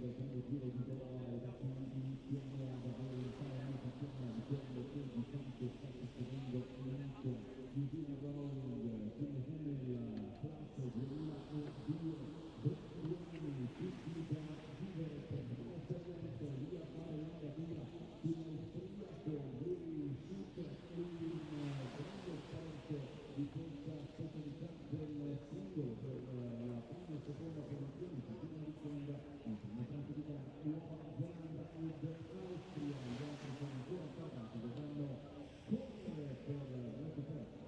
primo giro di Genoa e da qui iniziamo ad avere un panorama di quello che di fatto sta succedendo in Asia. Chiusura Rowling, come nel Plaza 2002, brasiliani tutti da vivere per l'esperienza di fare un'andatura sull'austriaco di super in grande sport di questa specialità del singolo per la prima e seconda posizione di prima vicenda in prima classifica Nuova Zelanda ed Austria. Gli altri sono ancora parlati, dovranno correre per recuperare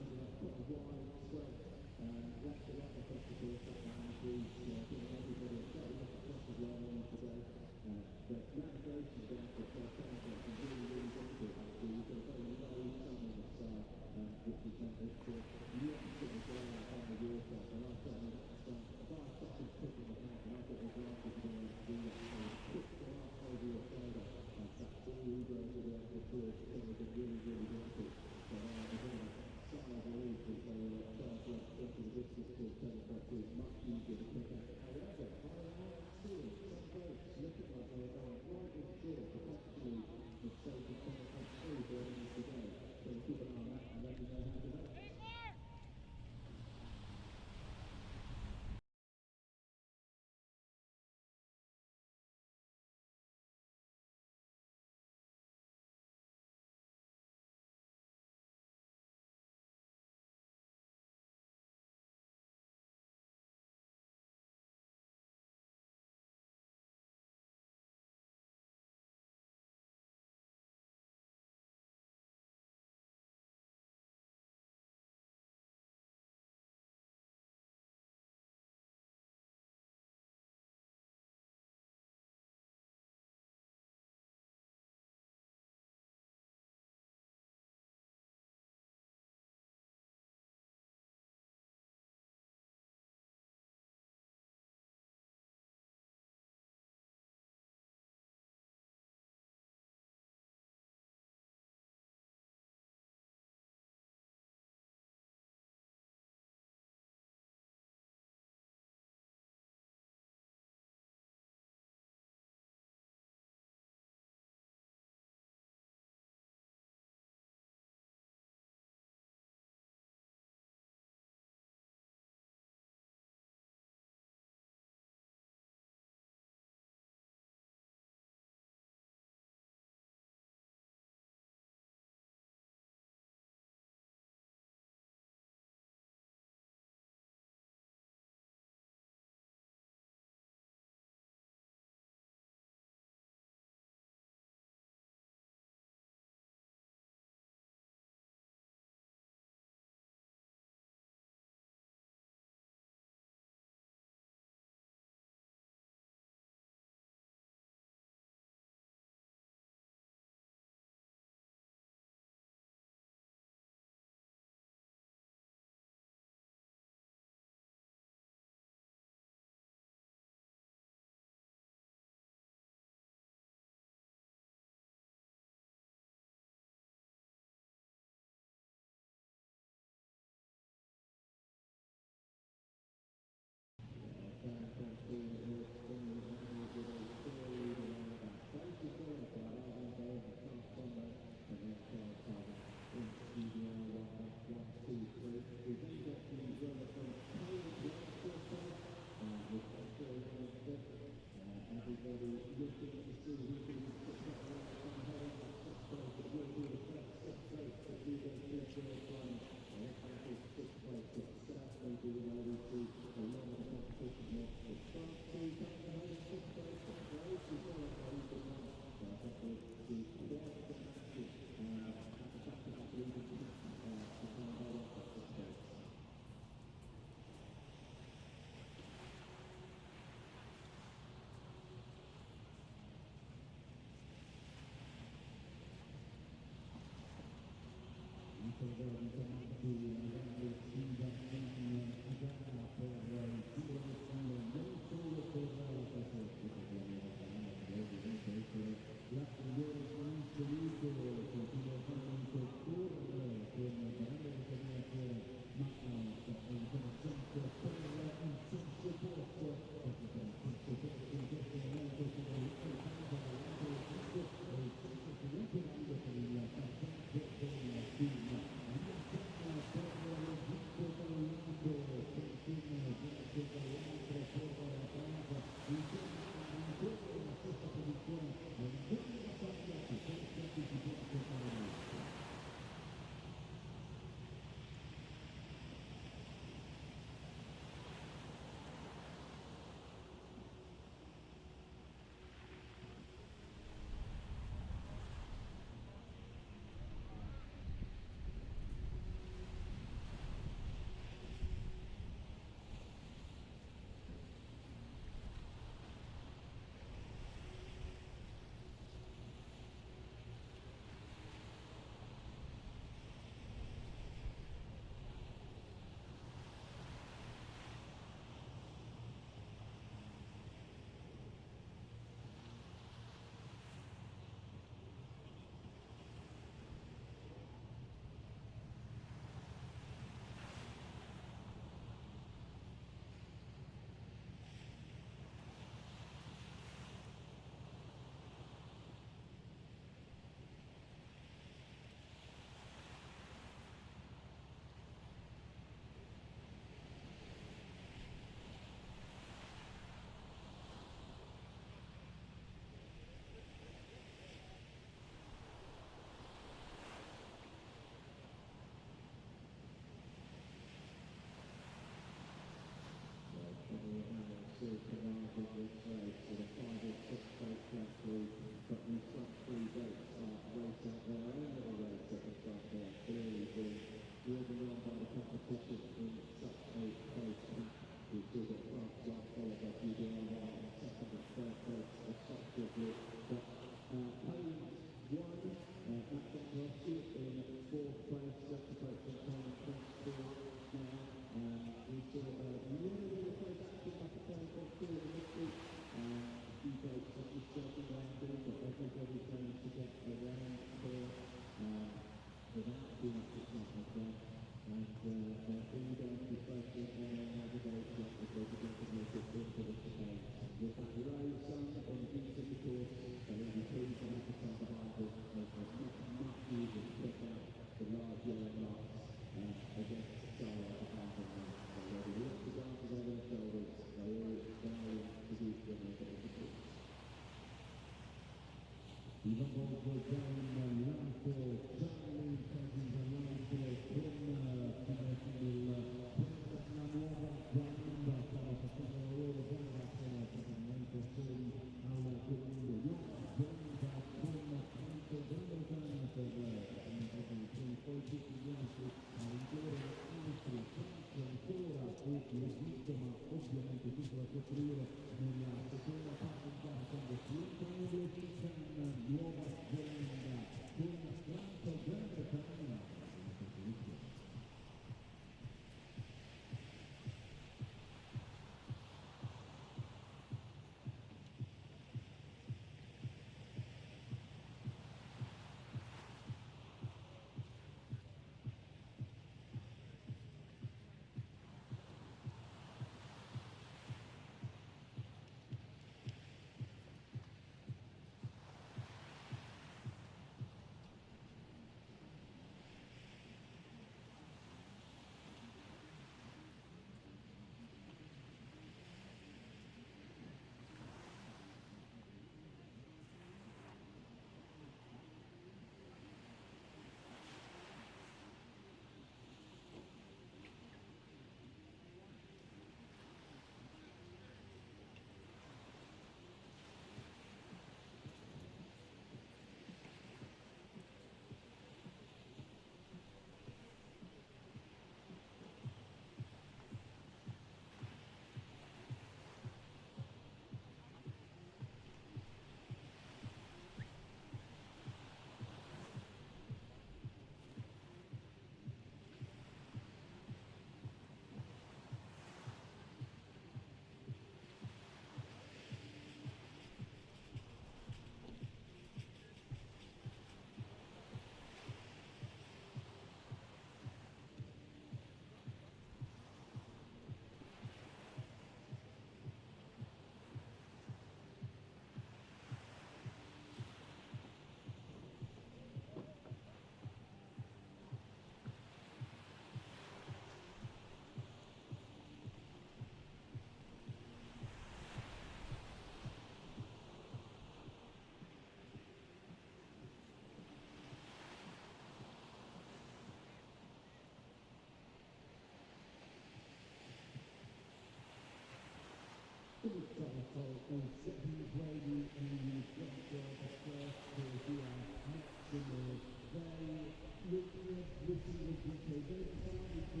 utilizzato un second grade and you get the first here maximum they looking at detail they decided to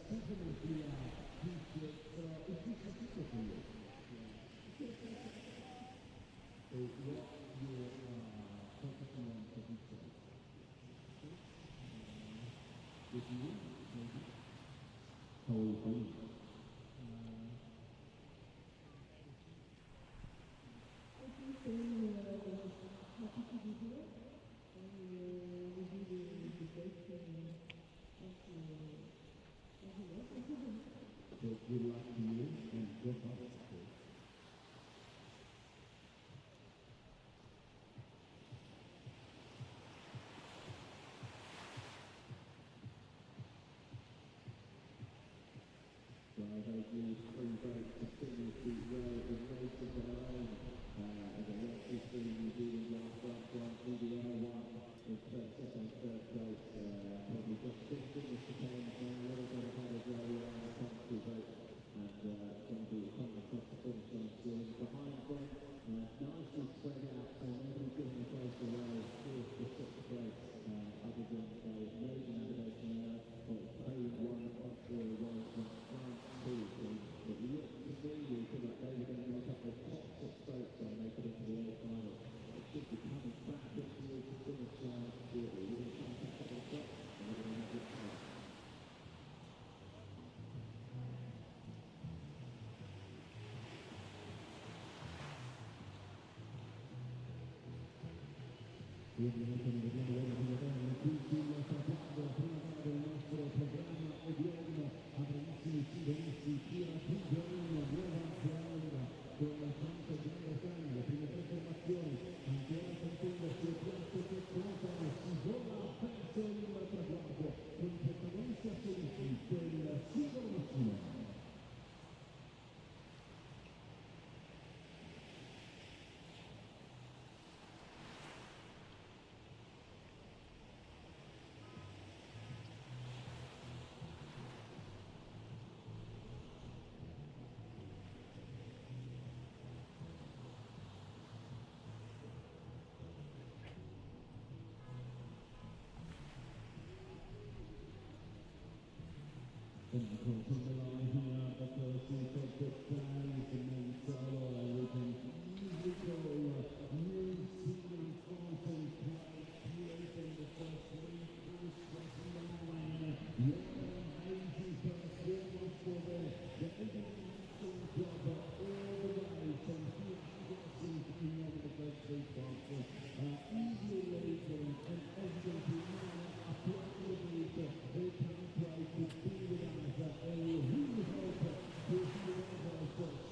supplement the t-shirts is this a ticket for you? So what you're focusing on for this day? With you, maybe? How are you feeling? So good luck to you and good luck. So I hope you spring break continues well in race of their own. As a rugby team, New Zealand last up one, EDL one in second, third place. Probably just finished the game now, a little bit ahead of where we are in the country, but and going to be coming across the finish line soon. Behind them, nicely spread out, nobody's giving a place away, fourth to sixth place, other than a major navigation error, but paying one up for a way from France too. So it looked to me that they were going to make up the top six votes and make it into the A final. It should be coming back in towards the finish line shortly. We're going to come back up the top and we're going to have it out. Ovviamente non vediamo l'ora di vedere tutti il traguardo, la prima gara del nostro programma odierno a bravissimi studenti qui a Genoa, Nuova Zelanda con la Santa Gran le prime tre formazioni ancora contendo sul piatto che contano si vola perso il traguardo con i protagonisti assoluti del singolo maschile. And from the line here, the person for the fans and then solo, we can easily go New Zealand Fountain creating the first three goals crossing the line. Amazing first goal for the Asian club all the way from here in the first three quarters. Easily leading and Argentina applauding they can try to be with us. We hope to see you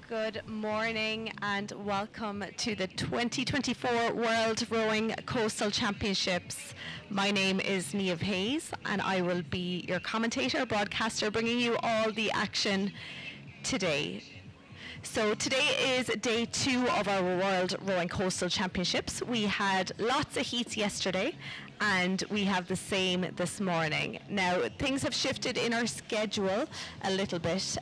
Good morning and welcome to the 2024 World Rowing Coastal Championships. My name is Niamh Hayes and I will be your commentator, broadcaster, bringing you all the action today. So today is day 2 of our World Rowing Coastal Championships. We had lots of heats yesterday and we have the same this morning. Now things have shifted in our schedule a little bit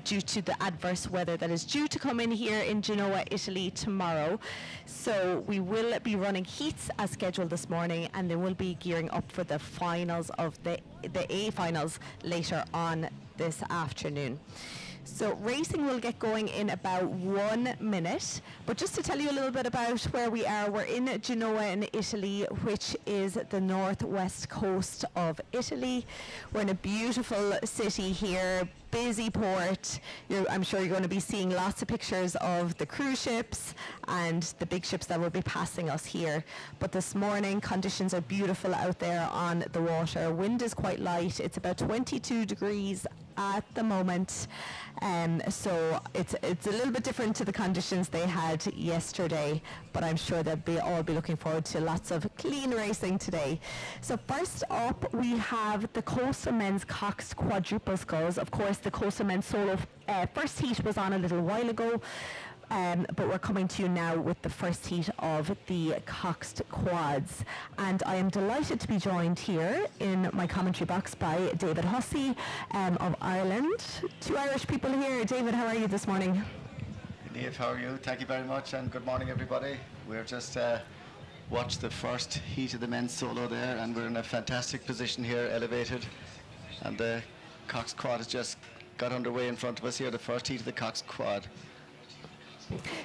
due to the adverse weather that is due to come in here in Genoa, Italy tomorrow. So we will be running heats as scheduled this morning and then we'll be gearing up for the finals of the A finals later on this afternoon. So racing will get going in about 1 minute, but just to tell you a little bit about where we are, we're in Genoa in Italy, which is the northwest coast of Italy. We're in a beautiful city here, busy port. I'm sure you're going to be seeing lots of pictures of the cruise ships and the big ships that will be passing us here. But this morning, conditions are beautiful out there on the water. Wind is quite light. It's about 22 degrees at the moment. So it's a little bit different to the conditions they had yesterday, but I'm sure they'll all be looking forward to lots of clean racing today. So first up, we have the Coastal Men's Coxed Quadruple Sculls. Of course, the Coastal Men's Solo first heat was on a little while ago. But we're coming to you now with the first heat of the Coxed Quads. And I am delighted to be joined here in my commentary box by David Hussey of Ireland. 2 Irish people here. David, how are you this morning? Niamh, how are you? Thank you very much and good morning everybody. We're just watched the first heat of the men's solo there and we're in a fantastic position here, elevated. And the Cox Quad has just got underway in front of us here, the first heat of the Cox Quad.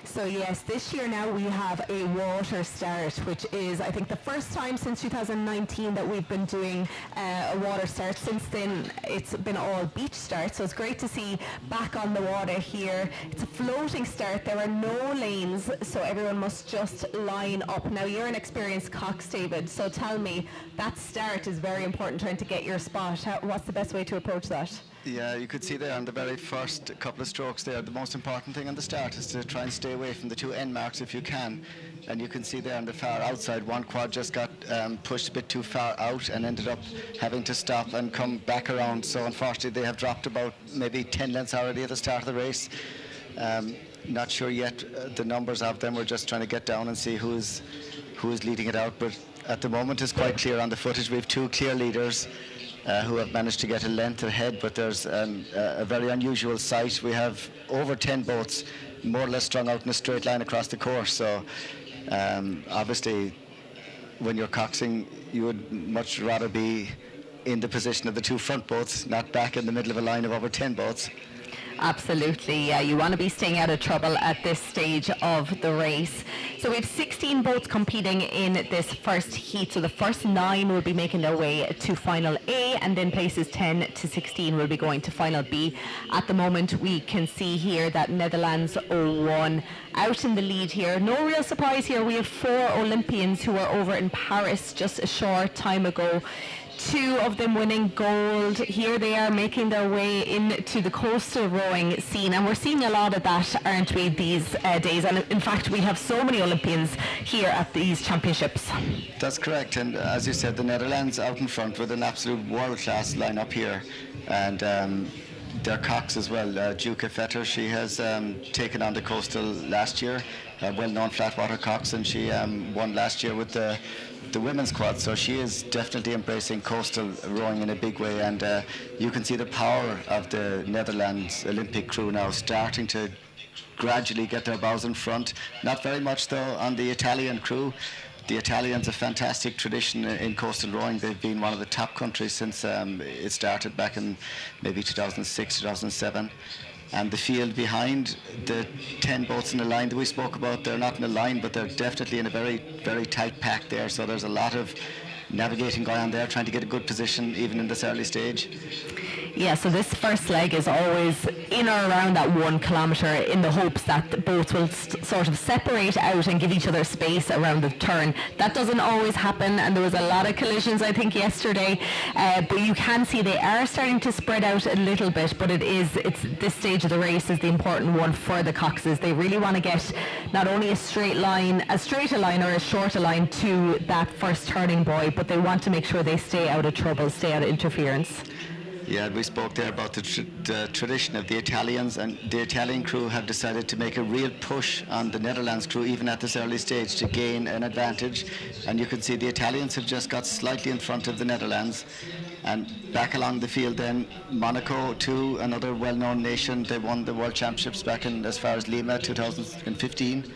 So yes, this year now we have a water start, which is, I think, the first time since 2019 that we've been doing a water start. Since then, it's been all beach starts, so it's great to see back on the water here. It's a floating start. There are no lanes, so everyone must just line up. Now, you're an experienced cox, David, so tell me, that start is very important, trying to get your spot. What's the best way to approach that? Yeah, you could see there on the very first couple of strokes there, the most important thing on the start is to try and stay away from the two end marks if you can. And you can see there on the far outside, one quad just got pushed a bit too far out and ended up having to stop and come back around. So unfortunately they have dropped about maybe 10 lengths already at the start of the race. Not sure yet the numbers of them. We're just trying to get down and see who is leading it out. But at the moment it's quite clear on the footage. We have two clear leaders who have managed to get a length ahead, but there's a very unusual sight. We have over 10 boats more or less strung out in a straight line across the course. So obviously when you're coxing, you would much rather be in the position of the two front boats, not back in the middle of a line of over 10 boats. Absolutely, yeah. You want to be staying out of trouble at this stage of the race. So we have 16 boats competing in this first heat. So the first 9 will be making their way to final A, and then places 10 to 16 will be going to final B. At the moment, we can see here that Netherlands 01 out in the lead here. No real surprise here. We have 4 Olympians who were over in Paris just a short time ago. 2 of them winning gold. Here they are making their way into the coastal rowing scene, and we're seeing a lot of that, aren't we, these days? And in fact, we have so many Olympians here at these championships. That's correct, and as you said, the Netherlands out in front with an absolute world-class lineup here, and their cox as well. Duke Fetter, she has taken on the coastal last year, a well-known flatwater cox, and she won last year with the women's quad, so she is definitely embracing coastal rowing in a big way, and you can see the power of the Netherlands Olympic crew now starting to gradually get their bows in front. Not very much though on the Italian crew. The Italians, a fantastic tradition in coastal rowing. They've been one of the top countries since it started back in maybe 2006, 2007. And the field behind the 10 boats in the line that we spoke about, they're not in a line, but they're definitely in a very, very tight pack there. So there's a lot of navigating going on there, trying to get a good position even in this early stage. Yeah, so this first leg is always in or around that 1 kilometre in the hopes that the boats will sort of separate out and give each other space around the turn. That doesn't always happen, and there was a lot of collisions, I think, yesterday. But you can see they are starting to spread out a little bit, but it's this stage of the race is the important one for the coxes. They really want to get not only a straight line, as straight a line or as short a line to that first turning buoy, but they want to make sure they stay out of trouble, stay out of interference. Yeah, we spoke there about the tradition of the Italians, and the Italian crew have decided to make a real push on the Netherlands crew even at this early stage to gain an advantage. And you can see the Italians have just got slightly in front of the Netherlands. And back along the field then, Monaco too, another well-known nation. They won the World Championships back in as far as Lima 2015.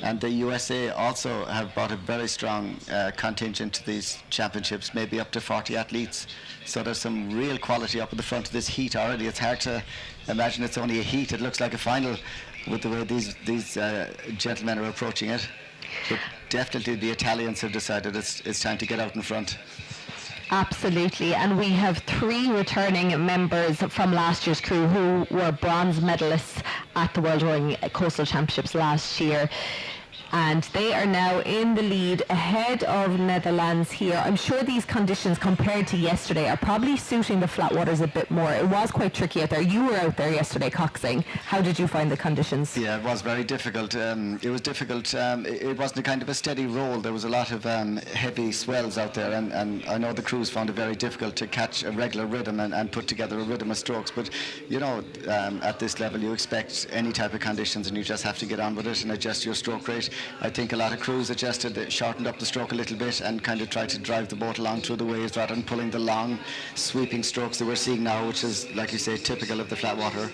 And the USA also have brought a very strong contingent to these championships, maybe up to 40 athletes. So there's some real quality up at the front of this heat already. It's hard to imagine it's only a heat. It looks like a final with the way these gentlemen are approaching it. But definitely the Italians have decided it's time to get out in front. Absolutely, and we have 3 returning members from last year's crew who were bronze medalists at the World Rowing Coastal Championships last year. And they are now in the lead ahead of Netherlands here. I'm sure these conditions compared to yesterday are probably suiting the flat waters a bit more. It was quite tricky out there. You were out there yesterday coxing. How did you find the conditions? Yeah, it was very difficult. It was difficult. It wasn't a kind of a steady roll. There was a lot of heavy swells out there, and I know the crews found it very difficult to catch a regular rhythm and put together a rhythm of strokes. But, you know, at this level you expect any type of conditions, and you just have to get on with it and adjust your stroke rate. I think a lot of crews adjusted, shortened up the stroke a little bit and kind of tried to drive the boat along through the waves rather than pulling the long sweeping strokes that we're seeing now, which is, like you say, typical of the flat water.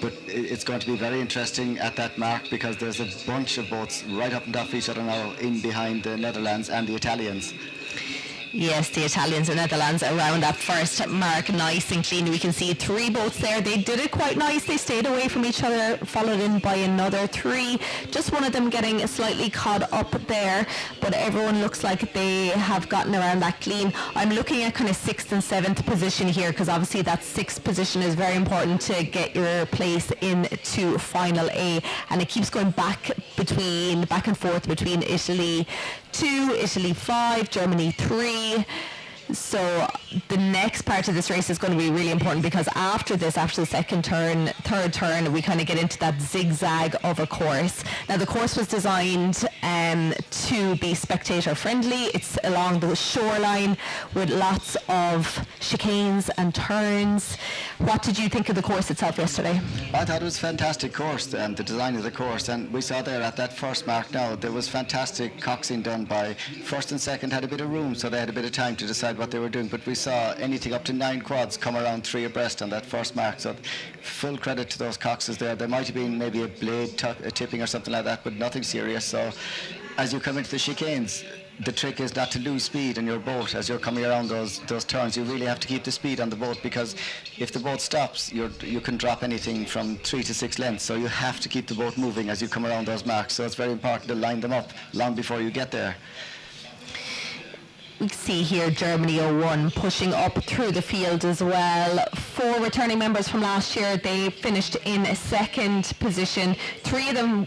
But it's going to be very interesting at that mark because there's a bunch of boats right up and off each other now in behind the Netherlands and the Italians. Yes, the Italians and Netherlands around that first mark, nice and clean. We can see 3 boats there. They did it quite nice. They stayed away from each other, followed in by another 3. Just one of them getting slightly caught up there, but everyone looks like they have gotten around that clean. I'm looking at kind of 6th and 7th position here, because obviously that 6th position is very important to get your place into Final A, and it keeps going back and forth between Italy 2, Italy 5, Germany 3. So the next part of this race is going to be really important, because after this, after the second turn, third turn, we kind of get into that zigzag of a course. Now the course was designed to be spectator friendly. It's along the shoreline with lots of chicanes and turns. What did you think of the course itself yesterday? I thought it was a fantastic course, and the design of the course, and we saw there at that first mark now, there was fantastic coxing done by first and second, had a bit of room, so they had a bit of time to decide what they were doing, but we saw anything up to 9 quads come around 3 abreast on that first mark, so full credit to those coxes there. There might have been maybe a blade tipping or something like that, but nothing serious. So as you come into the chicanes, the trick is not to lose speed in your boat as you're coming around those turns. You really have to keep the speed on the boat, because if the boat stops, you can drop anything from 3 to 6 lengths, so you have to keep the boat moving as you come around those marks. So it's very important to line them up long before you get there. We see here Germany 01 pushing up through the field as well. 4 returning members from last year, they finished in a 2nd position. 3 of them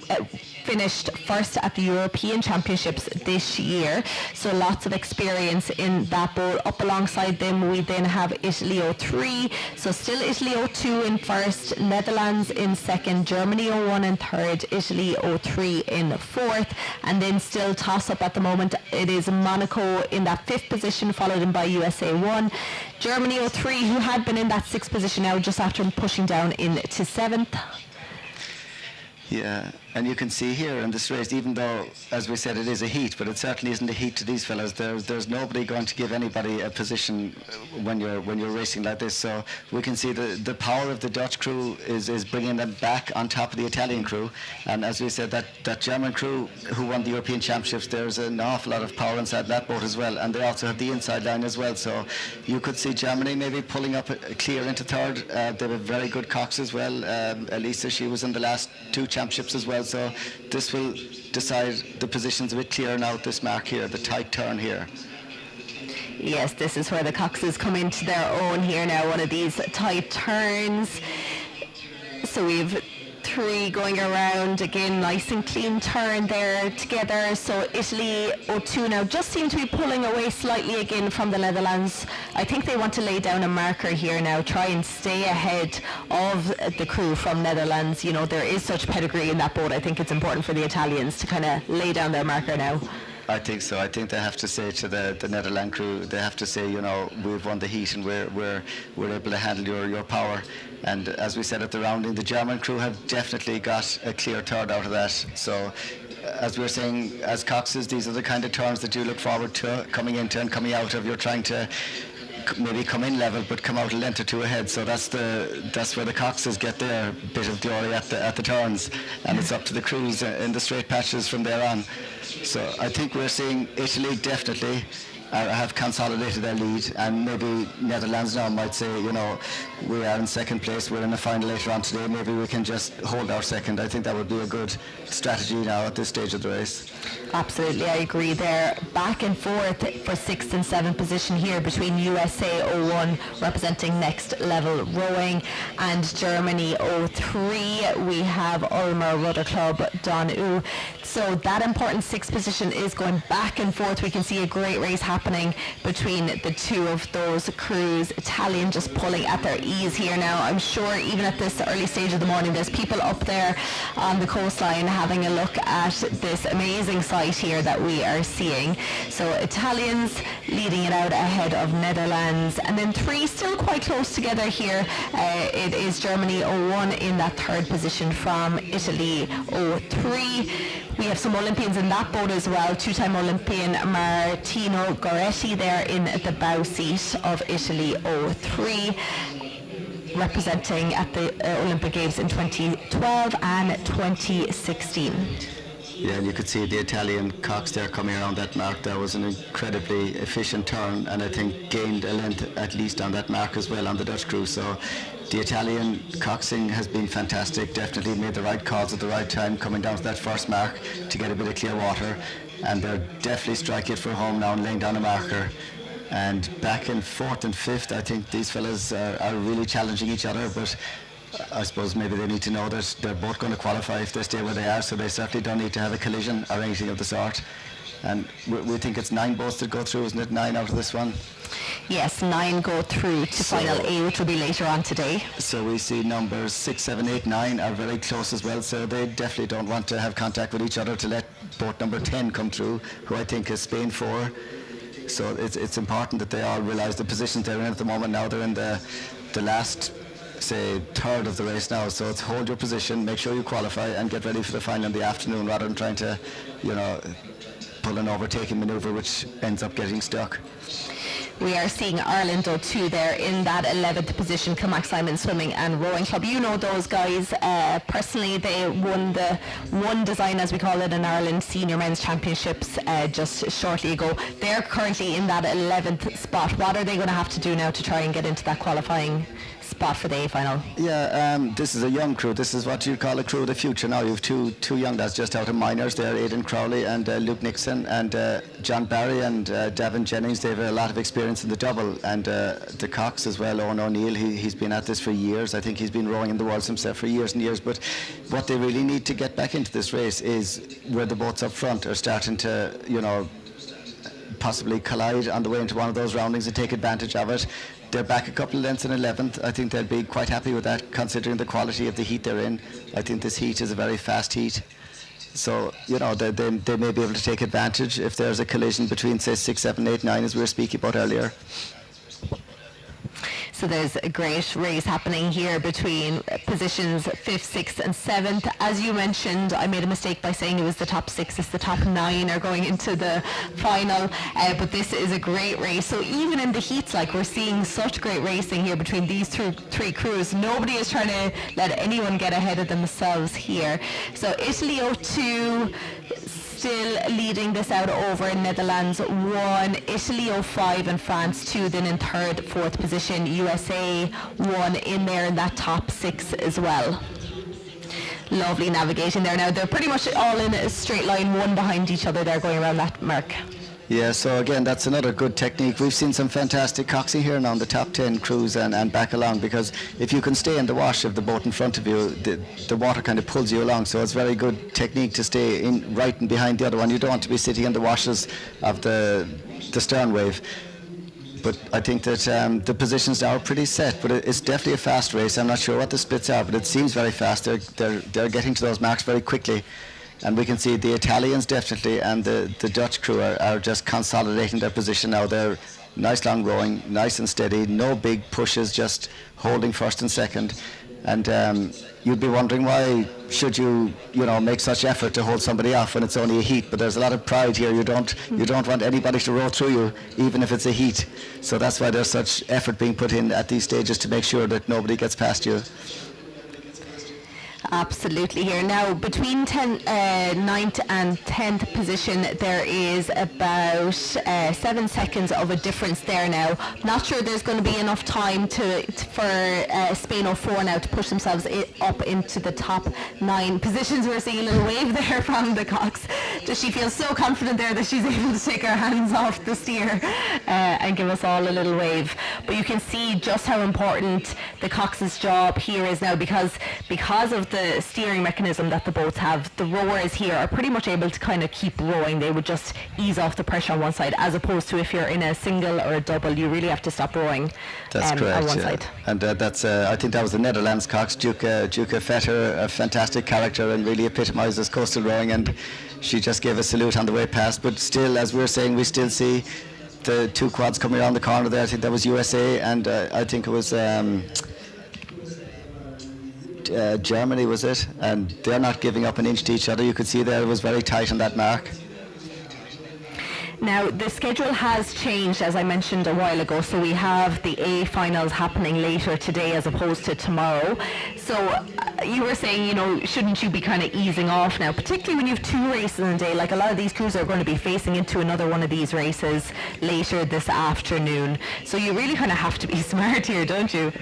finished first at the European Championships this year, so lots of experience in that boat. Up alongside them we then have Italy 03, so still Italy 02 in first, Netherlands in second, Germany 01 in third, Italy 03 in fourth, and then still toss up at the moment. It is Monaco in that 5th position, followed in by USA 1. Germany 03, who had been in that 6th position now just after pushing down into 7th. Yeah, and you can see here in this race, even though, as we said, it is a heat, but it certainly isn't a heat to these fellas. There's nobody going to give anybody a position when you're racing like this. So we can see the power of the Dutch crew is bringing them back on top of the Italian crew. And as we said, that German crew who won the European Championships, there's an awful lot of power inside that boat as well. And they also have the inside line as well. So you could see Germany maybe pulling up clear into third. They have a very good cox as well. Elisa, she was in the last 2 championships as well. So this will decide the positions a bit clearer now at this mark here, the tight turn here. Yes, this is where the coxes come into their own here now, one of these tight turns. So we've 3 going around, again nice and clean turn there together. So Italy 02 now just seem to be pulling away slightly again from the Netherlands. I think they want to lay down a marker here now, try and stay ahead of the crew from Netherlands. You know, there is such pedigree in that boat. I think it's important for the Italians to kind of lay down their marker now. I think so. I think they have to say to the Netherlands crew, they have to say, you know, we've won the heat and we're able to handle your power. And as we said at the rounding, the German crew have definitely got a clear third out of that. So as we were saying, as coxes, these are the kind of turns that you look forward to coming into and coming out of. You're trying to maybe come in level but come out a length or 2 ahead, so that's where the coxes get their bit of glory at the turns, and it's up to the crews in the straight patches from there on. So I think we're seeing Italy definitely have consolidated their lead, and maybe Netherlands now might say, you know, we are in 2nd place, we're in the final later on today, maybe we can just hold our 2nd. I think that would be a good strategy now at this stage of the race. Absolutely, I agree there. Back and forth for 6th and 7th position here between USA 01 representing Next Level Rowing and Germany 03. We have Ulmer Rudder Club Don-U. So that important 6th position is going back and forth. We can see a great race happening between the 2 of those crews. Italian just pulling at their ease here now. I'm sure even at this early stage of the morning there's people up there on the coastline having a look at this amazing sight here that we are seeing. So Italians leading it out ahead of Netherlands, and then 3 still quite close together here. It is Germany 01 in that 3rd position from Italy 03. We have some Olympians in that boat as well. 2-time Olympian Martino Goretti there in the bow seat of Italy 03, representing at the Olympic Games in 2012 and 2016. Yeah, and you could see the Italian cocks there coming around that mark. That was an incredibly efficient turn, and I think gained a length at least on that mark as well on the Dutch crew. So the Italian coxing has been fantastic. Definitely made the right calls at the right time, coming down to that first mark to get a bit of clear water, and they're definitely striking it for home now and laying down a marker. And back in fourth and fifth, I think these fellas are really challenging each other, but I suppose maybe they need to know that they're both going to qualify if they stay where they are, so they certainly don't need to have a collision or anything of the sort. And we think it's 9 boats that go through, isn't it? 9 out of this one? Yes, 9 go through to final A, which will be later on today. So we see numbers 6, 7, 8, 9 are very close as well, so they definitely don't want to have contact with each other to let boat number 10 come through, who I think is Spain 4. So it's important that they all realise the positions they're in at the moment. Now they're in the last, say, third of the race now, so it's hold your position, make sure you qualify and get ready for the final in the afternoon, rather than trying to, pull an overtaking manoeuvre which ends up getting stuck. We are seeing Ireland O2 there in that 11th position, Kilmac Simon Swimming and Rowing Club. You know those guys personally. They won the One Design, as we call it, in Ireland Senior Men's Championships just shortly ago. They're currently in that 11th spot. What are they going to have to do now to try and get into that qualifying spot for the A final? Yeah, this is a young crew. This is what you call a crew of the future now. You have two young lads just out of minors there, Aidan Crowley and Luke Nixon, and John Barry and Davin Jennings. They have a lot of experience in the double, and the Cox as well, Owen O'Neill. He's been at this for years. I think he's been rowing in the worlds himself for years and years. But what they really need to get back into this race is where the boats up front are starting to, possibly collide on the way into one of those roundings and take advantage of it. They're back a couple of lengths in 11th. I think they'd be quite happy with that, considering the quality of the heat they're in. I think this heat is a very fast heat. So, they may be able to take advantage if there's a collision between, say, 6, 7, 8, 9, as we were speaking about earlier. So there's a great race happening here between positions 5th, 6th and 7th. As you mentioned, I made a mistake by saying it was the top 6. It's the top 9 are going into the final. But this is a great race. So even in the heats, we're seeing such great racing here between these three crews. Nobody is trying to let anyone get ahead of themselves here. So Italy 02 still leading this out over Netherlands 1, Italy 05 and France 2, then in 3rd, 4th position, USA 1 in there in that top 6 as well. Lovely navigating there now. They're pretty much all in a straight line, one behind each other. They're going around that mark. Yeah, so again, that's another good technique. We've seen some fantastic coxing here now in the top 10 crews and back along, because if you can stay in the wash of the boat in front of you, the water kind of pulls you along. So it's very good technique to stay in right and behind the other one. You don't want to be sitting in the washes of the stern wave. But I think that the positions now are pretty set, but it's definitely a fast race. I'm not sure what the splits are, but it seems very fast. They're getting to those marks very quickly. And we can see the Italians definitely and the Dutch crew are just consolidating their position now. They're nice long rowing, nice and steady, no big pushes, just holding first and second. And you'd be wondering, why should you make such effort to hold somebody off when it's only a heat? But there's a lot of pride here. You don't want anybody to row through you, even if it's a heat. So that's why there's such effort being put in at these stages to make sure that nobody gets past you. Absolutely here. Now, between 9th and 10th position, there is about 7 seconds of a difference there now. Not sure there's going to be enough time for Spain 04 now to push themselves up into the top 9 positions. We're seeing a little wave there from the Cox. Does she feel so confident there that she's able to take her hands off the steer and give us all a little wave? But you can see just how important the Cox's job here is now, because of the steering mechanism that the boats have. The rowers here are pretty much able to kind of keep rowing. They would just ease off the pressure on one side, as opposed to if you're in a single or a double, you really have to stop rowing. That's correct, on one side. And that's I think that was the Netherlands Cox, Duke Vetter, a fantastic character and really epitomises coastal rowing, and she just gave a salute on the way past. But still, as we were saying, we still see the 2 quads coming around the corner there. I think that was USA, and I think it was Germany, was it? And they're not giving up an inch to each other. You could see there it was very tight on that mark. Now, the schedule has changed, as I mentioned a while ago, so we have the A finals happening later today as opposed to tomorrow. So you were saying, you know, shouldn't you be kind of easing off now, particularly when you have two races in a day? Like, a lot of these crews are going to be facing into another one of these races later this afternoon. So you really kind of have to be smart here, don't you?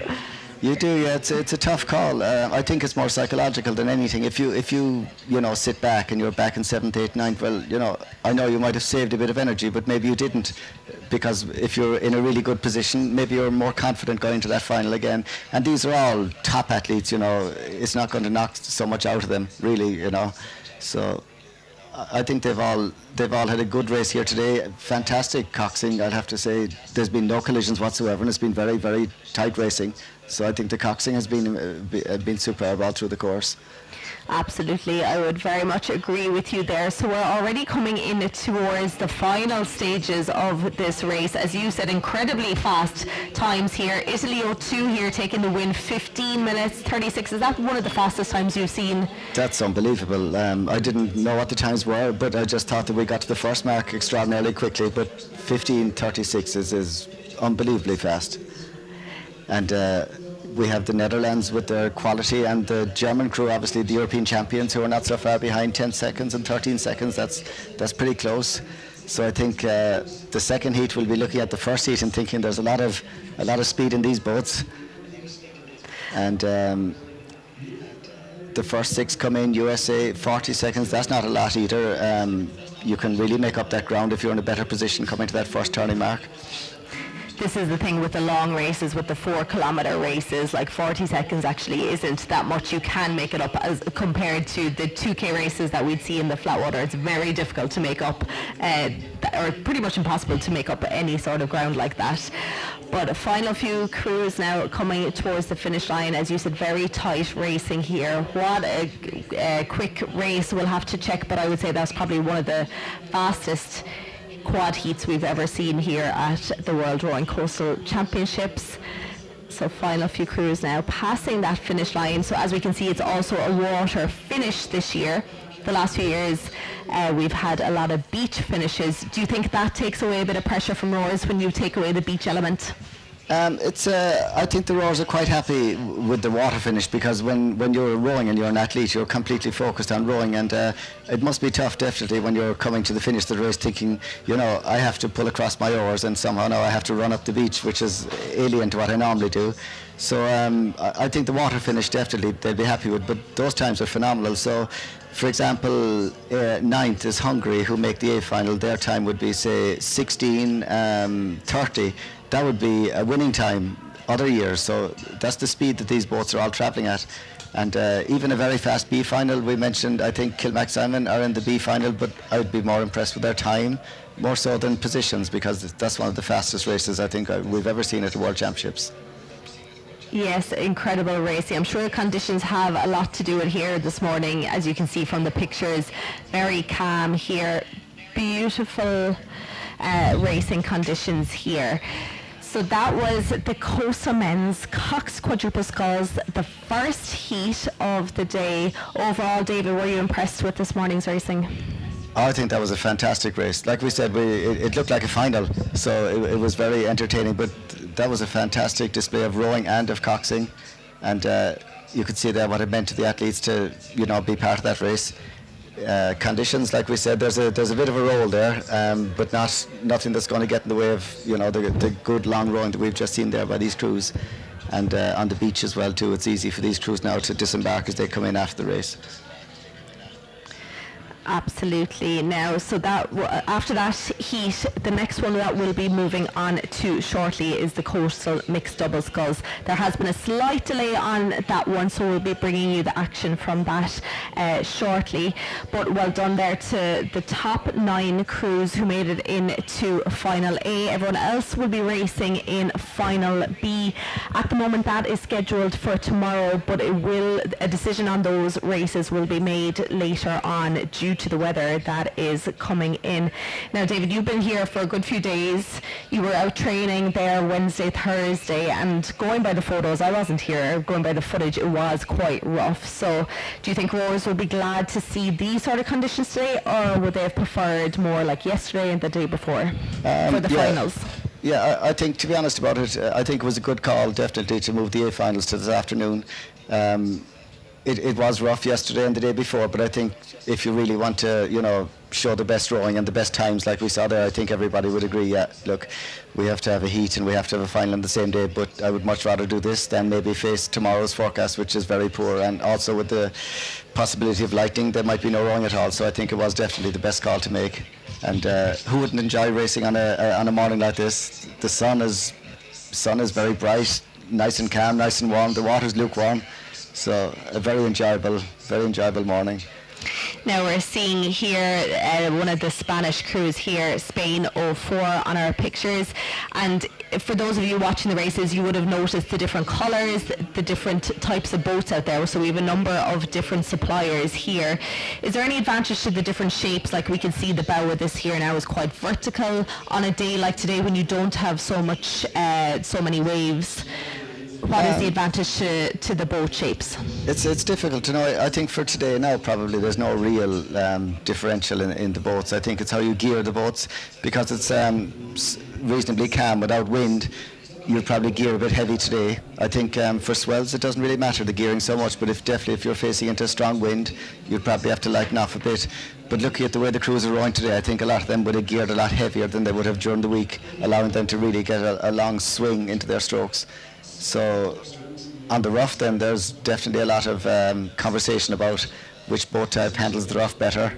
You do, yeah. It's a tough call. I think it's more psychological than anything. If you sit back and you're back in 7th, 8th, 9th, well, I know you might have saved a bit of energy, but maybe you didn't, because if you're in a really good position, maybe you're more confident going to that final again. And these are all top athletes. It's not going to knock so much out of them, really. So I think they've all had a good race here today. Fantastic coxing, I'd have to say. There's been no collisions whatsoever, and it's been very, very tight racing. So I think the coxing has been superb all through the course. Absolutely, I would very much agree with you there. So we're already coming in towards the final stages of this race. As you said, incredibly fast times here. Italy 02 here taking the win, 15 minutes 36. Is that one of the fastest times you've seen? That's unbelievable. I didn't know what the times were, but I just thought that we got to the first mark extraordinarily quickly. But 15:36 is unbelievably fast. And we have the Netherlands with their quality, and the German crew, obviously the European champions, who are not so far behind, 10 seconds and 13 seconds. That's pretty close. So I think the second heat, we'll be looking at the first heat and thinking there's a lot of speed in these boats. And the first 6 come in. USA 40 seconds. That's not a lot either. You can really make up that ground if you're in a better position coming to that first turning mark. This is the thing with the long races, with the 4-kilometre races, like 40 seconds actually isn't that much. You can make it up as compared to the 2K races that we'd see in the flat water. It's very difficult to make up, or pretty much impossible to make up any sort of ground like that. But a final few crews now coming towards the finish line. As you said, very tight racing here. What a quick race. We'll have to check, but I would say that's probably one of the fastest quad heats we've ever seen here at the World Rowing Coastal Championships. So final few crews now passing that finish line. So as we can see, it's also a water finish this year. The last few years we've had a lot of beach finishes. Do you think that takes away a bit of pressure from rowers when you take away the beach element? I think the rowers are quite happy with the water finish, because when you're rowing and you're an athlete, you're completely focused on rowing, and it must be tough, definitely, when you're coming to the finish of the race thinking, I have to pull across my oars, and somehow now I have to run up the beach, which is alien to what I normally do. So I think the water finish, definitely they'll be happy with, but those times are phenomenal. So for example, 9th is Hungary, who make the A final. Their time would be, say, 16:30. That would be a winning time other years. So that's the speed that these boats are all travelling at. And even a very fast B final, we mentioned, I think Kilmac Simon are in the B final, but I would be more impressed with their time, more so than positions, because that's one of the fastest races I think we've ever seen at the World Championships. Yes, incredible racing. I'm sure the conditions have a lot to do with here this morning, as you can see from the pictures. Very calm here. Beautiful racing conditions here. So that was the Coastal Men's Cox Quadruple Sculls, the first heat of the day. Overall, David, were you impressed with this morning's racing? I think that was a fantastic race. Like we said, it looked like a final, so it was very entertaining, but that was a fantastic display of rowing and of coxing, and you could see there what it meant to the athletes to be part of that race. Conditions, like we said, there's a bit of a roll there, but nothing that's going to get in the way of the good long rowing that we've just seen there by these crews, and on the beach as well too. It's easy for these crews now to disembark as they come in after the race. Absolutely. Now, so that after that heat, the next one that we'll be moving on to shortly is the Coastal Mixed Double Sculls. There has been a slight delay on that one, so we'll be bringing you the action from that shortly. But well done there to the top 9 crews who made it into Final A. Everyone else will be racing in Final B. At the moment, that is scheduled for tomorrow, but a decision on those races will be made later on due due to the weather that is coming in. Now, David, you've been here for a good few days. You were out training there Wednesday, Thursday, and going by the photos, I wasn't here, going by the footage, it was quite rough. So do you think rowers will be glad to see these sort of conditions today, or would they have preferred more like yesterday and the day before for the finals? Yeah, I think, to be honest about it, I think it was a good call, definitely, to move the A finals to this afternoon. It was rough yesterday and the day before, but I think if you really want to, show the best rowing and the best times like we saw there, I think everybody would agree, yeah, look, we have to have a heat and we have to have a final on the same day, but I would much rather do this than maybe face tomorrow's forecast, which is very poor, and also with the possibility of lightning, there might be no rowing at all. So I think it was definitely the best call to make. And who wouldn't enjoy racing on a morning like this? The sun is very bright, nice and calm, nice and warm. The water's lukewarm. So a very enjoyable morning. Now we're seeing here one of the Spanish crews here, Spain 04, on our pictures. And for those of you watching the races, you would have noticed the different colours, the different types of boats out there. So we have a number of different suppliers here. Is there any advantage to the different shapes? Like we can see the bow of this here now is quite vertical. On a day like today when you don't have so many waves, what is the advantage to the boat shapes? It's difficult to know. I think for today now probably there's no real differential in the boats. I think it's how you gear the boats, because it's reasonably calm without wind. You'll probably gear a bit heavy today. I think for swells it doesn't really matter the gearing so much, but if you're facing into a strong wind, you'd probably have to lighten off a bit. But looking at the way the crews are rowing today, I think a lot of them would have geared a lot heavier than they would have during the week, allowing them to really get a long swing into their strokes. So on the rough then there's definitely a lot of conversation about which boat type handles the rough better.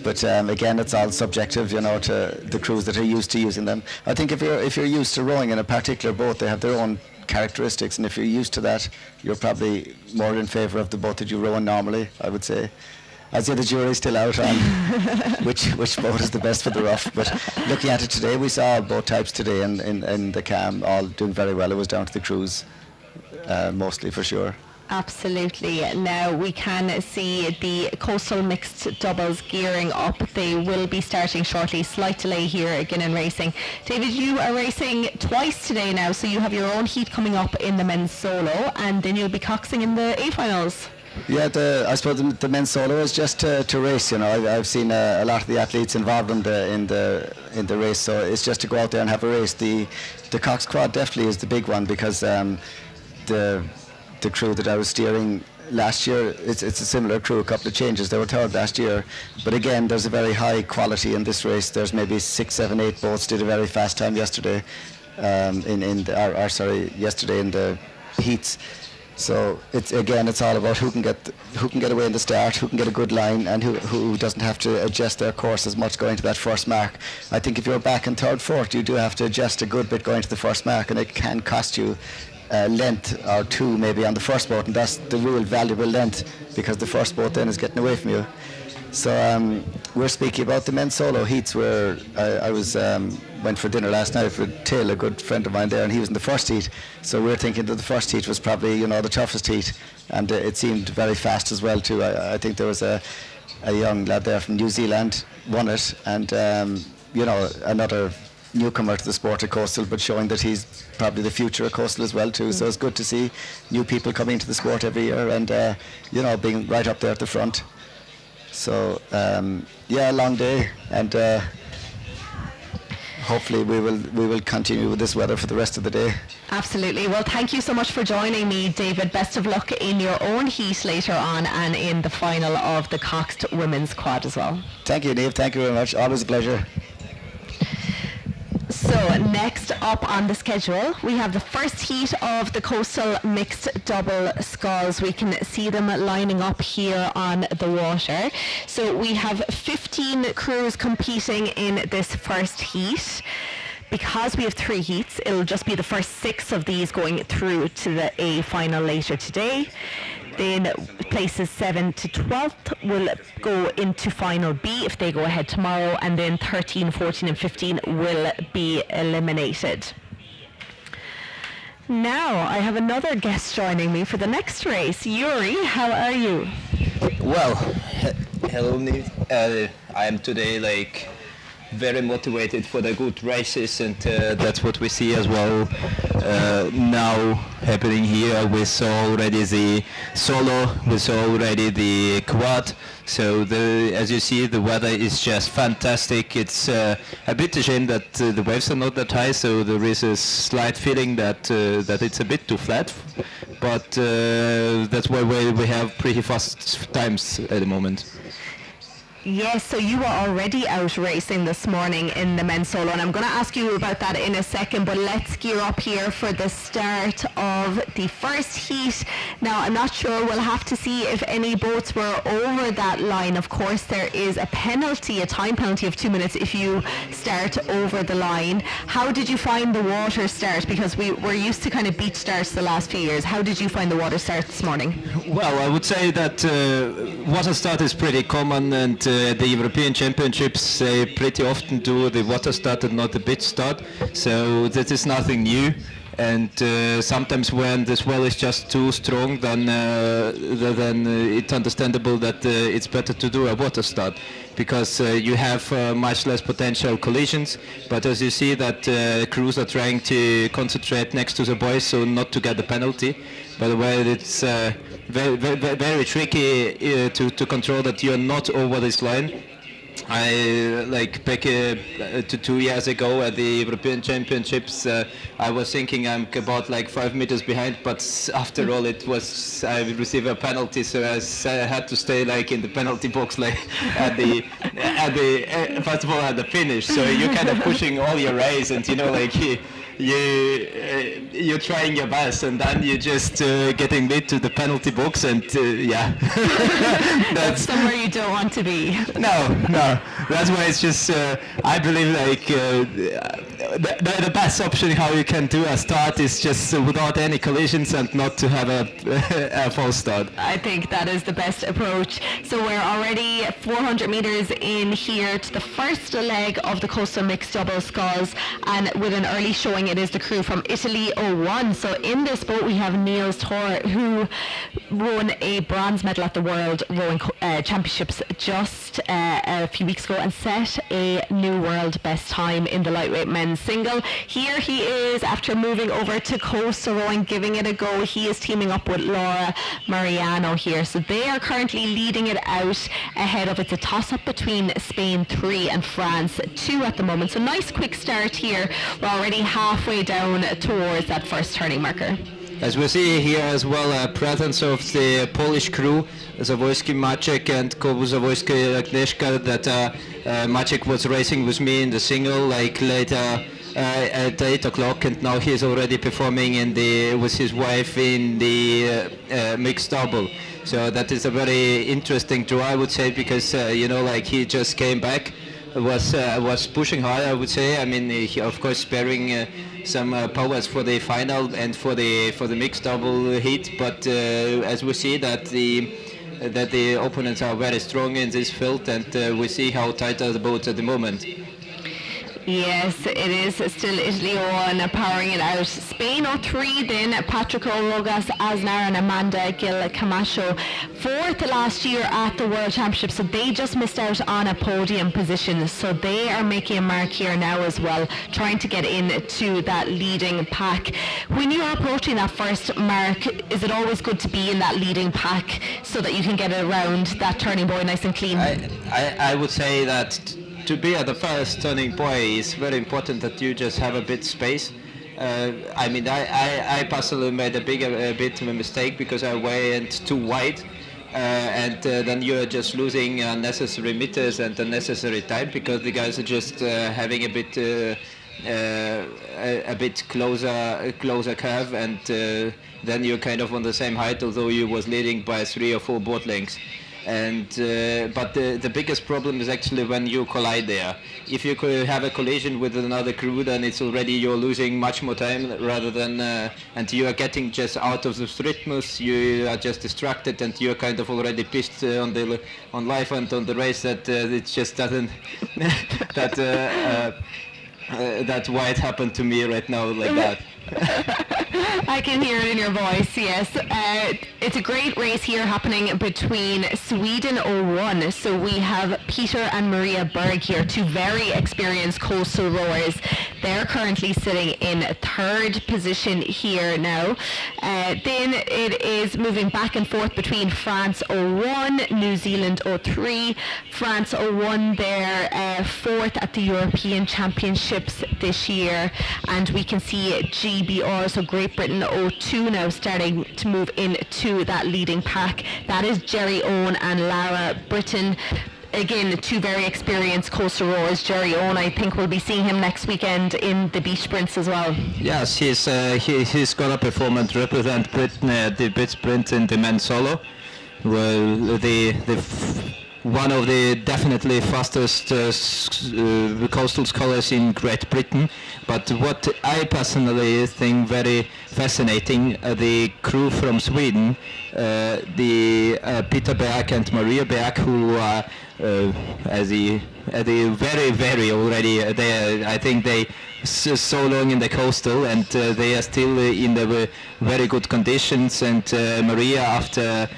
But again, it's all subjective, to the crews that are used to using them. I think if you're used to rowing in a particular boat, they have their own characteristics, and if you're used to that, you're probably more in favour of the boat that you row in normally, I would say. I'd say the jury's still out on which boat is the best for the rough. But looking at it today, we saw both types today in the cam all doing very well. It was down to the crews, mostly for sure. Absolutely. Now we can see the coastal mixed doubles gearing up. They will be starting shortly. Slight delay here again in racing. David, you are racing twice today now, so you have your own heat coming up in the men's solo, and then you'll be coxing in the A finals. Yeah, I suppose the men's solo is just to race. I've seen a lot of the athletes involved in the race, so it's just to go out there and have a race. The Cox quad definitely is the big one, because the crew that I was steering last year, it's a similar crew, a couple of changes. They were third last year, but again, there's a very high quality in this race. There's maybe 6, 7, 8 boats did a very fast time yesterday, yesterday in the heats. So it's all about who can get away in the start, who can get a good line, and who doesn't have to adjust their course as much going to that first mark. I think if you're back in third, fourth, you do have to adjust a good bit going to the first mark, and it can cost you length or two maybe on the first boat, and that's the real valuable length, because the first boat then is getting away from you. So we're speaking about the men's solo heats, where I went for dinner last night with Till, a good friend of mine there, and he was in the first heat. So we're thinking that the first heat was probably the toughest heat, and it seemed very fast as well too. I think there was a young lad there from New Zealand won it, and another newcomer to the sport of coastal, but showing that he's probably the future of coastal as well too. So it's good to see new people coming into the sport every year, and being right up there at the front. So a long day, and hopefully we will continue with this weather for the rest of the day. Absolutely. Well, thank you so much for joining me, David. Best of luck in your own heat later on, and in the final of the Coxed Women's Quad as well. Thank you, Niamh. Thank you very much. Always a pleasure. So next up on the schedule, we have the first heat of the coastal mixed double sculls. We can see them lining up here on the water. So we have 15 crews competing in this first heat. Because we have 3 heats, it'll just be the first 6 of these going through to the A final later today. Then places 7 to 12th will go into final B if they go ahead tomorrow, and then 13, 14 and 15 will be eliminated. Now I have another guest joining me for the next race. Yuri, how are you? Well, Hello, Nick. I am today very motivated for the good races, and that's what we see as well now happening here. We saw already the solo, we saw already the quad. So as you see, the weather is just fantastic. It's a bit a shame that the waves are not that high, so there is a slight feeling that it's a bit too flat. But that's why we have pretty fast times at the moment. Yes, so you were already out racing this morning in the men's solo, and I'm going to ask you about that in a second, but let's gear up here for the start of the first heat. Now, I'm not sure, we'll have to see if any boats were over that line. Of course, there is a penalty, a time penalty of 2 minutes if you start over the line. How did you find the water start? Because we're used to kind of beach starts the last few years. How did you find the water start this morning? Well, I would say that water start is pretty common, and the European Championships, they pretty often do the water start and not the beach start, so that is nothing new. And sometimes when the swell is just too strong, then it's understandable that it's better to do a water start, because you have much less potential collisions. But as you see that crews are trying to concentrate next to the buoys so not to get the penalty. By the way, it's very tricky to control that you're not over this line. I back to 2 years ago at the European Championships, I was thinking I'm about 5 meters behind, but after all I received a penalty, so I had to stay in the penalty box at the first of all at the finish. So you're kind of pushing all your race, and you're trying your best, and then you're just getting led to the penalty box, and yeah. That's somewhere you don't want to be. No. That's why it's just, I believe the best option how you can do a start is just without any collisions and not to have a false start. I think that is the best approach. So we're already 400 meters in here to the first leg of the coastal mixed double sculls, and with an early showing, it is the crew from Italy 01. So in this boat we have Niels Thor, who won a bronze medal at the World Rowing Championships just a few weeks ago and set a new world best time in the lightweight men's single. Here he is after moving over to coastal rowing, giving it a go. He is teaming up with Laura Mariano here. So they are currently leading it out ahead of, it's a toss-up between Spain 3 and France 2 at the moment. So nice quick start here. We're already halfway down towards that first turning marker. As we see here as well, a presence of the Polish crew, Zawojski Maciek and Zawojski Agnieszka, that Maciek was racing with me in the single later at 8 o'clock, and now he's already performing with his wife in the mixed double. So that is a very interesting draw, I would say, because he just came back, was pushing hard, I would say. I mean, he, of course, sparing some powers for the final and for the mixed double heat, but as we see that the opponents are very strong in this field, and we see how tight are the boats at the moment. Yes, it is still Italy 01 powering it out. Spain 03 then, Patrico Rogas Aznar and Amanda Gil Camacho. Fourth last year at the World Championships, so they just missed out on a podium position. So they are making a mark here now as well, trying to get into that leading pack. When you're approaching that first mark, is it always good to be in that leading pack so that you can get around that turning buoy nice and clean? I would say that to be at the first turning buoy is very important that you just have a bit space. I personally made a bit of a mistake because I went too wide, and then you're just losing unnecessary meters and unnecessary time because the guys are just having a bit closer curve, and then you're kind of on the same height, although you was leading by 3 or 4 boat lengths. And but the biggest problem is actually when you collide there. If you could have a collision with another crew, then it's already you're losing much more time rather than and you are getting just out of the rhythms. You are just distracted, and you are kind of already pissed on life and on the race that it just doesn't that's why it happened to me right now like that. I can hear it in your voice, yes. It's a great race here happening between Sweden 01. So we have Peter and Maria Berg here, two very experienced coastal rowers. They're currently sitting in third position here now. Then it is moving back and forth between France 01, New Zealand 03. France 01 there fourth at the European Championships this year. And we can see GBR, so Great Britain 02 now starting to move into that leading pack. That is Jerry Owen and Lara Britton. Again, two very experienced coastal rowers. Jerry Owen, I think we'll be seeing him next weekend in the beach sprints as well. Yes, he's gonna perform and represent Britain at the beach sprint in the men's solo. Well, one of the definitely fastest coastal scholars in Great Britain. But what I personally think very fascinating, the crew from Sweden, Peter Berg and Maria Berg, who are very already. I think they so long in the coastal, and they are still in the very good conditions. And Maria, after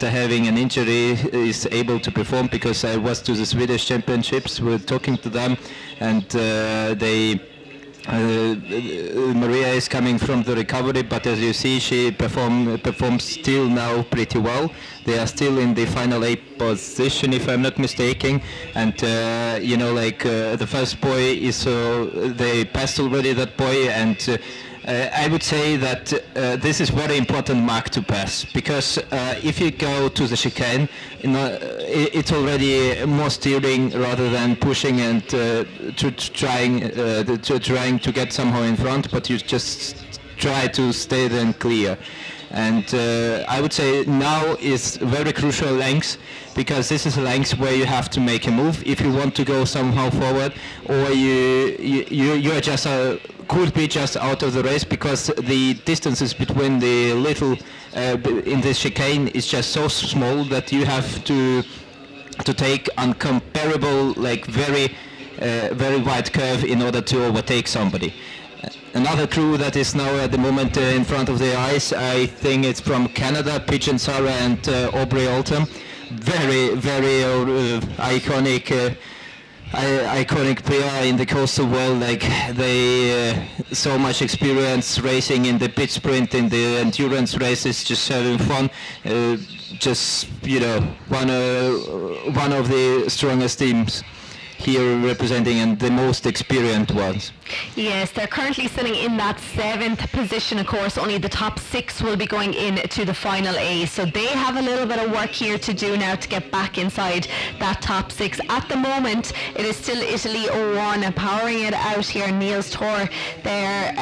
having an injury, is able to perform, because I was to the Swedish Championships. We're talking to them, and Maria is coming from the recovery, but as you see, she performs still now pretty well. They are still in the final 8 position, if I'm not mistaken. And the first boy is they passed already that boy, and I would say that this is very important mark to pass, because if you go to the chicane, it's already more steering rather than pushing and trying to get somehow in front, but you just try to stay then clear. And I would say now is very crucial length, because this is a length where you have to make a move if you want to go somehow forward, or you're just could be just out of the race, because the distances between the little in this chicane is just so small that you have to take uncomparable, like very wide curve in order to overtake somebody. Another crew that is now at the moment in front of the eyes, I think it's from Canada, Pigeon Sarah and Aubrey Alton. Very iconic pair in the coastal world. Like they so much experience racing in the pitch sprint, in the endurance races, just having fun. Just one of the strongest teams here representing, and the most experienced ones. Yes, they're currently sitting in that 7th position. Of course, only the top 6 will be going into the final A, so they have a little bit of work here to do now to get back inside that top 6. At the moment, it is still Italy 01 powering it out here. Niels Tor there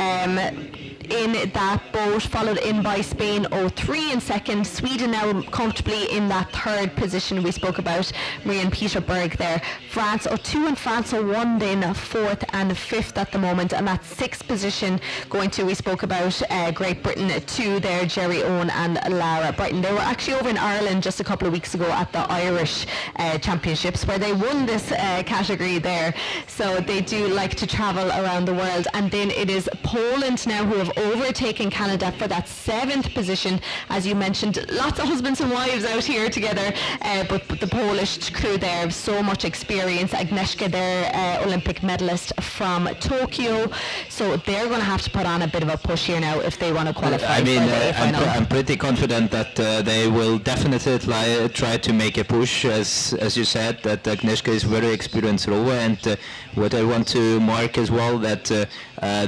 in that boat, followed in by Spain 03 in second. Sweden now comfortably in that 3rd position we spoke about. Maria and Peter Berg there. France 02 and France 01 then 4th and 5th at the moment, and that 6th position going to, we spoke about Great Britain 2 there, Jerry Owen and Lara Britton. They were actually over in Ireland just a couple of weeks ago at the Irish Championships, where they won this category there. So they do like to travel around the world. And then it is Poland now who have overtaken Canada for that 7th position. As you mentioned, lots of husbands and wives out here together, but the Polish crew there have so much experience. Agnieszka there, Olympic medalist from Tokyo, so they're going to have to put on a bit of a push here now if they want to qualify for the A final. I'm pretty confident that they will definitely try to make a push, as you said, that Agnieszka is very experienced rower. And what I want to mark as well, that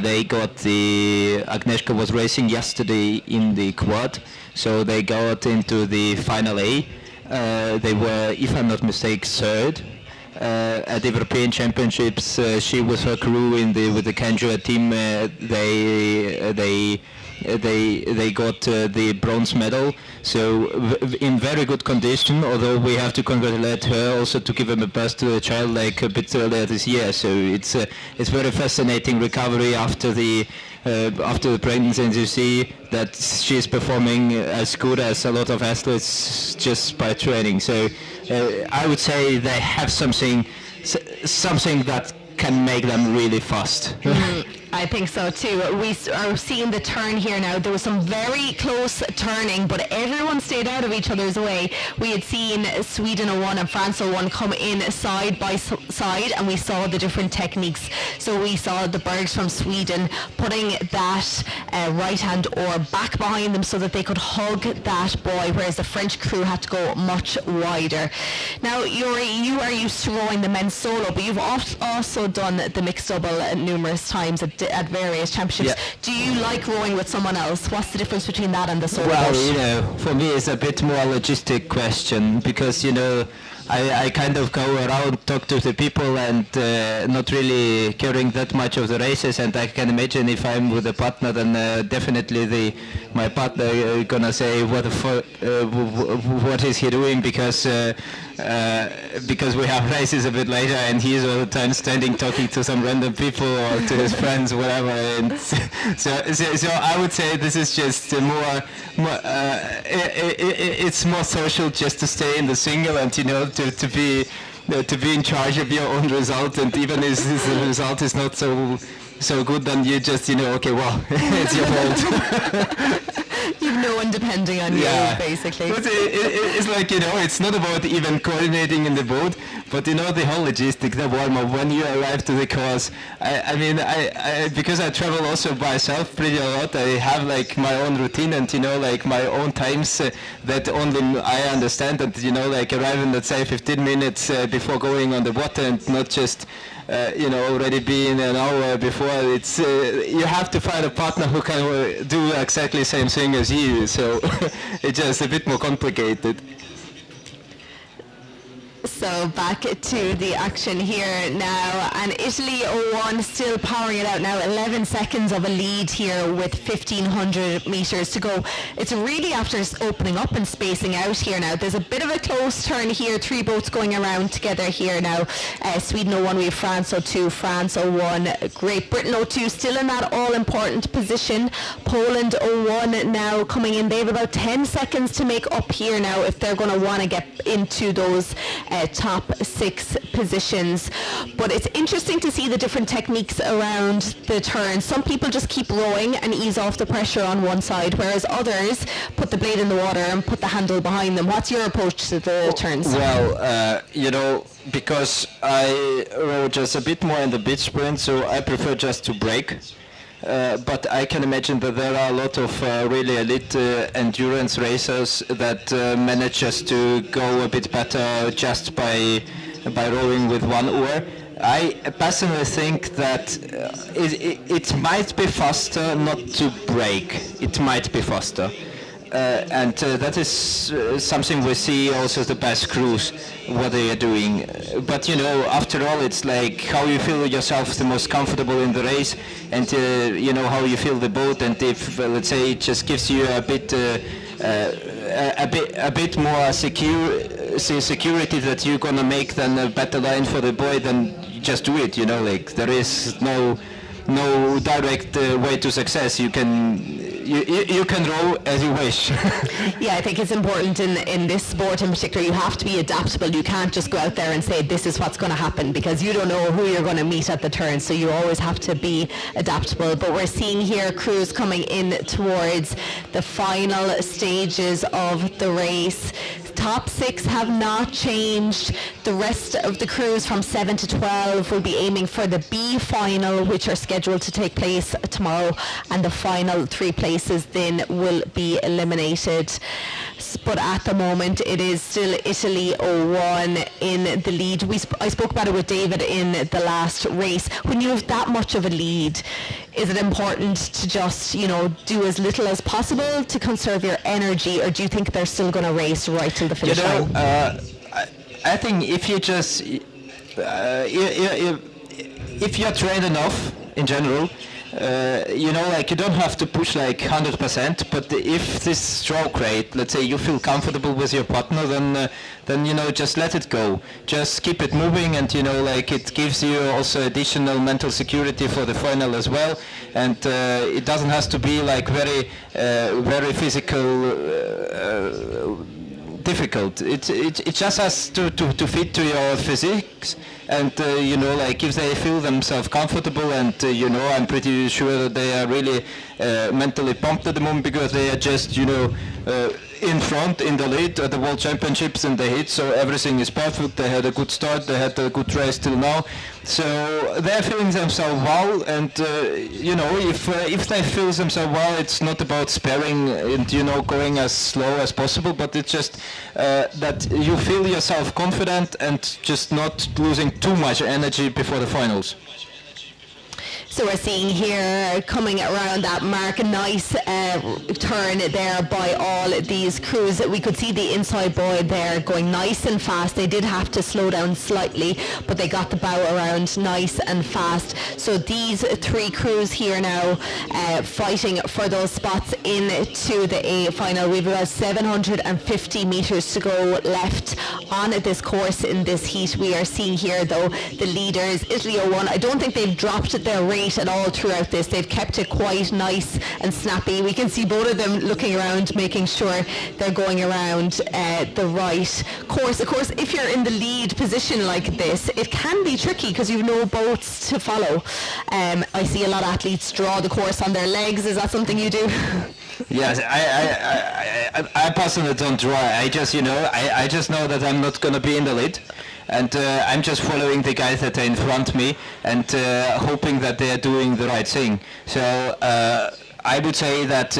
they got Agnieszka was racing yesterday in the quad, so they got into the final A. They were, if I'm not mistaken, 3rd at the European Championships. She was her crew with the Genoa team. They got the bronze medal, so in very good condition. Although we have to congratulate her also to give him a birth to a child like a bit earlier this year. So it's very fascinating recovery after the pregnancy, and you see that she's performing as good as a lot of athletes just by training. So I would say they have something that can make them really fast. I think so too. We are seeing the turn here now. There was some very close turning, but everyone stayed out of each other's way. We had seen Sweden 01 and France 01 come in side by side, and we saw the different techniques. So we saw the Bergs from Sweden putting that right hand oar back behind them so that they could hug that buoy, whereas the French crew had to go much wider. Now, Yuri, you are used to rowing the men's solo, but you've also done the mixed double numerous times at various championships. Yeah. Do you like rowing with someone else? What's the difference between that and the solo Well, boat? for me it's a bit more logistic question, because I kind of go around, talk to the people, and not really caring that much of the races. And I can imagine if I'm with a partner, then definitely my partner gonna say what is he doing, because we have races a bit later, and he's all the time standing talking to some random people or to his friends, whatever. And so I would say this is just it's more social, just to stay in the single, and to be in charge of your own result. And even if the result is not so good, then you just okay, well, it's your fault. You've no one depending on you, basically. But it's like, it's not about even coordinating in the boat, but the whole logistic, the warm-up, when you arrive to the course. I mean, because I travel also by myself pretty a lot, I have like my own routine, and like my own times that only I understand, and like arriving, let's say 15 minutes before going on the water, and not just already being an hour before. It's you have to find a partner who can do exactly the same thing as you, so it's just a bit more complicated. So back to the action here now, and Italy 01 still powering it out now. 11 seconds of a lead here with 1,500 metres to go. It's really after opening up and spacing out here now. There's a bit of a close turn here, 3 boats going around together here now. Sweden 01, we have France 02, France 01, Great Britain 02 still in that all-important position. Poland 01 now coming in. They have about 10 seconds to make up here now if they're going to want to get into those top 6 positions. But it's interesting to see the different techniques around the turn. Some people just keep rowing and ease off the pressure on one side, whereas others put the blade in the water and put the handle behind them. What's your approach to the turns? Well, because I row just a bit more in the beach sprint, so I prefer just to break. But I can imagine that there are a lot of really elite endurance racers that manage just to go a bit better just by rowing with one oar. I personally think that it might be faster not to break. It might be faster. And that is something we see also the best crews, what they are doing. But after all, it's like how you feel yourself the most comfortable in the race, and how you feel the boat, and if let's say it just gives you a bit more security that you're gonna make then a better line for the boy, then just do it. Like there is no direct way to success. You can row as you wish. Yeah, I think it's important in this sport in particular. You have to be adaptable. You can't just go out there and say this is what's going to happen, because you don't know who you're going to meet at the turn. So you always have to be adaptable. But we're seeing here crews coming in towards the final stages of the race. Top 6 have not changed. The rest of the crews from 7 to 12 will be aiming for the B final, which are scheduled to take place tomorrow, and the final 3 places then will be eliminated. But at the moment it is still Italy 01 in the lead. I spoke about it with David in the last race. When you have that much of a lead, is it important to just do as little as possible to conserve your energy, or do you think they're still going to race right till the finish line? I think if you just if you're trained enough in general, you don't have to push like 100%, but if this stroke rate, let's say you feel comfortable with your partner, then just let it go. Just keep it moving, and it gives you also additional mental security for the final as well. And it doesn't have to be like very physical difficult. It just has to fit to your physiques, and like if they feel themselves comfortable, and I'm pretty sure that they are really mentally pumped at the moment because they are just in front, in the lead at the World Championships in the heat, so everything is perfect. They had a good start, they had a good race till now, so they're feeling themselves well, and if they feel themselves well, it's not about sparing and going as slow as possible, but it's just that you feel yourself confident and just not losing too much energy before the finals. So we're seeing here coming around that mark, a nice turn there by all these crews. We could see the inside boy there going nice and fast. They did have to slow down slightly, but they got the bow around nice and fast. So these three crews here now fighting for those spots into the A final. We've about 750 metres to go left on this course in this heat. We are seeing here though the leaders, Italy 01. I don't think they've dropped their rate at all throughout this. They've kept it quite nice and snappy. We can see both of them looking around, making sure they're going around the right course. Of course, if you're in the lead position like this, it can be tricky because you've no boats to follow. I see a lot of athletes draw the course on their legs. Is that something you do? Yes, I personally don't draw. I just I just know that I'm not going to be in the lead, and I'm just following the guys that are in front of me and hoping that they are doing the right thing. So I would say that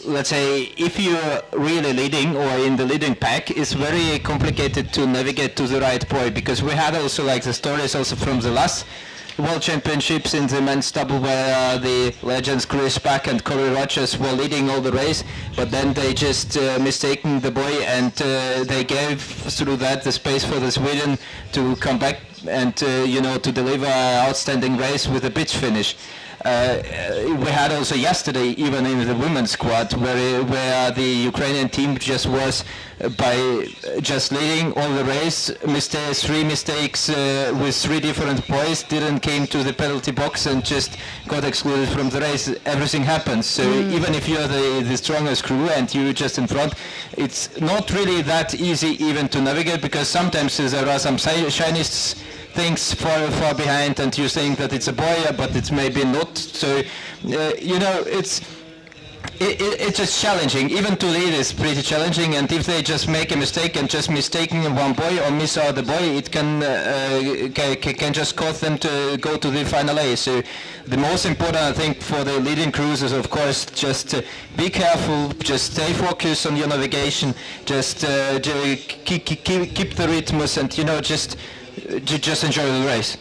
let's say if you're really leading or in the leading pack, it's very complicated to navigate to the right buoy, because we had also like the stories also from the last World Championships in the men's double where the legends Chris Pack and Corey Rogers were leading all the race, but then they just mistaken the buoy, and they gave through that the space for the Sweden to come back and to deliver an outstanding race with a pitch finish. We had also yesterday, even in the women's squad, where the Ukrainian team just was by just leading all the race, three mistakes with three different boys, didn't came to the penalty box and just got excluded from the race. Everything happens. So even if you're the strongest crew and you're just in front, it's not really that easy even to navigate, because sometimes there are some shiny things far behind, and you think that it's a boy, but it's maybe not. So it's just challenging. Even to lead is pretty challenging, and if they just make a mistake and just mistaking one boy or miss out the boy, it can just cause them to go to the final A. So the most important, I think, for the leading crews is, of course, just be careful, just stay focused on your navigation, just keep the rhythms, and just enjoy the race.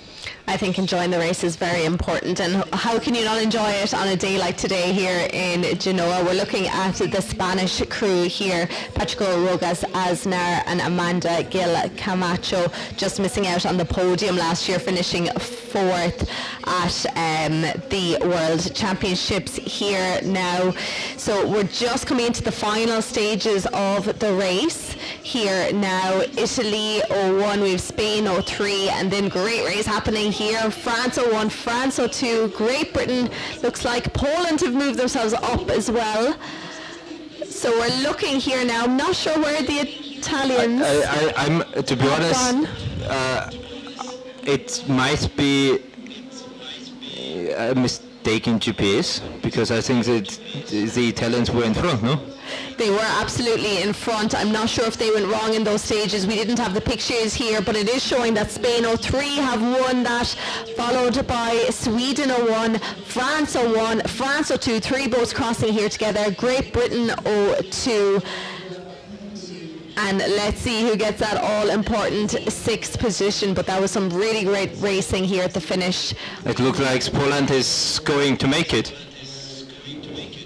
I think enjoying the race is very important, and how can you not enjoy it on a day like today here in Genoa? We're looking at the Spanish crew here, Patrico Rogas Aznar and Amanda Gil Camacho, just missing out on the podium last year, finishing fourth at the World Championships here now. So we're just coming into the final stages of the race here now. Italy 01, we have Spain 03, and then great race happening here. France 01, France 02, Great Britain, looks like Poland have moved themselves up as well. So we're looking here now. I'm not sure where the Italians I'm to be honest, it might be a mistaken GPS, because I think that the Italians were in front, no? They were absolutely in front. I'm not sure if they went wrong in those stages. We didn't have the pictures here, but it is showing that Spain 03 have won that, followed by Sweden 01, France 01, France 02, three boats crossing here together, Great Britain 02. And let's see who gets that all-important sixth position, but that was some really great racing here at the finish. It looks like Poland is going to make it.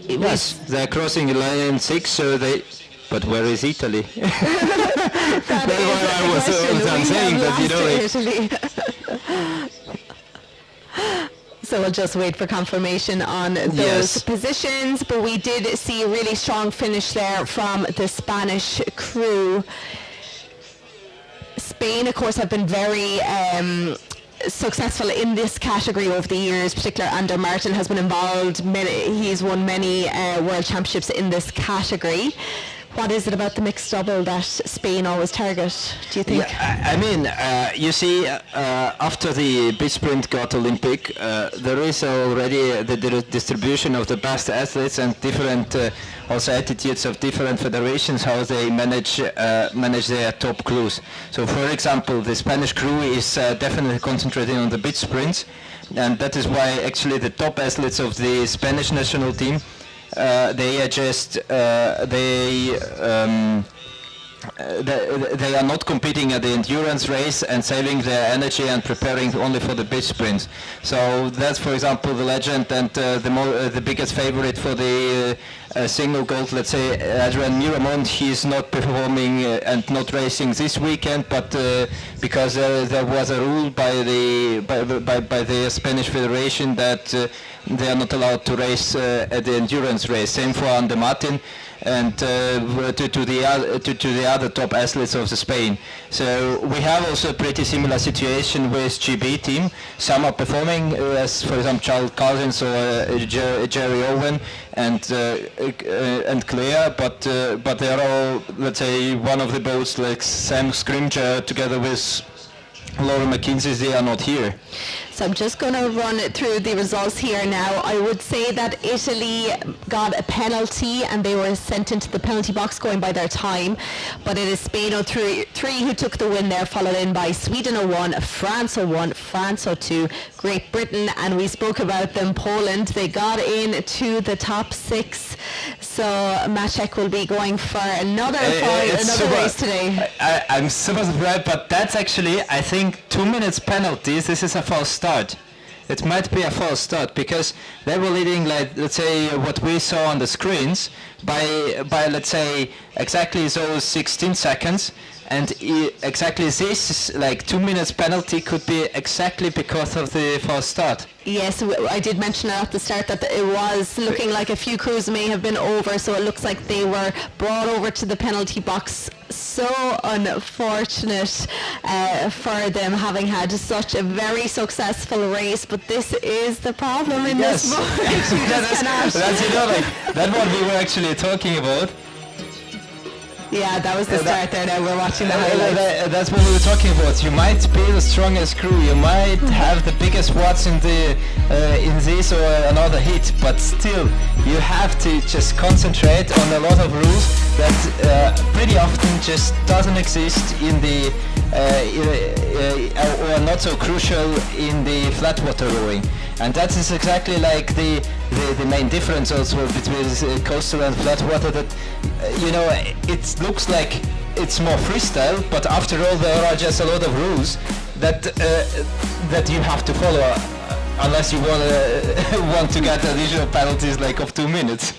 Yes, they're crossing the line in 6, so they... But where is Italy? That's what I'm saying, that So we'll just wait for confirmation on those positions, but we did see a really strong finish there from the Spanish crew. Spain, of course, have been very successful in this category over the years. Particularly Ander Martin has been involved. He's won many World Championships in this category. What is it about the mixed double that Spain always target, do you think? Yeah, I mean, you see, after the beach sprint got Olympic, there is already the distribution of the best athletes and different also attitudes of different federations, how they manage their top crews. So, for example, the Spanish crew is definitely concentrating on the beach sprints, and that is why actually the top athletes of the Spanish national team they are not competing at the endurance race and saving their energy and preparing only for the beach sprints. So that's, for example, the legend and the biggest favorite for the single gold. Let's say Adrian Miramont, he's not performing and not racing this weekend, but because there was a rule by the Spanish Federation that they are not allowed to race at the endurance race. Same for Ander Martin and to the other top athletes of the Spain. So we have also a pretty similar situation with GB team. Some are performing, as for example Charles Cousins or Jerry Owen and Claire, but they are all, let's say, one of the boats like Sam Scrimger together with Laura McKinsey, they are not here. So I'm just going to run through the results here now. I would say that Italy got a penalty and they were sent into the penalty box going by their time. But it is Spain 0-3 who took the win there, followed in by Sweden 0-1, France 0-1, France 0-2, Great Britain, and we spoke about them, Poland. They got in to the top 6. So Maciek will be going for another race today. I'm super surprised, but that's actually, I think, 2 minutes penalties. This is a false start. It might be a false start because they were leading, like, let's say, what we saw on the screens by let's say exactly those 16 seconds, and exactly this, like, 2 minutes penalty could be exactly because of the false start. Yes, I did mention at the start that it was looking like a few crews may have been over, so it looks like they were brought over to the penalty box. So unfortunate for them, having had such a very successful race, but this is the problem in this sport. That's that what we were actually talking about. Yeah, that was the start there. Now we're watching the highlights. That's what we were talking about. You might be the strongest crew, you might have the biggest watts in this or another hit, but still you have to just concentrate on a lot of rules that pretty often just doesn't exist in the or not so crucial in the flat water rowing. And that is exactly like the main difference also between coastal and flat water, that it looks like it's more freestyle, but after all there are just a lot of rules that you have to follow unless you want to get additional penalties like of 2 minutes.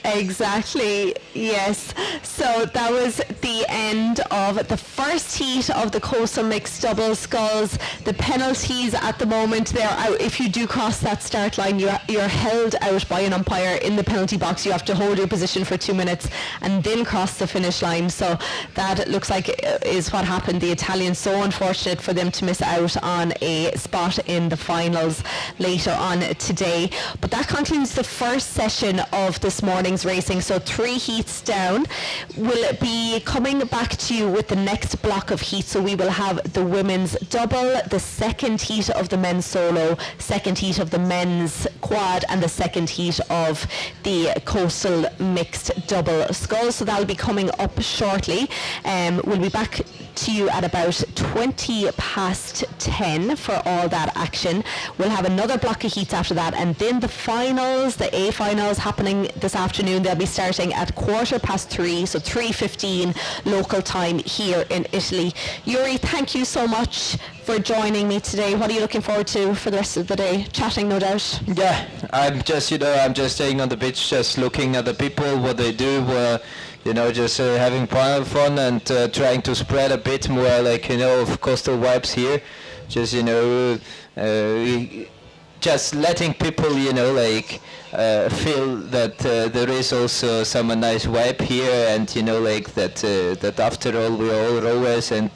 Exactly, yes. So that was the end of the first heat of the coastal mixed double sculls. The penalties at the moment, they're out. If you do cross that start line, you're held out by an umpire in the penalty box. You have to hold your position for 2 minutes and then cross the finish line. So that looks like is what happened. The Italians, so unfortunate for them to miss out on a spot in the finals later on today. But that concludes the first session of this morning's racing. So 3 heats down. We'll be coming back to you with the next block of heats. So we will have the women's double, the second heat of the men's solo, second heat of the men's quad, and the second heat of the coastal mixed double sculls. So that'll be coming up shortly. We'll be back to you at about 10:20 for all that action. We'll have another block of heats after that, and then the finals, the A finals, happening this afternoon. They'll be starting at 3:15, so 3:15 local time here in Italy. Yuri, thank you so much for joining me today. What are you looking forward to for the rest of the day? Chatting, no doubt. Yeah, I'm just staying on the beach, just looking at the people, what they do, just having fun and trying to spread a bit more, like, of coastal vibes here. Just, just letting people, feel that there is also some nice vibe here, and, that after all we are all rowers, and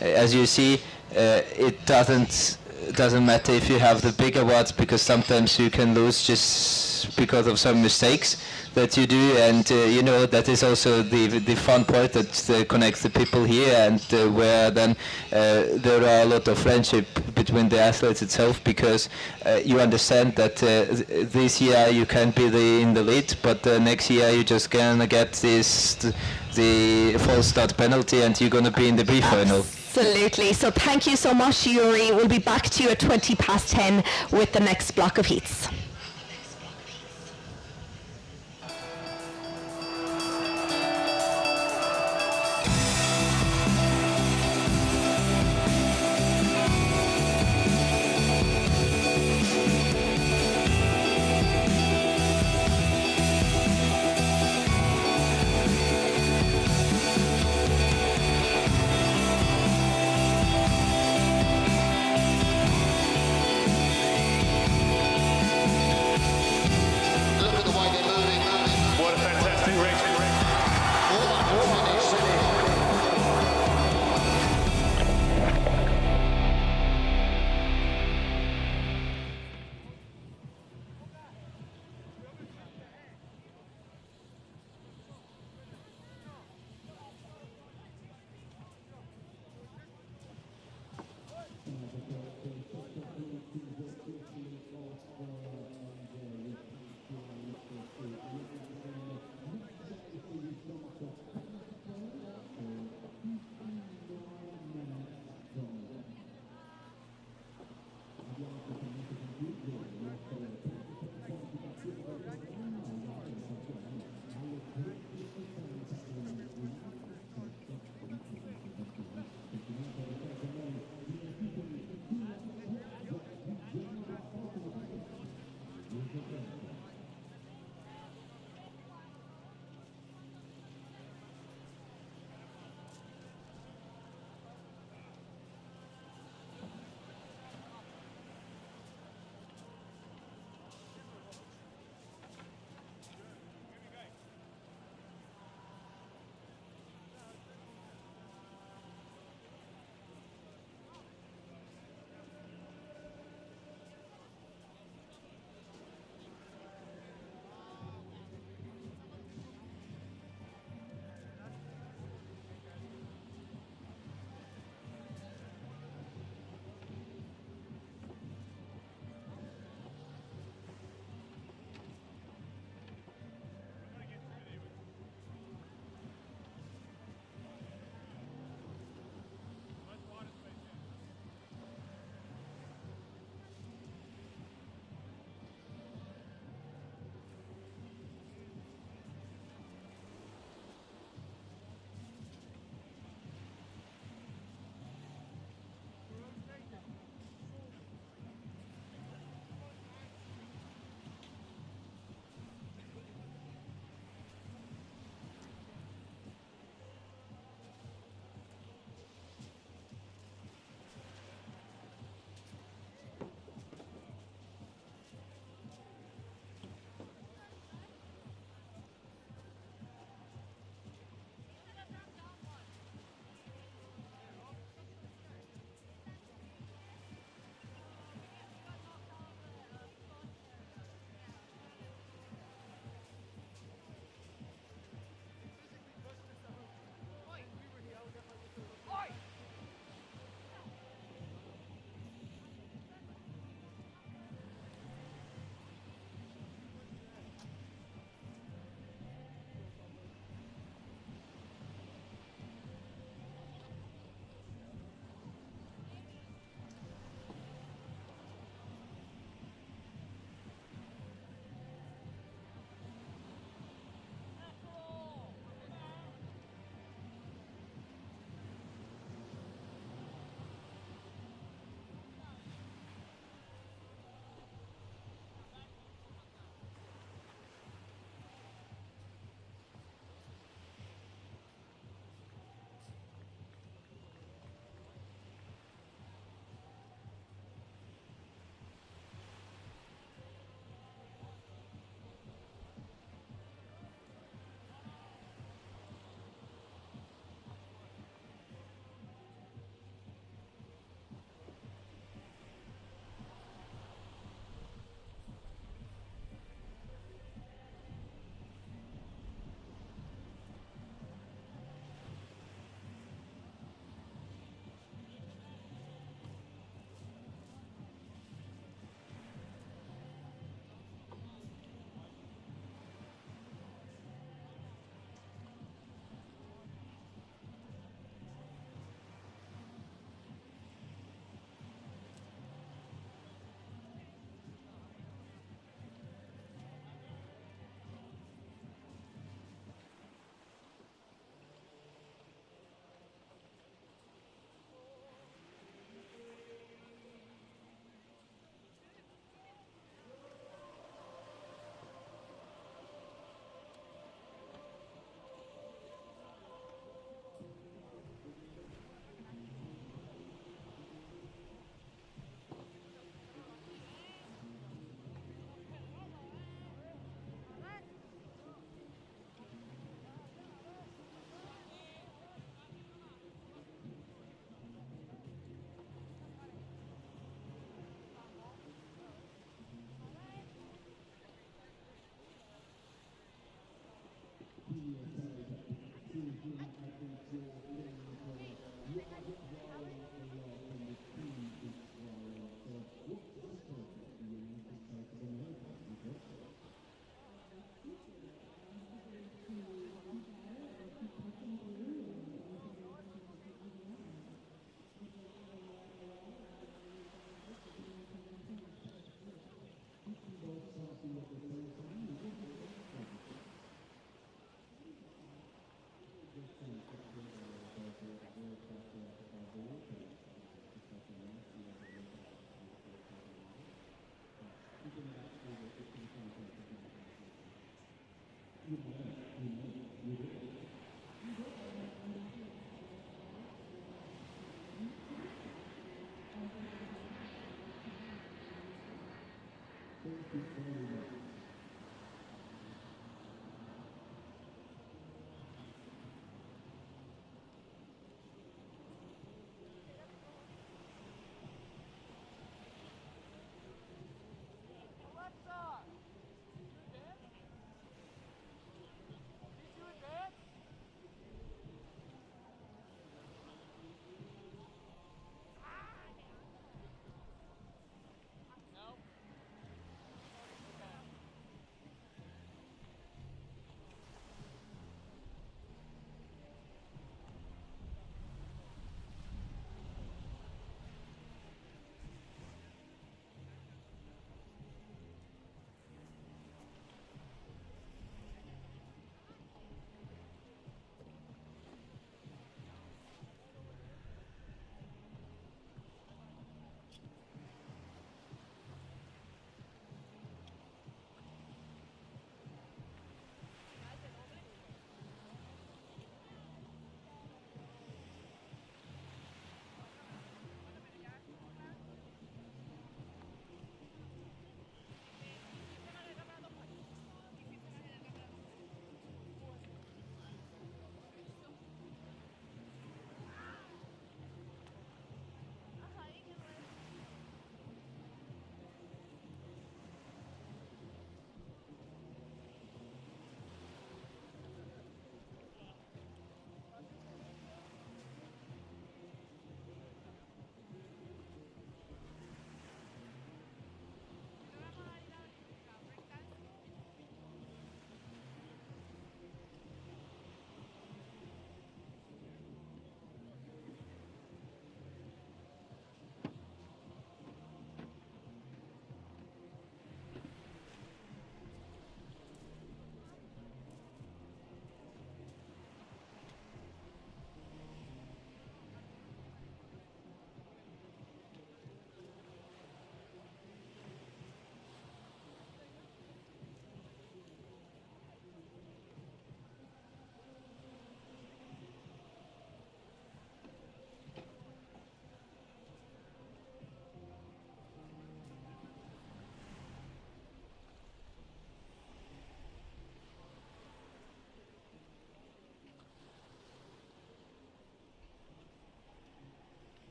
as you see, it doesn't doesn't matter if you have the big awards, because sometimes you can lose just because of some mistakes that you do, and that is also the fun part that connects the people here, and where then there are a lot of friendship between the athletes itself, because you understand that this year you can't be in the lead, but next year you just gonna get the false start penalty and you're gonna be in the B-final. Absolutely. So thank you so much, Yuri. We'll be back to you at 10:20 with the next block of heats.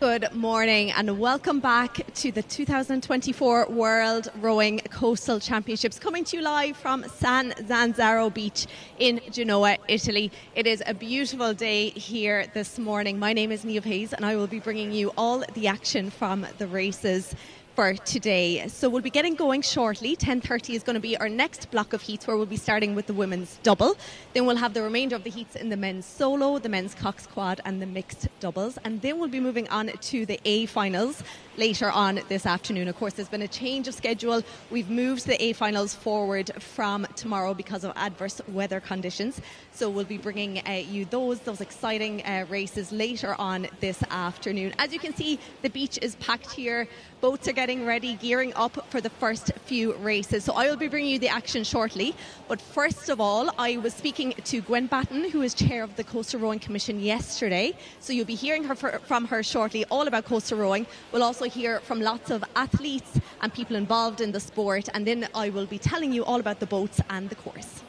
Good morning and welcome back to the 2024 World Rowing Coastal Championships, coming to you live from San Zanzaro Beach in Genoa, Italy. It is a beautiful day here this morning. My name is Niamh Hayes and I will be bringing you all the action from the races for today. So we'll be getting going shortly. 10:30 is going to be our next block of heats, where we'll be starting with the women's double. Then we'll have the remainder of the heats in the men's solo, the men's cox quad and the mixed doubles. And then we'll be moving on to the A finals later on this afternoon. Of course, there's been a change of schedule. We've moved the A finals forward from tomorrow because of adverse weather conditions. So we'll be bringing you those exciting races later on this afternoon. As you can see, the beach is packed here. Boats are getting ready, gearing up for the first few races. So I will be bringing you the action shortly. But first of all, I was speaking to Gwen Batten, who is chair of the Coastal Rowing Commission, yesterday. So you'll be hearing from her shortly all about coastal rowing. We'll also hear from lots of athletes and people involved in the sport. And then I will be telling you all about the boats and the course.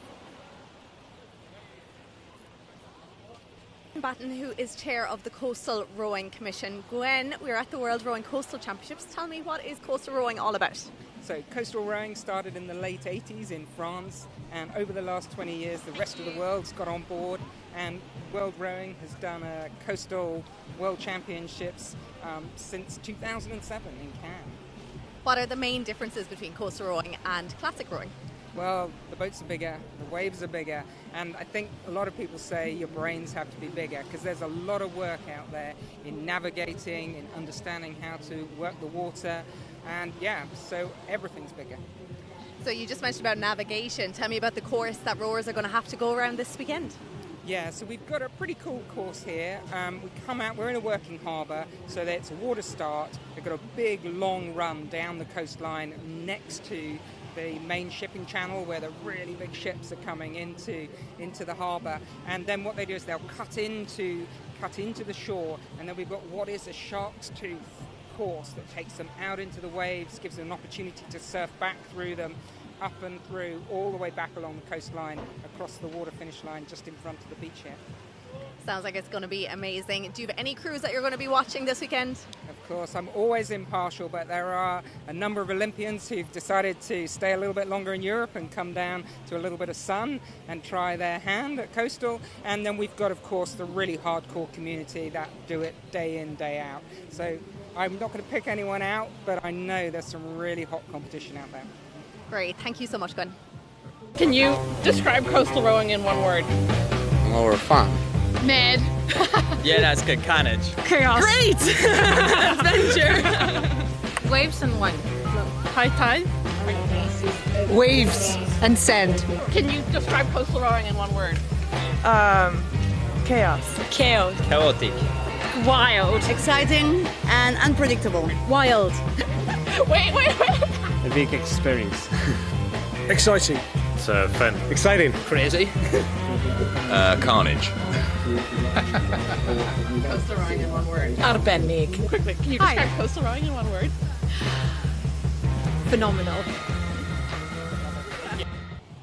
Batten, who is chair of the Coastal Rowing Commission. Gwen, we're at the World Rowing Coastal Championships. Tell me, what is coastal rowing all about? So coastal rowing started in the late 80s in France, and over the last 20 years the rest of the world's got on board, and World Rowing has done a coastal world championships since 2007 in Cannes. What are the main differences between coastal rowing and classic rowing? Well, the boats are bigger, the waves are bigger, and I think a lot of people say your brains have to be bigger, because there's a lot of work out there in navigating, in understanding how to work the water, and so everything's bigger. So you just mentioned about navigation. Tell me about the course that rowers are going to have to go around this weekend. Yeah, so we've got a pretty cool course here. We come out, we're in a working harbour, so that it's a water start. We've got a big long run down the coastline next to the main shipping channel, where the really big ships are coming into the harbour. And then what they do is they'll cut into the shore, and then we've got what is a shark's tooth course that takes them out into the waves, gives them an opportunity to surf back through them, up and through, all the way back along the coastline, across the water finish line just in front of the beach here. Sounds like it's going to be amazing. Do you have any crews that you're going to be watching this weekend? Of course, I'm always impartial, but there are a number of Olympians who've decided to stay a little bit longer in Europe and come down to a little bit of sun and try their hand at coastal. And then we've got, of course, the really hardcore community that do it day in, day out. So I'm not going to pick anyone out, but I know there's some really hot competition out there. Great. Thank you so much, Gwen. Can you describe coastal rowing in one word? Well, we're fun. Mad. Yeah, that's good. Carnage. Chaos. Great! Adventure. Waves and what? High tide? Waves and sand. Can you describe coastal rowing in one word? Chaos. Chaos. Chaotic. Wild. Exciting and unpredictable. Wild. Wait. A big experience. Exciting. It's fun. Exciting. Crazy. Carnage. Coastal rowing in one word. Arbenig. Quickly, can you describe coastal rowing in one word? Phenomenal.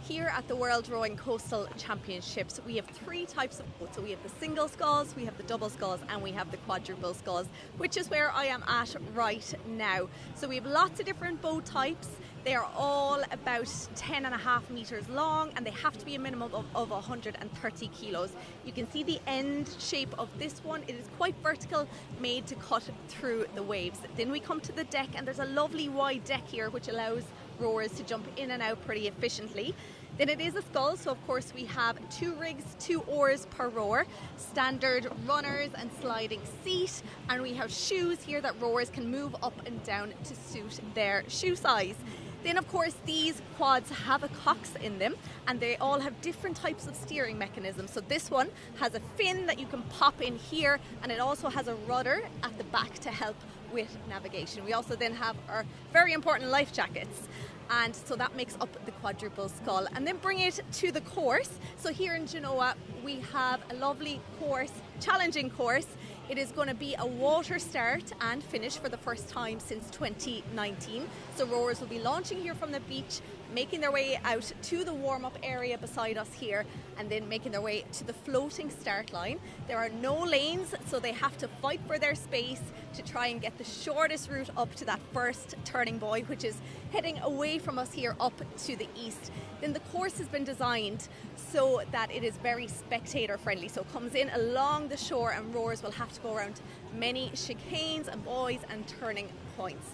Here at the World Rowing Coastal Championships, we have three types of boats. So we have the single sculls, we have the double sculls, and we have the quadruple sculls, which is where I am at right now. So we have lots of different boat types. They are all about 10.5 meters long, and they have to be a minimum of 130 kilos. You can see the end shape of this one. It is quite vertical, made to cut through the waves. Then we come to the deck, and there's a lovely wide deck here which allows rowers to jump in and out pretty efficiently. Then it is a scull, so of course we have 2 rigs, 2 oars per rower, standard runners and sliding seat, and we have shoes here that rowers can move up and down to suit their shoe size. Then of course these quads have a cox in them, and they all have different types of steering mechanisms. So this one has a fin that you can pop in here, and it also has a rudder at the back to help with navigation. We also then have our very important life jackets, and so that makes up the quadruple scull. And then bring it to the course. So here in Genoa we have a lovely course, challenging course. It is going to be a water start and finish for the first time since 2019. So rowers will be launching here from the beach, making their way out to the warm-up area beside us here and then making their way to the floating start line. There are no lanes, so they have to fight for their space to try and get the shortest route up to that first turning buoy, which is heading away from us here up to the east. Then the course has been designed so that it is very spectator friendly, so it comes in along the shore and rowers will have to go around many chicanes and buoys and turning points.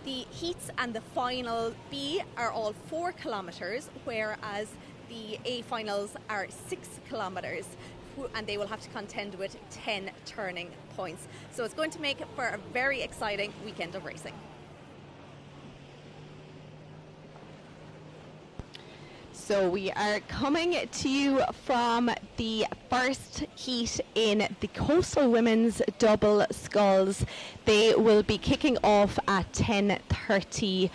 The heats and the final B are all 4 kilometres, whereas the A finals are 6 kilometres, and they will have to contend with 10 turning points. So it's going to make for a very exciting weekend of racing. So we are coming to you from the first heat in the Coastal Women's Double Sculls. They will be kicking off at 10:30,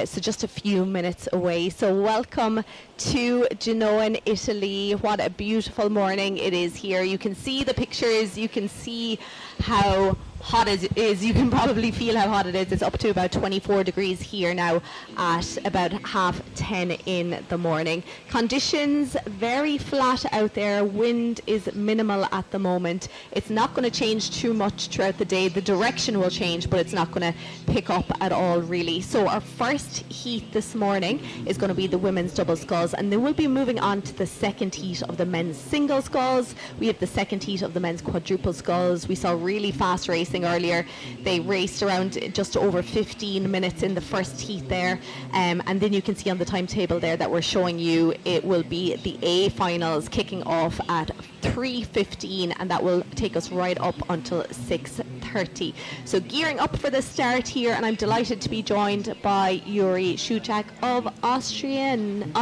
so just a few minutes away. So welcome to Genoa in Italy. What a beautiful morning it is here. You can see the pictures, you can see how hot it is. You can probably feel how hot it is. It's up to about 24 degrees here now at about 10:30 in the morning. Conditions very flat out there. Wind is minimal at the moment. It's not going to change too much throughout the day. The direction will change, but it's not going to pick up at all really. So our first heat this morning is going to be the women's double sculls, and then we'll be moving on to the second heat of the men's single sculls. We have the second heat of the men's quadruple sculls. We saw really fast racing earlier. They raced around just over 15 minutes in the first heat there, and then you can see on the timetable there that we're showing you, it will be the A finals kicking off at 3:15, and that will take us right up until 6:30. So gearing up for the start here, and I'm delighted to be joined by Yuri Shuchak of Austrian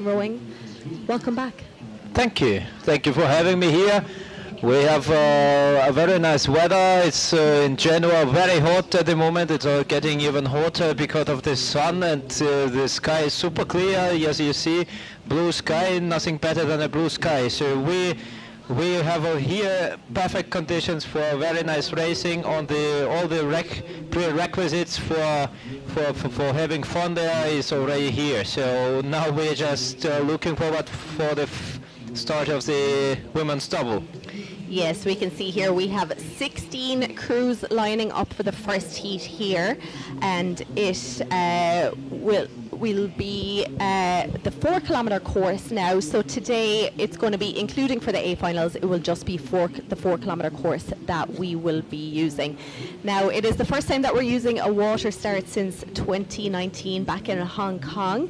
Rowing. Welcome back. Thank you for having me here. We have a very nice weather. It's in Genoa very hot at the moment. It's getting even hotter because of the sun, and the sky is super clear. As you see, blue sky, nothing better than a blue sky. So we have here perfect conditions for very nice racing. On all the prerequisites for having fun there is already here. So now we're just looking forward for the start of the women's double. Yes, we can see here we have 16 crews lining up for the first heat here, and it will be the 4 kilometre course now. So today it's going to be, including for the A finals, it will just be the 4 kilometre course that we will be using. Now it is the first time that we're using a water start since 2019 back in Hong Kong,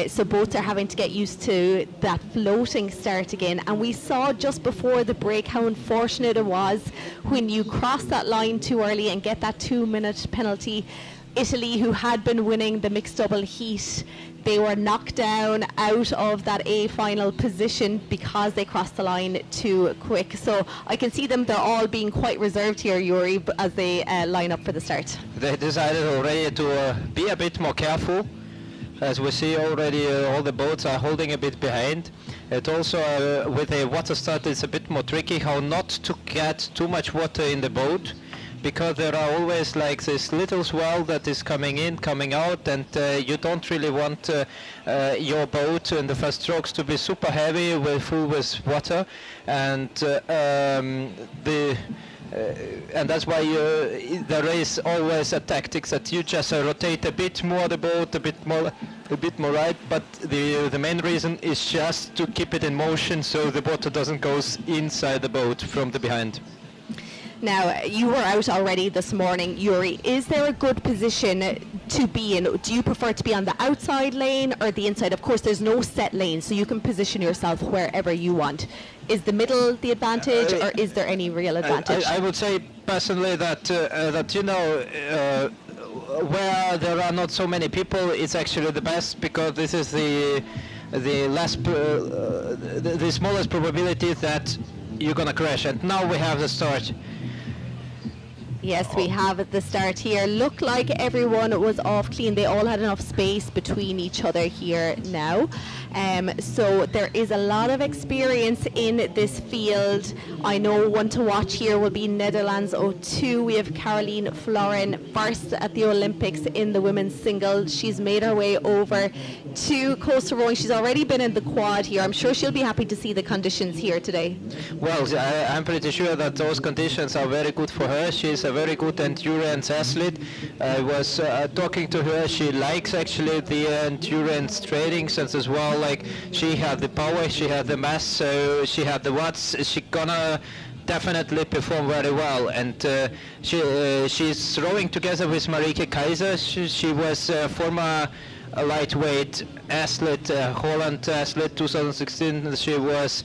so boats are having to get used to that floating start again, and we saw just before the break how unfortunate it was when you cross that line too early and get that 2-minute penalty. Italy, who had been winning the mixed double heat, they were knocked down out of that A final position because they crossed the line too quick. So I can see them, they're all being quite reserved here, Yuri, as they line up for the start. They decided already to be a bit more careful. As we see already, all the boats are holding a bit behind. It also, with a water start, it's a bit more tricky how not to get too much water in the boat, because there are always like this little swell that is coming in, coming out, and you don't really want your boat in the first strokes to be super heavy, full with water, and that's why there is always a tactics that you just rotate a bit more the boat, a bit more right, but the main reason is just to keep it in motion so the water doesn't go inside the boat from the behind. Now, you were out already this morning, Yuri. Is there a good position to be in? Do you prefer to be on the outside lane or the inside? Of course, there's no set lane, so you can position yourself wherever you want. Is the middle the advantage, or is there any real advantage? I would say personally that where there are not so many people, it's actually the best, because this is the smallest probability that you're gonna crash. And now we have the start. Yes, we have at the start here. Looked like everyone was off clean. They all had enough space between each other here now. So there is a lot of experience in this field. I know one to watch here will be Netherlands 02. We have Caroline Florin, first at the Olympics in the women's single. She's made her way over to coastal rowing. She's already been in the quad here. I'm sure she'll be happy to see the conditions here today. Well, I'm pretty sure that those conditions are very good for her. She's a very good endurance athlete. I was talking to her. She likes actually the endurance trainings and as well. Like she had the power, she had the mass, so she had the watts. She gonna definitely perform very well, and she's rowing together with Marieke Keizer. She was former lightweight athlete, Holland athlete 2016. She was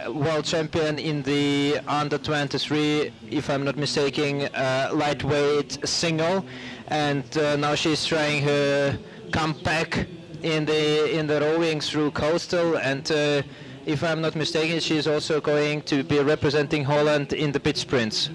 world champion in the under 23, if I'm not mistaken, lightweight single, and now she's trying her comeback in the rowing through coastal, and if I'm not mistaken, she's also going to be representing Holland in the pit sprints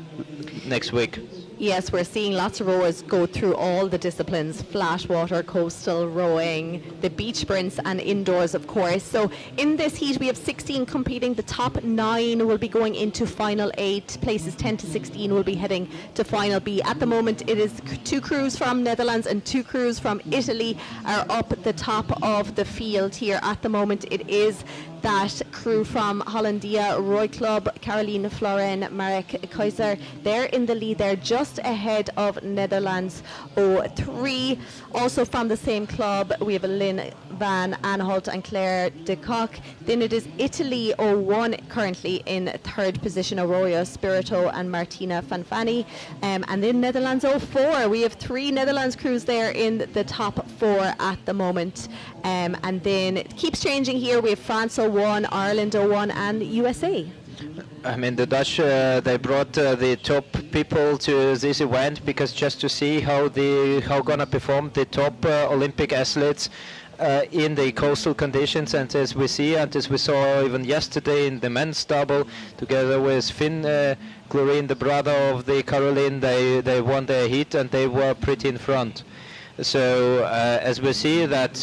next week. Yes, we're seeing lots of rowers go through all the disciplines: flat water, coastal rowing, the beach sprints and indoors, of course. So in this heat we have 16 competing. The top 9 will be going into final 8. Places 10 to 16 will be heading to final B. At the moment it is 2 crews from Netherlands and 2 crews from Italy are up at the top of the field here. At the moment it is that crew from Hollandia Roy Club, Caroline Florin, Marek Keizer. They're in the lead. They're just ahead of Netherlands 03. Also from the same club, we have Lynn Van Aanholt and Claire de Kock. Then it is Italy 01 currently in 3rd position, Arroyo Spirito and Martina Fanfani. And then Netherlands 04. We have 3 Netherlands crews there in the top 4 at the moment. And then it keeps changing here. We have France 01, Ireland 01 and USA. I mean, the Dutch, they brought the top people to this event because just to see how gonna perform the top Olympic athletes in the coastal conditions, and as we see and as we saw even yesterday in the men's double, together with Finn Chlorine, the brother of the Caroline, they won their heat and they were pretty in front. So as we see that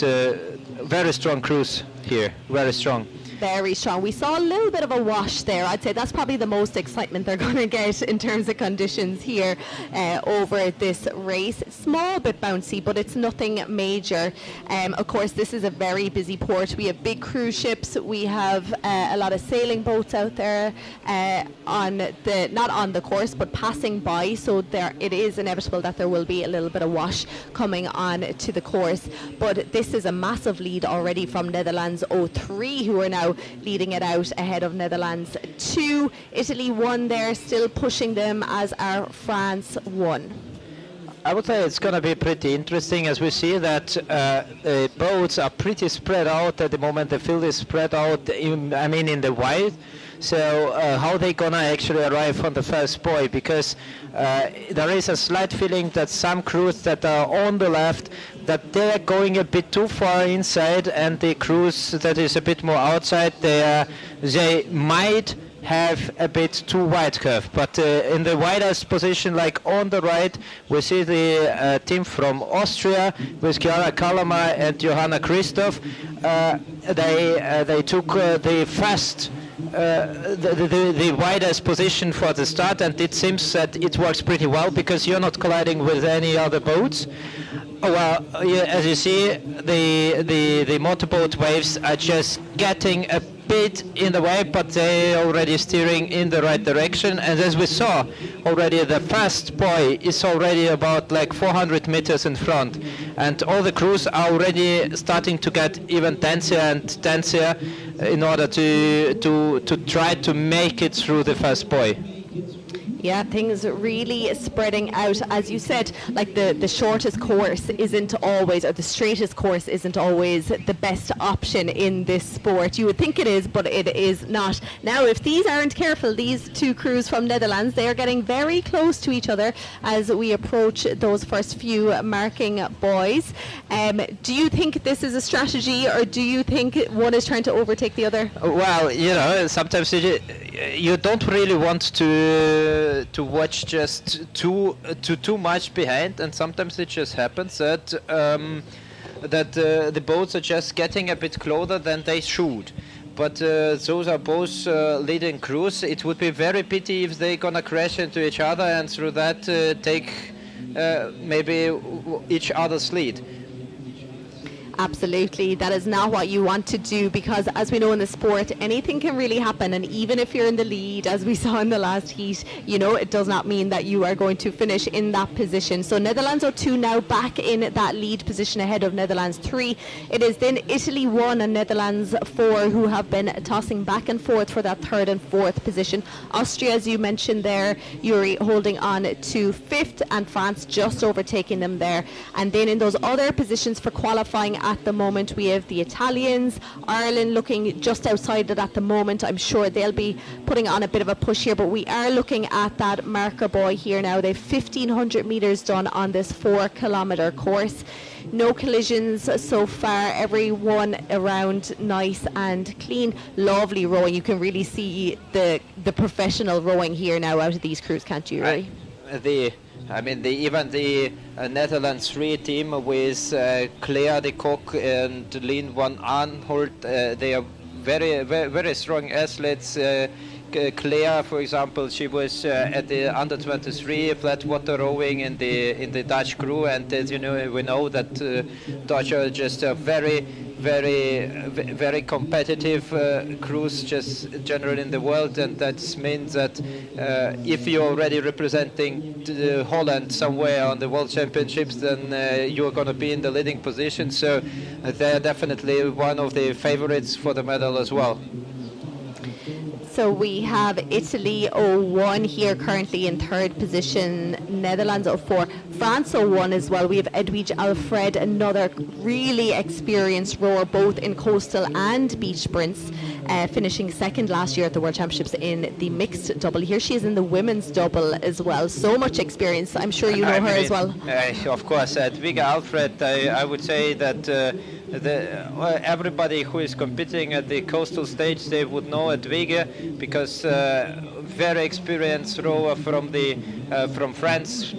very strong crews here, very strong. Very strong. We saw a little bit of a wash there. I'd say that's probably the most excitement they're going to get in terms of conditions here over this race. Small bit bouncy, but it's nothing major. Of course, this is a very busy port. We have big cruise ships. We have a lot of sailing boats out there not on the course, but passing by. So it is inevitable that there will be a little bit of wash coming on to the course. But this is a massive lead already from Netherlands 03, who are now leading it out ahead of Netherlands 2. Italy 1 there, still pushing them, as are France 1. I would say it's going to be pretty interesting as we see that the boats are pretty spread out at the moment. The field is spread out, in the wide. So how they going to actually arrive on the first buoy, because there is a slight feeling that some crews that are on the left, that they're going a bit too far inside, and the crews that is a bit more outside, they might have a bit too wide curve. But in the widest position, like on the right, we see the team from Austria with Chiara Kalama and Johanna Christoph. They took the fast the widest position for the start, and it seems that it works pretty well because you're not colliding with any other boats. Well, as you see, the motorboat waves are just getting a bit in the way, but they already steering in the right direction. And as we saw already, the fast buoy is already about like 400 meters in front, and all the crews are already starting to get even denser and denser in order to try to make it through the fast buoy. Yeah, things really spreading out. As you said, like the shortest course isn't always, or the straightest course isn't always the best option in this sport. You would think it is, but it is not. Now, if these aren't careful, these 2 crews from Netherlands, they are getting very close to each other as we approach those first few marking buoys. Do you think this is a strategy, or do you think one is trying to overtake the other? Well, sometimes you don't really want to to watch just too much behind, and sometimes it just happens that the boats are just getting a bit closer than they should. But those are both leading crews. It would be very pity if they're gonna crash into each other and through that take maybe each other's lead. Absolutely, that is not what you want to do, because as we know in the sport, anything can really happen, and even if you're in the lead, as we saw in the last heat, you know, it does not mean that you are going to finish in that position. So Netherlands 02 now back in that lead position ahead of Netherlands 3. It is then Italy 1 and Netherlands 4 who have been tossing back and forth for that third and fourth position. Austria, as you mentioned there, Yuri, holding on to fifth, and France just overtaking them there. And then in those other positions for qualifying at the moment, we have the Italians, Ireland looking just outside it at the moment. I'm sure they'll be putting on a bit of a push here, but we are looking at that marker buoy here now. They've 1,500 metres done on this 4-kilometre course. No collisions so far, everyone around nice and clean. Lovely rowing. You can really see the professional rowing here now out of these crews, can't you, Rory? Even the Netherlands 3 team with Claire de Kock and Lien van Aanholt, they are very, very, very strong athletes. Claire, for example, she was at the under 23 flat water rowing in the Dutch crew, and as you know, we know that Dutch are just a very, very competitive crews just generally in the world, and that means that if you're already representing Holland somewhere on the World Championships, then you're going to be in the leading position. So they're definitely one of the favorites for the medal as well. So we have Italy 01 here currently in third position, Netherlands 04, France 01 as well. We have Edwige Alfred, another really experienced rower both in coastal and beach sprints, finishing second last year at the World Championships in the mixed double. Here she is in the women's double as well. So much experience. I'm sure you know her as well. Of course, Edwige Alfred, I would say that everybody who is competing at the coastal stage, they would know Edwige, because very experienced rower from France.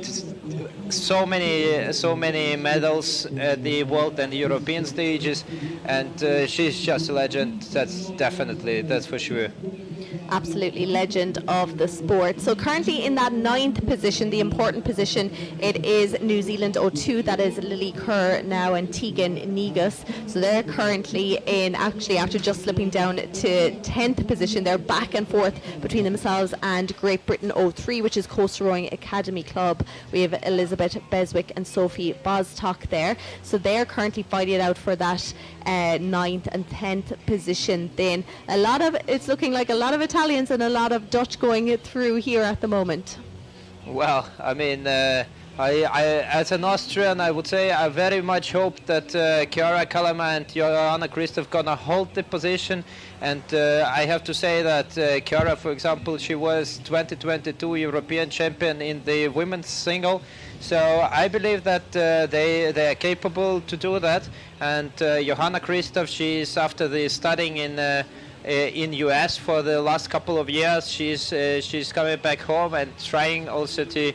So many medals at the world and the European stages, and she's just a legend. That's for sure. Absolutely legend of the sport. So currently in that ninth position, the important position, it is New Zealand 02. That is Lily Kerr now and Tegan Negus. So they're currently in, actually after just slipping down to 10th position, they're back and forth between themselves and Great Britain 03, which is Coastal Rowing Academy Club. We have Elizabeth Beswick and Sophie Bostock there. So they're currently fighting it out for that 9th and 10th position. Then it's looking like a lot of Italians and a lot of Dutch going through here at the moment. Well, I mean, I as an Austrian, I would say I very much hope that Chiara Kalama and Johanna Christoph gonna hold the position. And I have to say that Chiara, for example, she was 2022 European champion in the women's single. So I believe that they are capable to do that. And Johanna Christoph, she's after the studying in US for the last couple of years. She's coming back home and trying also to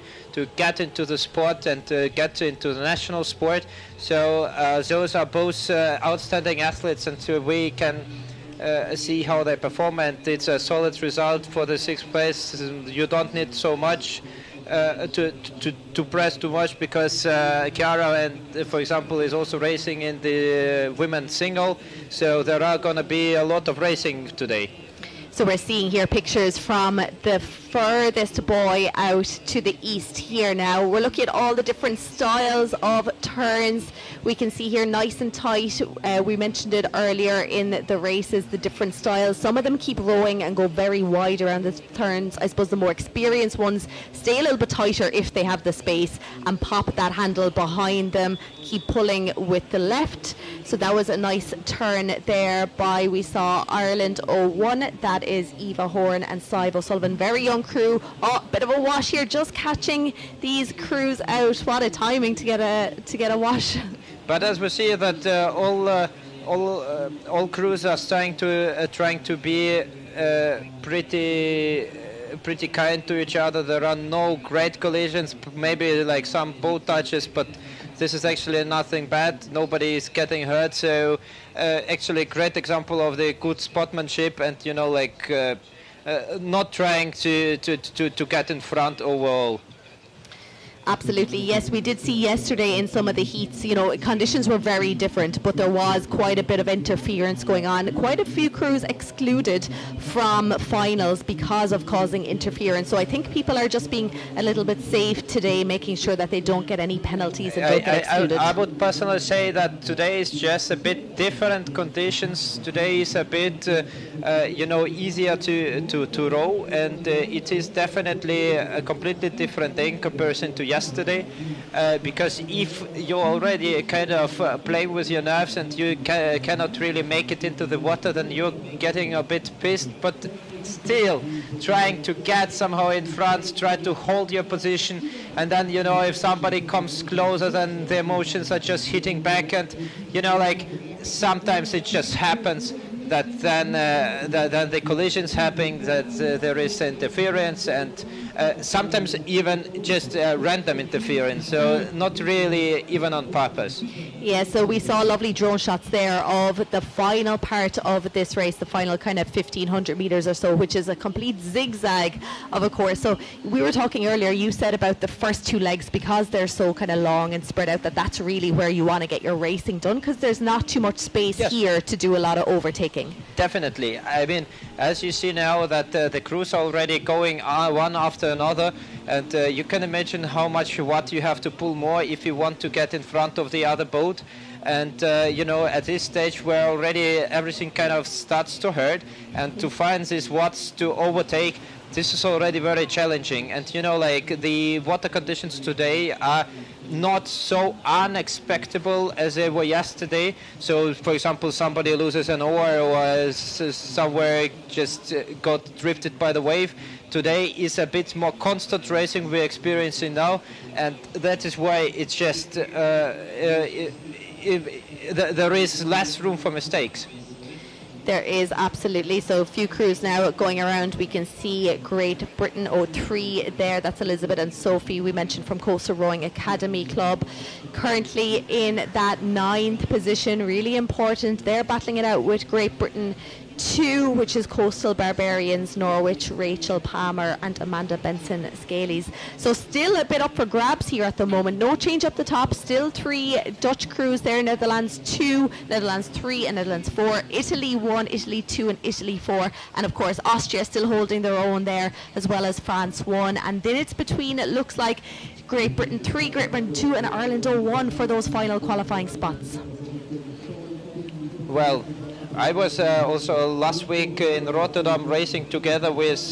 get into the sport and get into the national sport. So those are both outstanding athletes, and so we can see how they perform, and it's a solid result for the 6th place. You don't need so much to press too much, because Chiara, and for example, is also racing in the women's single, so there are going to be a lot of racing today. So we're seeing here pictures from the furthest buoy out to the east here now. We're looking at all the different styles of turns. We can see here nice and tight. We mentioned it earlier in the races, the different styles. Some of them keep rowing and go very wide around the turns. I suppose the more experienced ones stay a little bit tighter if they have the space and pop that handle behind them, keep pulling with the left. So that was a nice turn there by, we saw Ireland 01. That is Eva Horn and Sive O'Sullivan. Very young crew. Oh, bit of a wash here, just catching these crews out. What a timing to get a wash. But as we see that all crews are trying to be pretty pretty kind to each other. There are no great collisions, maybe like some boat touches, but this is actually nothing bad. Nobody is getting hurt, so actually a great example of the good sportsmanship and not trying to get in front overall. Absolutely, yes. We did see yesterday in some of the heats, conditions were very different, but there was quite a bit of interference going on. Quite a few crews excluded from finals because of causing interference. So I think people are just being a little bit safe today, making sure that they don't get any penalties and don't get excluded. I would personally say that today is just a bit different conditions. Today is a bit, easier to row, and it is definitely a completely different day in comparison to yesterday, because if you're already kind of playing with your nerves and you cannot really make it into the water, then you're getting a bit pissed, but still trying to get somehow in front, try to hold your position, and then if somebody comes closer, then the emotions are just hitting back, and sometimes it just happens that then the collisions happen, that there is interference, and sometimes even just random interference, so not really even on purpose. Yeah, so we saw lovely drone shots there of the final part of this race, the final kind of 1,500 meters or so, which is a complete zigzag of a course. So we were talking earlier, you said about the first two legs, because they're so kind of long and spread out, that's really where you want to get your racing done, because there's not too much space here to do a lot of overtaking. Definitely. I mean, as you see now that the crews are already going one after another, and you can imagine how much what you have to pull more if you want to get in front of the other boat. And at this stage where already everything kind of starts to hurt, and to find these watts to overtake, this is already very challenging. And the water conditions today are not so unexpectable as they were yesterday. So, for example, somebody loses an oar or somewhere just got drifted by the wave. Today is a bit more constant racing we're experiencing now, and that is why it's just there is less room for mistakes. There is, absolutely. So a few crews now going around. We can see Great Britain 03 there. That's Elizabeth and Sophie, we mentioned, from Coastal Rowing Academy Club. Currently in that 9th position, really important. They're battling it out with Great Britain 2, which is Coastal Barbarians, Norwich, Rachel Palmer and Amanda Benson Scalies. So still a bit up for grabs here at the moment. No change up the top. Still 3 Dutch crews there. Netherlands 2, Netherlands 3 and Netherlands 4. Italy 1, Italy 2 and Italy 4. And of course Austria still holding their own there, as well as France 1. And then it's between, it looks like, Great Britain 3, Great Britain 2 and Ireland 1 for those final qualifying spots. Well, I was also last week in Rotterdam racing together with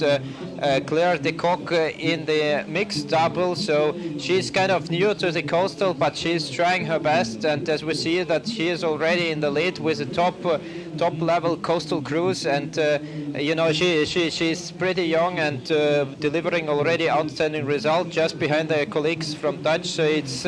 Claire de Kock in the mixed double. So she's kind of new to the coastal, but she's trying her best. And as we see that she is already in the lead with the top level coastal crews, and she's pretty young and delivering already outstanding results just behind their colleagues from Dutch. So it's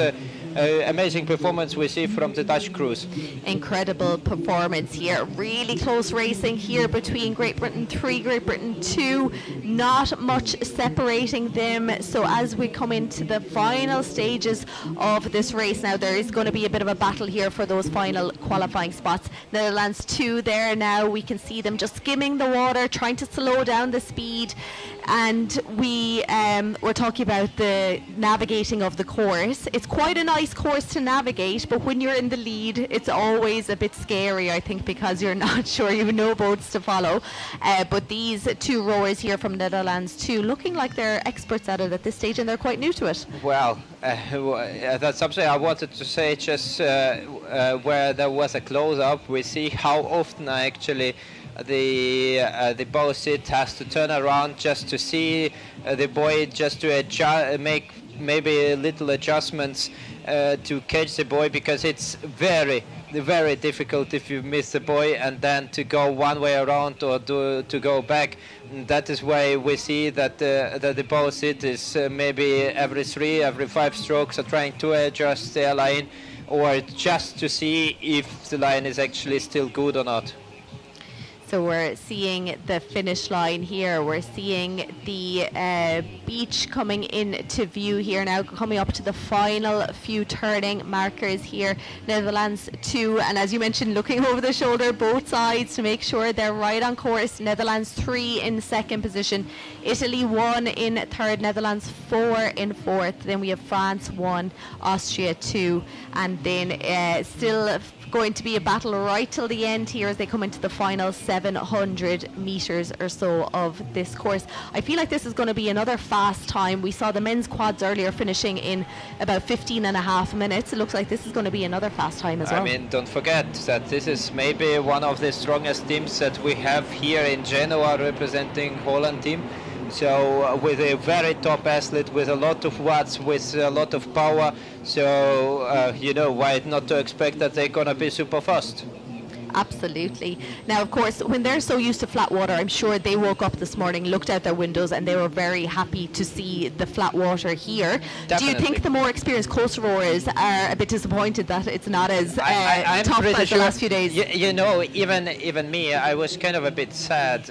amazing performance we see from the Dutch crews. Incredible performance here. Really close racing here between Great Britain 3, Great Britain 2. Not much separating them. So as we come into the final stages of this race now, there is going to be a bit of a battle here for those final qualifying spots. Netherlands 2 there now. We can see them just skimming the water, trying to slow down the speed. And we're talking about the navigating of the course. It's quite a nice course to navigate, but when you're in the lead, it's always a bit scary, I think, because you're not sure, you have no boats to follow. But these 2 rowers here from Netherlands 2, looking like they're experts at it at this stage, and they're quite new to it. Well, that's something I wanted to say, just where there was a close-up. We see how often actually the bow seat has to turn around just to see the buoy, just to make maybe little adjustments to catch the buoy, because it's very, very difficult if you miss the buoy and then to go one way around or to go back. That is why we see that the bow seat is maybe every 3, every 5 strokes are trying to adjust their line, or just to see if the line is actually still good or not. So we're seeing the finish line here. We're seeing the beach coming into view here now, coming up to the final few turning markers here. Netherlands 2, and as you mentioned, looking over the shoulder both sides to make sure they're right on course. Netherlands 3 in second position, Italy 1 in third, Netherlands 4 in fourth. Then we have France 1, Austria 2, and then still going to be a battle right till the end here as they come into the final 700 metres or so of this course. I feel like this is going to be another fast time. We saw the men's quads earlier finishing in about 15 and a half minutes. It looks like this is going to be another fast time as well. I mean, don't forget that this is maybe one of the strongest teams that we have here in Genoa representing Holland team. So with a very top athlete, with a lot of watts, with a lot of power, so you know, why not to expect that they're gonna be super fast? Absolutely. Now, of course, when they're so used to flat water, I'm sure they woke up this morning, looked out their windows, and they were very happy to see the flat water here. Definitely. Do you think the more experienced coastal rowers are a bit disappointed that it's not as I'm tough pretty as sure, the last few days? You know, even me, I was kind of a bit sad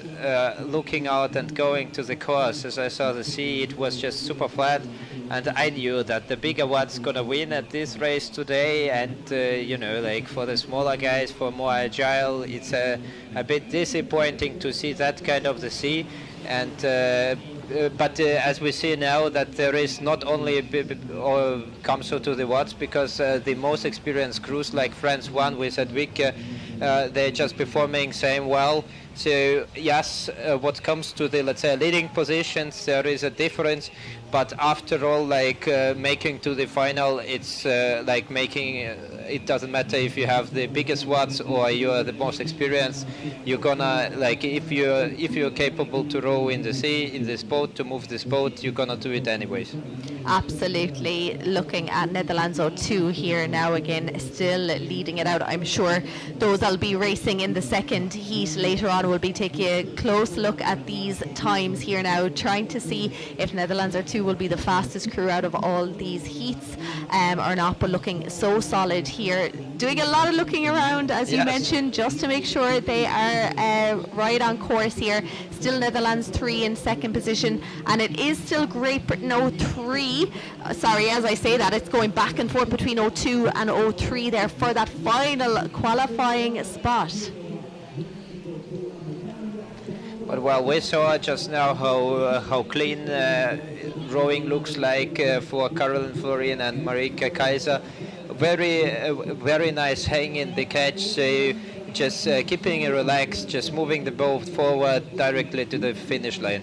looking out and going to the course as I saw the sea. It was just super flat, and I knew that the bigger one's gonna win at this race today. And you know, like for the smaller guys, for more agile, it's a bit disappointing to see that kind of the sea. And but as we see now, that there is not only comes to the watts, because the most experienced crews like France 1 with Edwick, they're just performing same well. So yes, what comes to the, let's say, leading positions, there is a difference. But after all, like making to the final, it's like making. It doesn't matter if you have the biggest watts or you are the most experienced. You're gonna, like, if you're capable to row in the sea, in this boat, to move this boat, you're gonna do it anyways. Absolutely. Looking at Netherlands 02 here now, again still leading it out. I'm sure those that'll be racing in the second heat later on will be taking a close look at these times here now, trying to see if Netherlands 02 will be the fastest crew out of all these heats or not, but looking so solid here, doing a lot of looking around, as you mentioned, just to make sure they are right on course here. Still Netherlands 3 in second position, and it is still Great Britain 03. Sorry, as I say that, it's going back and forth between 02 and 03 there for that final qualifying spot. But well, we saw just now how clean rowing looks like for Caroline Florin and Marika Kaiser. Very nice hang in the catch. So just keeping it relaxed, just moving the boat forward directly to the finish line.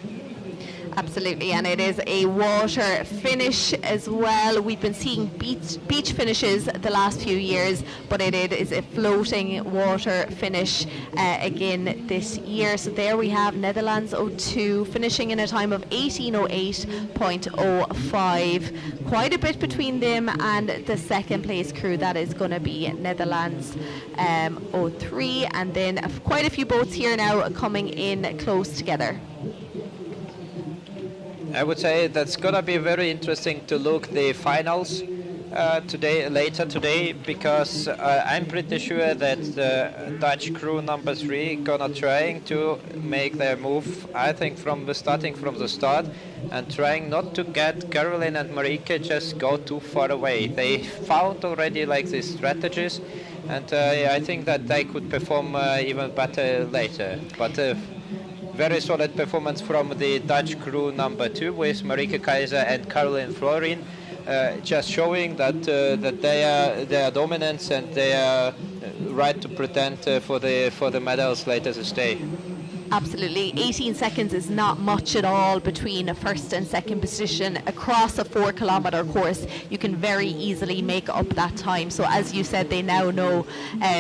Absolutely, and it is a water finish as well. We've been seeing beach finishes the last few years, but it is a floating water finish again this year. So there we have Netherlands 02 finishing in a time of 18:08.05. Quite a bit between them and the second place crew. That is going to be Netherlands 03, and then quite a few boats here now coming in close together. I would say that's gonna be very interesting to look the finals later today, because I'm pretty sure that the Dutch crew number 3 gonna trying to make their move. I think starting from the start and trying not to get Caroline and Marika just go too far away. They found already like these strategies, and I think that they could perform even better later. But very solid performance from the Dutch crew number 2 with Marika Kaiser and Caroline Florin, just showing that they are dominant and they are right to pretend for the medals later this day. Absolutely. 18 seconds is not much at all between a first and second position across a 4-kilometre course. You can very easily make up that time. So as you said, they now know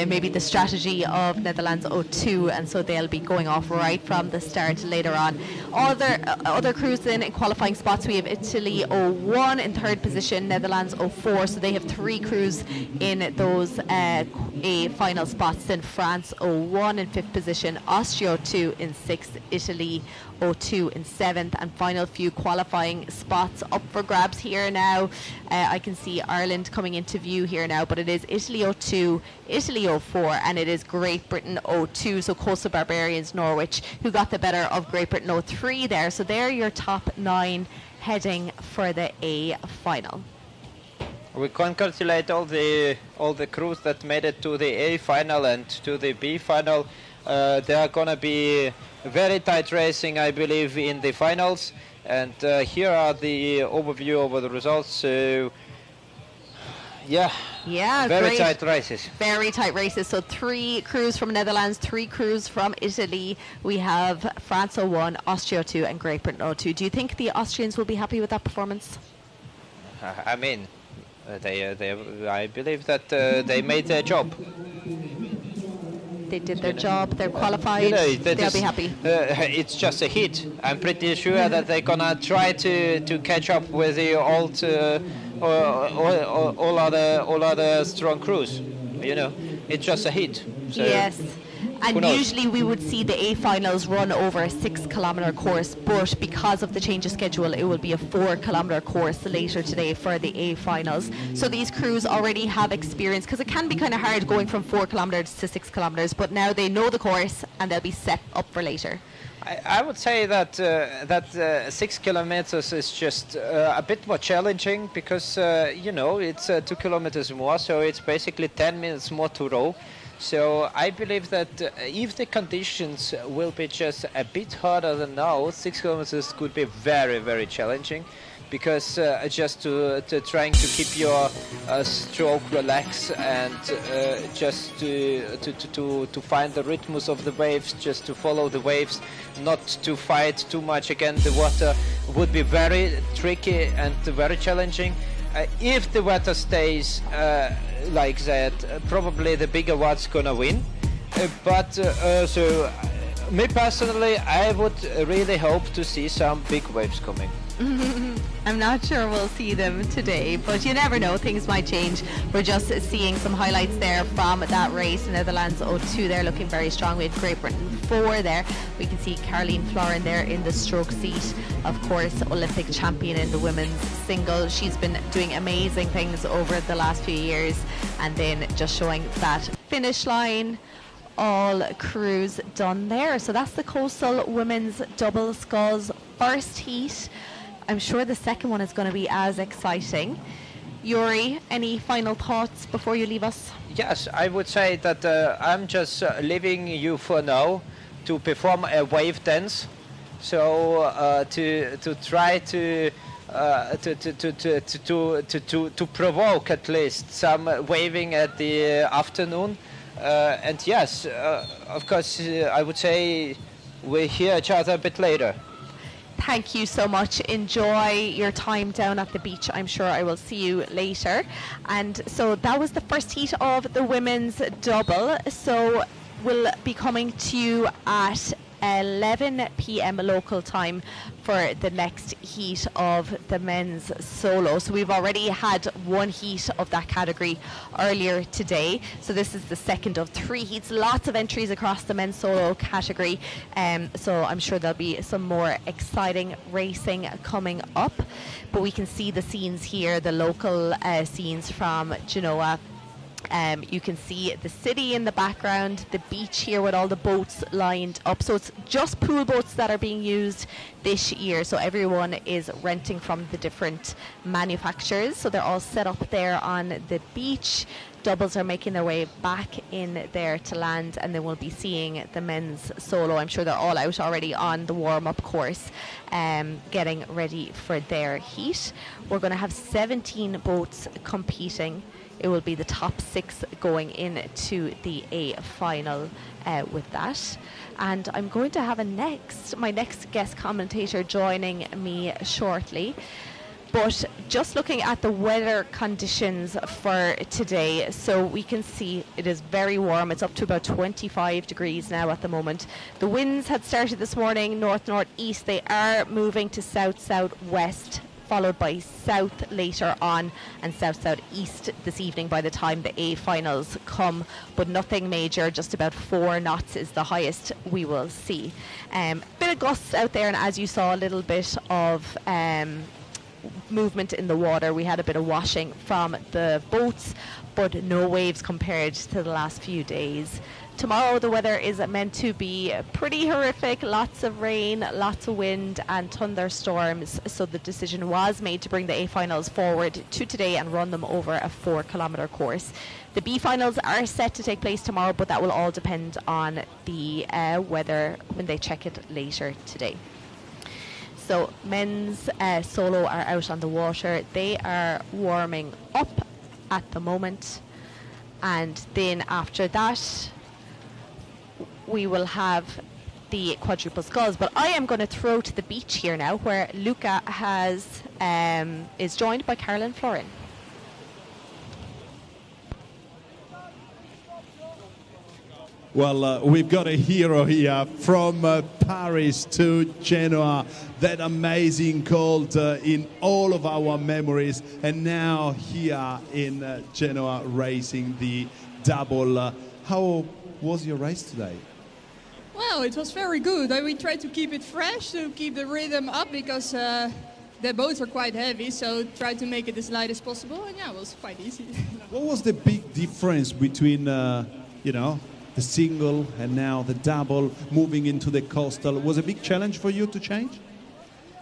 maybe the strategy of Netherlands 02, and so they'll be going off right from the start later on. Other crews then in qualifying spots, we have Italy 01 in third position, Netherlands 04. So they have 3 crews in those final spots. Then France 01 in fifth position, Austria 02 in 6th, Italy 02 in 7th, and final few qualifying spots up for grabs here now. I can see Ireland coming into view here now, but it is Italy 02, Italy 04, and it is Great Britain 02, so Coastal Barbarians Norwich, who got the better of Great Britain 03 there. So they're your top 9 heading for the A final. We congratulate all the crews that made it to the A final and to the B final. There are going to be very tight racing, I believe, in the finals. And here are the overview over the results. So, yeah, very great. tight races. Very tight races. So 3 crews from Netherlands, 3 crews from Italy. We have France 01, Austria 02, and Great Britain 02. Do you think the Austrians will be happy with that performance? I mean, I believe that they made their job. They did their job. They're qualified. They'll be happy. It's just a hit. I'm pretty sure that they're gonna try to catch up with the old all other strong crews. It's just a hit. So yes. And usually we would see the A finals run over a 6-kilometre course, but because of the change of schedule, it will be a 4-kilometre course later today for the A finals. So these crews already have experience, because it can be kind of hard going from 4 kilometres to 6 kilometres, but now they know the course and they'll be set up for later. I would say that 6 kilometers is just a bit more challenging, because it's 2 kilometers more, so it's basically 10 minutes more to row. So I believe that if the conditions will be just a bit harder than now, 6 kilometers could be very, very challenging, because just to trying to keep your stroke relaxed and just to find the rhythms of the waves, just to follow the waves, not to fight too much against the water, would be very tricky and very challenging. If the weather stays like that, probably the bigger one's gonna win. So me personally, I would really hope to see some big waves coming. I'm not sure we'll see them today, but you never know, things might change. We're just seeing some highlights there from that race. Netherlands 02 there looking very strong. We had Great Britain 4 there. We can see Caroline Florin there in the stroke seat, of course, Olympic champion in the women's single. She's been doing amazing things over the last few years, and then just showing that finish line. All crews done there. So that's the Coastal Women's Double Sculls first heat. I'm sure the second one is going to be as exciting. Yuri, any final thoughts before you leave us? Yes, I would say that I'm just leaving you for now to perform a wave dance. So to try to provoke at least some waving at the afternoon. And yes, of course, I would say we'll hear each other a bit later. Thank you so much. Enjoy your time down at the beach. I'm sure I will see you later. And so that was the first heat of the women's double. So we'll be coming to you at 11 p.m. local time for the next heat of the men's solo. So we've already had one heat of that category earlier today. So this is the second of 3 heats. Lots of entries across the men's solo category. So I'm sure there'll be some more exciting racing coming up. But we can see the scenes here, the local scenes from Genoa. You can see the city in the background, the beach here with all the boats lined up. So it's just pool boats that are being used this year. So everyone is renting from the different manufacturers. So they're all set up there on the beach. Doubles are making their way back in there to land, and then we'll be seeing the men's solo. I'm sure they're all out already on the warm-up course, getting ready for their heat. We're going to have 17 boats competing. It will be the top 6 going into the A final with that. And I'm going to have my next guest commentator joining me shortly. But just looking at the weather conditions for today, so we can see it is very warm. It's up to about 25 degrees now at the moment. The winds had started this morning, north-northeast. They are moving to south-southwest followed by south later on and south-southeast this evening by the time the A finals come, but nothing major, just about 4 knots is the highest we will see. Bit of gusts out there, and as you saw, a little bit of movement in the water. We had a bit of washing from the boats, but no waves compared to the last few days. Tomorrow the weather is meant to be pretty horrific, lots of rain, lots of wind and thunderstorms, so the decision was made to bring the A finals forward to today and run them over a 4-kilometre course. The B finals are set to take place tomorrow, but that will all depend on the weather when they check it later today. So men's solo are out on the water. They are warming up at the moment, and then after that we will have the quadruple sculls. But I am going to throw to the beach here now, where Luca is joined by Carolyn Florin. Well, we've got a hero here from Paris to Genoa. That amazing cold in all of our memories. And now here in Genoa racing the double. How was your race today? Well, it was very good. We tried to keep it fresh, to keep the rhythm up, because the boats are quite heavy, so try to make it as light as possible, and yeah, it was quite easy. What was the big difference between, the single and now the double, moving into the coastal? Was it a big challenge for you to change?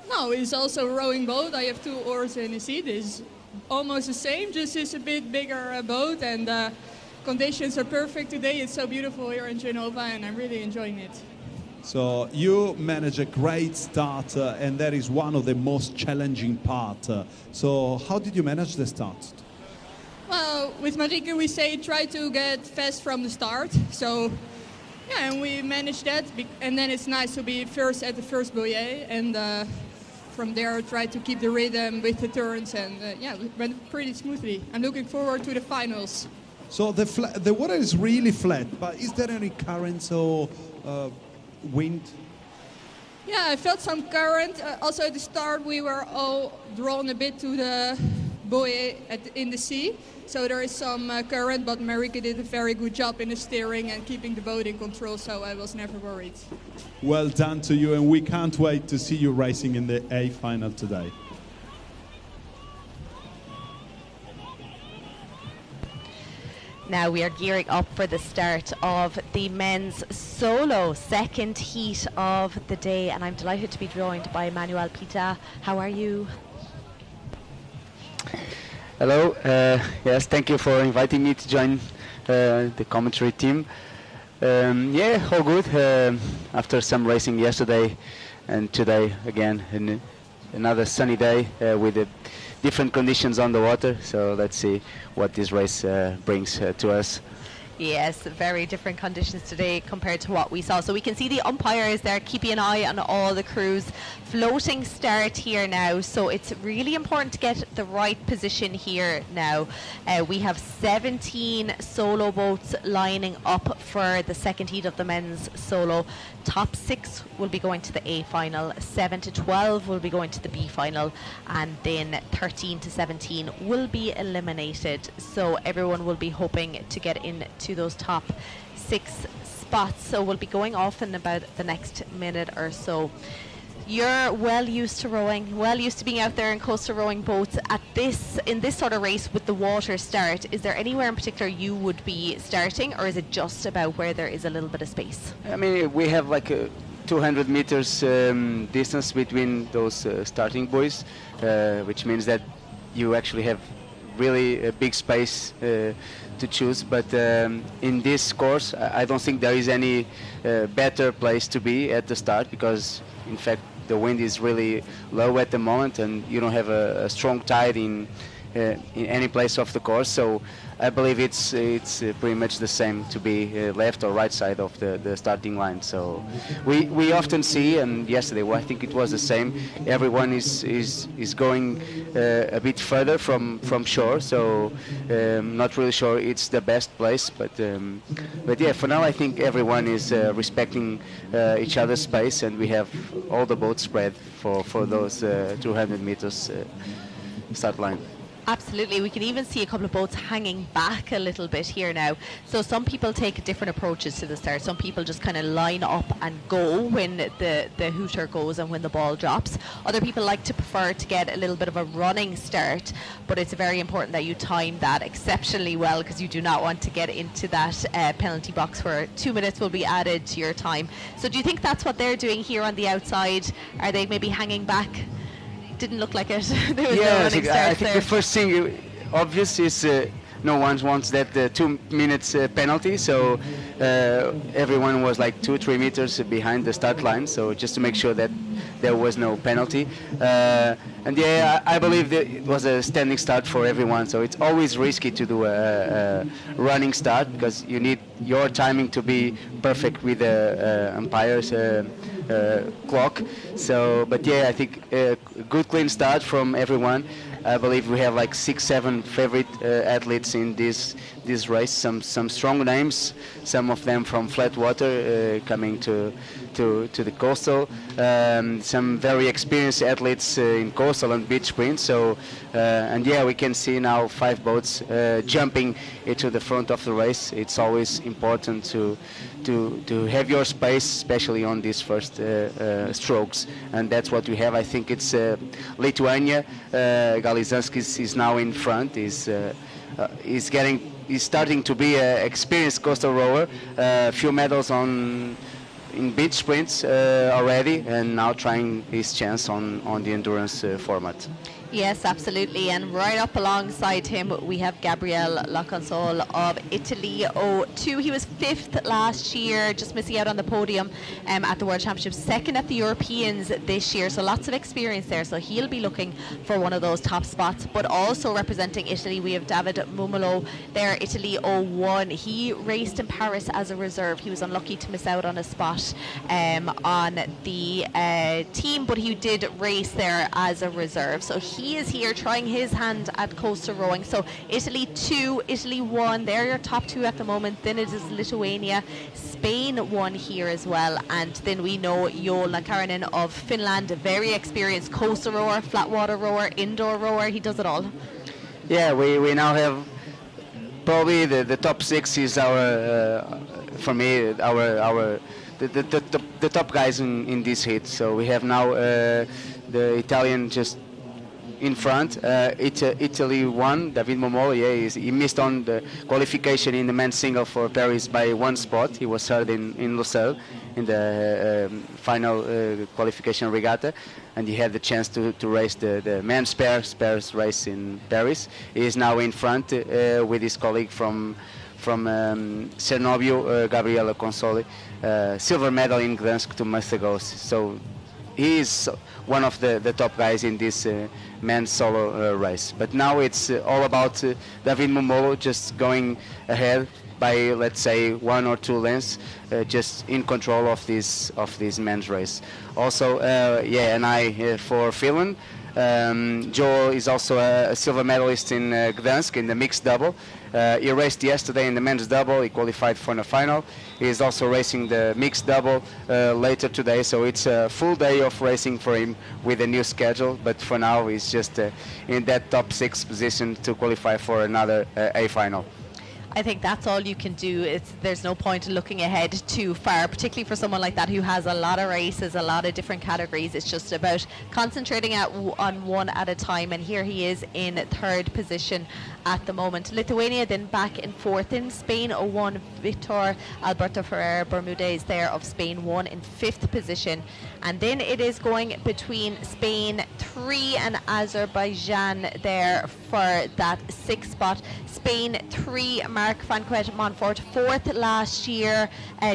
No, it's also a rowing boat. I have 2 oars in the seat. It's almost the same, just it's a bit bigger boat, and conditions are perfect today. It's so beautiful here in Genova, and I'm really enjoying it. So you manage a great start, and that is one of the most challenging parts. So how did you manage the start? Well, with Marieke we say try to get fast from the start. So yeah, and we managed that. And then it's nice to be first at the first buoy, and from there try to keep the rhythm with the turns, and yeah, it went pretty smoothly. I'm looking forward to the finals. So the water is really flat, but is there any currents or wind? Yeah, I felt some current. Also at the start we were all drawn a bit to the buoy in the sea. So there is some current, but Marieke did a very good job in the steering and keeping the boat in control, so I was never worried. Well done to you, and we can't wait to see you racing in the A final today. Now we are gearing up for the start of the men's solo second heat of the day, and I'm delighted to be joined by Manuel Pita. How are you? Hello, yes, thank you for inviting me to join the commentary team. Yeah, all good. After some racing yesterday and today again, in another sunny day with different conditions on the water. So let's see what this race brings to us. Yes, very different conditions today compared to what we saw. So we can see the umpires there keeping an eye on all the crews. Floating start here now, so it's really important to get the right position here now. We have 17 solo boats lining up for the second heat of the men's solo. Top 6 will be going to the A final, 7 to 12 will be going to the B final, and then 13 to 17 will be eliminated. So everyone will be hoping to get into those top 6 spots. So we'll be going off in about the next minute or so. You're well used to rowing, well used to being out there in coastal rowing boats. In this sort of race with the water start, is there anywhere in particular you would be starting, or is it just about where there is a little bit of space? I mean, we have like a 200 meters distance between those starting buoys, which means that you actually have really a big space to choose. But in this course, I don't think there is any better place to be at the start, because in fact the wind is really low at the moment, and you don't have a strong tide in in any place of the course. So I believe it's pretty much the same to be left or right side of the starting line. So we often see, and yesterday I think it was the same. Everyone is going a bit further from shore. So not really sure it's the best place, but yeah, for now I think everyone is respecting each other's space, and we have all the boats spread for those 200 meters start line. Absolutely. We can even see a couple of boats hanging back a little bit here now. So some people take different approaches to the start. Some people just kind of line up and go when the hooter goes and when the ball drops. Other people like to prefer to get a little bit of a running start, but it's very important that you time that exceptionally well, because you do not want to get into that penalty box where 2 minutes will be added to your time. So do you think that's what they're doing here on the outside? Are they maybe hanging back? Didn't look like it. There was no running start I think there. the first thing obvious is no one wants that 2 minutes penalty, so everyone was like 2-3 meters behind the start line, so just to make sure that there was no penalty. And yeah, I believe that it was a standing start for everyone, so it's always risky to do a running start, because you need your timing to be perfect with the umpire's clock. So, but yeah, I think a good clean start from everyone. I believe we have like 6-7 favorite athletes in this race. Some strong names, some of them from flat water coming to the coastal. Some very experienced athletes in coastal and beach sprint. So and yeah, we can see now 5 boats jumping into the front of the race. It's always important to have your space, especially on these first strokes, and that's what we have. I think it's Lithuania. Galizanskis is now in front. He's starting to be an experienced coastal rower. A few medals in beach sprints already, and now trying his chance on the endurance format. Yes, absolutely. And right up alongside him, we have Gabriele Laconsole of Italy. 2. He was 5th last year, just missing out on the podium at the World Championships. 2nd at the Europeans this year, so lots of experience there. So he'll be looking for one of those top spots. But also representing Italy, we have David Mumolo there, Italy 01. He raced in Paris as a reserve. He was unlucky to miss out on a spot on the team, but he did race there as a reserve. So he is here trying his hand at coastal rowing. So Italy 2, Italy 1, they're your top 2 at the moment. Then it is Lithuania, Spain 1 here as well. And then we know Jo Lakarinen of Finland, a very experienced coastal rower, flat water rower, indoor rower. He does it all. Yeah, we now have probably the top 6 is our for me the top guys in this heat. So we have now the Italian just in front. Italy won. David Momolo, he missed on the qualification in the men's single for Paris by 1 spot. He was third in Lucelle in the final qualification regatta, and he had the chance to race the men's pairs race in Paris. He is now in front with his colleague from Cernovio, Gabriele Consoli, silver medal in Gdansk 2 months ago. So he is one of the top guys in this men's solo race. But now it's all about David Momolo just going ahead by, let's say, 1 or 2 lengths, just in control of this men's race. Also, and I for Finland. Joel is also a silver medalist in Gdansk in the mixed double. He raced yesterday in the men's double. He qualified for the final. He is also racing the mixed double later today. So it's a full day of racing for him with a new schedule. But for now, he's just in that top 6 position to qualify for another A final. I think that's all you can do. There's no point in looking ahead too far, particularly for someone like that who has a lot of races, a lot of different categories. It's just about concentrating on one at a time, and here he is in 3rd position at the moment. Lithuania then back in 4th. In Spain 01, Victor Alberto Ferrer Bermudez there of Spain 1 in 5th position. And then it is going between Spain 3 and Azerbaijan there for that 6th spot. Spain 3, Mark Franquet Montfort, 4th last year,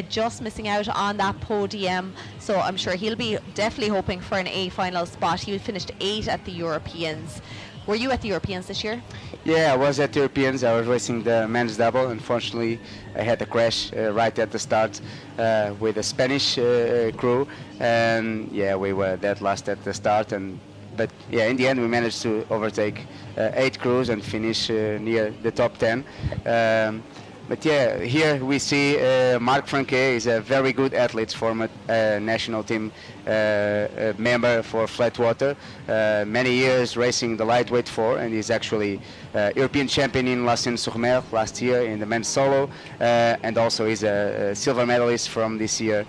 just missing out on that podium. So I'm sure he'll be definitely hoping for an A final spot. He finished 8th at the Europeans. Were you at the Europeans this year? Yeah, I was at Europeans. I was racing the men's double. Unfortunately, I had a crash right at the start with a Spanish crew, and yeah, we were dead last at the start. But yeah, in the end, we managed to overtake 8 crews and finish near the top 10. But yeah, here we see Marc Franquet is a very good athlete, former national team member for flat water. Many years racing the lightweight 4, and he's actually European champion in La Seine-sur-Mer last year in the men's solo, and also he's a silver medalist from this year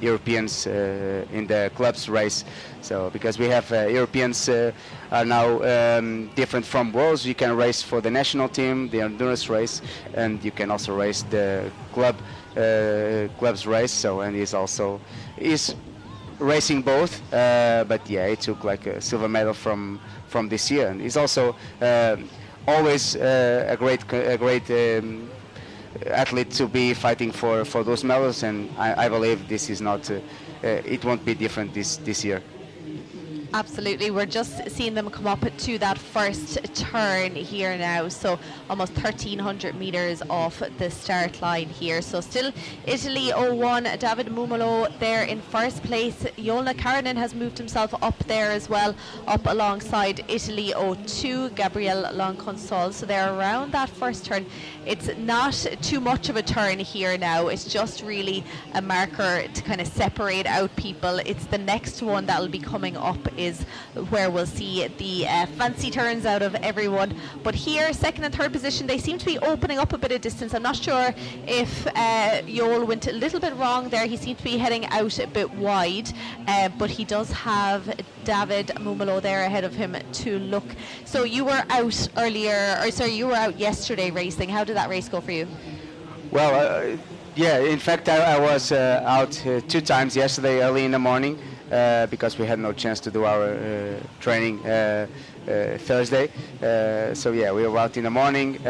Europeans in the clubs race. So because we have Europeans are now different from worlds, you can race for the national team, the endurance race, and you can also race the clubs race. So and he's racing both, but yeah, he took like a silver medal from this year, and he's also always a great athlete to be fighting for those medals, and I believe this is not it won't be different this year. Absolutely, we're just seeing them come up to that first turn here now, so almost 1,300 metres off the start line here. So still Italy 0-1, David Mumolo there in first place. Jolna Karinen has moved himself up there as well, up alongside Italy 0-2, Gabriel Lonconsol. So they're around that first turn. It's not too much of a turn here now, it's just really a marker to kind of separate out people. It's the next one that'll be coming up is where we'll see the fancy turns out of everyone. But here, second and third position, they seem to be opening up a bit of distance. I'm not sure if Joel went a little bit wrong there. He seemed to be heading out a bit wide, but he does have David Mumolo there ahead of him to look. So you were out earlier, or sorry, you were out yesterday racing. How did that race go for you? Well, yeah, in fact, I was out 2 times yesterday early in the morning. Because we had no chance to do our training Thursday. So yeah, we were out in the morning.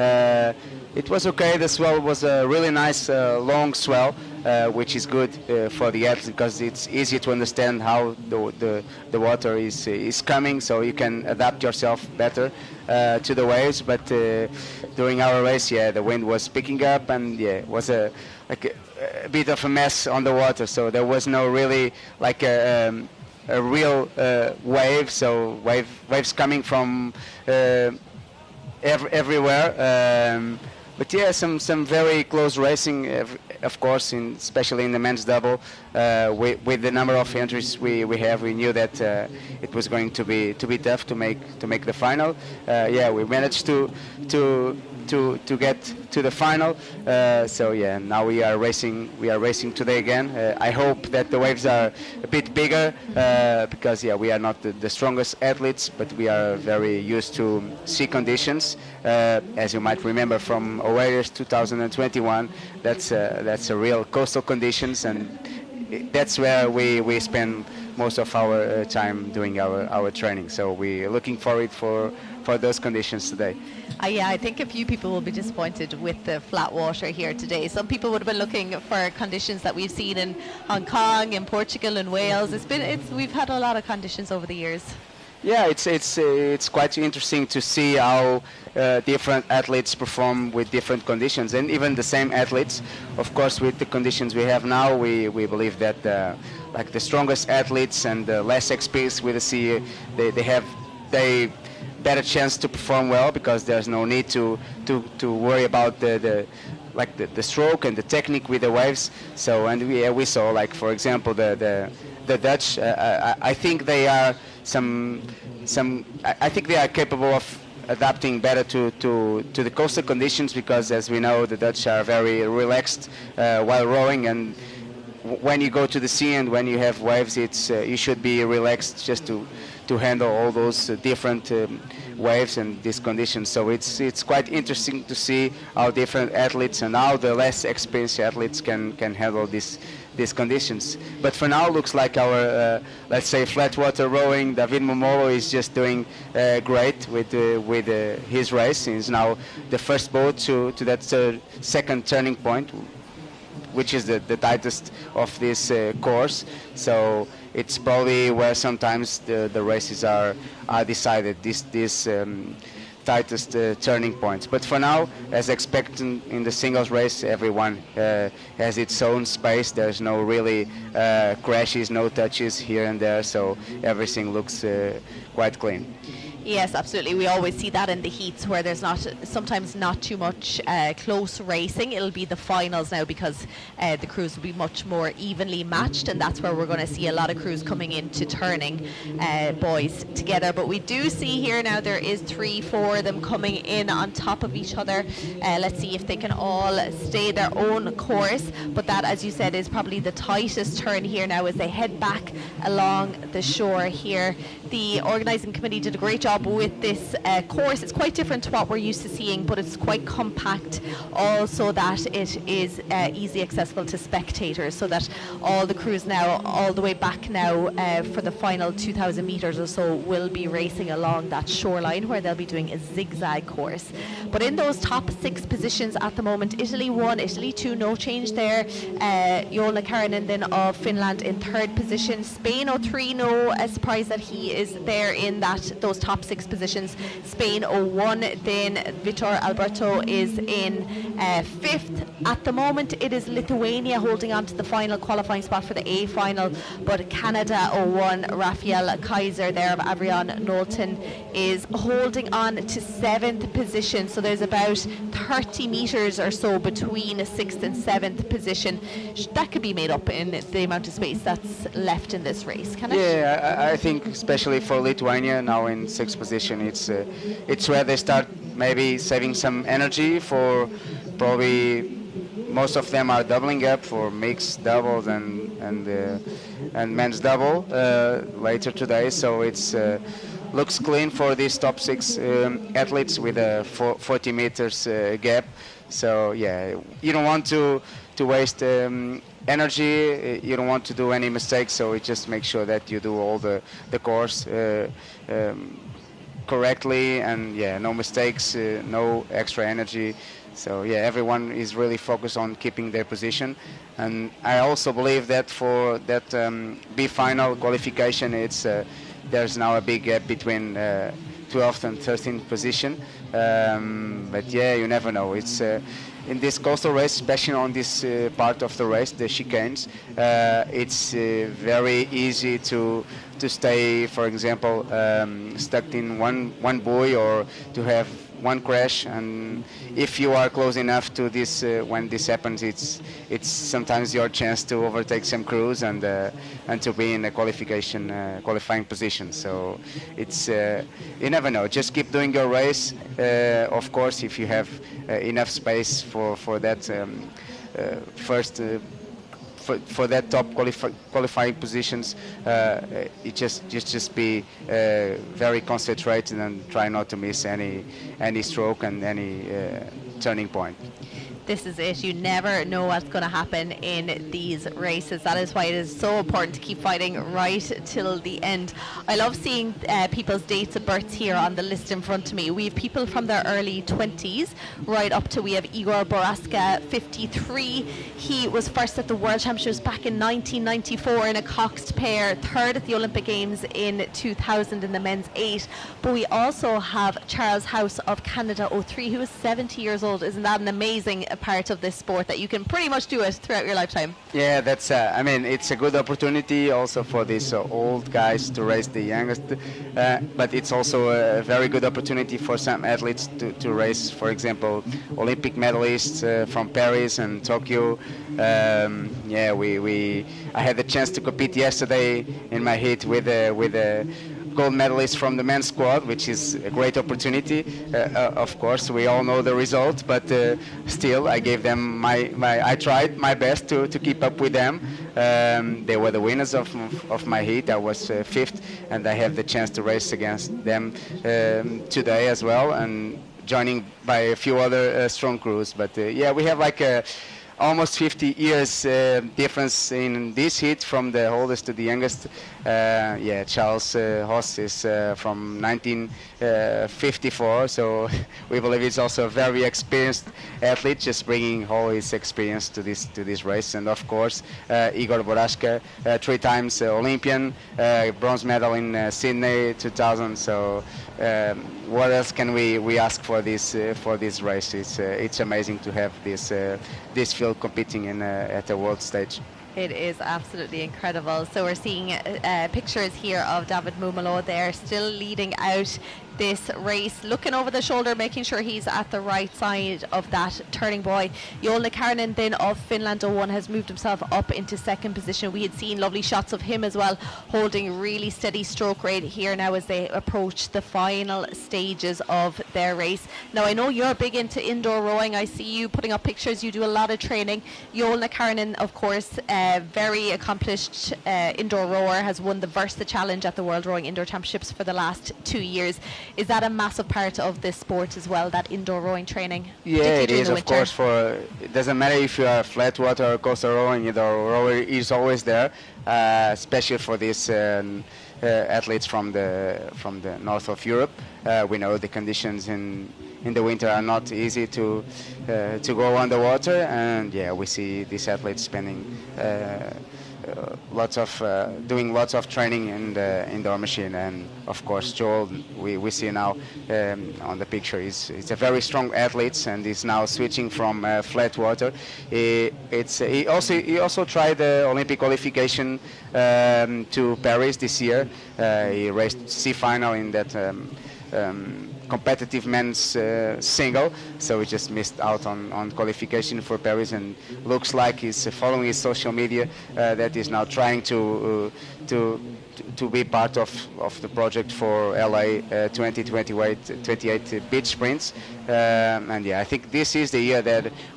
It was okay. The swell was a really nice long swell, which is good for the athletes because it's easy to understand how the water is coming, so you can adapt yourself better to the waves. But during our race, yeah, the wind was picking up, and yeah, it was a bit of a mess on the water, so there was no really like a real wave, so waves coming from everywhere, but yeah, some very close racing, of course, especially in the men's double. With the number of entries we have, we knew that it was going to be tough to make the final. Yeah, we managed to get to the final. So yeah, now we are racing today again. I hope that the waves are a bit bigger because yeah, we are not the strongest athletes, but we are very used to sea conditions. As you might remember from Oasis 2021, that's a real coastal conditions, and that's where we spend most of our time doing our training. So we're looking forward for those conditions today. Yeah, I think a few people will be disappointed with the flat water here today. Some people would have been looking for conditions that we've seen in Hong Kong, in Portugal, and Wales. We've had a lot of conditions over the years. Yeah, it's quite interesting to see how different athletes perform with different conditions, and even the same athletes. Of course, with the conditions we have now, we believe that like the strongest athletes and the less experienced with the sea, they better chance to perform well because there's no need to worry about the stroke and the technique with the waves. So and we saw, like, for example, the Dutch. I think they are I think they are capable of adapting better to the coastal conditions because, as we know, the Dutch are very relaxed while rowing, and when you go to the sea and when you have waves, you should be relaxed just to handle all those different waves and these conditions. So it's quite interesting to see how different athletes and how the less experienced athletes can handle these these conditions. But for now, looks like our let's say flat water rowing. David Momolo is just doing great with his race. He's now the first boat to that second turning point, which is the tightest of this course. So it's probably where sometimes the races are decided, this tightest turning points. But for now, as expected in the singles race, everyone has its own space. There's no really crashes, no touches here and there, so everything looks quite clean. Yes, absolutely. We always see that in the heats where there's sometimes not too much close racing. It'll be the finals now because the crews will be much more evenly matched, and that's where we're going to see a lot of crews coming into turning boys together. But we do see here now there is 3-4 of them coming in on top of each other. Let's see if they can all stay their own course. But that, as you said, is probably the tightest turn here now as they head back along the shore here. The organising committee did a great job with this course. It's quite different to what we're used to seeing, but it's quite compact also that it is easy accessible to spectators, so that all the crews now, all the way back now for the final 2,000 metres or so, will be racing along that shoreline where they'll be doing a zigzag course. But in those top 6 positions at the moment, Italy 1, Italy 2, no change there. Joona Karinen then of Finland in 3rd position. Spain 03, no surprise that he is there in those top 6 positions. Spain 01, then Vitor Alberto is in 5th. At the moment it is Lithuania holding on to the final qualifying spot for the A final, but Canada 01, Rafael Kaiser there of Aviron Knowlton is holding on to 7th position, so there's about 30 metres or so between 6th and 7th position. That could be made up in the amount of space that's left in this race, can it? Yeah, I think especially for Lithuania now in 6th position, it's where they start maybe saving some energy for probably most of them are doubling up for mixed doubles and men's double later today. So it's looks clean for these top 6 athletes with a 40 meters gap. So yeah, you don't want to waste energy. You don't want to do any mistakes. So it just makes sure that you do all the course correctly, and yeah, no mistakes, no extra energy. So yeah, everyone is really focused on keeping their position, and I also believe that for that B final qualification, it's there's now a big gap between 12th and 13th position. But yeah, you never know. It's in this coastal race, especially on this part of the race, the chicanes, it's very easy to stay, for example, stuck in one buoy or to have one crash. And if you are close enough to this, when this happens, it's sometimes your chance to overtake some crews and to be in a qualifying position. So it's you never know. Just keep doing your race. Of course, if you have enough space for that first. For that top qualifying positions, you just be very concentrated and try not to miss any stroke and any turning point. This is it. You never know what's going to happen in these races. That is why it is so important to keep fighting right till the end. I love seeing people's dates of birth here on the list in front of me. We have people from their early 20s right up to, we have Igor Boraska, 53. He was first at the World Championships back in 1994 in a coxed pair, third at the Olympic Games in 2000 in the men's 8. But we also have Charles House of Canada 03, who is 70 years old. Isn't that an amazing part of this sport, that you can pretty much do it throughout your lifetime? Yeah, that's I mean, it's a good opportunity also for these old guys to race the youngest, but it's also a very good opportunity for some athletes to race, for example, Olympic medalists from Paris and Tokyo. Yeah, I had the chance to compete yesterday in my heat with a gold medalist from the men's squad, which is a great opportunity. Of course, we all know the result, but still, I gave them I tried my best to keep up with them. They were the winners of my heat. I was 5th, and I have the chance to race against them today as well, and joining by a few other strong crews. But yeah, we have like almost 50 years difference in this heat from the oldest to the youngest. Charles Haas is from 1954, so we believe he's also a very experienced athlete, just bringing all his experience to this race. And of course, Igor Borashka, 3 times Olympian, bronze medal in Sydney 2000. So what else can we ask for this race? It's amazing to have this field competing at the world stage. It is absolutely incredible. So we're seeing pictures here of David Mumalo there, still leading out this race, looking over the shoulder, making sure he's at the right side of that turning buoy. Joel Karinen then of Finland 01 has moved himself up into second position. We had seen lovely shots of him as well, holding really steady stroke rate here now as they approach the final stages of their race. Now, I know you're big into indoor rowing. I see you putting up pictures. You do a lot of training. Joel Karinen, of course, very accomplished indoor rower, has won the Versa Challenge at the World Rowing Indoor Championships for the last 2 years. Is that a massive part of this sport as well, that indoor rowing training? Yeah, it is, of course. It doesn't matter if you are flat water or coastal rowing, indoor rower is always there, especially for these athletes from the north of Europe. We know the conditions in the winter are not easy to go underwater, and we see these athletes spending doing lots of training in the indoor machine. And of course, Joel, we see now on the picture, he's a very strong athlete, and he's now switching from flat water. He also tried the Olympic qualification to Paris this year. He raced C final in that competitive men's single, so he just missed out on qualification for Paris, and looks like he's following his social media that he's now trying to be part of the project for LA 2028 beach sprints. I think this is the year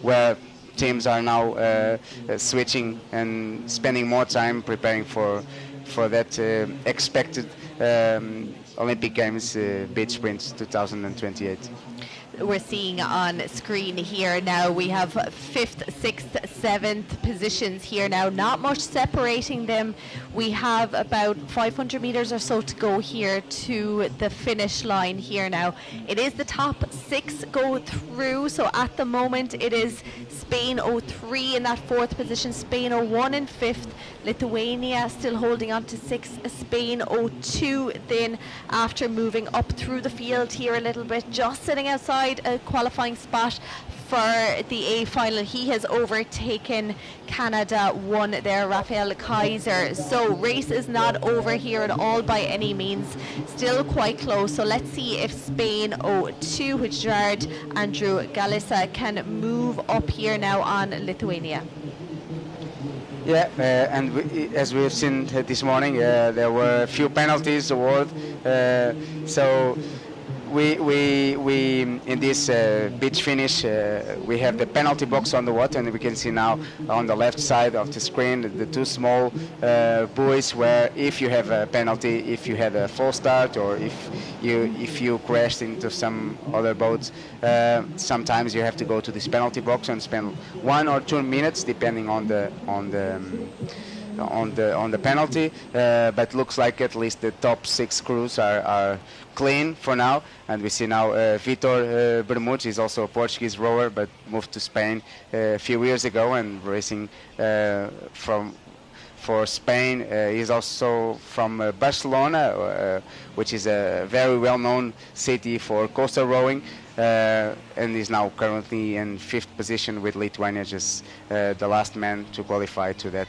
where teams are now switching and spending more time preparing for that expected Olympic Games beach sprints 2028. We're seeing on screen here now we have 5th, 6th, 7th positions here now, not much separating them. We have about 500 meters or so to go here to the finish line here now. It is the top 6 go through, so at the moment it is Spain 03 in that 4th position, Spain 01 in 5th, Lithuania still holding on to 6th, Spain 02 then after moving up through the field here a little bit, just sitting outside a qualifying spot for the A final. He has overtaken Canada 1 there, Rafael Kaiser. So race is not over here at all by any means, still quite close. So let's see if Spain 02, which Gerard Andrew Galissa, can move up here now on Lithuania. Yeah, as we've seen this morning, there were a few penalties awarded. So we in this beach finish, we have the penalty box on the water, and we can see now on the left side of the screen the 2 small buoys where if you have a penalty, if you had a false start, or if you crashed into some other boats, sometimes you have to go to this penalty box and spend 1 or 2 minutes depending on the penalty, but looks like at least the top 6 crews are clean for now. And we see now Vitor Bermudes is also a Portuguese rower, but moved to Spain a few years ago and racing for Spain. He's also from Barcelona, which is a very well-known city for coastal rowing, and is now currently in 5th position with Lithuania, just the last man to qualify to that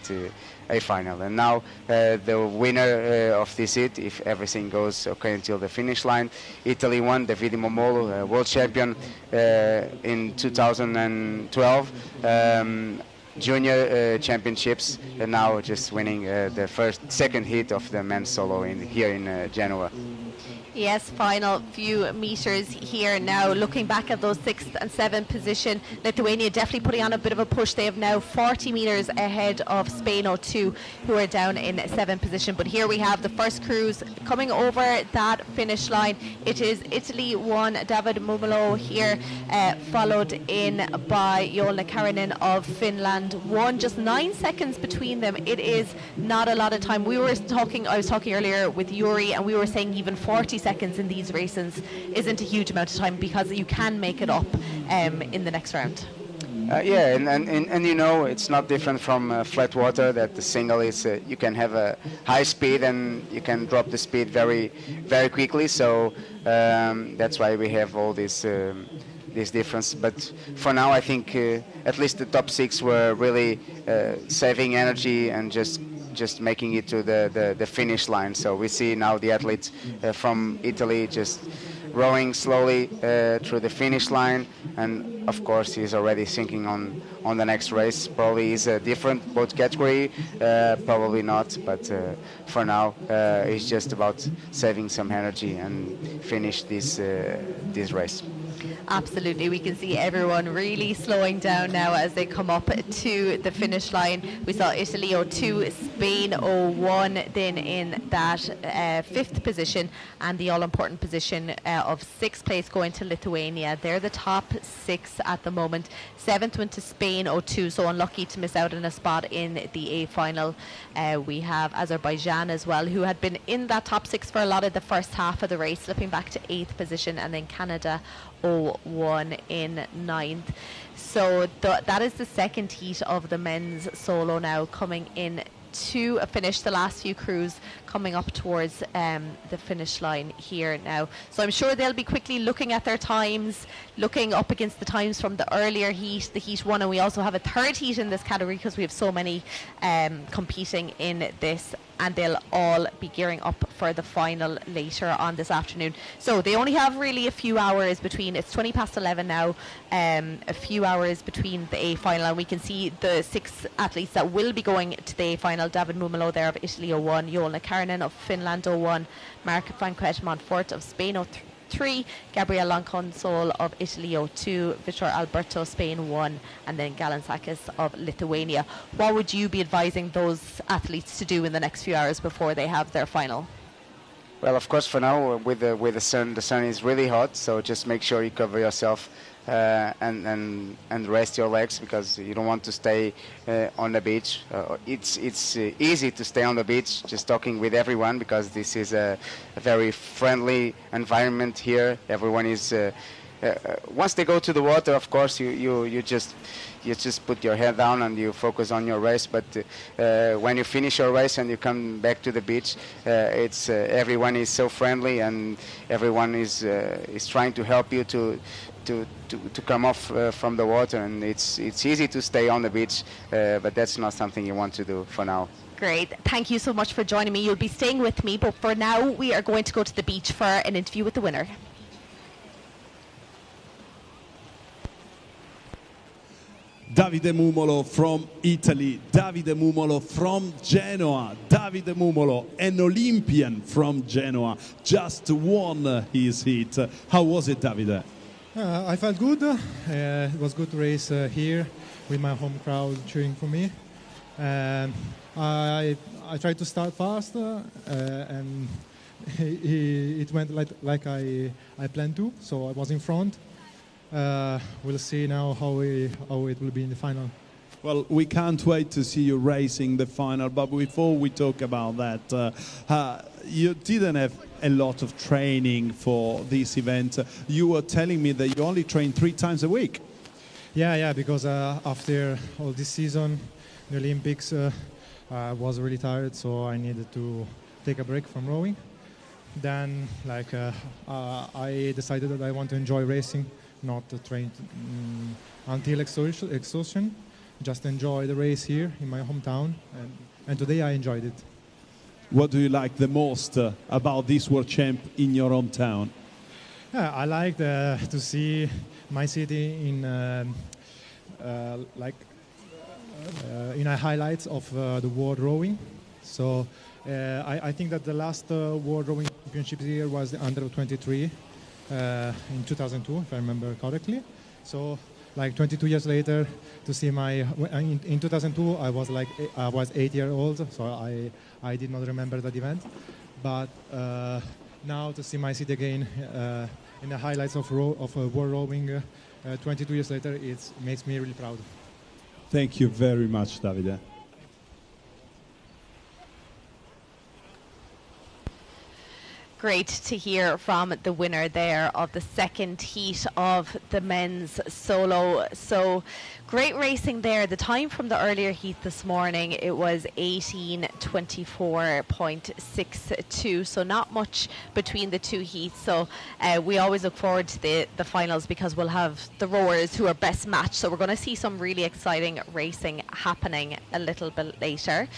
A final. And now the winner of this heat, if everything goes okay until the finish line, Italy won, Davide Momolo, world champion in 2012. Junior championships, and now just winning the second heat of the men's solo here in Genoa. Yes, final few meters here now. Looking back at those 6th and 7th position, Lithuania definitely putting on a bit of a push. They have now 40 meters ahead of Spain 02, who are down in 7th position. But here we have the first crews coming over that finish line. It is Italy 1, David Mumolo here, followed in by Joona Karinen of Finland 1. Just 9 seconds between them. It is not a lot of time. I was talking earlier with Yuri, and we were saying even 40 seconds in these races isn't a huge amount of time, because you can make it up in the next round. Yeah, and you know, it's not different from flat water, that the single is you can have a high speed and you can drop the speed very, very quickly. So that's why we have all this difference. But for now, I think at least the top 6 were really saving energy and just making it to the finish line. So we see now the athletes from Italy just rowing slowly through the finish line, and of course he's already thinking on the next race. Probably is a different boat category, probably not, but for now it's just about saving some energy and finish this race. Absolutely, we can see everyone really slowing down now as they come up to the finish line. We saw Italy 02, Spain 01 then in that 5th position, and the all-important position of 6th place going to Lithuania. They're the top 6 at the moment. 7th went to Spain 02, so unlucky to miss out on a spot in the A final. We have Azerbaijan as well, who had been in that top 6 for a lot of the first half of the race, slipping back to 8th position, and then Canada 01 in 9th. So that is the second heat of the men's solo now coming in to a finish. The last few crews coming up towards the finish line here now. So I'm sure they'll be quickly looking at their times, looking up against the times from the earlier heat, the heat 1, and we also have a third heat in this category because we have so many competing in this, and they'll all be gearing up for the final later on this afternoon. So they only have really a few hours between. It's 20 past 11 now, a few hours between the A final, and we can see the 6 athletes that will be going to the A final. David Mumolo there of Italy 01, Joona Karinen of Finland 01, Marc Vanquet Montfort of Spain 03, Gabriel Lonconsol of Italy 02, Victor Alberto Spain 1, and then Galantzakis of Lithuania. What would you be advising those athletes to do in the next few hours before they have their final? Well, of course, for now with the sun is really hot, so just make sure you cover yourself and rest your legs, because you don't want to stay on the beach. It's easy to stay on the beach just talking with everyone, because this is a very friendly environment here. Everyone is once they go to the water, of course you just put your head down and you focus on your race. But when you finish your race and you come back to the beach, it's everyone is so friendly, and everyone is trying to help you to come off from the water, and it's easy to stay on the beach, but that's not something you want to do for now. Great. Thank you so much for joining me. You'll be staying with me, but for now we are going to go to the beach for an interview with the winner. Davide Mumolo from Italy, Davide Mumolo from Genoa. Davide Mumolo, an Olympian from Genoa, just won his heat. How was it, Davide? I felt good. It was good to race here with my home crowd cheering for me. I tried to start fast, and it went like I planned to. So I was in front. We'll see now how it will be in the final. Well, we can't wait to see you racing the final. But before we talk about that, you didn't have a lot of training for this event. You were telling me that you only train 3 times a week. Yeah, because after all this season, the Olympics, I was really tired, so I needed to take a break from rowing. Then, I decided that I want to enjoy racing, not to train until exhaustion. Just enjoy the race here in my hometown, and today I enjoyed it. What do you like the most about this World Champ in your hometown? I like to see my city in in a highlights of the world rowing. So I think that the last World Rowing Championship here was the under 23 in 2002, if I remember correctly. So, like 22 years later, to see in 2002, I was 8 years old, so I did not remember that event. But now to see my seat again in the highlights of World Rowing 22 years later, it makes me really proud. Thank you very much, Davide. Great to hear from the winner there of the second heat of the men's solo. So great racing there. The time from the earlier heat this morning, it was 18:24.62. So not much between the two heats. So we always look forward to the finals because we'll have the rowers who are best matched. So we're going to see some really exciting racing happening a little bit later.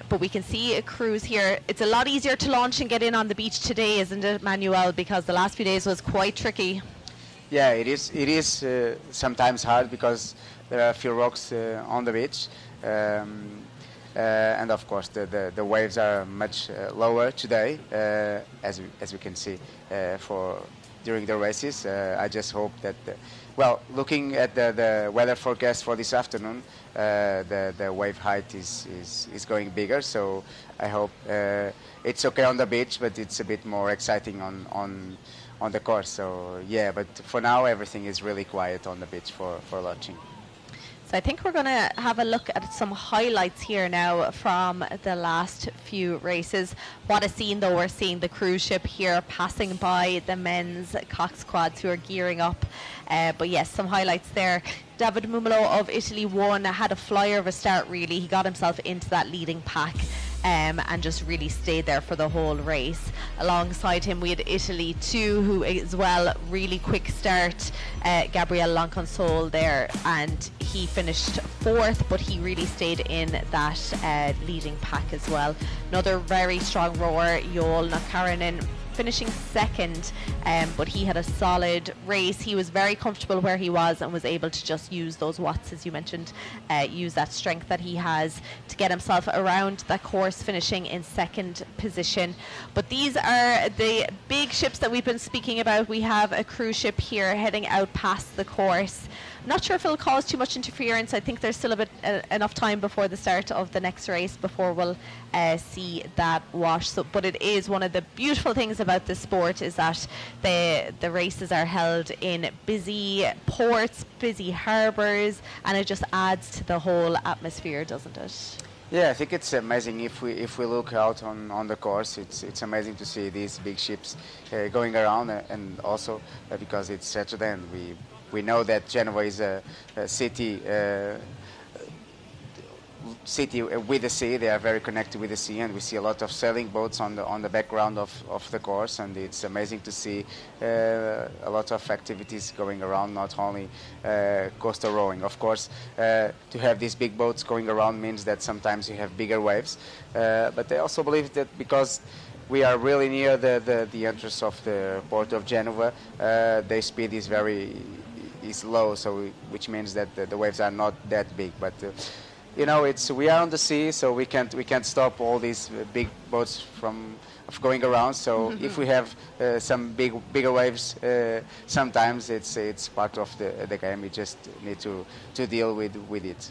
But we can see a cruise here. It's a lot easier to launch and get in on the beach today, isn't it, Manuel? Because the last few days was quite tricky. Yeah, it is. It is sometimes hard because there are a few rocks on the beach, and of course the waves are much lower today, as we can see during the races. I just hope that. Looking at the weather forecast for this afternoon, the wave height is going bigger. So I hope it's okay on the beach, but it's a bit more exciting on the course. So yeah, but for now everything is really quiet on the beach for launching. So I think we're going to have a look at some highlights here now from the last few races. What a scene though, we're seeing the cruise ship here passing by the men's cock squads who are gearing up. But yes, some highlights there. David Mumolo of Italy won, had a flyer of a start really. He got himself into that leading pack. And just really stayed there for the whole race. Alongside him we had Italy too, who as well, really quick start, Gabriele Lonconsole there, and he finished fourth, but he really stayed in that leading pack as well. Another very strong rower, Joel Nakarinen, finishing second, but he had a solid race. He was very comfortable where he was and was able to just use those watts, as you mentioned, use that strength that he has to get himself around that course, finishing in second position. But these are the big ships that we've been speaking about. We have a cruise ship here heading out past the course. Not sure if it'll cause too much interference. I think there's still enough time before the start of the next race before we'll see that wash. So, but it is one of the beautiful things about this sport is that the races are held in busy ports, busy harbours, and it just adds to the whole atmosphere, doesn't it? Yeah, I think it's amazing if we look out on the course. It's amazing to see these big ships going around, and also because it's Saturday and we know that Genoa is a city with the sea. They are very connected with the sea, and we see a lot of sailing boats on the background of the course, and it's amazing to see a lot of activities going around, not only coastal rowing. Of course, to have these big boats going around means that sometimes you have bigger waves, but I also believe that because we are really near the entrance of the port of Genoa, the speed is low, so which means that the waves are not that big. But we are on the sea, so we can't stop all these big boats from going around. So if we have some bigger waves, sometimes it's part of the game. We just need to deal with it.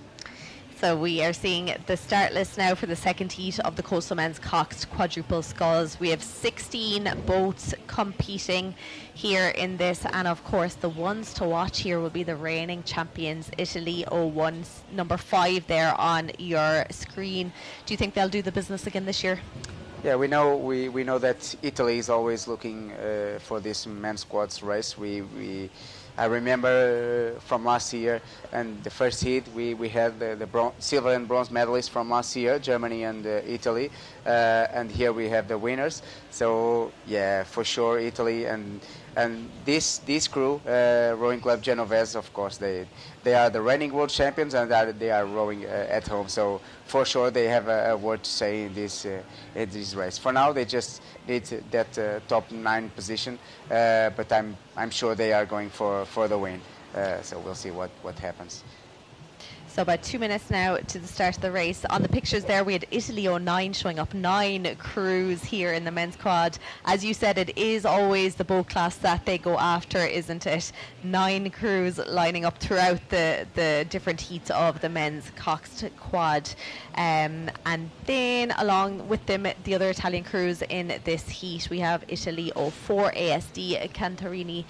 So we are seeing the start list now for the second heat of the Coastal Men's Coxed Quadruple Sculls. We have 16 boats competing here in this, and of course the ones to watch here will be the reigning champions, Italy 01, number 5 there on your screen. Do you think they'll do the business again this year? Yeah, we know that Italy is always looking for this men's squads race. I remember from last year, and the first heat we had the silver and bronze medalists from last year, Germany and Italy, and here we have the winners. So yeah, for sure Italy and this crew, Rowing Club Genovese, of course they are the reigning world champions, and they are rowing at home. So for sure they have a word to say in this race. For now they just need that top 9 position, but I'm sure they are going for the win. So we'll see what happens. So about 2 minutes now to the start of the race. On the pictures there, we had Italy 09 showing up, 9 crews here in the men's quad. As you said, it is always the boat class that they go after, isn't it? 9 crews lining up throughout the different heats of the men's coxed quad. And then along with them, the other Italian crews in this heat, we have Italy 04 ASD Cantarini.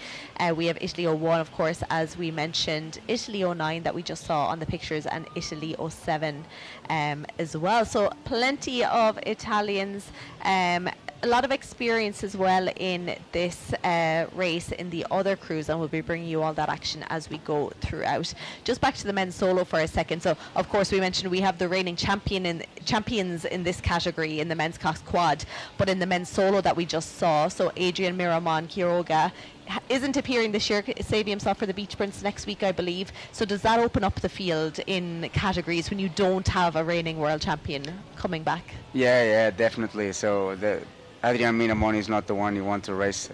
We have Italy 01, of course, as we mentioned, Italy 09 that we just saw on the pictures, and Italy 07 as well. So plenty of Italians, a lot of experience as well in this race in the other crews, and we'll be bringing you all that action as we go throughout. Just back to the men's solo for a second. So of course we mentioned we have the reigning champions in this category in the men's cox quad, but in the men's solo that we just saw, so Adrian Miramon Quiroga isn't appearing this year, saving himself for the beach sprints next week, I believe. So does that open up the field in categories when you don't have a reigning world champion coming back? Yeah, definitely. So Adrian Miramon is not the one you want to race.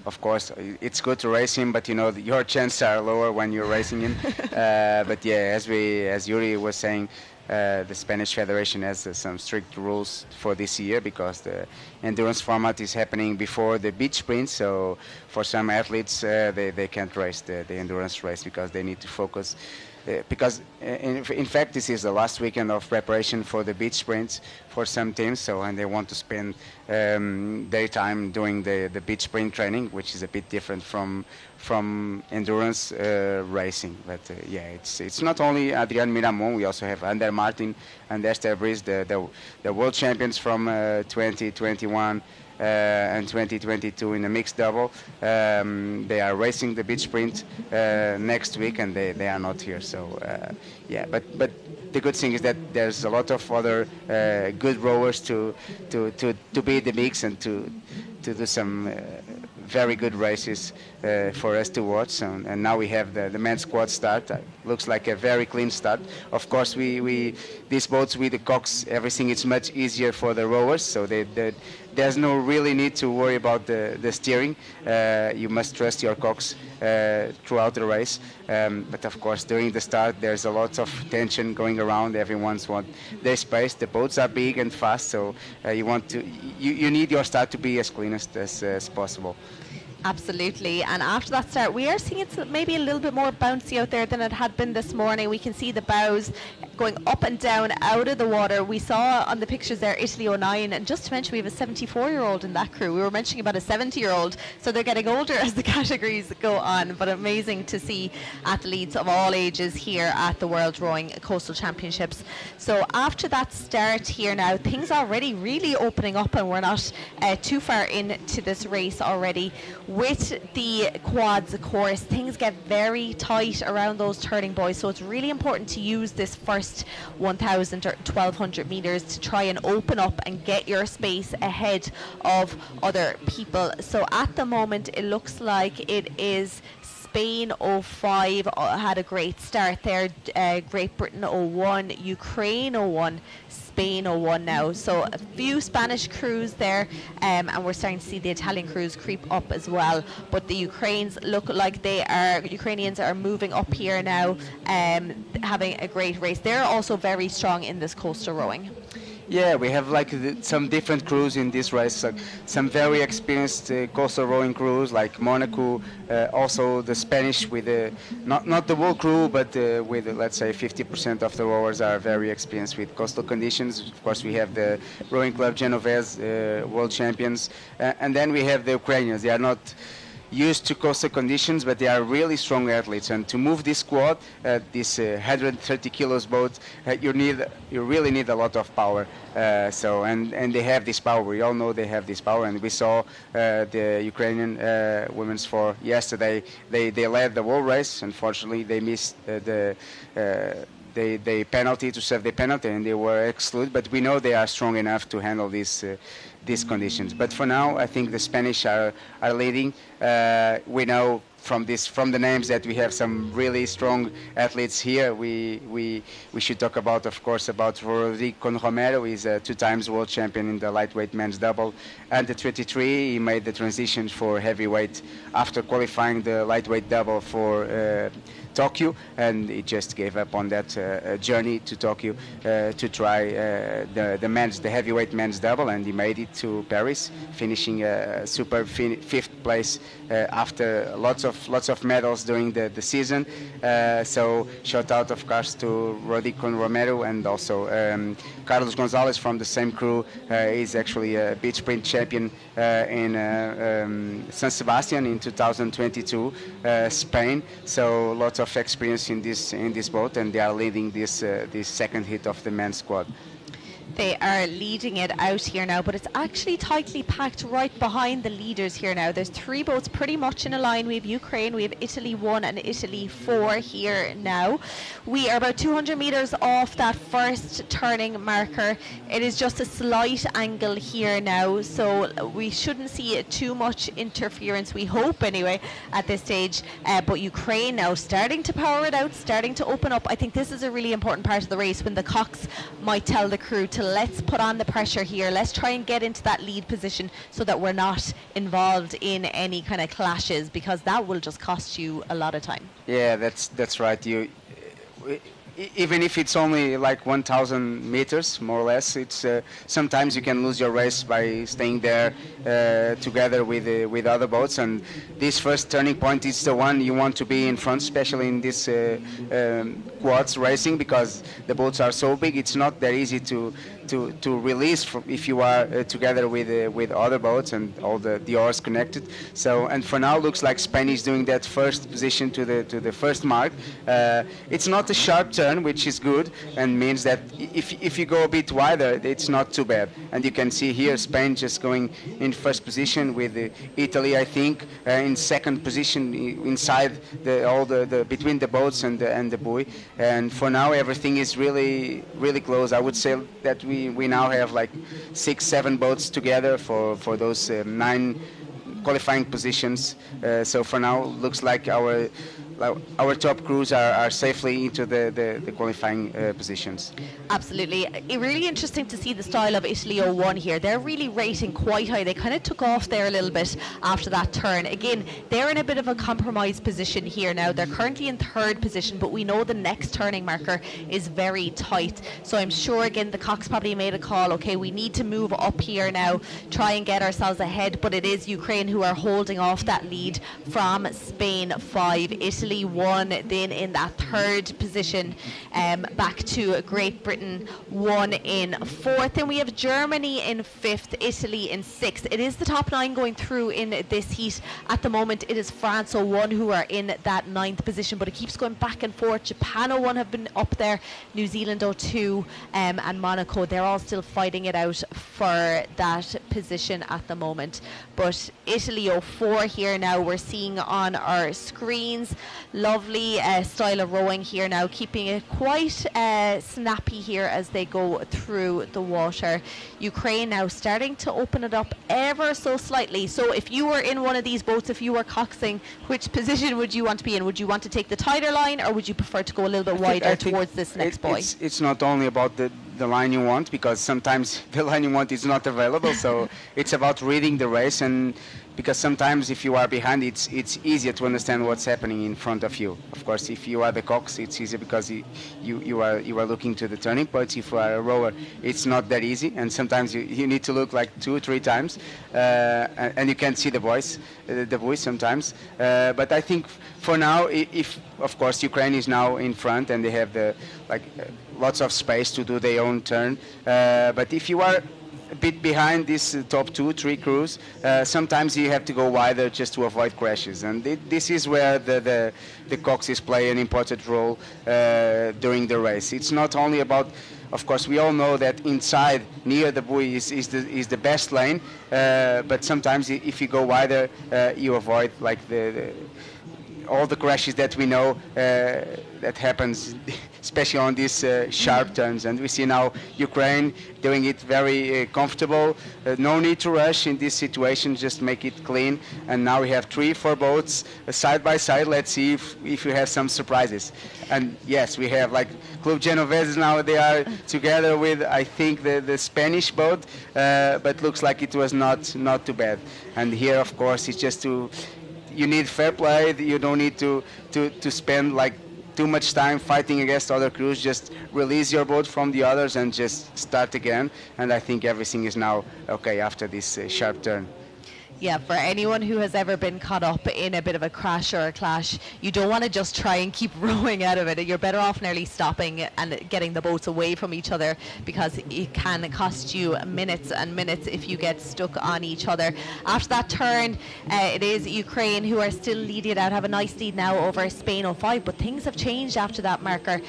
Of course, it's good to race him, but your chances are lower when you're racing him. But yeah, as Yuri was saying, the Spanish Federation has some strict rules for this year because the endurance format is happening before the beach sprint. So for some athletes, they can't race the endurance race because they need to focus. Because in fact this is the last weekend of preparation for the beach sprints for some teams, and they want to spend their time doing the beach sprint training, which is a bit different from endurance racing. But it's not only Adrian Miramon. We also have Ander Martin and Esther Brice, the world champions from 2021 and 2022 in a mixed double. They are racing the beach sprint next week, and they are not here. So but the good thing is that there's a lot of other good rowers to be in the mix and to do some very good races for us to watch. And now we have the men's squad start. Looks like a very clean start. Of course, we these boats with the cox, everything is much easier for the rowers, so there's no really need to worry about the steering. You must trust your cox throughout the race. But of course, during the start, there's a lot of tension going around. Everyone's want their space. The boats are big and fast, so you need your start to be as clean as possible. Absolutely. And after that start, we are seeing it's maybe a little bit more bouncy out there than it had been this morning. We can see the bows going up and down out of the water. We saw on the pictures there Italy 09, and just to mention we have a 74-year-old in that crew. We were mentioning about a 70-year-old, so they're getting older as the categories go on. But amazing to see athletes of all ages here at the World Rowing Coastal Championships. So after that start here now, things are already really opening up, and we're not too far into this race already. With the quads, of course, things get very tight around those turning buoys, so it's really important to use this first 1,000 or 1,200 meters to try and open up and get your space ahead of other people. So at the moment, it looks like it is Spain 05 had a great start there, Great Britain 01, Ukraine 01, Spain 01 now. So a few Spanish crews there, and we're starting to see the Italian crews creep up as well. But the Ukrainians look like Ukrainians are moving up here now, having a great race. They're also very strong in this coastal rowing. Yeah, we have some different crews in this race. Some very experienced coastal rowing crews like Monaco, also the Spanish with not the whole crew, but with let's say 50% of the rowers are very experienced with coastal conditions. Of course, we have the rowing club Genova's world champions, and then we have the Ukrainians. They are not used to coastal conditions, but they are really strong athletes. And to move this squad, this 130 kilos boat, you really need a lot of power. And they have this power. We all know they have this power. And we saw the Ukrainian women's for yesterday. They led the whole race. Unfortunately, they missed the penalty to serve the penalty, and they were excluded. But we know they are strong enough to handle these conditions. But for now, I think the Spanish are leading. We know from the names that we have some really strong athletes here. We should talk about, of course, about Rodrigo Romero. He's a 2 times world champion in the lightweight men's double. Under 23, he made the transition for heavyweight after qualifying the lightweight double for Tokyo, and he just gave up on that journey to Tokyo to try the heavyweight men's double, and he made it to Paris, finishing superb fifth place after lots of medals during the season. So shout out, of course, to Rodrigo Romero, and also Carlos Gonzalez from the same crew. Is actually a beach sprint champion in San Sebastian in 2022, Spain. So lots of experience in this boat, and they are leading this second hit of the men's squad. They are leading it out here now, but it's actually tightly packed right behind the leaders here now. There's 3 boats pretty much in a line. We have Ukraine, we have Italy 1 and Italy 4 here now. We are about 200 metres off that first turning marker. It is just a slight angle here now, so we shouldn't see too much interference, we hope anyway, at this stage. But Ukraine now starting to power it out, starting to open up. I think this is a really important part of the race, when the cocks might tell the crew to let's put on the pressure here, let's try and get into that lead position so that we're not involved in any kind of clashes, because that will just cost you a lot of time. Yeah, that's right. Even if it's only like 1,000 meters, more or less, it's sometimes you can lose your race by staying there together with other boats. And this first turning point is the one you want to be in front, especially in this quads racing, because the boats are so big. It's not that easy to release if you are together with other boats and all the oars connected. So, and for now, looks like Spain is doing that first position to the first mark. It's not a sharp turn, which is good, and means that if you go a bit wider, it's not too bad. And you can see here Spain just going in first position, with Italy, I think, in second position inside between the boats and the buoy. And for now, everything is really close. I would say that we now have like 6-7 boats together for those 9 qualifying positions. So for now, looks like our top crews are safely into the qualifying positions. Absolutely. Really interesting to see the style of Italy 01 here. They're really rating quite high. They kind of took off there a little bit after that turn. Again, they're in a bit of a compromised position here now. They're currently in third position, but we know the next turning marker is very tight. So I'm sure, again, the cocks probably made a call. Okay, we need to move up here now, try and get ourselves ahead. But it is Ukraine who are holding off that lead from Spain 5. Italy 1 then in that third position, back to Great Britain 1 in fourth. Then we have Germany in fifth, Italy in sixth. It is the top 9 going through in this heat at the moment. It is France 01 who are in that 9th position, but it keeps going back and forth. Japan 01 have been up there, New Zealand 02 and Monaco, they're all still fighting it out for that position at the moment. But Italy 04 here now, we're seeing on our screens. Lovely style of rowing here now, keeping it quite snappy here as they go through the water. Ukraine now starting to open it up ever so slightly. So if you were in one of these boats, if you were coxing, which position would you want to be in? Would you want to take the tighter line, or would you prefer to go a little bit wider towards this next buoy? It's not only about the line you want, because sometimes the line you want is not available. So it's about reading the race, and because sometimes if you are behind, it's easier to understand what's happening in front of you. Of course, if you are the cox, it's easier because you are looking to the turning points. If you are a rower, it's not that easy, and sometimes you need to look like 2 or 3 times, and you can't see the voice sometimes. But I think for now, if of course Ukraine is now in front and they have lots of space to do their own turn, but if you are a bit behind these top 2, 3 crews, sometimes you have to go wider just to avoid crashes, and this is where the coxes play an important role during the race. It's not only about, of course, we all know that inside near the buoy is the best lane, but sometimes if you go wider, you avoid all the crashes that we know that happens, especially on these sharp turns. And we see now Ukraine doing it very comfortable. No need to rush in this situation, just make it clean. And now we have 3, 4 boats side by side. Let's see if we have some surprises. And yes, we have Club Genoa now. They are together with, I think, the Spanish boat, but looks like it was not too bad. And here, of course, it's just you need fair play. You don't need to spend too much time fighting against other crews. Just release your boat from the others and just start again. And I think everything is now okay after this sharp turn. Yeah, for anyone who has ever been caught up in a bit of a crash or a clash, you don't want to just try and keep rowing out of it. You're better off nearly stopping and getting the boats away from each other, because it can cost you minutes and minutes if you get stuck on each other. After that turn, it is Ukraine who are still leading it out, have a nice lead now over Spain 05, but things have changed after that marker.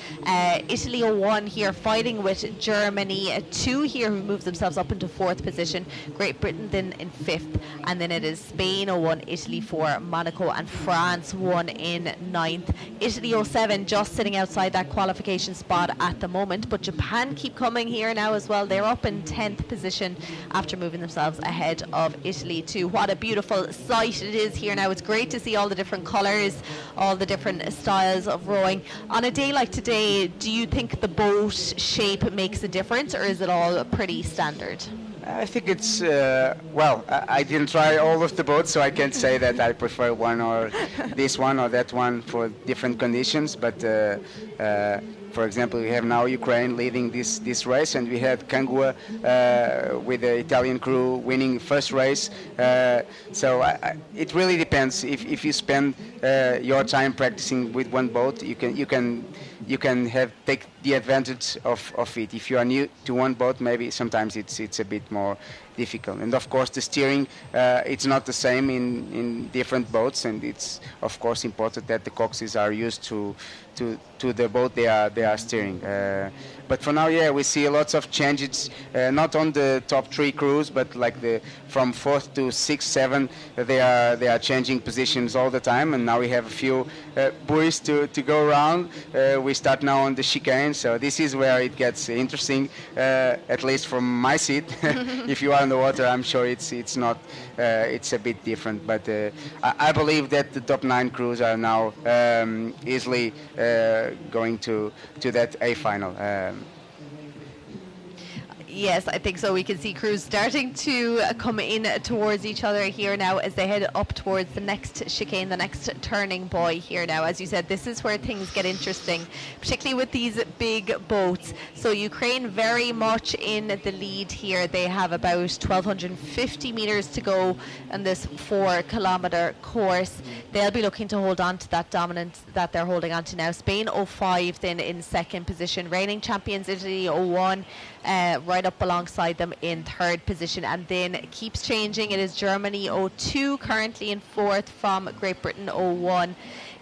Italy 01 here fighting with Germany 2 here, who moves themselves up into 4th position. Great Britain then in 5th, and then it is Spain 01, Italy 4, Monaco and France 1 in 9th. Italy 07 just sitting outside that qualification spot at the moment, but Japan keep coming here now as well. They're up in 10th position after moving themselves ahead of Italy 2. What a beautiful sight it is here now. It's great to see all the different colours, all the different styles of rowing. On a day like today, do you think the boat shape makes a difference, or is it all pretty standard? I think it's, well, I didn't try all of the boats, so I can't say that I prefer one or this one or that one for different conditions. But, for example, we have now Ukraine leading this race, and we had Genoa with the Italian crew winning first race. So it really depends. If you spend your time practicing with one boat, you can take the advantage of it. If you are new to one boat, maybe sometimes it's a bit more difficult. And of course the steering, it's not the same in different boats, and it's of course important that the coxes are used to the boat they are steering. But for now, yeah, we see lots of changes, not on the top 3 crews, but like from 4th to 6th, 7th, they are changing positions all the time, and now we have a few buoys to go around. We start now on the chicane, so this is where it gets interesting, at least from my seat. If you are in the water, I'm sure it's not, it's a bit different, but I believe that the top 9 crews are now easily going to that A final. Yes, I think so. We can see crews starting to come in towards each other here now as they head up towards the next chicane, the next turning buoy here now. As you said, this is where things get interesting, particularly with these big boats. So Ukraine very much in the lead here. They have about 1,250 meters to go on this 4-kilometer course. They'll be looking to hold on to that dominance that they're holding on to now. Spain 05 then in 2nd position. Reigning champions Italy 01 right up alongside them in 3rd position, and then it keeps changing. It is Germany 02 currently in 4th from Great Britain 01.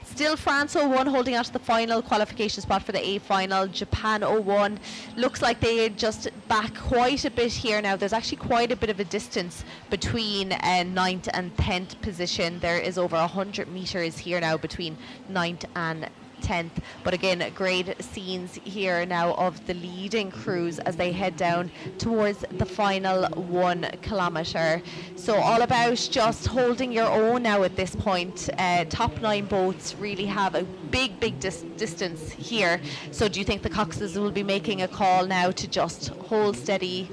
Still France 01 holding on to the final qualification spot for the A final. Japan 01 looks like they just back quite a bit here now. There's actually quite a bit of a distance between 9th and 10th position. There is over 100 meters here now between 9th and 10th, but again great scenes here now of the leading crews as they head down towards the final 1 kilometre. So all about just holding your own now at this point. Top 9 boats really have a big distance here. So do you think the coxes will be making a call now to just hold steady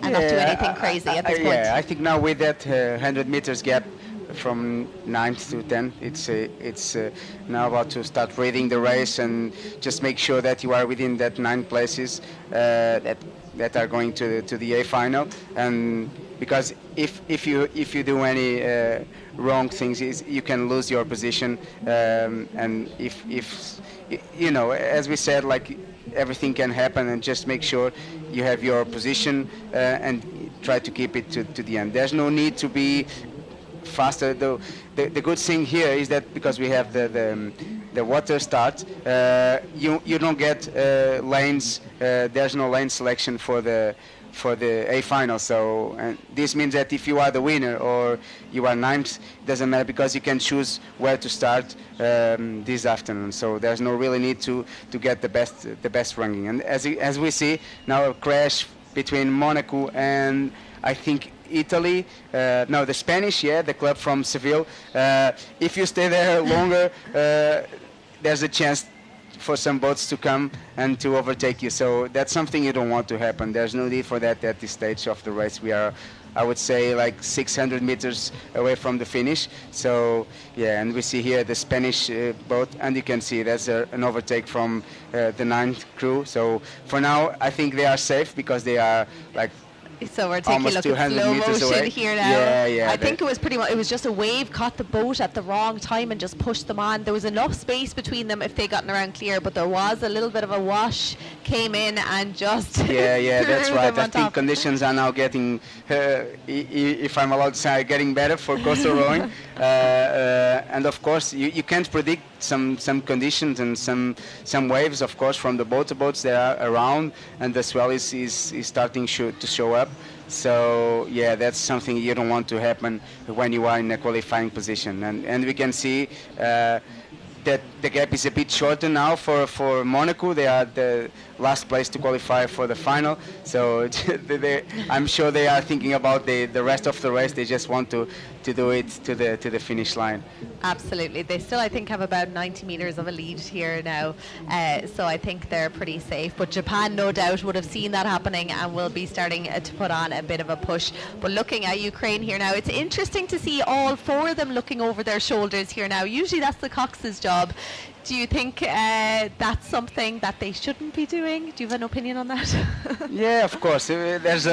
and not do anything crazy at this point? Yeah, I think now with that 100 meters gap from 9th to 10th, it's now about to start reading the race and just make sure that you are within that 9 places that are going to the A final. And because if you do any wrong things, you can lose your position. And if you know, as we said, like everything can happen, and just make sure you have your position and try to keep it to the end. There's no need to be faster, though. The good thing here is that because we have the water start, you don't get lanes. There's no lane selection for the A final. So this means that if you are the winner or you are 9th, it doesn't matter, because you can choose where to start this afternoon. So there's no really need to get the best ranking. And as we see now, a crash between Monaco and I think Italy, no, the Spanish, yeah, the club from Seville. If you stay there longer, there's a chance for some boats to come and to overtake you. So that's something you don't want to happen. There's no need for that at this stage of the race. We are I would say like 600 meters away from the finish. So yeah, and we see here the Spanish boat, and you can see there's an overtake from the 9th crew. So for now, I think they are safe because they are like so we're taking a look at slow motion here now. Yeah. I think it was pretty much, it was just a wave caught the boat at the wrong time and just pushed them on. There was enough space between them if they gotten around clear, but there was a little bit of a wash came in and just yeah, that's right. I think top. Conditions are now getting, if I'm allowed to say, getting better for coastal rowing. And of course, you can't predict some conditions and some waves, of course, from the boats that are around, and the swell is starting to show up. So yeah, that's something you don't want to happen when you are in a qualifying position. And we can see that the gap is a bit shorter now for Monaco. They are the last place to qualify for the final. So I'm sure they are thinking about the rest of the race. They just want to do it to the finish line. Absolutely. They still, I think, have about 90 meters of a lead here now. So I think they're pretty safe. But Japan, no doubt, would have seen that happening and will be starting to put on a bit of a push. But looking at Ukraine here now, it's interesting to see all four of them looking over their shoulders here now. Usually that's the cox's job. Do you think that's something that they shouldn't be doing? Do you have an opinion on that? Yeah, of course. There's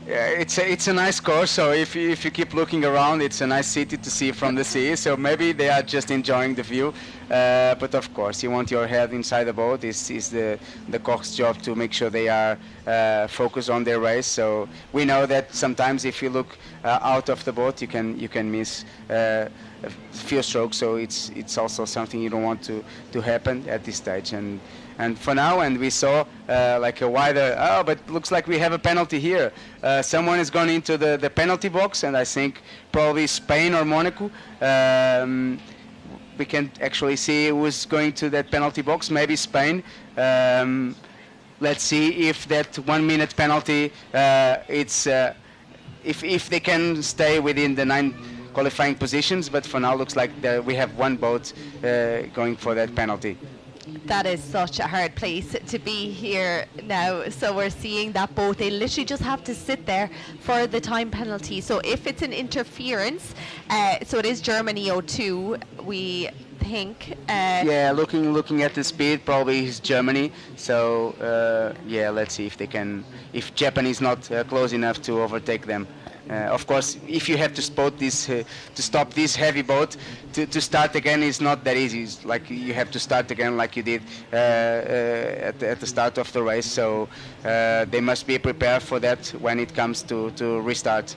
it's a nice course, so if you keep looking around, it's a nice city to see from the sea. So maybe they are just enjoying the view. But of course, you want your head inside the boat. It's the cox's job to make sure they are focused on their race. So we know that sometimes if you look out of the boat, you can miss a few strokes. So it's also something you don't want to happen at this stage. And for now, and we saw like a wider, but looks like we have a penalty here. Someone is gone into the penalty box, and I think probably Spain or Monaco. We can actually see who's going to that penalty box, maybe Spain. Let's see if that 1 minute penalty, if they can stay within the 9 qualifying positions, but for now looks like we have one boat going for that penalty. That is such a hard place to be here now. So we're seeing that boat, they literally just have to sit there for the time penalty. So if it's an interference, so it is Germany 02, we think. Yeah, looking at the speed, probably it's Germany. So yeah, let's see if they can, if Japan is not close enough to overtake them. Of course, if you have to stop this heavy boat, to start again is not that easy. It's like you have to start again like you did at the start of the race. So they must be prepared for that when it comes to restart.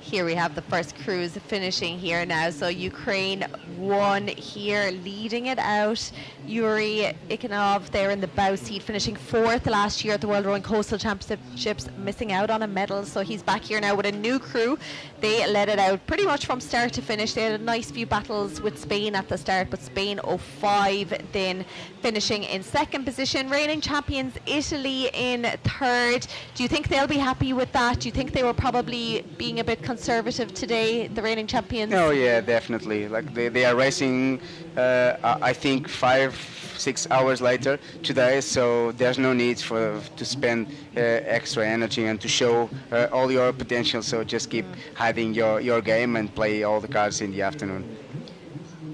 Here we have the first cruise finishing here now. So Ukraine won here, leading it out. Yuri Ikonov there in the bow seat, finishing 4th last year at the World Rowing Coastal Championships, missing out on a medal. So he's back here now with a new crew. They led it out pretty much from start to finish. They had a nice few battles with Spain at the start, but Spain 05 then finishing in 2nd position. Reigning champions Italy in 3rd. Do you think they'll be happy with that? Do you think they were probably being a bit conservative today, the reigning champions? Oh yeah, definitely. Like they are racing, I think 5-6 hours later today, so there's no need to spend extra energy and to show all your potential. So just keep hiding your game and play all the cards in the afternoon.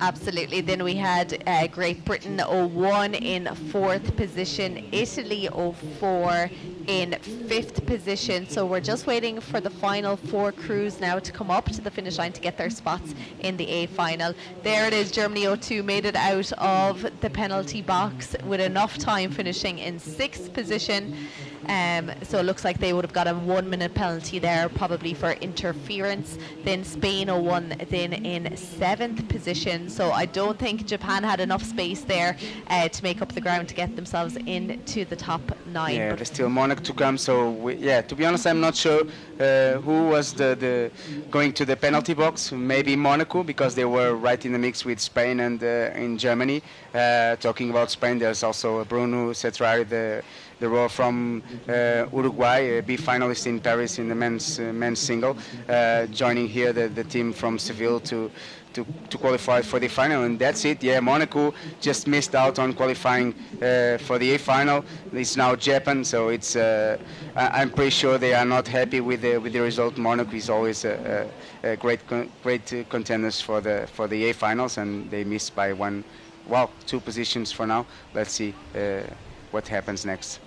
Absolutely. Then we had Great Britain 01 in 4th position, Italy 04 in 5th position. So we're just waiting for the final 4 crews now to come up to the finish line to get their spots in the A final. There it is, Germany 02 made it out of the penalty box with enough time, finishing in 6th position. So it looks like they would have got a 1 minute penalty there, probably for interference. Then Spain 01 then in 7th position. So I don't think Japan had enough space there to make up the ground to get themselves into the top 9. Yeah, there's still Monaco to come. So yeah, to be honest, I'm not sure who was the going to the penalty box. Maybe Monaco, because they were right in the mix with Spain and in Germany. Talking about Spain, there's also Bruno Cetrari, the rower from Uruguay, a B finalist in Paris in the men's single, joining here the team from Seville to to qualify for the final, and that's it. Yeah, Monaco just missed out on qualifying for the A final. It's now Japan, so it's I'm pretty sure they are not happy with the result. Monaco is always a great contenders for the A finals, and they missed by 2 positions for now. Let's see what happens next.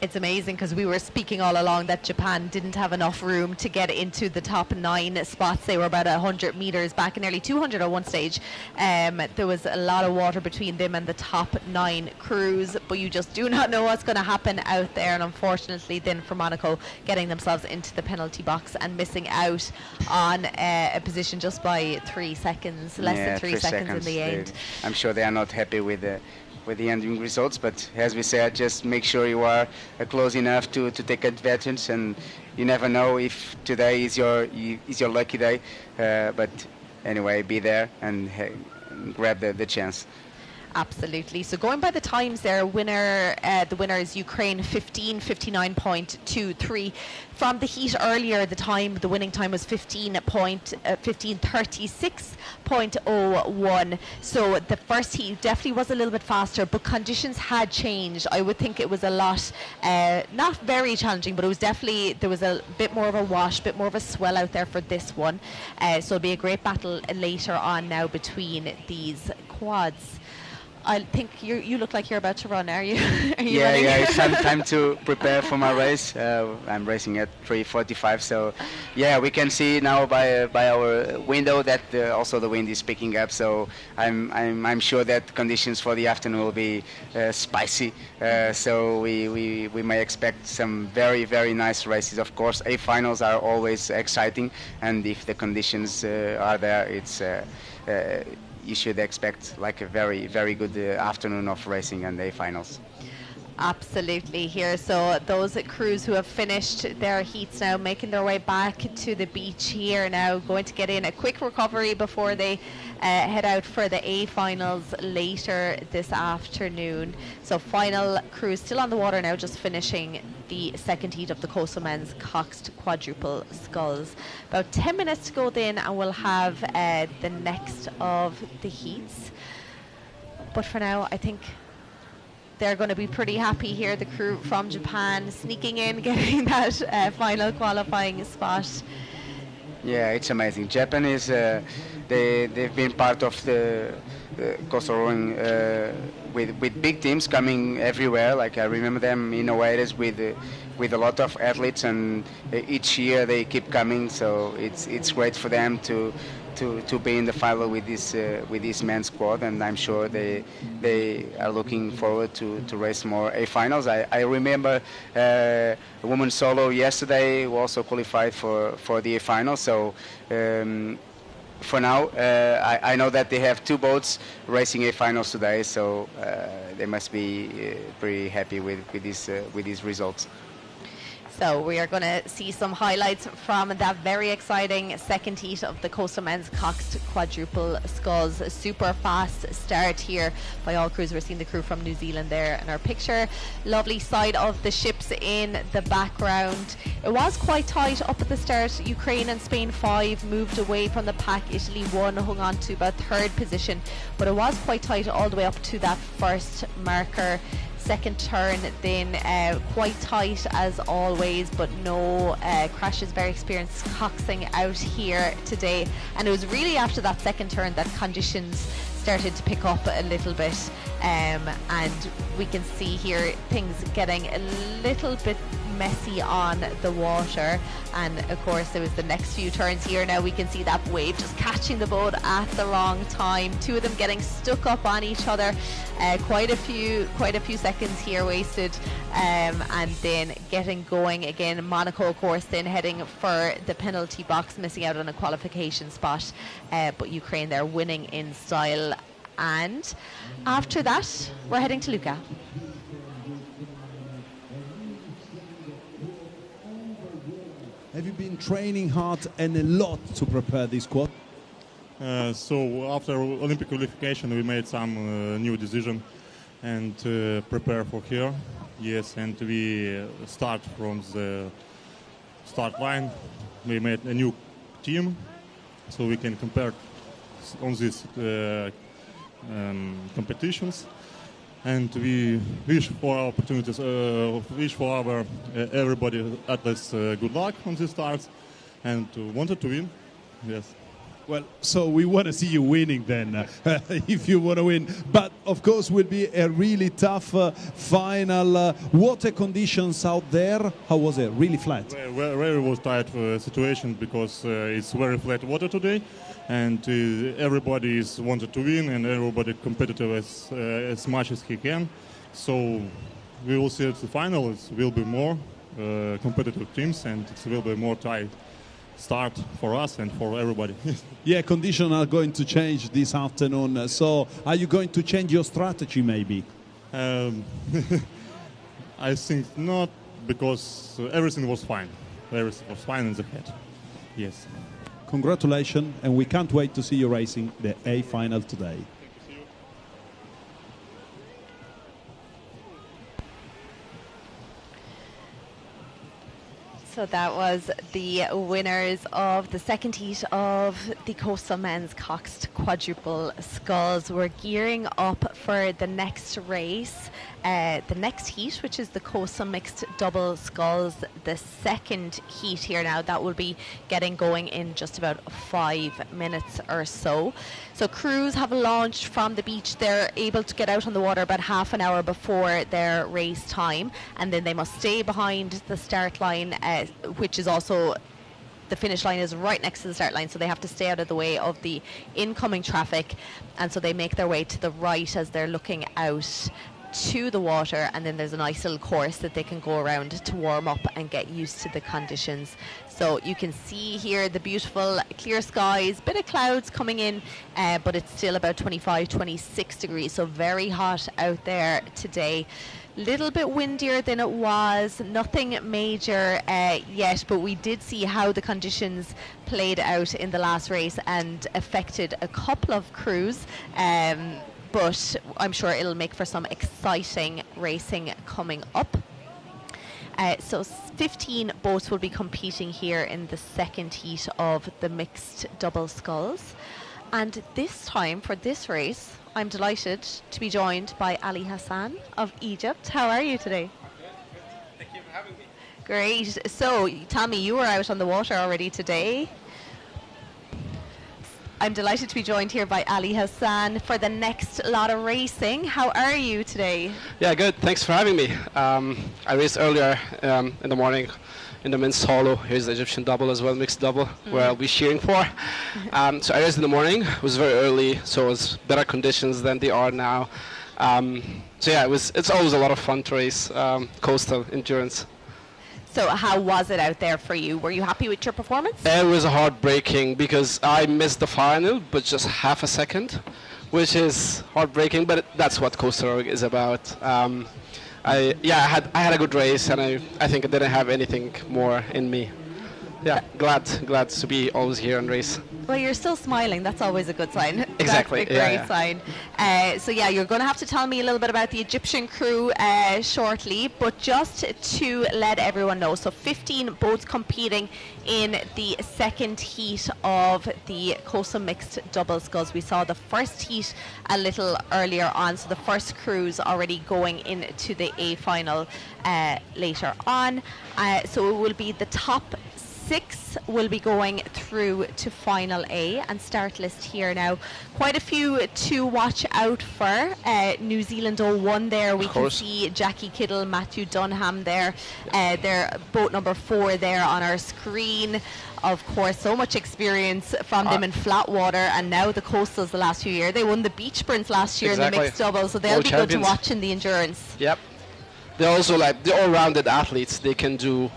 It's amazing because we were speaking all along that Japan didn't have enough room to get into the top 9 spots. They were about 100 meters back and nearly 200 at one stage. There was a lot of water between them and the top 9 crews, but you just do not know what's going to happen out there. And unfortunately then for Monaco, getting themselves into the penalty box and missing out on a position just by 3 seconds, less than 3 seconds in the end. I'm sure they are not happy with the ending results, but as we said, just make sure you are close enough to take advantage, and you never know if today is your lucky day, but anyway, be there and grab the chance. Absolutely. So going by the times there, the winner is Ukraine, 15:59.23. From the heat earlier, the winning time was 15:36.01. So the first heat definitely was a little bit faster, but conditions had changed. I would think it was a lot, not very challenging, but it was definitely, there was a bit more of a wash, bit more of a swell out there for this one. So it'll be a great battle later on now between these quads. I think you look like you're about to run. Are you? Are you running? Yeah. It's time to prepare for my race. I'm racing at 3:45, so yeah, we can see now by our window that also the wind is picking up. So I'm sure that conditions for the afternoon will be spicy. So we may expect some very nice races. Of course, A finals are always exciting, and if the conditions are there, it's. You should expect like a very good afternoon of racing and A finals. Absolutely here. So those crews who have finished their heats now making their way back to the beach here now, going to get in a quick recovery before they head out for the A finals later this afternoon. So final crews still on the water now, just finishing the second heat of the coastal men's coxed quadruple sculls. About 10 minutes to go then, and we'll have the next of the heats. But for now, I think they're going to be pretty happy here, the crew from Japan, sneaking in, getting that final qualifying spot. Yeah, it's amazing. Japan is, they've been part of the coastal rowing with big teams coming everywhere. Like I remember them in Oeiras with a lot of athletes, and each year they keep coming. So it's great for them to be in the final with this men's squad, and I'm sure they are looking forward to race more A finals. I remember a women's solo yesterday who also qualified for the A final. So for now, I know that they have 2 boats racing A finals today, so they must be pretty happy with these results. So we are going to see some highlights from that very exciting second heat of the coastal men's coxed quadruple sculls. A super fast start here by all crews. We're seeing the crew from New Zealand there in our picture. Lovely side of the ships in the background. It was quite tight up at the start. Ukraine and Spain 5 moved away from the pack. Italy 1 hung on to about 3rd position, but it was quite tight all the way up to that first marker. Second turn then quite tight as always, but no crashes. Very experienced coxing out here today, and it was really after that second turn that conditions started to pick up a little bit, and we can see here things getting a little bit messy on the water. And of course there was the next few turns here. Now we can see that wave just catching the boat at the wrong time, 2 of them getting stuck up on each other, quite a few seconds here wasted, and then getting going again. Monaco of course then heading for the penalty box, missing out on a qualification spot, but Ukraine there winning in style. And after that we're heading to Lucca. Have you been training hard and a lot to prepare this quad? So after Olympic qualification, we made some new decision and prepare for here. Yes, and we start from the start line. We made a new team, so we can compare on these competitions. And we wish for our opportunities, wish for our everybody athletes good luck on these starts, and wanted to win. Yes. Well, so we want to see you winning then, if you want to win. But of course, will be a really tough final. Water conditions out there, how was it? Really flat? Very was tight situation because it's very flat water today, and everybody is wanted to win, and everybody competitive as much as he can. So we will see at the final. It will be more competitive teams, and it will be more tight start for us and for everybody. Yeah, conditions are going to change this afternoon. So are you going to change your strategy maybe? I think not, because everything was fine. Everything was fine in the head. Yes. Congratulations, and we can't wait to see you racing the A final today. So that was the winners of the second heat of the Coastal Men's Coxed Quadruple Sculls. We're gearing up for the next race, the next heat, which is the Coastal Mixed Double Sculls, the second heat here now. That will be getting going in just about 5 minutes or so. So crews have launched from the beach. They're able to get out on the water about half an hour before their race time, and then they must stay behind the start line, which is also, the finish line is right next to the start line, so they have to stay out of the way of the incoming traffic, and so they make their way to the right as they're looking out to the water, and then there's a nice little course that they can go around to warm up and get used to the conditions. So you can see here the beautiful clear skies, bit of clouds coming in, but it's still about 25-26 degrees, so very hot out there today. Little bit windier than it was, nothing major yet, but we did see how the conditions played out in the last race and affected a couple of crews, but I'm sure it'll make for some exciting racing coming up. So 15 boats will be competing here in the second heat of the mixed double sculls, and this time for this race I'm delighted to be joined by Ali Hassan of Egypt. How are you today? Thank you for having me. Great. So tell me, you were out on the water already today. I'm delighted to be joined here by Ali Hassan for the next lot of racing. How are you today? Yeah, good. Thanks for having me. I raced earlier in the morning in the men's solo. Here's the Egyptian double as well, mixed double, where I'll be cheering for. So I raced in the morning. It was very early, so it was better conditions than they are now. So yeah, it's always a lot of fun to race coastal endurance. So how was it out there for you? Were you happy with your performance? It was heartbreaking because I missed the final, but just half a second, which is heartbreaking, but that's what coastal rowing is about. I had a good race, and I think I didn't have anything more in me. Yeah, glad to be always here and race. Well, you're still smiling. That's always a good sign. Exactly. That's a great sign. So yeah, you're going to have to tell me a little bit about the Egyptian crew shortly, but just to let everyone know, so 15 boats competing in the second heat of the Coastal Mixed Double Sculls. We saw the first heat a little earlier on, so the first crew's already going into the A final later on. So it will be the top 6 will be going through to final A, and start list here now. Quite a few to watch out for. New Zealand 01 there. We can see Jackie Kiddle, Matthew Dunham there. They're boat number 4 there on our screen. Of course, so much experience from them in flat water, and now the coastals the last few years. They won the beach sprints last year in the mixed double, so they'll be good to watch in the endurance. Yep. They're also they're all-rounded athletes. They can do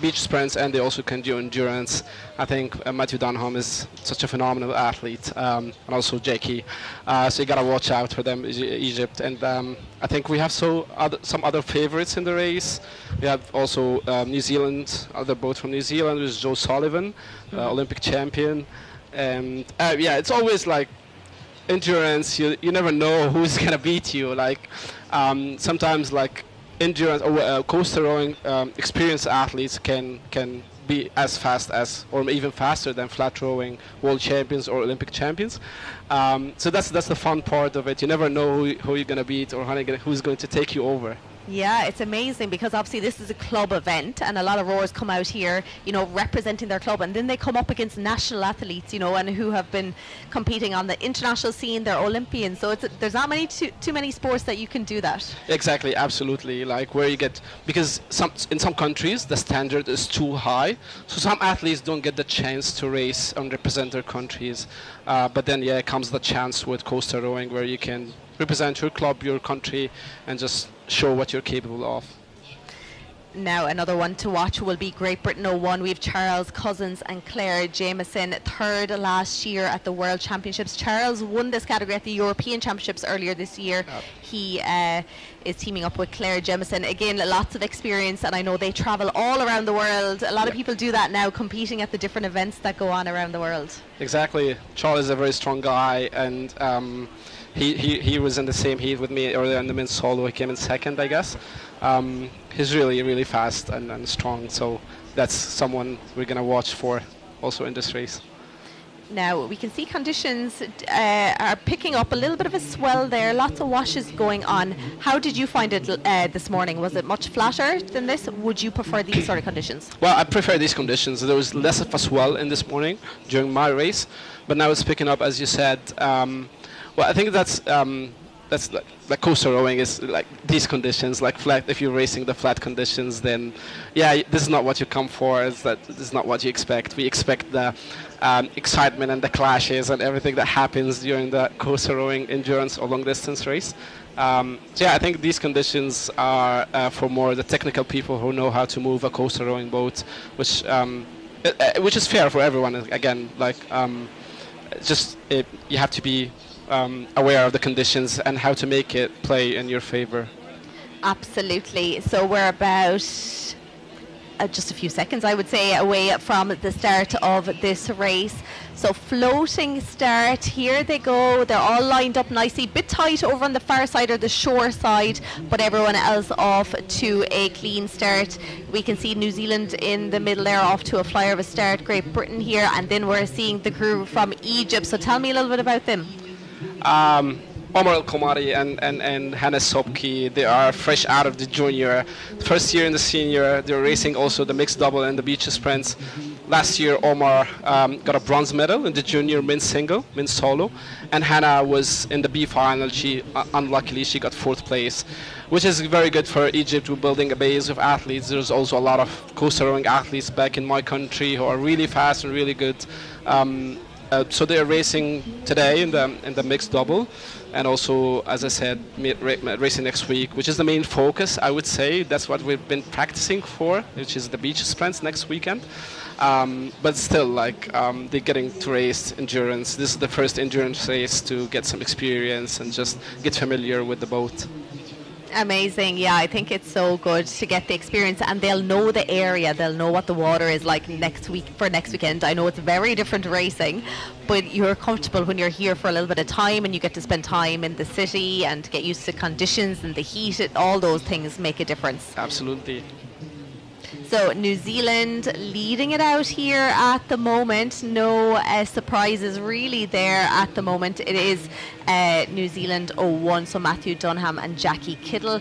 beach sprints, and they also can do endurance. I think Matthew Dunham is such a phenomenal athlete, and also Jackie. So you gotta watch out for them, Egypt. And I think we have some other favorites in the race. We have also New Zealand, other boat from New Zealand, with Joe Sullivan, Olympic champion. And yeah, it's always like endurance. You never know who's gonna beat you. Sometimes endurance or coastal rowing experienced athletes can be as fast as, or even faster than flat rowing world champions or Olympic champions. So that's the fun part of it. You never know who you're going to beat or who's going to take you over. Yeah, it's amazing because obviously this is a club event and a lot of rowers come out here, representing their club, and then they come up against national athletes, and who have been competing on the international scene. They're Olympians, so there's not too many sports that you can do that. Exactly, absolutely. Like where you get, because in some countries the standard is too high, so some athletes don't get the chance to race and represent their countries. But then comes the chance with coastal rowing where you can represent your club, your country, and just show what you're capable of. Now another one to watch will be Great Britain 01. We have Charles Cousins and Claire Jameson, third last year at the World Championships. Charles won this category at the European Championships earlier this year. He is teaming up with Claire Jameson. Again, lots of experience, and I know they travel all around the world. A lot of people do that now, competing at the different events that go on around the world. Exactly. Charles is a very strong guy, and he was in the same heat with me earlier in the men's solo. He came in second, I guess. He's really, really fast and strong, so that's someone we're going to watch for also in this race. Now we can see conditions are picking up a little bit of a swell there, lots of washes going on. How did you find it this morning? Was it much flatter than this? Would you prefer these sort of conditions? Well, I prefer these conditions. There was less of a swell in this morning during my race, but now it's picking up, as you said. Well, I think that's like coastal rowing is like these conditions, like flat. If you're racing the flat conditions, then this is not what you come for. This is not what you expect. We expect the excitement and the clashes and everything that happens during the coastal rowing endurance or long distance race. I think these conditions are for more the technical people who know how to move a coastal rowing boat, which is fair for everyone. Again, you have to be aware of the conditions and how to make it play in your favor. Absolutely. So we're about just a few seconds, I would say, away from the start of this race. So floating start, here they go. They're all lined up nicely, bit tight over on the far side or the shore side, but everyone else off to a clean start. We can see New Zealand in the middle there, off to a flyer of a start. Great Britain here, and then we're seeing the crew from Egypt. So tell me a little bit about them. Omar El-Komari and Hannah Sobki, they are fresh out of the junior. First year in the senior, they're racing also the mixed double and the beach sprints. Last year, Omar got a bronze medal in the junior men's single, men's solo, and Hannah was in the B final. Unluckily, she got fourth place, which is very good for Egypt. We're building a base of athletes. There's also a lot of coastal rowing athletes back in my country who are really fast and really good. So they're racing today in the mixed double, and also, as I said, racing next week, which is the main focus, I would say. That's what we've been practicing for, which is the beach sprints next weekend. But still, they're getting to race endurance. This is the first endurance race to get some experience and just get familiar with the boat. Amazing. Yeah, I think it's so good to get the experience, and they'll know the area, they'll know what the water is like next weekend. I know it's very different racing, but you're comfortable when you're here for a little bit of time and you get to spend time in the city and get used to conditions and the heat. All those things make a difference. Absolutely. So New Zealand leading it out here at the moment. No surprises really there at the moment. It is New Zealand 01, so Matthew Dunham and Jackie Kittle.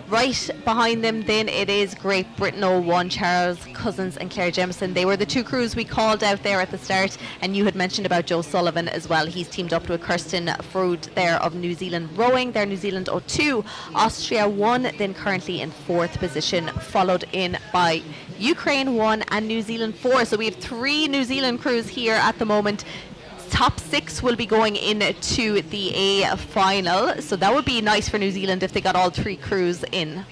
Right behind them then it is Great Britain 01, Charles Cousins and Claire Jameson. They were the two crews we called out there at the start, and you had mentioned about Joe Sullivan as well. He's teamed up with Kirsten Frood there of New Zealand Rowing. They're New Zealand 02, Austria 1, then currently in fourth position, followed in by Ukraine 1 and New Zealand 4. So we have three New Zealand crews here at the moment. Top 6 will be going into the A final, so that would be nice for New Zealand if they got all three crews in.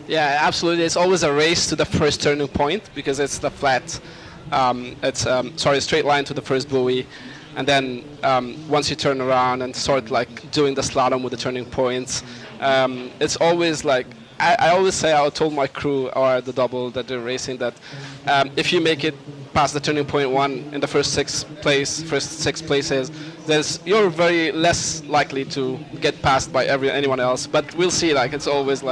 Yeah, absolutely. It's always a race to the first turning point because it's the flat, straight line to the first buoy, and then once you turn around and start doing the slalom with the turning points, it's always I always say, I told my crew or the double that they're racing that if you make it past the turning point one in the first six places, you're very less likely to get passed by anyone else. But we'll see. It's always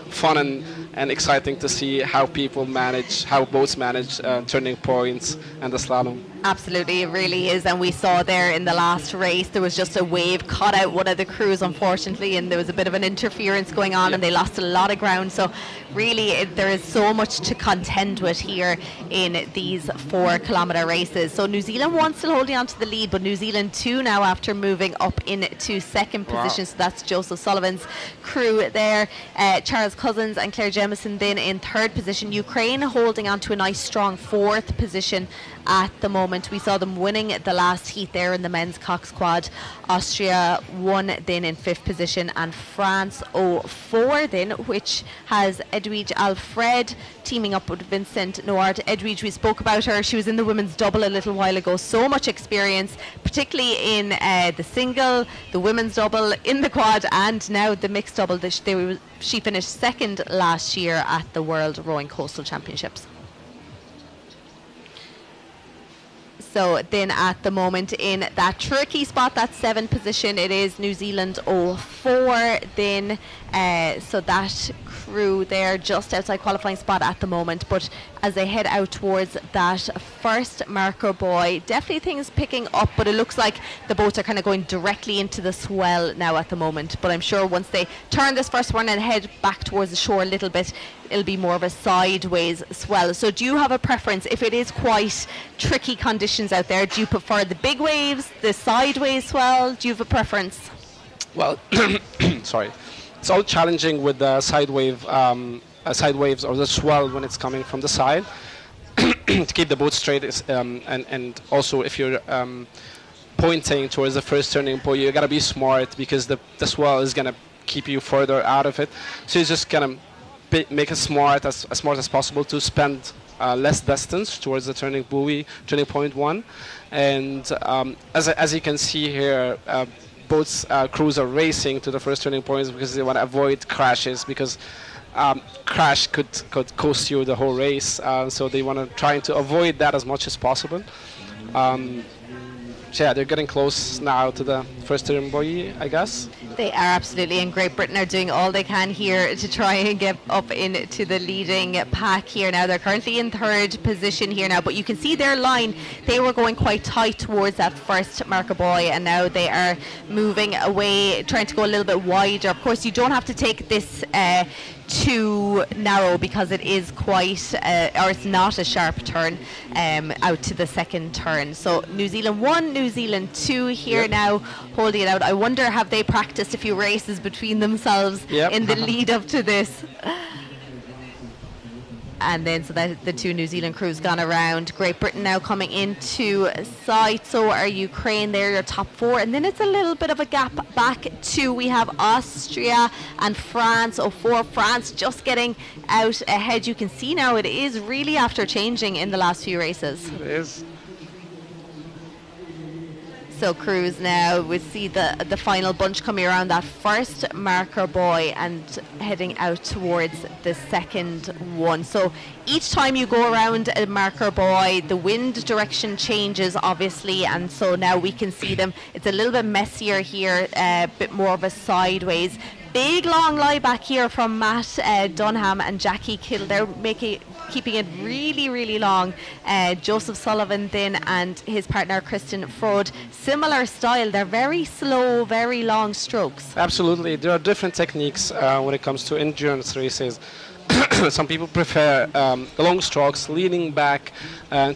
fun and exciting to see how boats manage turning points and the slalom. Absolutely, it really is. And we saw there in the last race, there was just a wave caught out one of the crews, unfortunately, and there was a bit of an interference going on, and they lost a lot of ground. So really, there is so much to contend with here in these 4 kilometre races. So New Zealand 1 still holding on to the lead, but New Zealand 2 now after moving up into second position. So that's Joseph Sullivan's crew there. Charles Cousins and Claire Jemison then in third position. Ukraine holding on to a nice strong 4th position at the moment. We saw them winning the last heat there in the men's cock squad. Austria won then in 5th position, and France 04 then, which has Edwige Alfred teaming up with Vincent Noir. Edwige, we spoke about her. She was in the women's double a little while ago. So much experience, particularly in the single, the women's double, in the quad, and now the mixed double. She finished second last year at the World Rowing Coastal Championships. So then at the moment in that tricky spot, that 7th position, it is New Zealand 04 then. So that crew there just outside qualifying spot at the moment. But as they head out towards that first marker buoy, definitely things picking up, but it looks like the boats are kind of going directly into the swell now at the moment. But I'm sure once they turn this first one and head back towards the shore a little bit, it'll be more of a sideways swell. So do you have a preference? If it is quite tricky conditions out there, do you prefer the big waves, the sideways swell? Do you have a preference? Well, sorry. It's all challenging with the side waves or the swell when it's coming from the side. To keep the boat straight and also if you're pointing towards the first turning point, you got to be smart because the swell is going to keep you further out of it. So you just kind of make it smart as possible to spend less distance towards the turning point 1. And as you can see here, both crews are racing to the first turning points because they want to avoid crashes, because crash could cost you the whole race. So they want to try to avoid that as much as possible. So yeah, they're getting close now to the first turning buoy, I guess. They are absolutely, and Great Britain are doing all they can here to try and get up into the leading pack here now. They're currently in 3rd position here now, but you can see their line. They were going quite tight towards that first marker buoy, and now they are moving away, trying to go a little bit wider. Of course, you don't have to take this too narrow because it is quite, or it's not a sharp turn out to the second turn. So New Zealand 1, New Zealand 2 here now holding it out. I wonder, have they practiced a few races between themselves in the lead up to this? And then so that the 2 New Zealand crews gone around. Great Britain now coming into sight. So are Ukraine there, your top 4. And then it's a little bit of a gap back to, we have Austria and France. France just getting out ahead. You can see now it is really after changing in the last few races. It is. So crews now, we see the final bunch coming around that first marker buoy and heading out towards the second one. So each time you go around a marker buoy, the wind direction changes obviously, and so now we can see them. It's a little bit messier here, a bit more of a sideways. Big long lie back here from Matt Dunham and Jackie Kildare, keeping it really, really long. Joseph Sullivan then and his partner Kristen Frode, similar style. They're very slow, very long strokes. Absolutely. There are different techniques when it comes to endurance races. Some people prefer long strokes, leaning back,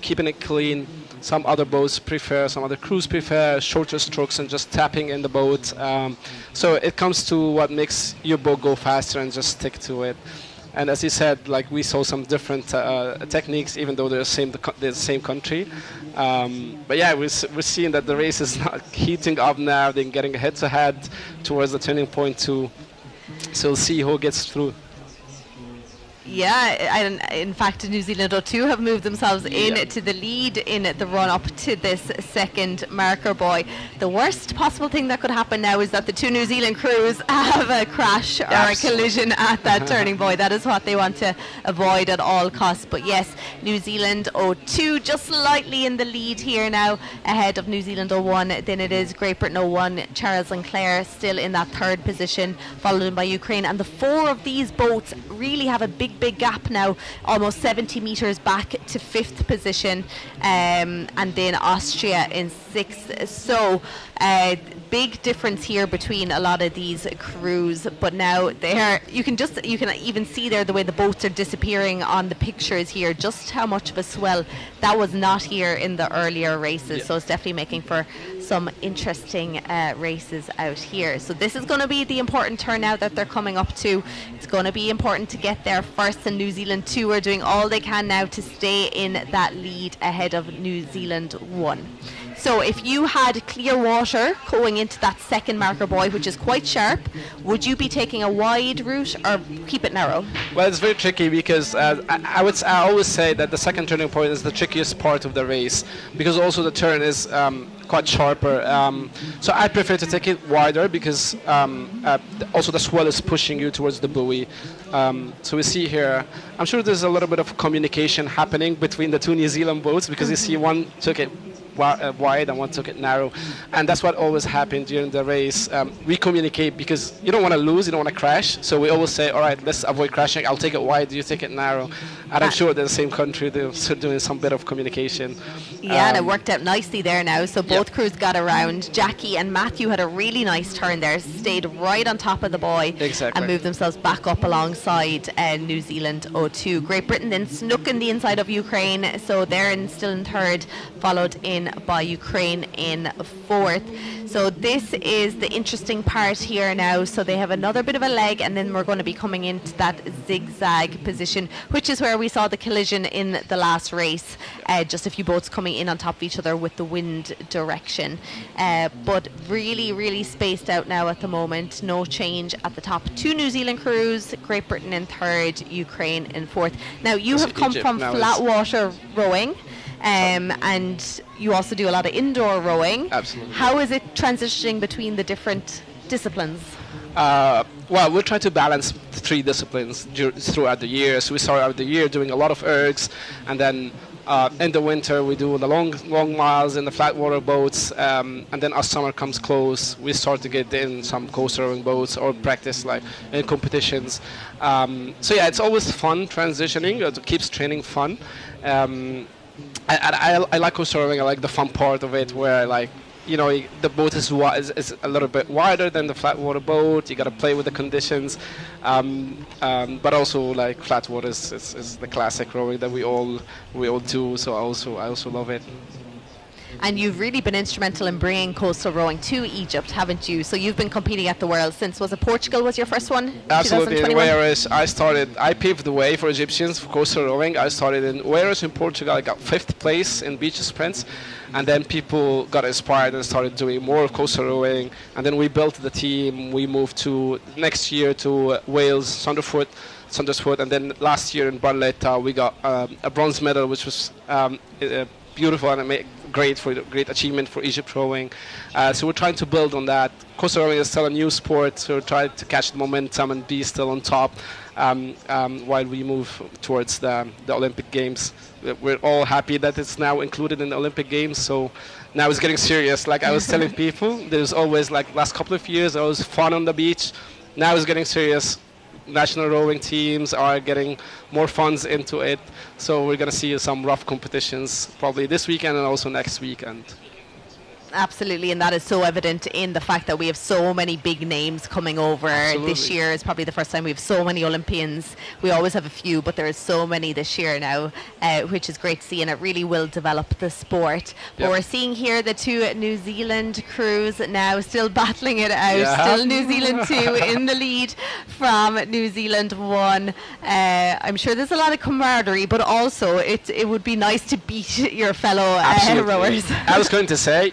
keeping it clean. Some other crews prefer shorter strokes and just tapping in the boat. So it comes to what makes your boat go faster and just stick to it. And as you said, like, we saw some different techniques, even though they're the same country. But yeah, we're seeing that the race is not heating up now. They're getting head-to-head towards the turning point 2. So we'll see who gets through. Yeah, and in fact New Zealand 02 have moved themselves into the lead in the run-up to this second marker buoy. The worst possible thing that could happen now is that the 2 New Zealand crews have a crash or a collision at that turning buoy. That is what they want to avoid at all costs. But yes, New Zealand 02 just slightly in the lead here now, ahead of New Zealand 01. Then it is Great Britain 01, Charles and Claire still in that 3rd position, followed by Ukraine. And the 4 of these boats really have a big big gap now, almost 70 metres back to 5th position, and then Austria in 6th. So big difference here between a lot of these crews, but now you can even see there the way the boats are disappearing on the pictures here, just how much of a swell that was not here in the earlier races. So it's definitely making for some interesting races out here. So this is going to be the important turn now that they're coming up to. It's going to be important to get there first, and New Zealand 2 are doing all they can now to stay in that lead ahead of New Zealand 1. So if you had clear water going into that second marker buoy, which is quite sharp, would you be taking a wide route or keep it narrow? Well, it's very tricky because I always say that the second turning point is the trickiest part of the race, because also the turn is quite sharper. So I prefer to take it wider because also the swell is pushing you towards the buoy. So we see here, I'm sure there's a little bit of communication happening between the two New Zealand boats, because you see one took it wide and one took it narrow, and that's what always happened during the race. We communicate because you don't want to lose, you don't want to crash, so we always say, all right, let's avoid crashing, I'll take it wide, you take it narrow. And I'm sure they're the same country, they're doing some bit of communication. Yeah, and it worked out nicely there now, so both crews got around. Jackie and Matthew had a really nice turn there, stayed right on top of the buoy and moved themselves back up alongside New Zealand 02. Great Britain then snuck in the inside of Ukraine, so they're still in 3rd, followed in by Ukraine in 4th. So this is the interesting part here now. So they have another bit of a leg, and then we're going to be coming into that zigzag position, which is where we saw the collision in the last race. Just a few boats coming in on top of each other with the wind direction. But really, really spaced out now at the moment. No change at the top. 2 New Zealand crews, Great Britain in 3rd, Ukraine in 4th. Now you have come from flat water rowing. And you also do a lot of indoor rowing. Absolutely. How is it transitioning between the different disciplines? Well, we'll try to balance the 3 disciplines throughout the year. So we start out the year doing a lot of ergs, and then in the winter we do the long miles in the flat water boats, and then as summer comes close, we start to get in some coastal rowing boats or practice like in competitions. So yeah, it's always fun transitioning. It keeps training fun. I like coastal rowing. I like the fun part of it, where the boat is a little bit wider than the flat water boat. You got to play with the conditions, but also like flat water is the classic rowing that we all do. So I also love it. And you've really been instrumental in bringing coastal rowing to Egypt, haven't you? So you've been competing at the World since, was it Portugal was your first one? Absolutely. In Wales, I paved the way for Egyptians for coastal rowing. I started in Wales in Portugal. I got 5th place in beach sprints. And then people got inspired and started doing more of coastal rowing. And then we built the team. We moved to next year to Wales, Saundersfoot. And then last year in Barletta, we got a bronze medal, which was beautiful and great achievement for Egypt rowing. So we're trying to build on that. Coastal rowing is still a new sport, so we're trying to catch the momentum and be still on top while we move towards the Olympic Games. We're all happy that it's now included in the Olympic Games, so now it's getting serious. Like I was telling people, there's always last couple of years, there was fun on the beach. Now it's getting serious. National rowing teams are getting more funds into it, so we're going to see some rough competitions probably this weekend and also next weekend. Absolutely, and that is so evident in the fact that we have so many big names coming over. Absolutely. This year is probably the first time we have so many Olympians. We always have a few, but there is so many this year now, which is great to see, and it really will develop the sport. But we're seeing here the 2 New Zealand crews now still battling it out. Still New Zealand 2 in the lead from New Zealand 1. I'm sure there's a lot of camaraderie, but also it would be nice to beat your fellow rowers. I was going to say,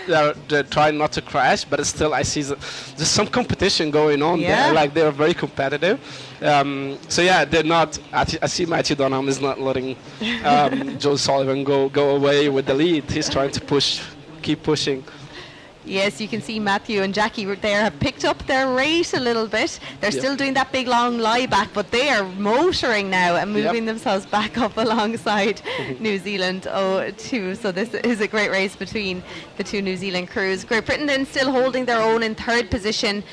they're trying not to crash, but still I see there's some competition going on there. Like they're very competitive. So yeah, they're not. I see Matthew Dunham is not letting Joe Sullivan go away with the lead. He's trying to keep pushing. Yes, you can see Matthew and Jackie there have picked up their rate a little bit. They're still doing that big long lie back, but they are motoring now and moving themselves back up alongside New Zealand 0-2. So this is a great race between the two New Zealand crews. Great Britain then still holding their own in third position.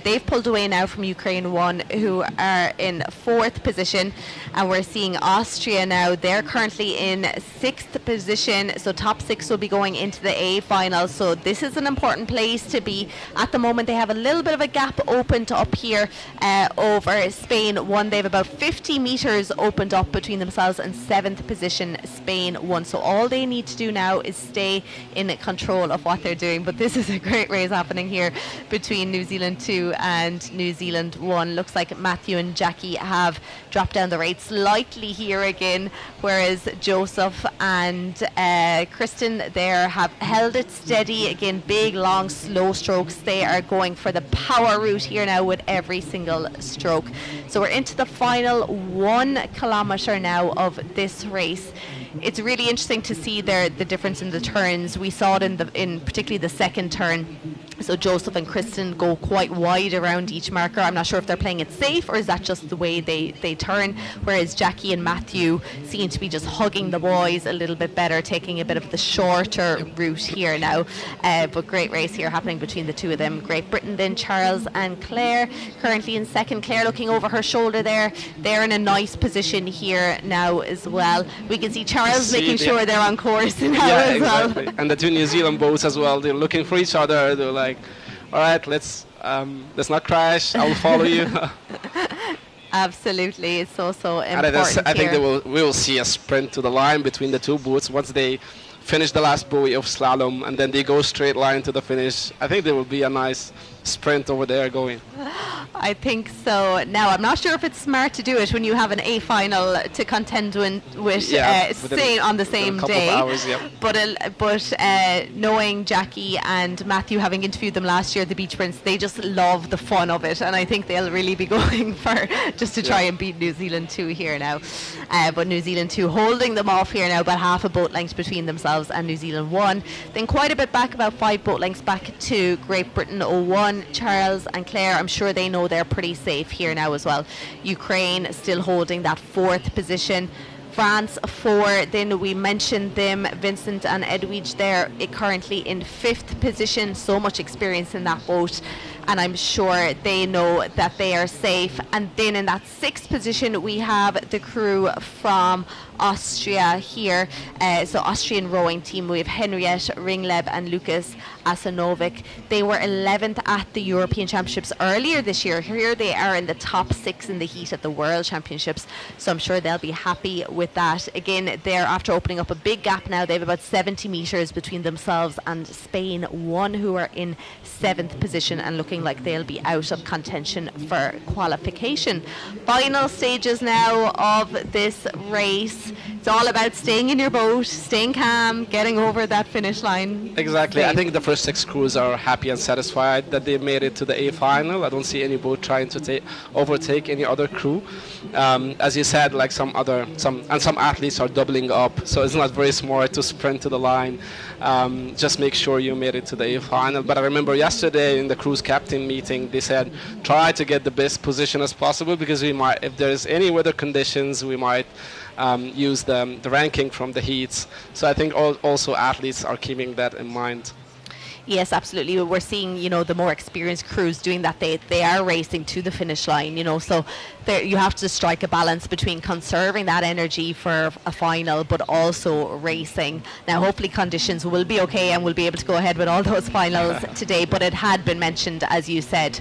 They've pulled away now from Ukraine 1, who are in fourth position. And we're seeing Austria now. They're currently in sixth position. So top six will be going into the A final. So this is an important place to be. At the moment, they have a little bit of a gap opened up here over Spain 1. They have about 50 metres opened up between themselves and seventh position Spain 1. So all they need to do now is stay in control of what they're doing. But this is a great race happening here between New Zealand 2 and New Zealand 1. Looks like Matthew and Jackie have dropped down the rate slightly here again, whereas Joseph and Kristen there have held it steady. Again, big, long, slow strokes. They are going for the power route here now with every single stroke. So we're into the final 1 kilometre now of this race. It's really interesting to see the difference in the turns. We saw it in particularly the second turn. So Joseph and Kristen go quite wide around each marker. I'm not sure if they're playing it safe or is that just the way they turn, whereas Jackie and Matthew seem to be just hugging the boys a little bit better, taking a bit of the shorter route here now. But great race here happening between the two of them. Great Britain then, Charles and Claire currently in second. Claire looking over her shoulder there. They're in a nice position here now as well. We can see Charles making sure they're on course now as well. Exactly. And the two New Zealand boats as well. They're looking for each other. They're like, all right, let's not crash. I'll follow you. Absolutely, it's so important. And I think we will see a sprint to the line between the two boats once they finish the last buoy of slalom, and then they go straight line to the finish. I think there will be a nice sprint over there going. I think so. Now, I'm not sure if it's smart to do it when you have an A final to contend with staying on the same day. Hours, But knowing Jackie and Matthew, having interviewed them last year, the Beach Prince, they just love the fun of it, and I think they'll really be going for just to try and beat New Zealand 2 here now. But New Zealand 2 holding them off here now, about half a boat length between themselves and New Zealand 1. Then quite a bit back, about 5 boat lengths back to Great Britain 01. Charles and Claire, I'm sure they know they're pretty safe here now as well. Ukraine still holding that fourth position. France 4, then we mentioned them, Vincent and Edwidge there, currently in fifth position. So much experience in that boat, and I'm sure they know that they are safe. And then in that sixth position we have the crew from Austria here. So Austrian rowing team, we have Henriette Ringleb and Lucas Asanovic. They were 11th at the European Championships earlier this year. Here they are in the top 6 in the heat at the World Championships, so I'm sure they'll be happy with that. Again, they're after opening up a big gap now. They have about 70 metres between themselves and Spain 1, who are in 7th position and looking like they'll be out of contention for qualification. Final stages now of this race. It's all about staying in your boat, staying calm, getting over that finish line. Exactly. I think the first 6 crews are happy and satisfied that they made it to the A final. I don't see any boat trying to overtake any other crew. As you said, like some athletes are doubling up, so it's not very smart to sprint to the line. Just make sure you made it to the A final. But I remember yesterday in the cruise captain meeting, they said try to get the best position as possible, because we might, if there's any weather conditions, we might use the ranking from the heats. So I think also athletes are keeping that in mind. Yes, absolutely. We're seeing, the more experienced crews doing that. They are racing to the finish line, so you have to strike a balance between conserving that energy for a final, but also racing. Now, hopefully conditions will be okay and we'll be able to go ahead with all those finals today, but it had been mentioned, as you said.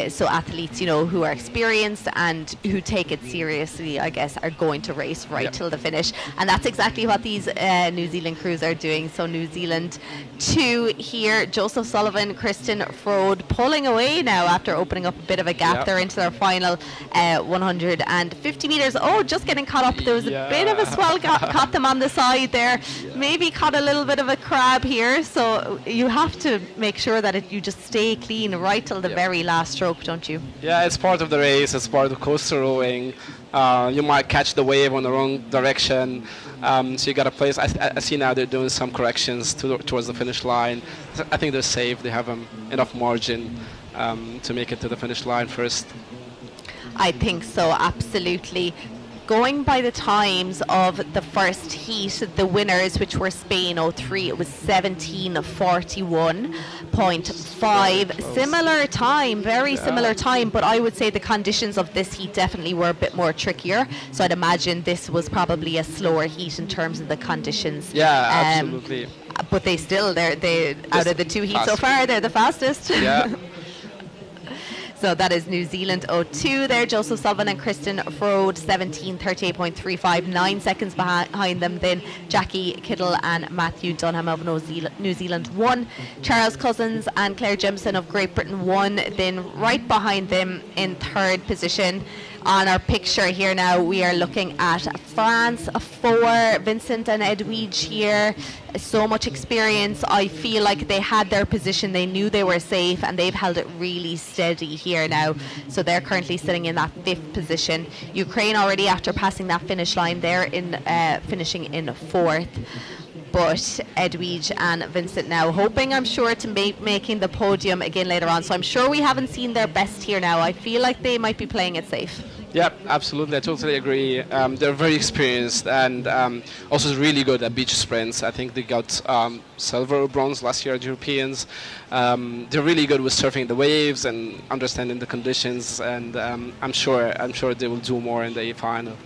So athletes, who are experienced and who take it seriously, I guess, are going to race till the finish. And that's exactly what these New Zealand crews are doing. So New Zealand 2 here. Joseph Sullivan, Kristen Frode pulling away now after opening up a bit of a gap. They're into their final 150 metres. Oh, just getting caught up. There was a bit of a swell, caught them on the side there. Maybe caught a little bit of a crab here. So you have to make sure that you just stay clean right till the very last stroke, don't you? Yeah, it's part of the race. It's part of coastal rowing. You might catch the wave on the wrong direction. So you got a place. I see now they're doing some corrections towards the finish line. I think they're safe. They have enough margin to make it to the finish line first. I think so, absolutely. Going by the times of the first heat, the winners, which were Spain 03, it was 17:41.5. Similar time, very similar time, but I would say the conditions of this heat definitely were a bit more trickier. So I'd imagine this was probably a slower heat in terms of the conditions. Yeah, absolutely. But they out of the two heats so far, they're the fastest. Yeah. So that is New Zealand 02 there. Joseph Sullivan and Kristen Frode, 17:38.35. 9 seconds behind them. Then Jackie Kittle and Matthew Dunham of New Zealand 1. Charles Cousins and Claire Jemison of Great Britain 1. Then right behind them in third position. On our picture here now, we are looking at France 4, Vincent and Edwige here. So much experience. I feel like they had their position, they knew they were safe, and they've held it really steady here now. So they're currently sitting in that 5th position. Ukraine already after passing that finish line, they're finishing in 4th. But Edwige and Vincent now hoping, I'm sure, to making the podium again later on. So I'm sure we haven't seen their best here now. I feel like they might be playing it safe. Yeah, absolutely. I totally agree. They're very experienced and also really good at beach sprints. I think they got silver or bronze last year at Europeans. They're really good with surfing the waves and understanding the conditions. And I'm sure they will do more in the final.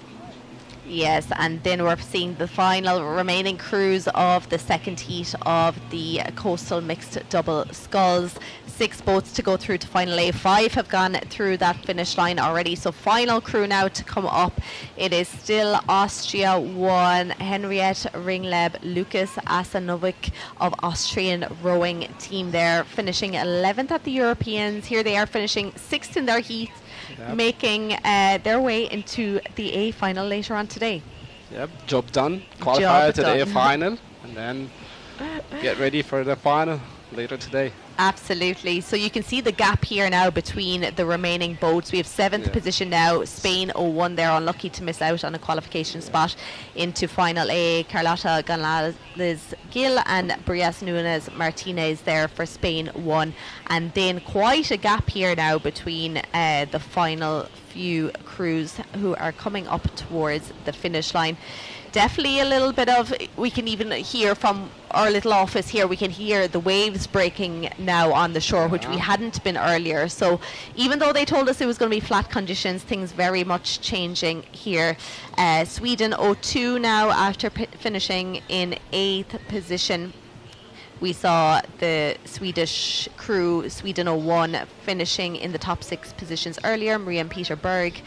Yes, and then we're seeing the final remaining crews of the second heat of the coastal mixed double sculls. 6 boats to go through to final A. 5 have gone through that finish line already. So final crew now to come up. It is still Austria 1, Henriette Ringleb, Lucas Asanovic of Austrian rowing team there, finishing 11th at the Europeans. Here they are finishing 6th in their heat. Yep. Making their way into the A final later on today. Yep, job done. Qualify to the A final and then get ready for the final later today. Absolutely. So you can see the gap here now between the remaining boats. We have 7th position now. Spain 01, they're unlucky to miss out on a qualification spot into final A. Carlota Gonzalez Gil and Brias Nunes Martinez there for Spain 1. And then quite a gap here now between the final few crews who are coming up towards the finish line. Definitely a little bit of, we can even hear from our little office here, we can hear the waves breaking now on the shore, which we hadn't been earlier. So even though they told us it was going to be flat conditions, things very much changing here. Sweden 02 now after finishing in 8th position. We saw the Swedish crew, Sweden 01, finishing in the top 6 positions earlier, Maria and Peter Berg.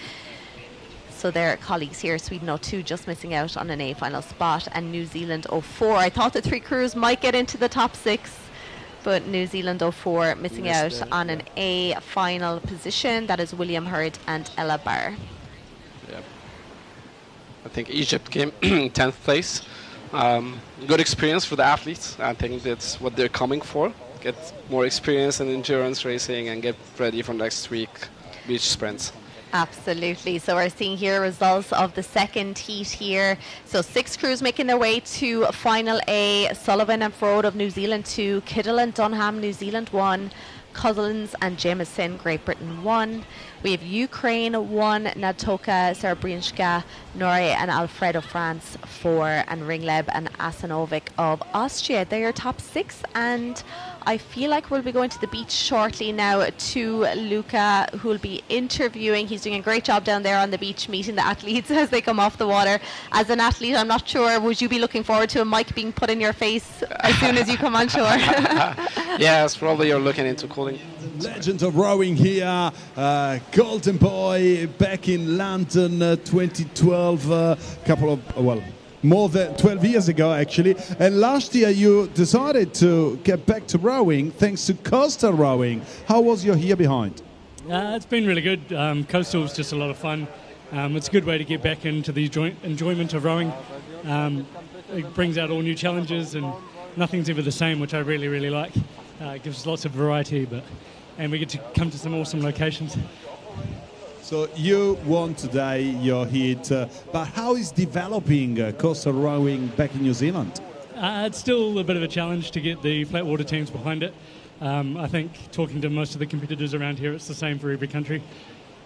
So their colleagues here, Sweden 02 just missing out on an A final spot, and New Zealand 04. I thought the 3 crews might get into the top 6, but New Zealand 04 missing out on an A final position. That is William Hurd and Ella Barr. Yep. I think Egypt came 10th place. Good experience for the athletes. I think that's what they're coming for. Get more experience in endurance racing and get ready for next week beach sprints. Absolutely. So we're seeing here results of the second heat here. So 6 crews making their way to final A. Sullivan and Frode of New Zealand 2, Kittle and Dunham, New Zealand 1, Cousins and Jemison, Great Britain 1. We have Ukraine 1, Natoka Serebrinska, Norrie and Alfredo France 4, and Ringleb and Asanovic of Austria. They're your top 6, and I feel like we'll be going to the beach shortly now to Luca, who will be interviewing. He's doing a great job down there on the beach, meeting the athletes as they come off the water. As an athlete, I'm not sure, would you be looking forward to a mic being put in your face as soon as you come on shore? Yes, probably you're looking into cooling. Legend of rowing here, Golden Boy back in London 2012, more than 12 years ago actually, and last year you decided to get back to rowing thanks to coastal rowing. How was your year behind? It's been really good. Coastal was just a lot of fun. It's a good way to get back into the enjoyment of rowing. It brings out all new challenges and nothing's ever the same, which I really, really like. It gives us lots of variety, and we get to come to some awesome locations. So you won today your heat, but how is developing coastal rowing back in New Zealand? It's still a bit of a challenge to get the flat water teams behind it. I think talking to most of the competitors around here, it's the same for every country.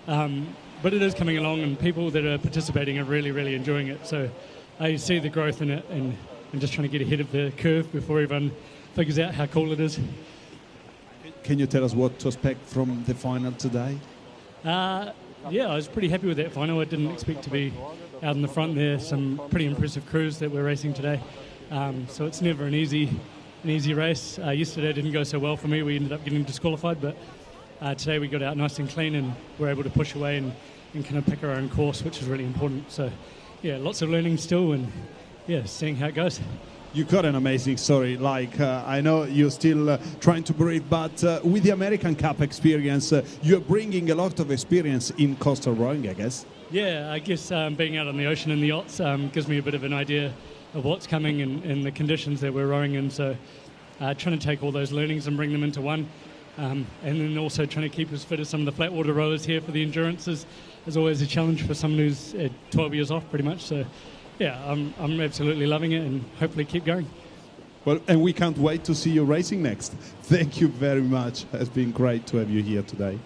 But it is coming along, and people that are participating are really, really enjoying it. So I see the growth in it, and I'm just trying to get ahead of the curve before everyone figures out how cool it is. Can you tell us what to expect from the final today? Yeah, I was pretty happy with that final. I didn't expect to be out in the front there. Some pretty impressive crews that we're racing today. So it's never an easy race. Yesterday didn't go so well for me. We ended up getting disqualified, but today we got out nice and clean and were able to push away and kind of pick our own course, which is really important. So yeah, lots of learning still, and yeah, seeing how it goes. You got an amazing story. Like, I know you're still trying to breathe, but with the American Cup experience, you're bringing a lot of experience in coastal rowing, I guess. Yeah, I guess being out on the ocean in the yachts gives me a bit of an idea of what's coming and the conditions that we're rowing in. So trying to take all those learnings and bring them into one. And then also trying to keep as fit as some of the flat water rowers here for the endurance is always a challenge for someone who's 12 years off pretty much. So yeah, I'm absolutely loving it and hopefully keep going. Well, and we can't wait to see you racing next. Thank you very much. It's been great to have you here today.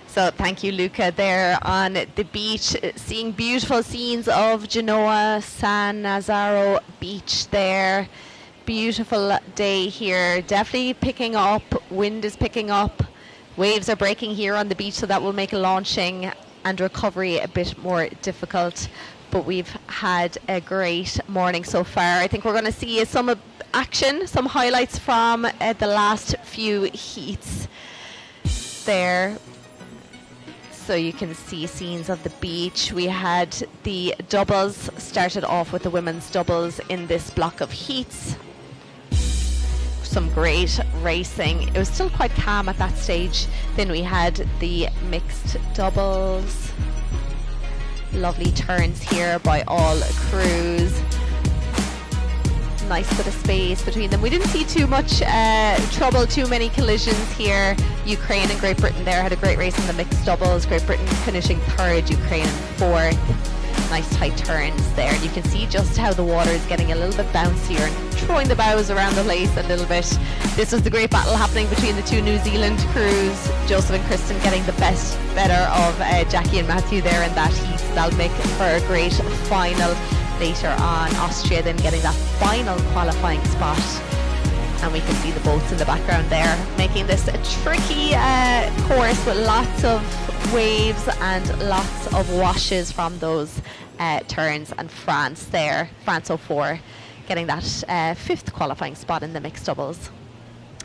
So thank you, Luca, there on the beach, seeing beautiful scenes of Genoa, San Nazaro Beach there. Beautiful day here, definitely picking up, wind is picking up, waves are breaking here on the beach, so that will make launching and recovery a bit more difficult. But we've had a great morning so far. I think we're going to see some action, some highlights from the last few heats there. So you can see scenes of the beach. We had the doubles, started off with the women's doubles in this block of heats. Some great racing. It was still quite calm at that stage. Then we had the mixed doubles. Lovely turns here by all crews. Nice bit of space between them. We didn't see too much trouble, too many collisions here. Ukraine and Great Britain there had a great race in the mixed doubles. Great Britain finishing third, Ukraine fourth. Nice tight turns there. And you can see just how the water is getting a little bit bouncier and throwing the bows around the place a little bit. This was the great battle happening between the two New Zealand crews. Joseph and Kristen getting the better of Jackie and Matthew there in that heat. So that'll make for a great final later on. Austria then getting that final qualifying spot. And we can see the boats in the background there, making this a tricky course with lots of waves and lots of washes from those turns. And France there, France 04, getting that fifth qualifying spot in the mixed doubles.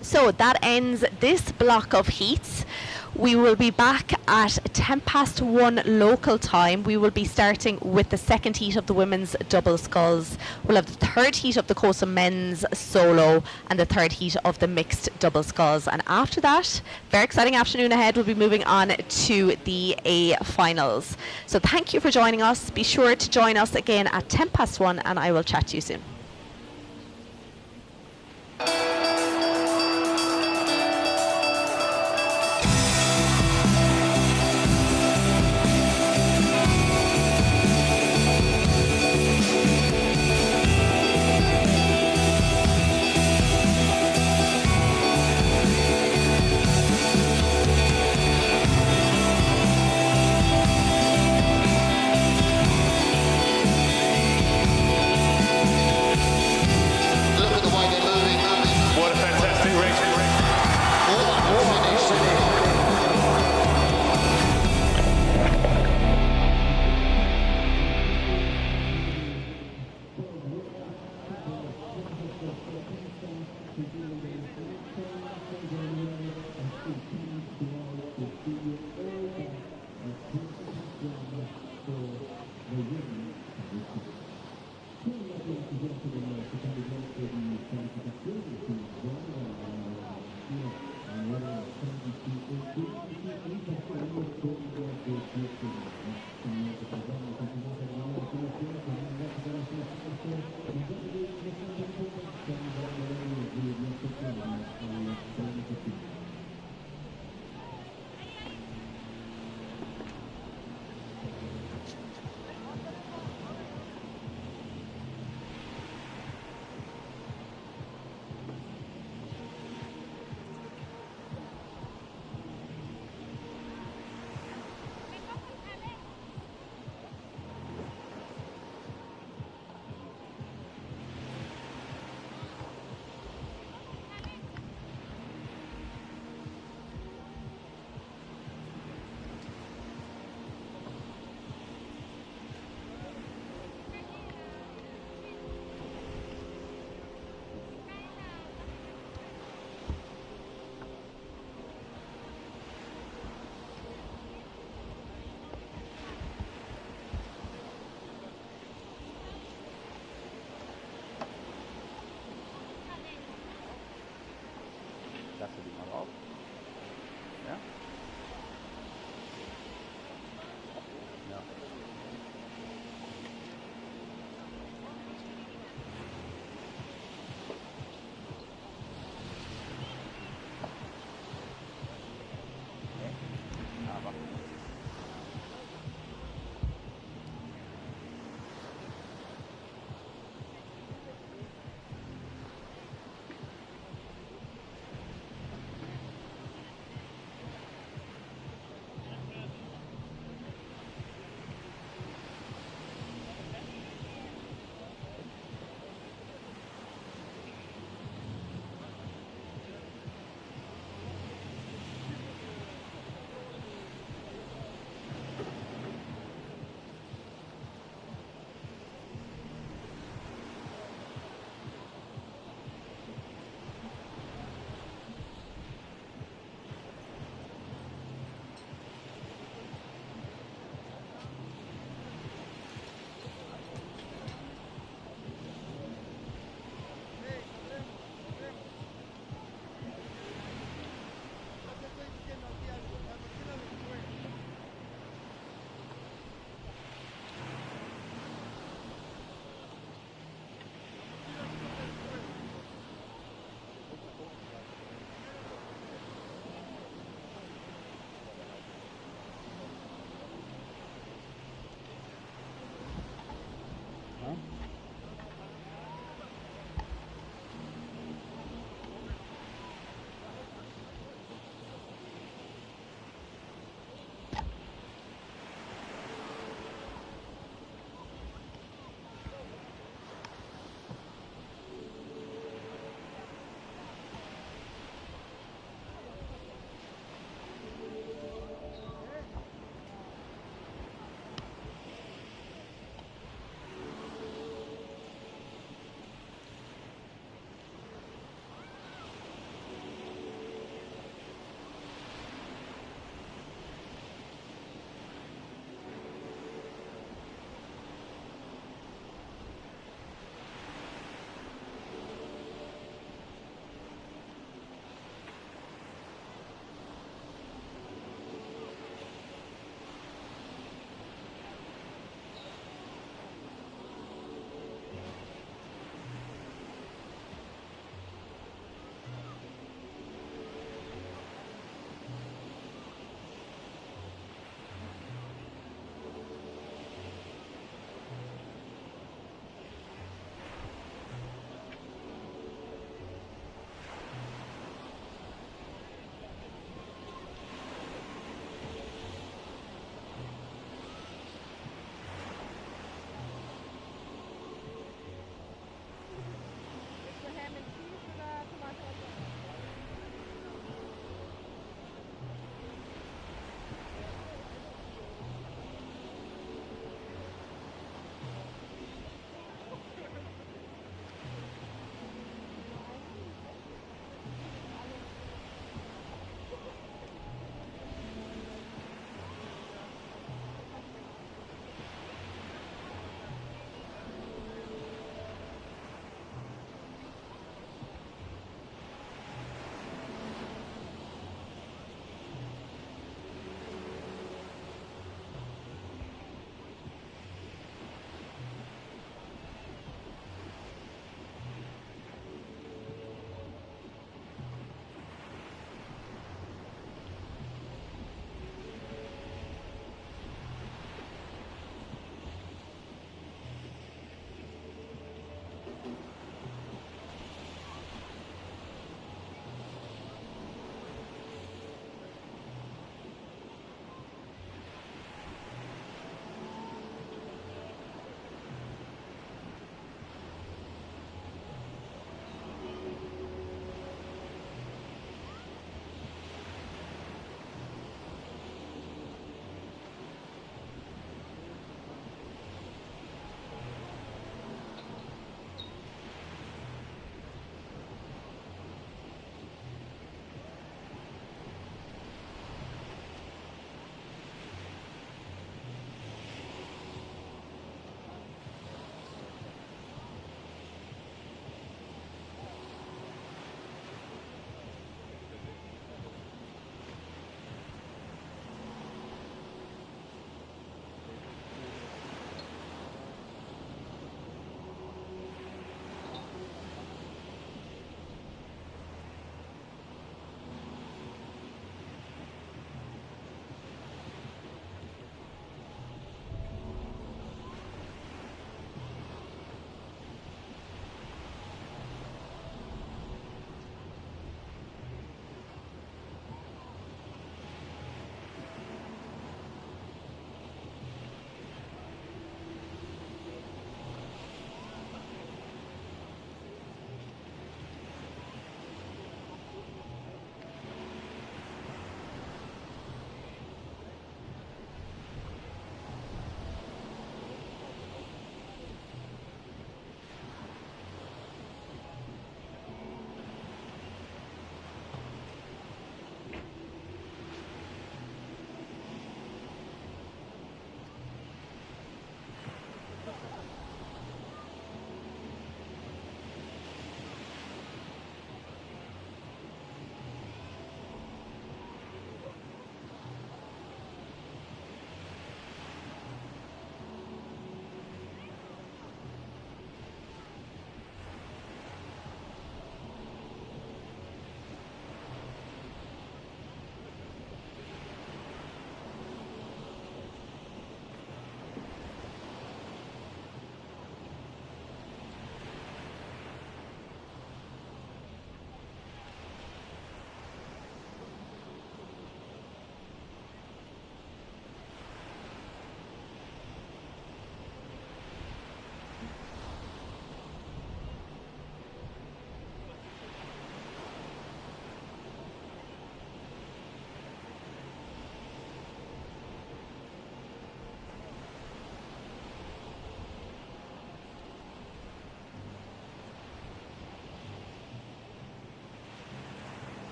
So that ends this block of heats. We will be back at 1:10 local time. We will be starting with the second heat of the women's double sculls. We'll have the third heat of the coastal men's solo and the third heat of the mixed double sculls. And after that, very exciting afternoon ahead. We'll be moving on to the A finals. So thank you for joining us. Be sure to join us again at 1:10 and I will chat to you soon. lassen die mal auf. Ja? Ja. Aber.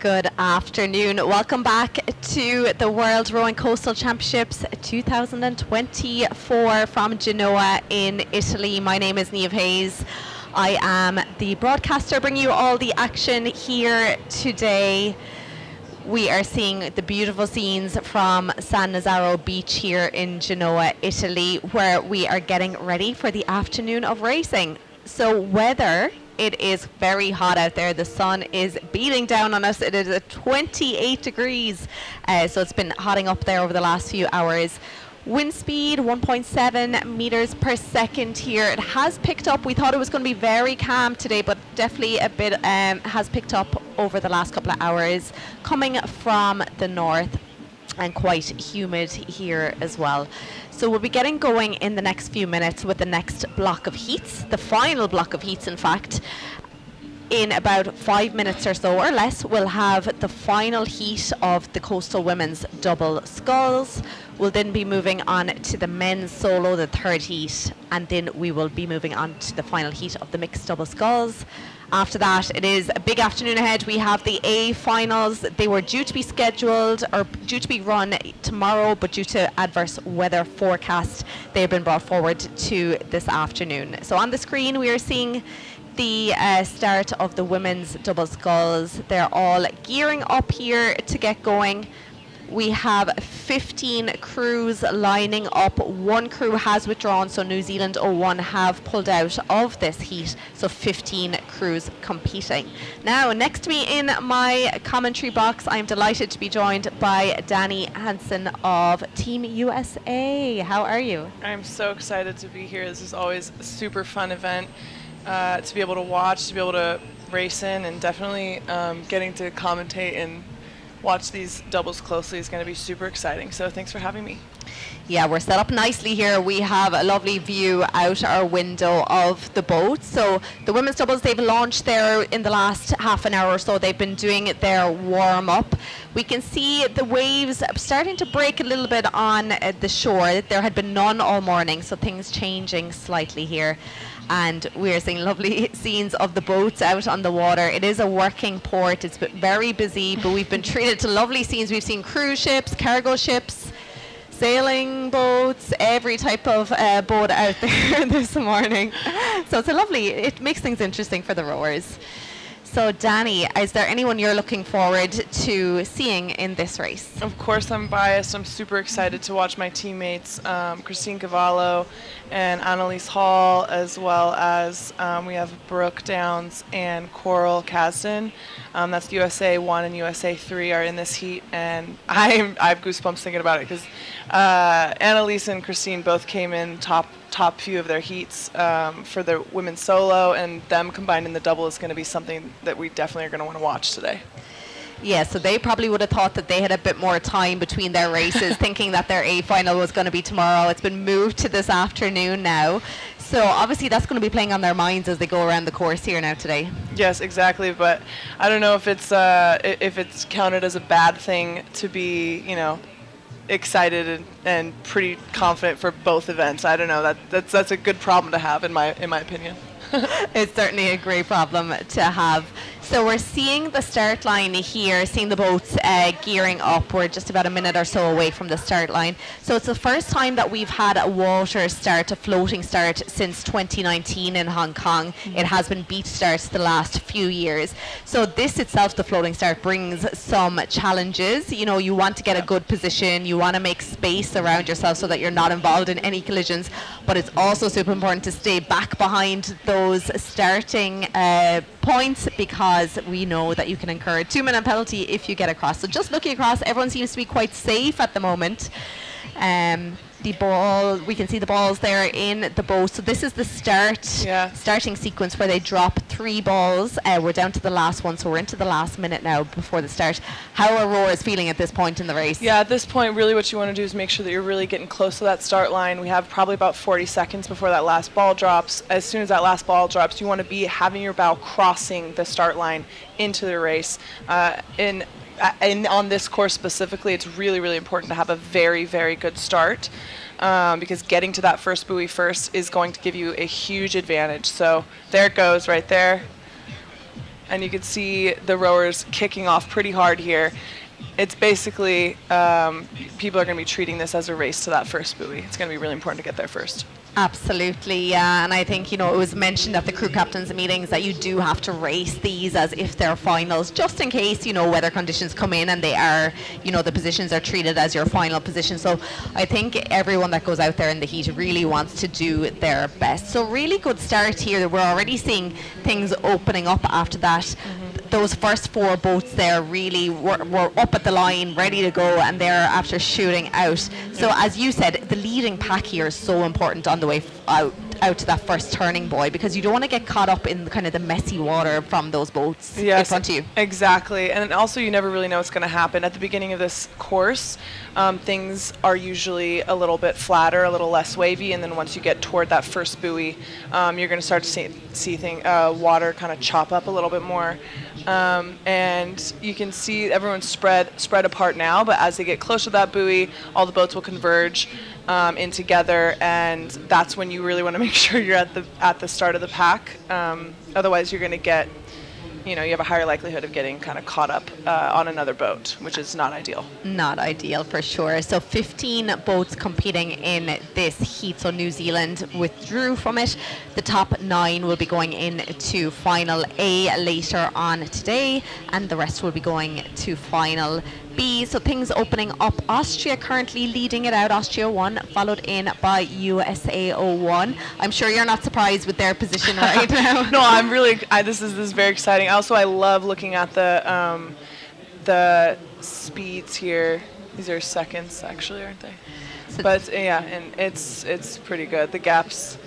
Good afternoon. Welcome back to the World Rowing Coastal Championships 2024 from Genoa in Italy. My name is Niamh Hayes. I am the broadcaster bringing you all the action here today. We are seeing the beautiful scenes from San Nazaro Beach here in Genoa, Italy, where we are getting ready for the afternoon of racing. So weather, it is very hot out there. The sun is beating down on us. It is at 28 degrees. So it's been hotting up there over the last few hours. Wind speed 1.7 meters per second here. It has picked up. We thought it was going to be very calm today, but definitely a bit has picked up over the last couple of hours, coming from the north, and quite humid here as well. So we'll be getting going in the next few minutes with the next block of heats, the final block of heats in fact. In about 5 minutes or so or less, we'll have the final heat of the Coastal Women's double sculls. We'll then be moving on to the men's solo, the third heat, and then we will be moving on to the final heat of the mixed double sculls. After that, it is a big afternoon ahead. We have the A finals. They were due to be scheduled or due to be run tomorrow, but due to adverse weather forecast, they have been brought forward to this afternoon. So on the screen, we are seeing the start of the women's double sculls. They're all gearing up here to get going. We have 15 crews lining up. One crew has withdrawn, so New Zealand 01 have pulled out of this heat, so 15 crews competing. Now, next to me in my commentary box, I'm delighted to be joined by Danny Hansen of Team USA. How are you? I'm so excited to be here. This is always a super fun event to be able to watch, to be able to race in, and definitely getting to commentate and watch these doubles closely is going to be super exciting. So thanks for having me. Yeah, we're set up nicely here. We have a lovely view out our window of the boat. So the women's doubles, they've launched there in the last half an hour or so. They've been doing their warm up. We can see the waves starting to break a little bit on the shore. There had been none all morning, so things changing slightly here. And we're seeing lovely scenes of the boats out on the water. It is a working port. It's been very busy, but we've been treated to lovely scenes. We've seen cruise ships, cargo ships, sailing boats, every type of boat out there this morning. So it's it makes things interesting for the rowers. So Danny, is there anyone you're looking forward to seeing in this race? Of course I'm biased. I'm super excited to watch my teammates, Christine Cavallo and Annalise Hall, as well as we have Brooke Downs and Coral Kasdan. That's USA 1 and USA 3 are in this heat, and I have goosebumps thinking about it because Annalise and Christine both came in top few of their heats for the women's solo, and them combined in the double is going to be something that we definitely are going to want to watch today. Yeah, so they probably would have thought that they had a bit more time between their races, thinking that their A final was going to be tomorrow. It's been moved to this afternoon now. So obviously that's going to be playing on their minds as they go around the course here now today. Yes, exactly. But I don't know if it's counted as a bad thing to be, excited and pretty confident for both events. I don't know. That's a good problem to have in my opinion. It's certainly a great problem to have. So we're seeing the start line here, seeing the boats gearing up. We're just about a minute or so away from the start line. So it's the first time that we've had a water start, a floating start, since 2019 in Hong Kong. Mm-hmm. It has been beach starts the last few years. So this itself, the floating start, brings some challenges. You want to get a good position. You want to make space around yourself so that you're not involved in any collisions. But it's also super important to stay back behind those starting points, because we know that you can incur a 2-minute penalty if you get across. So just looking across, everyone seems to be quite safe at the moment. The ball, we can see the balls there in the boat. So this is the starting sequence where they drop 3 balls. We're down to the last one, so we're into the last minute now before the start. How are rowers feeling at this point in the race? Yeah, at this point, really what you want to do is make sure that you're really getting close to that start line. We have probably about 40 seconds before that last ball drops. As soon as that last ball drops, you want to be having your bow crossing the start line into the race. And on this course specifically, it's really, really important to have a very, very good start, because getting to that first buoy first is going to give you a huge advantage. So there it goes right there. And you can see the rowers kicking off pretty hard here. It's basically, people are going to be treating this as a race to that first buoy. It's going to be really important to get there first. Absolutely, yeah. And I think, it was mentioned at the crew captains meetings that you do have to race these as if they're finals, just in case, weather conditions come in and they are, the positions are treated as your final position. So I think everyone that goes out there in the heat really wants to do their best. So really good start here. We're already seeing things opening up after that. Mm-hmm. Those first 4 boats there really were up at the line, ready to go, and they're after shooting out. So as you said, the leading pack here is so important on the way out out to that first turning buoy, because you don't want to get caught up in kind of the messy water from those boats in front of you. Exactly. And also you never really know what's going to happen. At the beginning of this course, things are usually a little bit flatter, a little less wavy, and then once you get toward that first buoy, you're going to start to see water kind of chop up a little bit more. And you can see everyone's spread apart now, but as they get close to that buoy, all the boats will converge in together, and that's when you really want to make sure you're at the start of the pack. Otherwise, you're going to get, you have a higher likelihood of getting kind of caught up on another boat, which is not ideal. Not ideal for sure. So 15 boats competing in this heat. So New Zealand withdrew from it. The top 9 will be going into final A later on today, and the rest will be going to final B. So things opening up. Austria currently leading it out. Austria 1, followed in by USA 01. I'm sure you're not surprised with their position right now. No, I'm really. This is very exciting. Also, I love looking at the speeds here. These are seconds, actually, aren't they? But yeah, and it's pretty good. The gaps.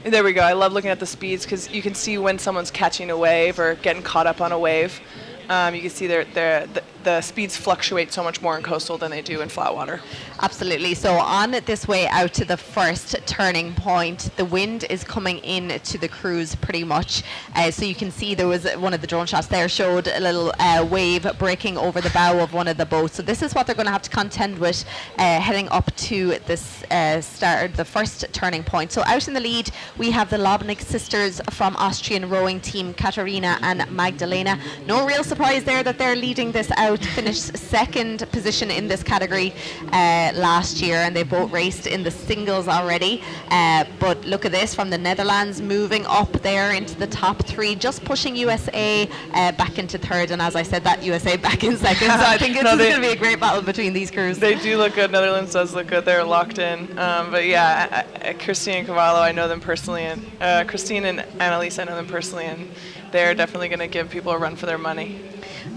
There we go. I love looking at the speeds because you can see when someone's catching a wave or getting caught up on a wave. You can see the speeds fluctuate so much more in coastal than they do in flat water. Absolutely. So on this way out to the first turning point, the wind is coming in to the cruise pretty much. So you can see there was one of the drone shots there showed a little wave breaking over the bow of one of the boats. So this is what they're going to have to contend with heading up to this the first turning point. So out in the lead, we have the Lobnig sisters from Austrian rowing team, Katharina and Magdalena. No real surprise there that they're leading this out. Finished second position in this category last year, and they both raced in the singles already. But look at this, from the Netherlands moving up there into the top 3, just pushing USA back into third, and as I said, that USA back in second. So I think it's going to be a great battle between these crews. They do look good. Netherlands does look good. They're locked in. But yeah, Christine and Cavallo, I know them personally, and Christine and Annalise, I know them personally, and they're definitely going to give people a run for their money.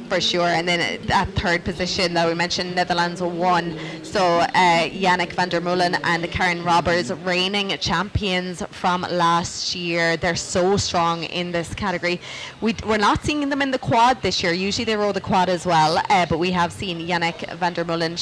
For sure. And then at third position that we mentioned, Netherlands 1. So Yannick van der Meulen and Karen Roberts, reigning champions from last year. They're so strong in this category. We're not seeing them in the quad this year. Usually they row the quad as well, but we have seen Yannick van der Meulen.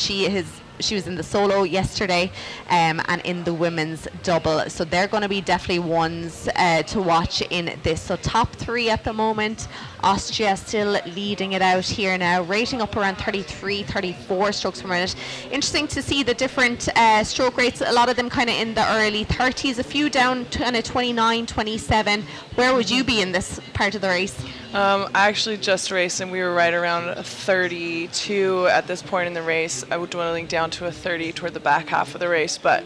She was in the solo yesterday and in the women's double. So they're going to be definitely ones to watch in this. So top 3 at the moment. Austria still leading it out here now, rating up around 33, 34 strokes per minute. Interesting to see the different stroke rates. A lot of them kind of in the early 30s, a few down to kind of 29, 27. Where would you be in this part of the race? I actually just raced, and we were right around 32 at this point in the race. I was dwindling down to a 30 toward the back half of the race, but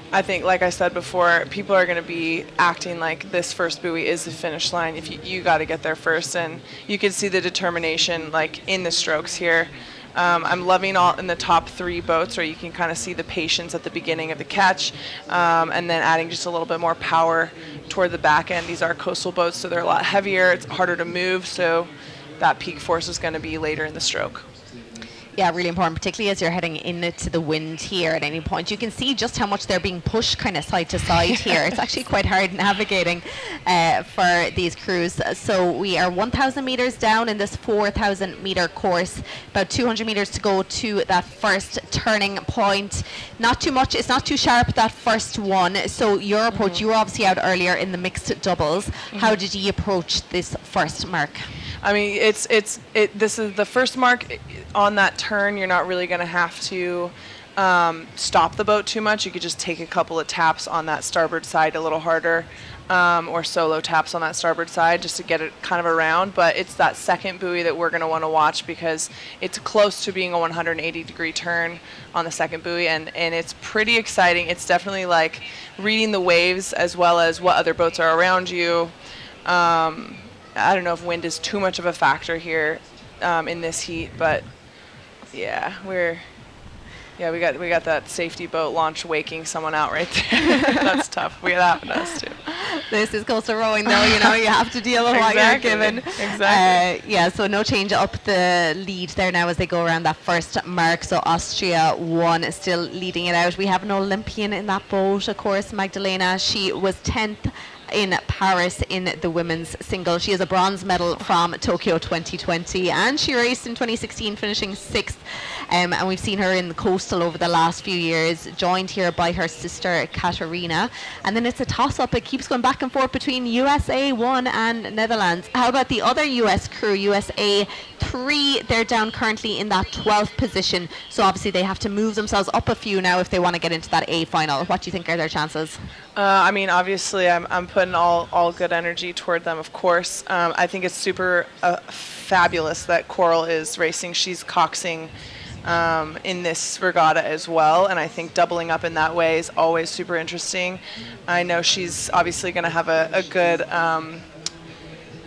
I think, like I said before, people are going to be acting like this first buoy is the finish line. If you got to get there first, and you can see the determination like in the strokes here. I'm loving all in the top 3 boats, where you can kind of see the patience at the beginning of the catch, and then adding just a little bit more power toward the back end. These are coastal boats, so they're a lot heavier. It's harder to move, so that peak force is going to be later in the stroke. Yeah, really important, particularly as you're heading into the wind here at any point. You can see just how much they're being pushed kind of side to side here. It's actually quite hard navigating for these crews. So we are 1,000 meters down in this 4,000 meter course, about 200 meters to go to that first turning point. Not too much, it's not too sharp, that first one. So your approach, you were obviously out earlier in the mixed doubles. How did you approach this first mark? I mean, this is the first mark on that turn. You're not really going to have to stop the boat too much. You could just take a couple of taps on that starboard side a little harder, or solo taps on that starboard side just to get it kind of around. But it's that second buoy that we're going to want to watch, because it's close to being a 180-degree turn on the second buoy, and it's pretty exciting. It's definitely like reading the waves as well as what other boats are around you. I don't know if wind is too much of a factor here in this heat, but yeah, we got that safety boat launch waking someone out right there. That's tough. That happened to us too. This is coastal rowing, though. You have to deal with what you're given. Exactly. Yeah, so no change up the lead there now as they go around that first mark. So Austria 1 still leading it out. We have an Olympian in that boat, of course, Magdalena. She was 10th in Paris in the women's single. She has a bronze medal from Tokyo 2020, and she raced in 2016, finishing 6th. And we've seen her in the coastal over the last few years, joined here by her sister Katarina. And then it's a toss-up. It keeps going back and forth between USA 1 and Netherlands. How about the other US crew, USA 3? They're down currently in that 12th position. So obviously they have to move themselves up a few now if they want to get into that A final. What do you think are their chances? I mean, obviously, I'm putting all good energy toward them, of course. I think it's super fabulous that Coral is racing. She's coxing in this regatta as well, and I think doubling up in that way is always super interesting. I know she's obviously going to have a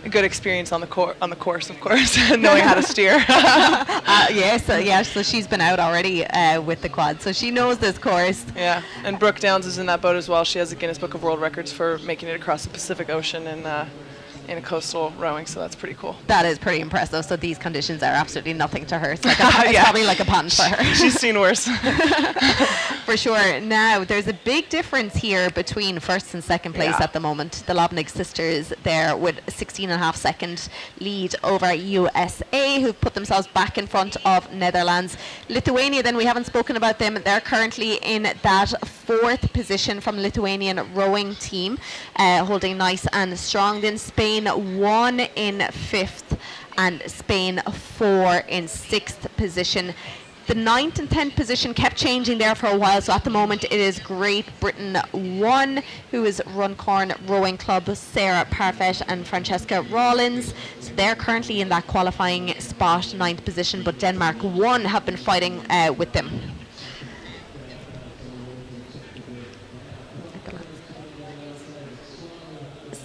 good experience on the course, of course, knowing how to steer. Yes, so she's been out already with the quad, so she knows this course. Yeah, and Brooke Downs is in that boat as well. She has a Guinness Book of World Records for making it across the Pacific Ocean in a coastal rowing, so that's pretty cool. That is pretty impressive. So these conditions are absolutely nothing to her. It's, it's probably like a pond for her. She's seen worse. For sure. Now, there's a big difference here between first and second place at the moment. The Lobnig sisters there with a 16.5 second lead over USA, who've put themselves back in front of Netherlands. Lithuania, then, we haven't spoken about them. They're currently in that 4th position from Lithuanian rowing team, holding nice and strong. Then Spain 1 in 5th and Spain 4 in 6th position. The 9th and 10th position kept changing there for a while, so at the moment it is Great Britain 1, who is Runcorn Rowing Club, Sarah Parfett and Francesca Rawlins. So they're currently in that qualifying spot, 9th position, but Denmark 1 have been fighting with them.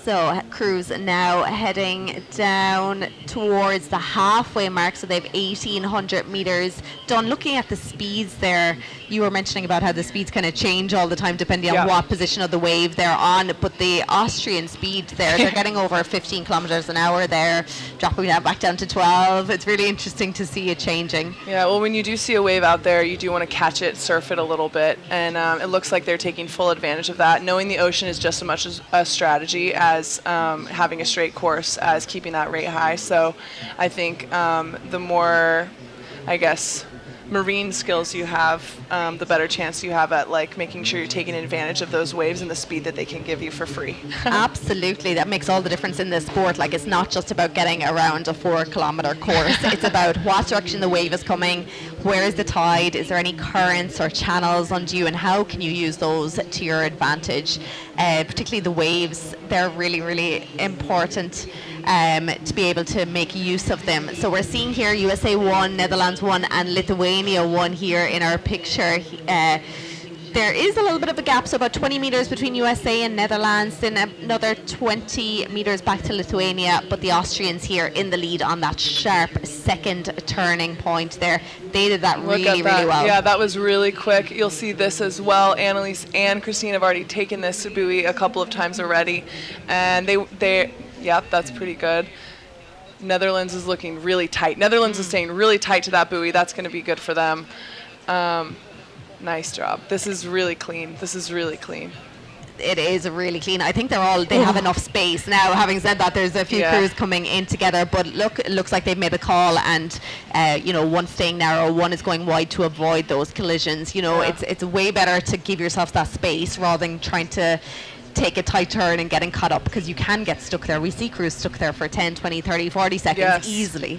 So crews now heading down towards the halfway mark, so they have 1,800 meters done. Looking at the speeds there, you were mentioning about how the speeds kind of change all the time depending on what position of the wave they're on, but the Austrian speed there, they're getting over 15 kilometers an hour there, dropping that back down to 12. It's really interesting to see it changing. Yeah, well, when you do see a wave out there, you do want to catch it, surf it a little bit, and it looks like they're taking full advantage of that. Knowing the ocean is just as much as a strategy as having a straight course, as keeping that rate high. So I think the more, I guess, marine skills you have, the better chance you have at making sure you're taking advantage of those waves and the speed that they can give you for free. Absolutely, that makes all the difference in this sport. It's not just about getting around a 4-kilometer course. It's about what direction the wave is coming, where is the tide, is there any currents or channels under you, and how can you use those to your advantage. Particularly the waves, they're really, really important to be able to make use of them. So we're seeing here USA 1, Netherlands 1 and Lithuania 1 here in our picture. There is a little bit of a gap, so about 20 meters between USA and Netherlands, then another 20 meters back to Lithuania, but the Austrians here in the lead on that sharp second turning point there. They did that really well. Yeah, that was really quick. You'll see this as well. Annalise and Christine have already taken this buoy a couple of times already, and yep, that's pretty good. Netherlands is looking really tight. Netherlands is staying really tight to that buoy. That's going to be good for them. Nice job. This is really clean. It is really clean. I think they have enough space. Now, having said that, there's a few crews coming in together, but look, it looks like they've made a call, and one's staying narrow, one is going wide to avoid those collisions. It's way better to give yourself that space rather than trying to take a tight turn and getting caught up, because you can get stuck there. We see crews stuck there for 10, 20, 30, 40 seconds easily.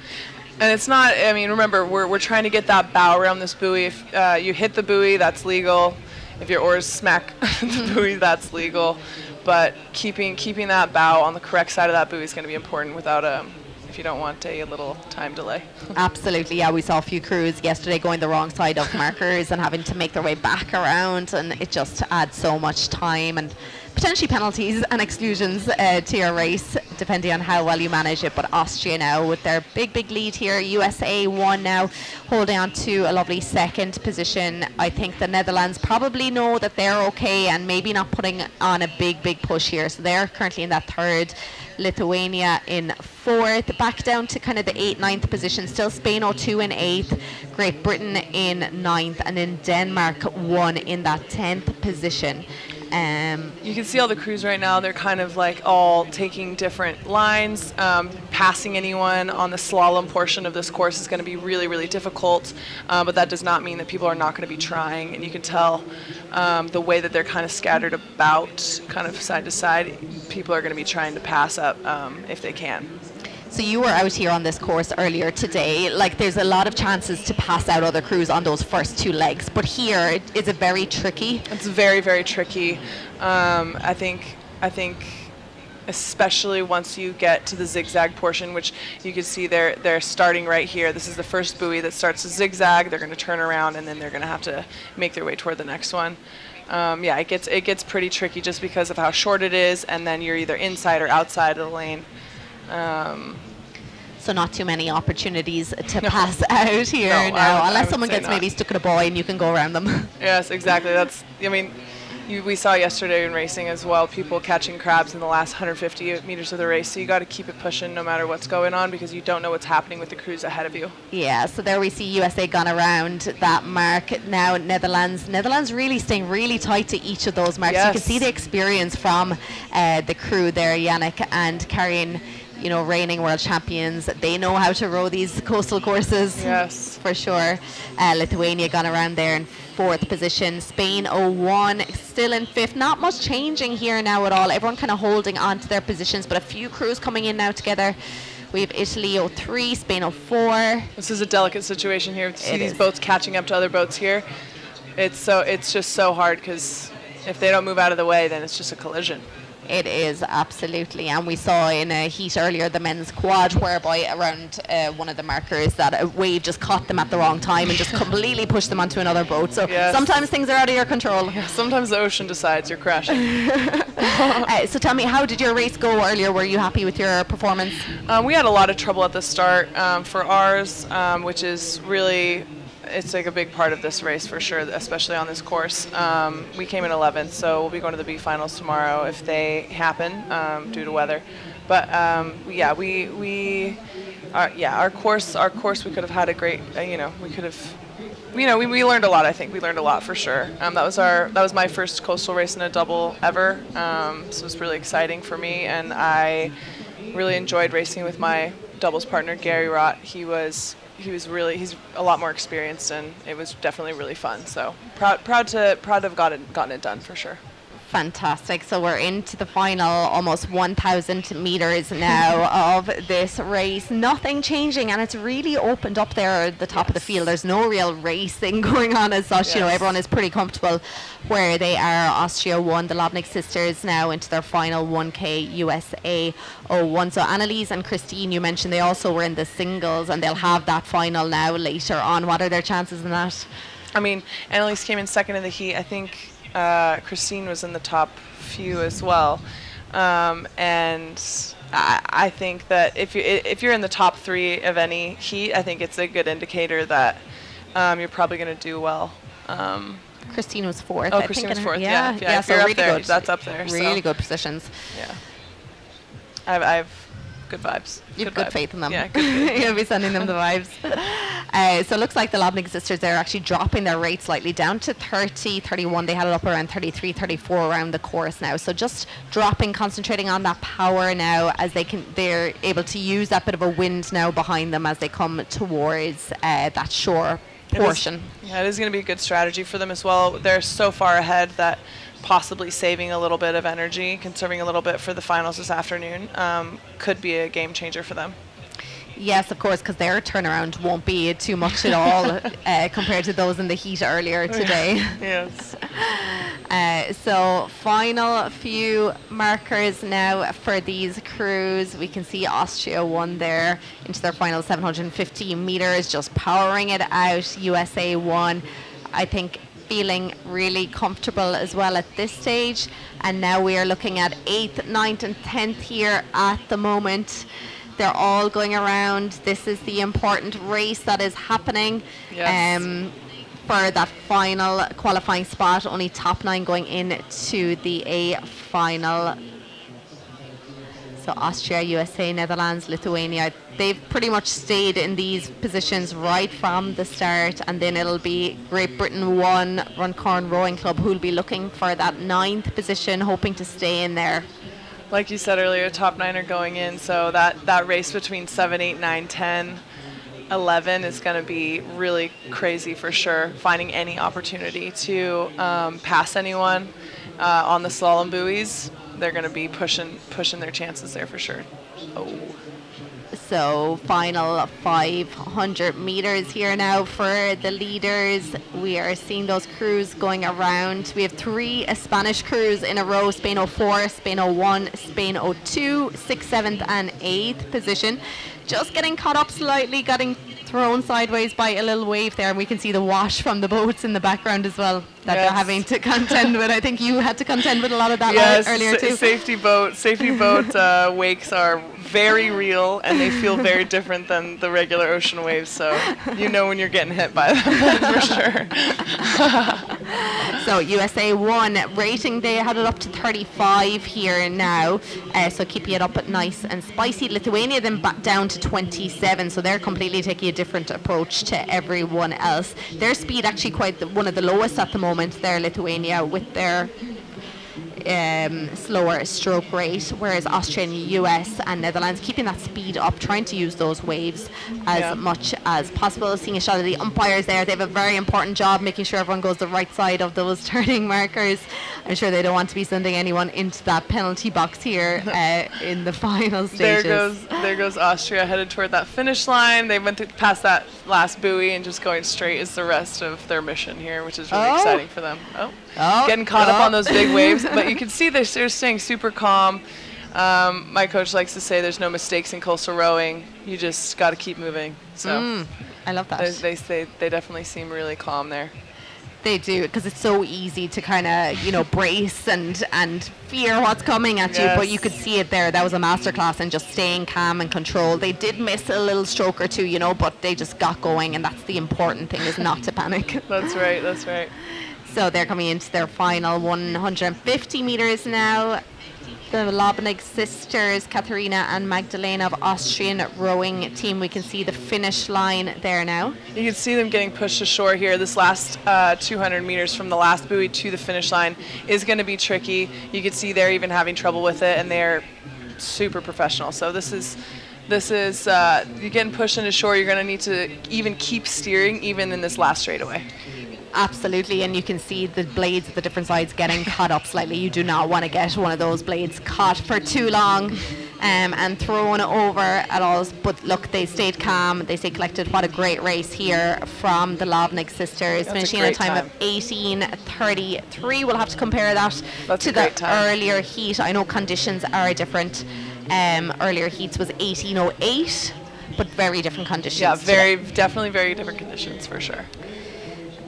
And it's not, remember, we're trying to get that bow around this buoy. If you hit the buoy, that's legal. If your oars smack the buoy, that's legal. But keeping that bow on the correct side of that buoy is going to be important if you don't want a little time delay. Absolutely, yeah. We saw a few crews yesterday going the wrong side of markers and having to make their way back around, and it just adds so much time and potentially penalties and exclusions to your race. depending on how well you manage it. But Austria now with their big lead here. USA 1 now holding on to a lovely second position. I think the Netherlands probably know that they're okay and maybe not putting on a big push here. So they're currently in that third. Lithuania in fourth, back down to kind of the 8th, 9th position. Still Spain 02 in 8th, Great Britain in 9th, and then Denmark 1 in that 10th position. You can see all the crews right now, they're kind of like all taking different lines. Passing anyone on the slalom portion of this course is going to be really difficult, but that does not mean that people are not going to be trying. And you can tell the way that they're kind of scattered about, kind of side to side, people are going to be trying to pass up if they can. So you were out here on this course earlier today. Like, there's a lot of chances to pass out other crews on those first 2 legs, but here is it very tricky? It's very tricky. I think especially once you get to the zigzag portion, which you can see they're starting right here. This is the first buoy that starts to zigzag. They're going to turn around and then they're going to have to make their way toward the next one. It gets pretty tricky just because of how short it is, and then you're either inside or outside of the lane. So not too many opportunities to pass out here now, unless someone gets maybe stuck in a buoy and you can go around them. Yes, exactly. We saw yesterday in racing as well, people catching crabs in the last 150 meters of the race. So you got to keep it pushing no matter what's going on, because you don't know what's happening with the crews ahead of you. Yeah, so there we see USA gone around that mark. Now Netherlands really staying really tight to each of those marks. Yes. You can see the experience from the crew there, Yannick and Karin, reigning world champions. They know how to row these coastal courses. Yes, for sure. Lithuania gone around there in 4th position. Spain 01 still in 5th. Not much changing here now at all. Everyone kind of holding on to their positions, but a few crews coming in now together. We have Italy 03, Spain 04. This is a delicate situation here. To see these boats catching up to other boats here, it's just so hard, because if they don't move out of the way, then it's just a collision. It is, absolutely. And we saw in a heat earlier the men's quad, whereby around one of the markers that a wave just caught them at the wrong time and just completely pushed them onto another boat. So sometimes things are out of your control. Yeah, sometimes the ocean decides you're crashing. So tell me, how did your race go earlier? Were you happy with your performance? We had a lot of trouble at the start for ours, which is really... It's like a big part of this race for sure, especially on this course. We came in 11th, so we'll be going to the B finals tomorrow if they happen due to weather. But our course we could have had a great, we could have, we learned a lot. I think we learned a lot for sure. That was my first coastal race in a double ever, so it was really exciting for me, and I really enjoyed racing with my doubles partner Gary Rott. He's a lot more experienced, and it was definitely really fun. So proud to have gotten it done for sure. Fantastic. So we're into the final, almost 1,000 meters now of this race. Nothing changing, and it's really opened up there at the top of the field. There's no real racing going on as such. Everyone is pretty comfortable where they are. Austria 1, the Lobnik sisters now into their final 1K, USA 01. So Annalise and Christine, you mentioned they also were in the singles, and they'll have that final now later on. What are their chances in that? Annalise came in second in the heat. I think Christine was in the top few as well, and I think that if you're in the top 3 of any heat, I think it's a good indicator that you're probably going to do well. Christine was 4th. Oh, Christine was 4th. Yeah. So really good. That's up there. Really good positions. Yeah. I've good vibes. You have good faith in them. Yeah, good faith. You'll be sending them the vibes. So it looks like the Lobnik sisters, they're actually dropping their rate slightly down to 30, 31. They had it up around 33, 34 around the course now. So just dropping, concentrating on that power now, as they're able to use that bit of a wind now behind them as they come towards that shore portion. It is going to be a good strategy for them as well. They're so far ahead that possibly saving a little bit of energy, conserving a little bit for the finals this afternoon, could be a game changer for them. Yes, of course, because their turnaround won't be too much at all compared to those in the heat earlier today. Yes. So final few markers now for these crews. We can see Austria 1 there into their final 750 meters, just powering it out. USA 1, I think feeling really comfortable as well at this stage. And now we are looking at 8th, 9th and 10th here at the moment. They're all going around. This is the important race that is happening. Yes. For that final qualifying spot, only top 9 going in to the A final. So Austria, USA, Netherlands, Lithuania, they've pretty much stayed in these positions right from the start, and then it'll be Great Britain 1, Runcorn Rowing Club, who'll be looking for that 9th position, hoping to stay in there. Like you said earlier, top 9 are going in, so that race between 7, 8, 9, 10, 11 is going to be really crazy for sure, finding any opportunity to pass anyone on the slalom buoys. They're going to be pushing their chances there for sure. Oh. So final 500 meters here now for the leaders. We are seeing those crews going around. We have 3 Spanish crews in a row: Spain 04, Spain 01, Spain 02, 6th, 7th and 8th position. Just getting caught up slightly, getting thrown sideways by a little wave there, and we can see the wash from the boats in the background as well that they're having to contend with. I think you had to contend with a lot of that earlier too. Safety boat wakes are very real, and they feel very different than the regular ocean waves, so you know when you're getting hit by them for sure. So USA 1 rating, they had it up to 35 here now, so keeping it up at nice and spicy. Lithuania then back down to 27, so they're completely taking a different approach to everyone else. Their speed actually one of the lowest at the moment there, Lithuania, with their slower stroke rate, whereas Austria, US and Netherlands keeping that speed up, trying to use those waves as much as possible. Seeing a shot of the umpires there, they have a very important job making sure everyone goes the right side of those turning markers. I'm sure they don't want to be sending anyone into that penalty box here in the final stages. There goes Austria headed toward that finish line. They went past that last buoy and just going straight is the rest of their mission here, which is really exciting for them. Getting caught up on those big waves, but you can see they're staying super calm. My coach likes to say there's no mistakes in coastal rowing. You just got to keep moving. So I love that. They definitely seem really calm there. They do, because it's so easy to kind of, brace and fear what's coming at you, but you could see it there. That was a masterclass in just staying calm and controlled. They did miss a little stroke or two, but they just got going, and that's the important thing, is not to panic. That's right. So they're coming into their final 150 meters now. The Lobnig sisters, Katharina and Magdalena of Austrian rowing team. We can see the finish line there now. You can see them getting pushed ashore here. This last 200 meters from the last buoy to the finish line is going to be tricky. You can see they're even having trouble with it, and they're super professional. So this is you're getting pushed into shore. You're going to need to even keep steering even in this last straightaway. Absolutely, and you can see the blades of the different sides getting caught up slightly. You do not want to get one of those blades caught for too long and thrown over at all. But look, they stayed calm, they stayed collected. What a great race here from the Lobnig sisters. That's finishing at a time of 18:33. We'll have to compare that to the earlier heat. I know conditions are different. Earlier heats was 18:08, but very different conditions. Yeah, definitely very different conditions for sure.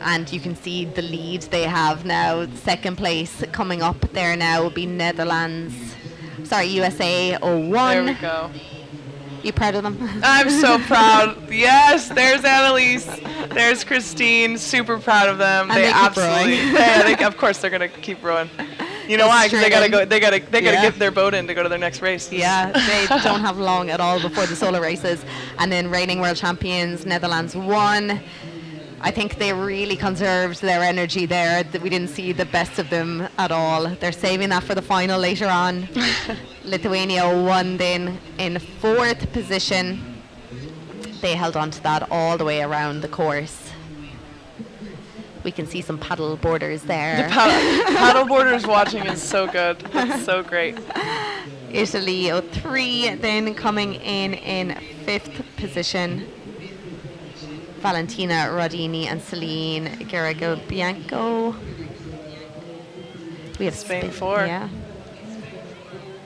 And you can see the lead they have now. Second place coming up there now will be USA 01. There we go. You proud of them? I'm so proud. Yes, there's Annalise. There's Christine. Super proud of them. And they absolutely. Of course they're gonna keep rowing. You know why? Because they gotta get their boat in to go to their next race. Yeah, they don't have long at all before the solo races. And then reigning world champions, Netherlands 1. I think they really conserved their energy there. We didn't see the best of them at all. They're saving that for the final later on. Lithuania 1 then in 4th position. They held on to that all the way around the course. We can see some paddle boarders there. The paddle boarders watching is so good. It's so great. Italy 03 then coming in 5th position. Valentina Rodini and Celine Garrigo-Bianco. We have Spain 4. Yeah.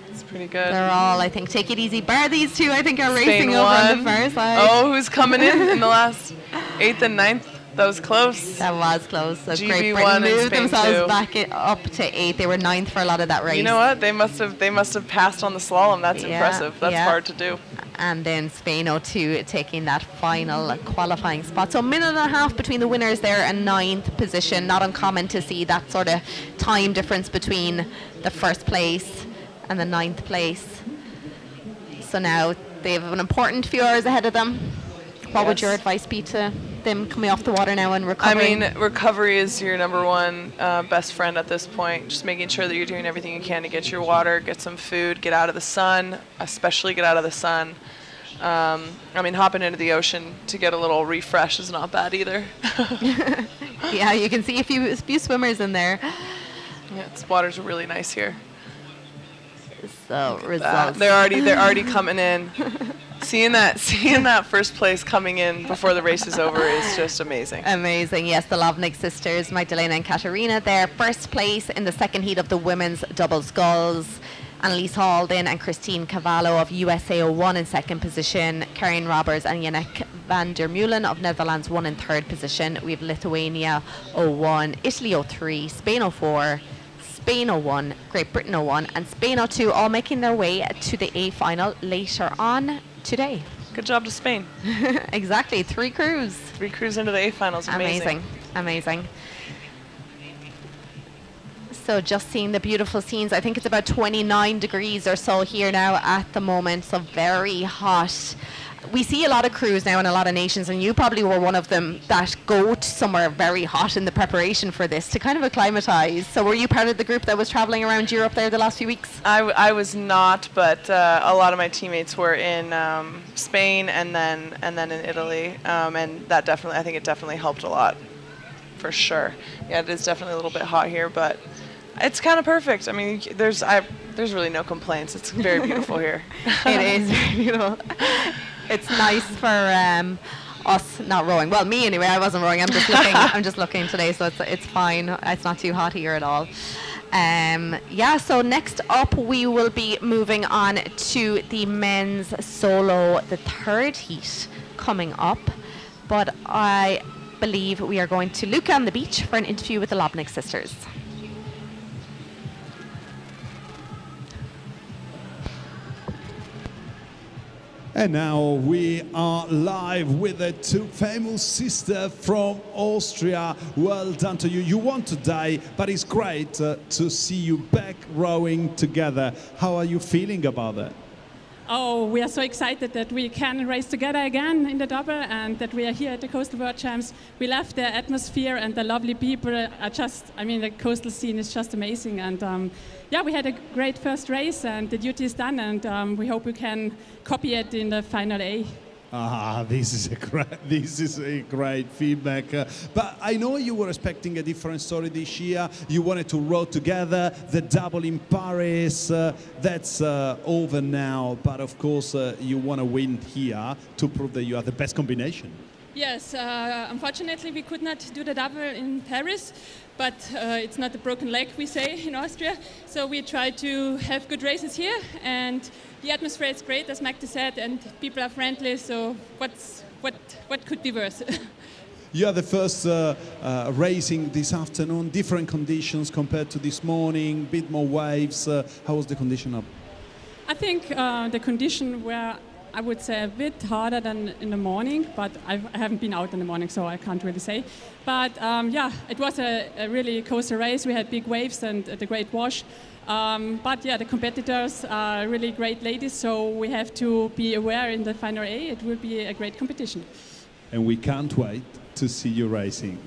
It's pretty good. They're all, I think, take it easy. Bar these two, I think, are racing over on the far side. Oh, who's coming in the last 8th and 9th? That was close. That was close. So GB Great won Britain and moved Spain themselves two. back up to 8th. They were 9th for a lot of that race. You know what? They must have passed on the slalom. That's impressive. That's hard to do. And then Spain 02 taking that final qualifying spot. So a minute and a half between the winners there and 9th position. Not uncommon to see that sort of time difference between the first place and the 9th place. So now they have an important few hours ahead of them. What would your advice be to them coming off the water now and recovering? I mean, recovery is your number one best friend at this point. Just making sure that you're doing everything you can to get your water, get some food, get out of the sun, especially get out of the sun. I mean, hopping into the ocean to get a little refresh is not bad either. Yeah, you can see a few swimmers in there. Yeah, this water's really nice here. So results. They're already coming in. Seeing that first place coming in before the race is over is just amazing. Amazing, yes. The Lovnik sisters, Magdalena and Katarina, there. First place in the second heat of the women's double sculls. Annalise Halden and Christine Cavallo of USA 01 in second position. Karen Roberts and Yannick van der Meulen of Netherlands 1 in third position. We have Lithuania 01, Italy 03, Spain 04, Spain 01, Great Britain 01 and Spain 02 all making their way to the A final later on today. Good job to Spain. Exactly, 3 crews. 3 crews into the A finals. Amazing. So just seeing the beautiful scenes. I think it's about 29 degrees or so here now at the moment, so very hot. We see a lot of crews now in a lot of nations, and you probably were one of them that go to somewhere very hot in the preparation for this to kind of acclimatise. So were you part of the group that was travelling around Europe there the last few weeks? I was not, but a lot of my teammates were in Spain and then in Italy, and that I think it definitely helped a lot, for sure. Yeah, it is definitely a little bit hot here, but it's kind of perfect. I mean, there's really no complaints. It's very beautiful here. It is very beautiful. It's nice for us not rowing. Well, me anyway. I wasn't rowing. I'm just looking. I'm just looking today, so it's fine. It's not too hot here at all. So next up we will be moving on to the men's solo, the third heat coming up. But I believe we are going to Luca on the beach for an interview with the Lobnik sisters. And now we are live with the 2 famous sisters from Austria. Well done to you. You won today, but it's great to see you back rowing together. How are you feeling about that? Oh, we are so excited that we can race together again in the double and that we are here at the Coastal World Champs. We love the atmosphere and the lovely people are the coastal scene is just amazing. And we had a great first race and the duty is done and we hope we can copy it in the final A. This is a great feedback. But I know you were expecting a different story this year. You wanted to row together, the double in Paris. That's over now. But of course, you want to win here to prove that you are the best combination. Yes, unfortunately we could not do the double in Paris, but it's not a broken leg, we say in Austria. So we try to have good races here, and the atmosphere is great, as Magda said, and people are friendly. So what could be worse? You are the first racing this afternoon. Different conditions compared to this morning. Bit more waves. How was the condition up? I think the condition were, I would say, a bit harder than in the morning, but I haven't been out in the morning, so I can't really say. But it was a really coastal race. We had big waves and the great wash. The competitors are really great ladies, so we have to be aware in the final A. It will be a great competition. And we can't wait to see you racing.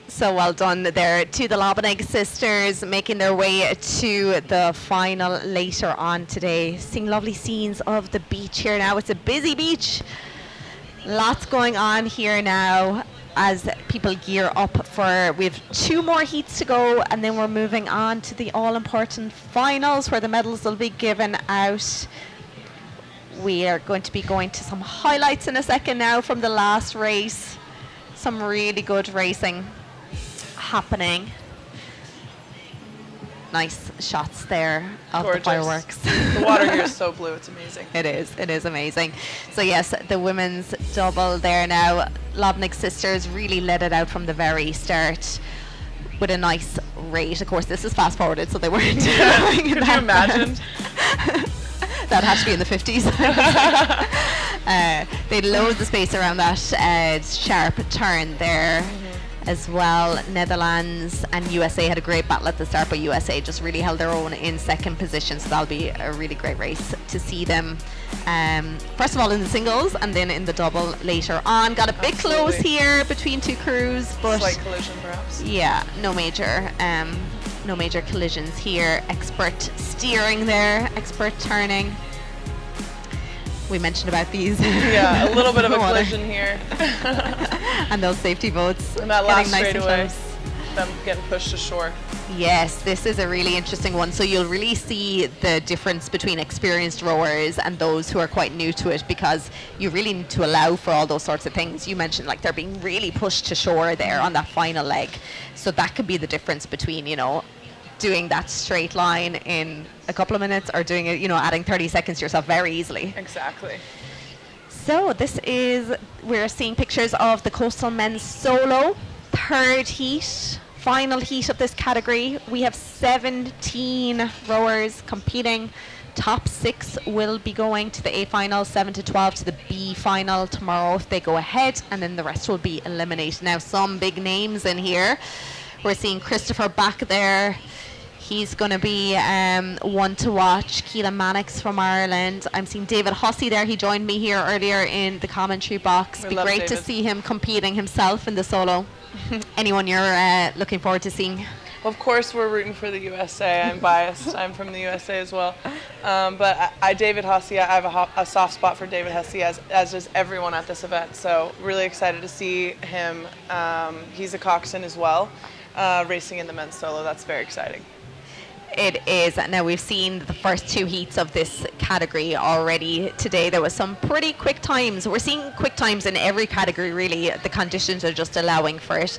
So well done there to the Lobnig sisters, making their way to the final later on today. Seeing lovely scenes of the beach here now. It's a busy beach. Lots going on here now as people gear up for, we have 2 more heats to go, and then we're moving on to the all-important finals where the medals will be given out. We are going to be going to some highlights in a second now from the last race. Some really good racing happening. nice shots there of Gorgeous. the fireworks. The water here is so blue, it's amazing. It is amazing. So yes, the women's double there now. Lobnick sisters really let it out from the very start with a nice rate. Of course, this is fast forwarded, so they weren't going Could you imagine? That had to be in the 50s. They had loads of space around that sharp turn there as well. Netherlands and USA had a great battle at the start, but USA just really held their own in second position, so that'll be a really great race to see them. First of all in the singles and then in the double later on. Got a bit close here between two crews, but slight collision perhaps. yeah, no major collisions here. Expert steering there, expert turning. We mentioned about these. Yeah, a little bit of a water. collision here. And those safety boats. And that last getting nice and straightaway, close. them getting pushed to shore. Yes, this is a really interesting one. So you'll really see the difference between experienced rowers and those who are quite new to it, because you really need to allow for all those sorts of things. You mentioned like they're being really pushed to shore there on that final leg. So that could be the difference between, you know, doing that straight line in a couple of minutes or doing it, you know, adding 30 seconds to yourself very easily. Exactly. So we're seeing pictures of the Coastal Men's Solo, third heat, final heat of this category. We have 17 rowers competing. Top 6 will be going to the A final, 7 to 12 to the B final tomorrow if they go ahead, and then the rest will be eliminated. Now, some big names in here. We're seeing Christopher back there. He's going to be one to watch. Keelan Mannix from Ireland. I'm seeing David Hussey there. He joined me here earlier in the commentary box. We Be love great to David. see him competing himself in the solo. Anyone you're looking forward to seeing? Well, of course, we're rooting for the USA. I'm biased. I'm from the USA as well. But David Hussey, I have a soft spot for David Hussey, as does everyone at this event. So really excited to see him. He's a coxswain as well, racing in the men's solo. That's very exciting. It is. Now, we've seen the first 2 heats of this category already today. There was some pretty quick times. We're seeing quick times in every category, really. The conditions are just allowing for it.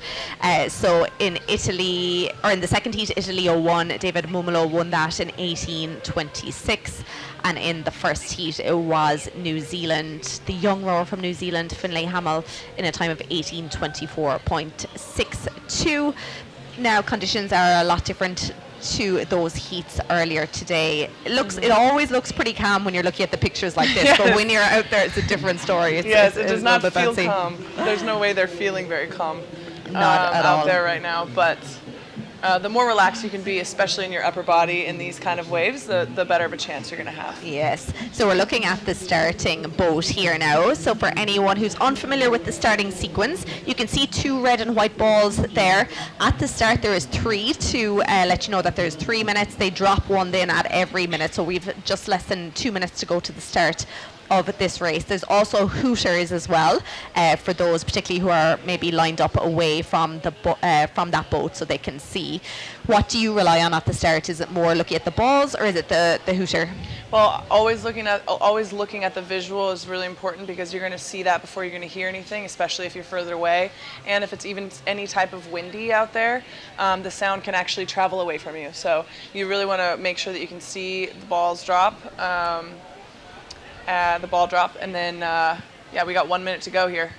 So in Italy, or in the second heat, Italy 01, David Mumolo won that in 18:26. And in the first heat, it was New Zealand, the young rower from New Zealand, Finlay Hamill, in a time of 18:24.62. Now, conditions are a lot different to those heats earlier today. It always looks pretty calm when you're looking at the pictures like this, Yes. But when you're out there, it's a different story. It does it's not a little bit feel bouncy. calm. There's no way they're feeling very calm Not at out all. there right now. But the more relaxed you can be, especially in your upper body in these kind of waves, the better of a chance you're going to have. Yes. So we're looking at the starting boat here now. So for anyone who's unfamiliar with the starting sequence, you can see 2 red and white balls there. At the start, there is 3 to let you know that there's 3 minutes. They drop 1 then at every minute. So we've just less than 2 minutes to go to the start of this race. There's also hooters as well for those particularly who are maybe lined up away from the from that boat so they can see. What do you rely on at the start? Is it more looking at the balls or is it the hooter? Well, always looking at the visual is really important, because you're going to see that before you're going to hear anything, especially if you're further away. And if it's even any type of windy out there, the sound can actually travel away from you. So you really want to make sure that you can see the balls drop. The ball drop, and then we got 1 minute to go here.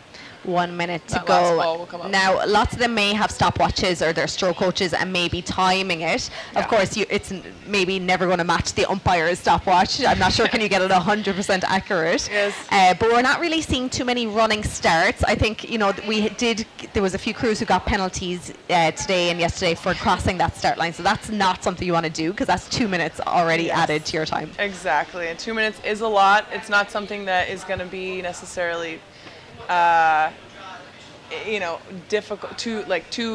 1 minute to That last ball go. will come up. Now, lots of them may have stopwatches or their stroke coaches and maybe timing it. Of course, it's maybe never going to match the umpire's stopwatch. I'm not sure, can you get it 100% accurate? Yes. But we're not really seeing too many running starts. I think, you know, there was a few crews who got penalties today and yesterday for crossing that start line. So that's not something you want to do, because that's 2 minutes already added to your time. Exactly, and 2 minutes is a lot. It's not something that is going to be necessarily, difficult, too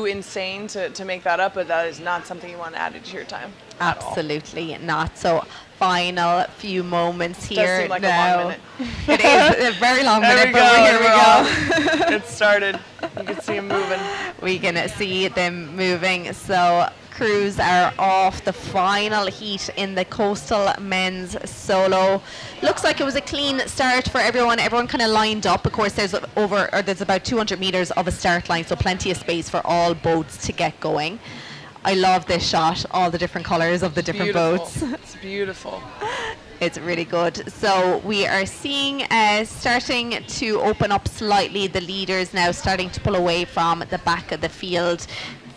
insane to make that up. But that is not something you want added to your time. Absolutely not. So final few moments It here. does seem like now. a long minute. It is a very long There minute, we but go, here we go. It started. You can see them moving. We can see them moving. So crews are off the final heat in the Coastal Men's Solo. Looks like it was a clean start for everyone. Everyone kind of lined up. Of course, there's about 200 meters of a start line, so plenty of space for all boats to get going. I love this shot, all the different colours of the different boats. It's beautiful. It's really good. So we are seeing starting to open up slightly, the leaders now starting to pull away from the back of the field.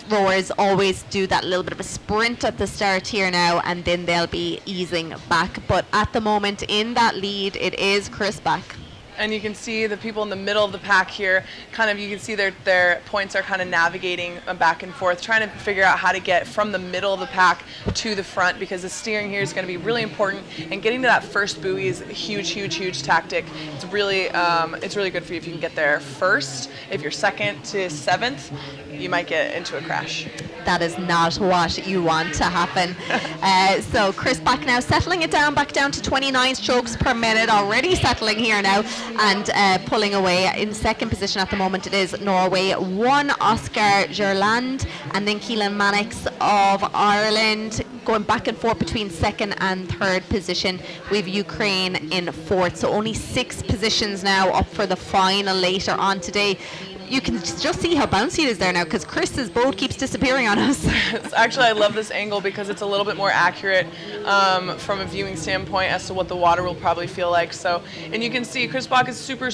Rowers always do that little bit of a sprint at the start here now, and then they'll be easing back. But at the moment in that lead, it is Chris back. And you can see the people in the middle of the pack here, kind of, you can see their points are kind of navigating back and forth, trying to figure out how to get from the middle of the pack to the front, because the steering here is going to be really important, and getting to that first buoy is a huge tactic. It's really good for you if you can get there first. If you're second to seventh, you might get into a crash. That is not what you want to happen. So Chris back now, settling it down, back down to 29 strokes per minute, already settling here now, and pulling away. In second position at the moment it is Norway, 1 Oscar Gerland, and then Keelan Mannix of Ireland, going back and forth between second and third position. We've Ukraine in fourth, so only 6 positions now up for the final later on today. You can just see how bouncy it is there now, because Chris's boat keeps disappearing on us. Actually, I love this angle because it's a little bit more accurate from a viewing standpoint as to what the water will probably feel like. So, and you can see Chris Bach is super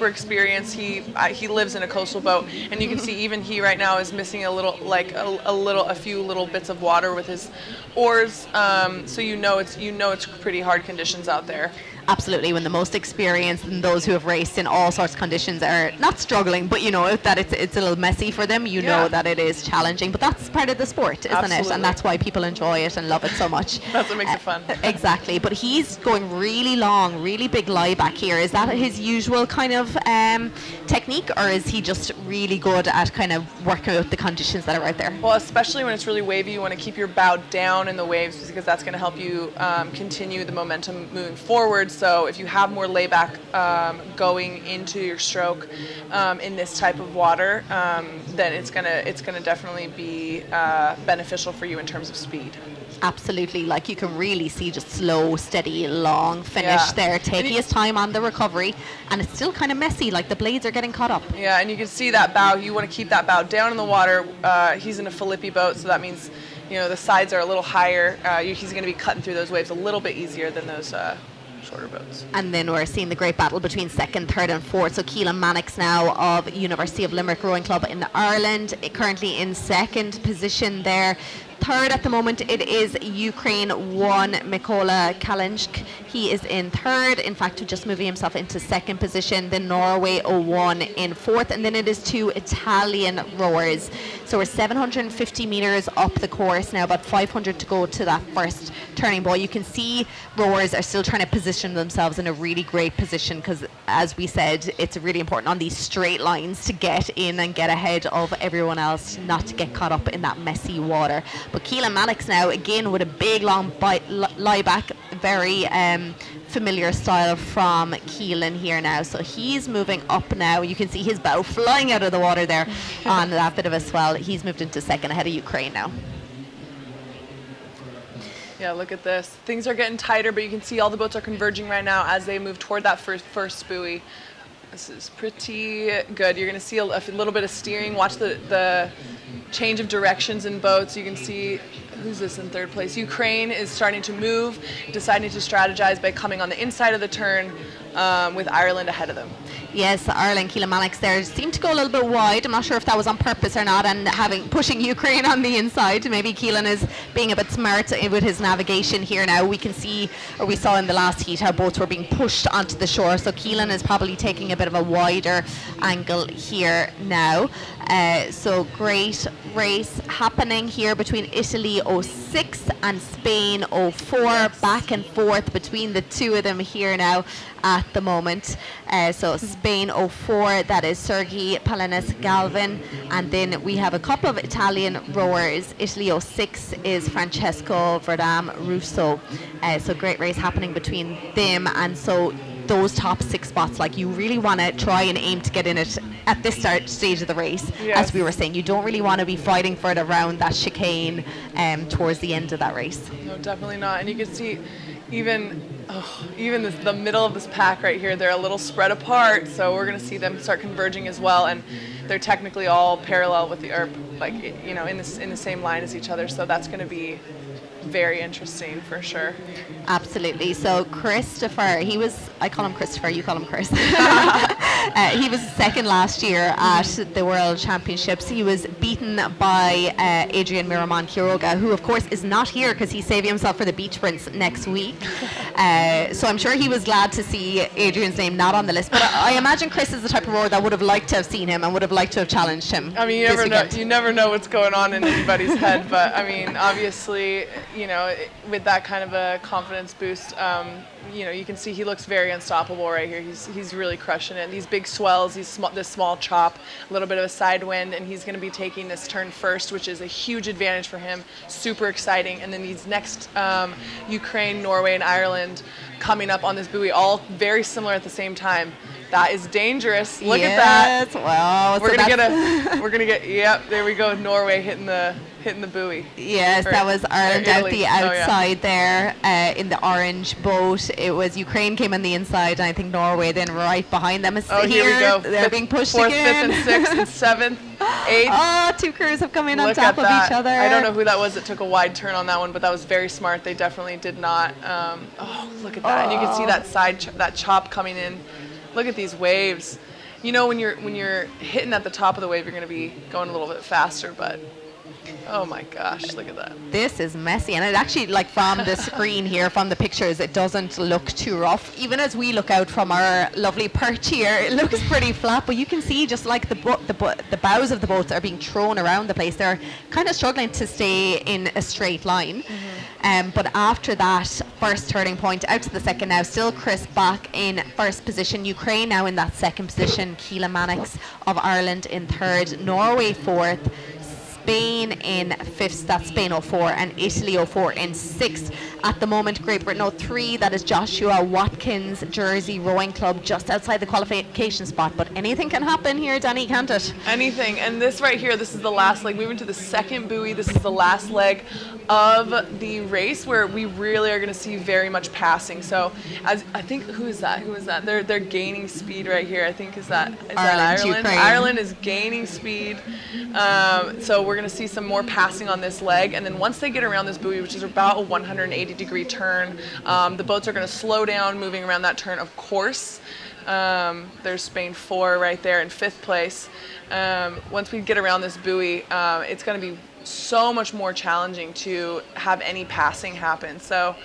experienced. He lives in a coastal boat, and you can see even he right now is missing a few little bits of water with his oars. So you know it's pretty hard conditions out there. Absolutely, when the most experienced and those who have raced in all sorts of conditions are not struggling, but you know that it's a little messy for them. You know that it is challenging, but that's part of the sport, isn't it? And that's why people enjoy it and love it so much. That's what makes it fun. Exactly, but he's going really long, really big lie back here. Is that his usual kind of technique, or is he just really good at kind of working out the conditions that are out there? Well, especially when it's really wavy, you want to keep your bow down in the waves, because that's going to help you continue the momentum moving forward. So if you have more layback going into your stroke in this type of water, then it's gonna definitely be beneficial for you in terms of speed. Absolutely, like you can really see just slow, steady, long finish there, taking his time on the recovery, and it's still kind of messy, like the blades are getting caught up. Yeah, and you can see that bow, you want to keep that bow down in the water. He's in a Filippi boat, so that means the sides are a little higher. He's going to be cutting through those waves a little bit easier than those shorter boats. And then we're seeing the great battle between second, third and fourth. So Keelan Mannix now of University of Limerick Rowing Club in Ireland, currently in second position there. Third at the moment, it is Ukraine 1, Mykola Kalinsk. He is in third, in fact, just moving himself into second position. Then Norway 01 in fourth, and then it is 2 Italian rowers. So we're 750 metres up the course now, about 500 to go to that first turning buoy. You can see rowers are still trying to position themselves in a really great position, because as we said, it's really important on these straight lines to get in and get ahead of everyone else, not to get caught up in that messy water. But Keelan Mannix now, again with a big long lie back, very familiar style from Keelan here now. So he's moving up now. You can see his bow flying out of the water there on that bit of a swell. He's moved into second ahead of Ukraine now. Yeah, look at this. Things are getting tighter, but you can see all the boats are converging right now as they move toward that first buoy. This is pretty good. You're going to see a little bit of steering. Watch the change of directions in boats. You can see, who's this in third place? Ukraine is starting to move, deciding to strategize by coming on the inside of the turn with Ireland ahead of them. Yes, Ireland, Keelan Mannix there seemed to go a little bit wide. I'm not sure if that was on purpose or not, and pushing Ukraine on the inside. Maybe Keelan is being a bit smart with his navigation here now. We can see, or we saw in the last heat, how boats were being pushed onto the shore. So Keelan is probably taking a bit of a wider angle here now. So great race happening here between Italy 06 and Spain 04. Back and forth between the two of them here now at the moment. So Spain 04, that is Sergei Palenis Galvin, and then we have a couple of Italian rowers. Italy 06 is Francesco Verdam Russo. So great race happening between them, and so those top 6 spots, like you really want to try and aim to get in it at this stage of the race. As we were saying, you don't really want to be fighting for it around that chicane towards the end of that race. No, definitely not. And you can see even even the middle of this pack right here, they're a little spread apart, so we're going to see them start converging as well, and they're technically all parallel with in the same line as each other, so that's going to be very interesting for sure. Absolutely. So Christopher, I call him Christopher, you call him Chris. He was second last year at the World Championships. He was beaten by Adrian Miramon Quiroga, who of course is not here because he's saving himself for the beach sprints next week. So I'm sure he was glad to see Adrian's name not on the list. But I imagine Chris is the type of rower that would have liked to have seen him and would have liked to have challenged him. I mean, you never know what's going on in anybody's head, but I mean, obviously, with that kind of a confidence boost, you can see he looks very unstoppable right here. He's really crushing it. These big swells, this small chop, a little bit of a side wind, and he's going to be taking this turn first, which is a huge advantage for him. Super exciting. And then these next Ukraine, Norway, and Ireland coming up on this buoy, all very similar at the same time. That is dangerous. Look at that. Wow. We're gonna get. Yep. There we go. Norway hitting the buoy. Yes, that was Ireland out the outside there in the orange boat. It was Ukraine came on the inside, and I think Norway then right behind them. Here we go. They're being pushed fourth, again. Fifth, and sixth, and seventh, eighth. Oh, two crews have come in on top of each other. I don't know who that was that took a wide turn on that one, but that was very smart. They definitely did not. Look at that, and you can see that that chop coming in. Look at these waves. When you're hitting at the top of the wave, you're going to be going a little bit faster, but oh my gosh, look at that. This is messy, and it actually, from the screen here, from the pictures, it doesn't look too rough. Even as we look out from our lovely perch here, it looks pretty flat, but you can see just like the bows of the boats are being thrown around the place. They're kind of struggling to stay in a straight line. But after that first turning point, out to the second now, still Chris back in first position. Ukraine now in that second position. Keela Mannix of Ireland in third. Norway fourth. Spain in fifth, that's Spain 04, and Italy 04 in sixth. At the moment, Great Britain 03, that is Joshua Watkins Jersey Rowing Club just outside the qualification spot. But anything can happen here, Danny, can't it? Anything. And this right here, this is the last leg. Moving to the second buoy, this is the last leg of the race where we really are going to see very much passing. So I think, who is that? They're gaining speed right here. I think is that Ireland? Ukraine. Ireland is gaining speed. So we're going to see some more passing on this leg, and then once they get around this buoy, which is about a 180-degree turn, the boats are going to slow down moving around that turn, of course. There's Spain 4 right there in fifth place. Once we get around this buoy, it's going to be so much more challenging to have any passing happen. So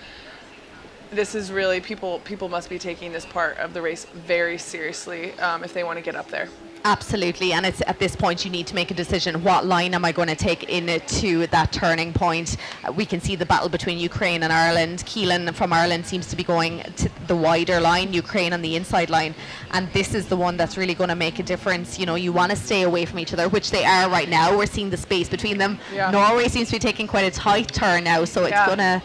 this is really, people must be taking this part of the race very seriously if they want to get up there. Absolutely, and it's at this point you need to make a decision. What line am I going to take into that turning point? We can see the battle between Ukraine and Ireland. Keelan from Ireland seems to be going to the wider line, Ukraine on the inside line, and this is the one that's really going to make a difference. You want to stay away from each other, which they are right now. We're seeing the space between them. Yeah. Norway seems to be taking quite a tight turn now, so it's going to...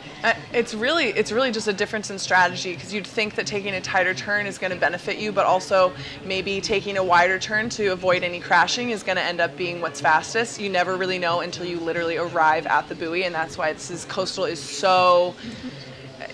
It's really just a difference in strategy, because you'd think that taking a tighter turn is going to benefit you, but also maybe taking a wider turn to avoid any crashing is going to end up being what's fastest. You never really know until you literally arrive at the buoy, and that's why coastal is so...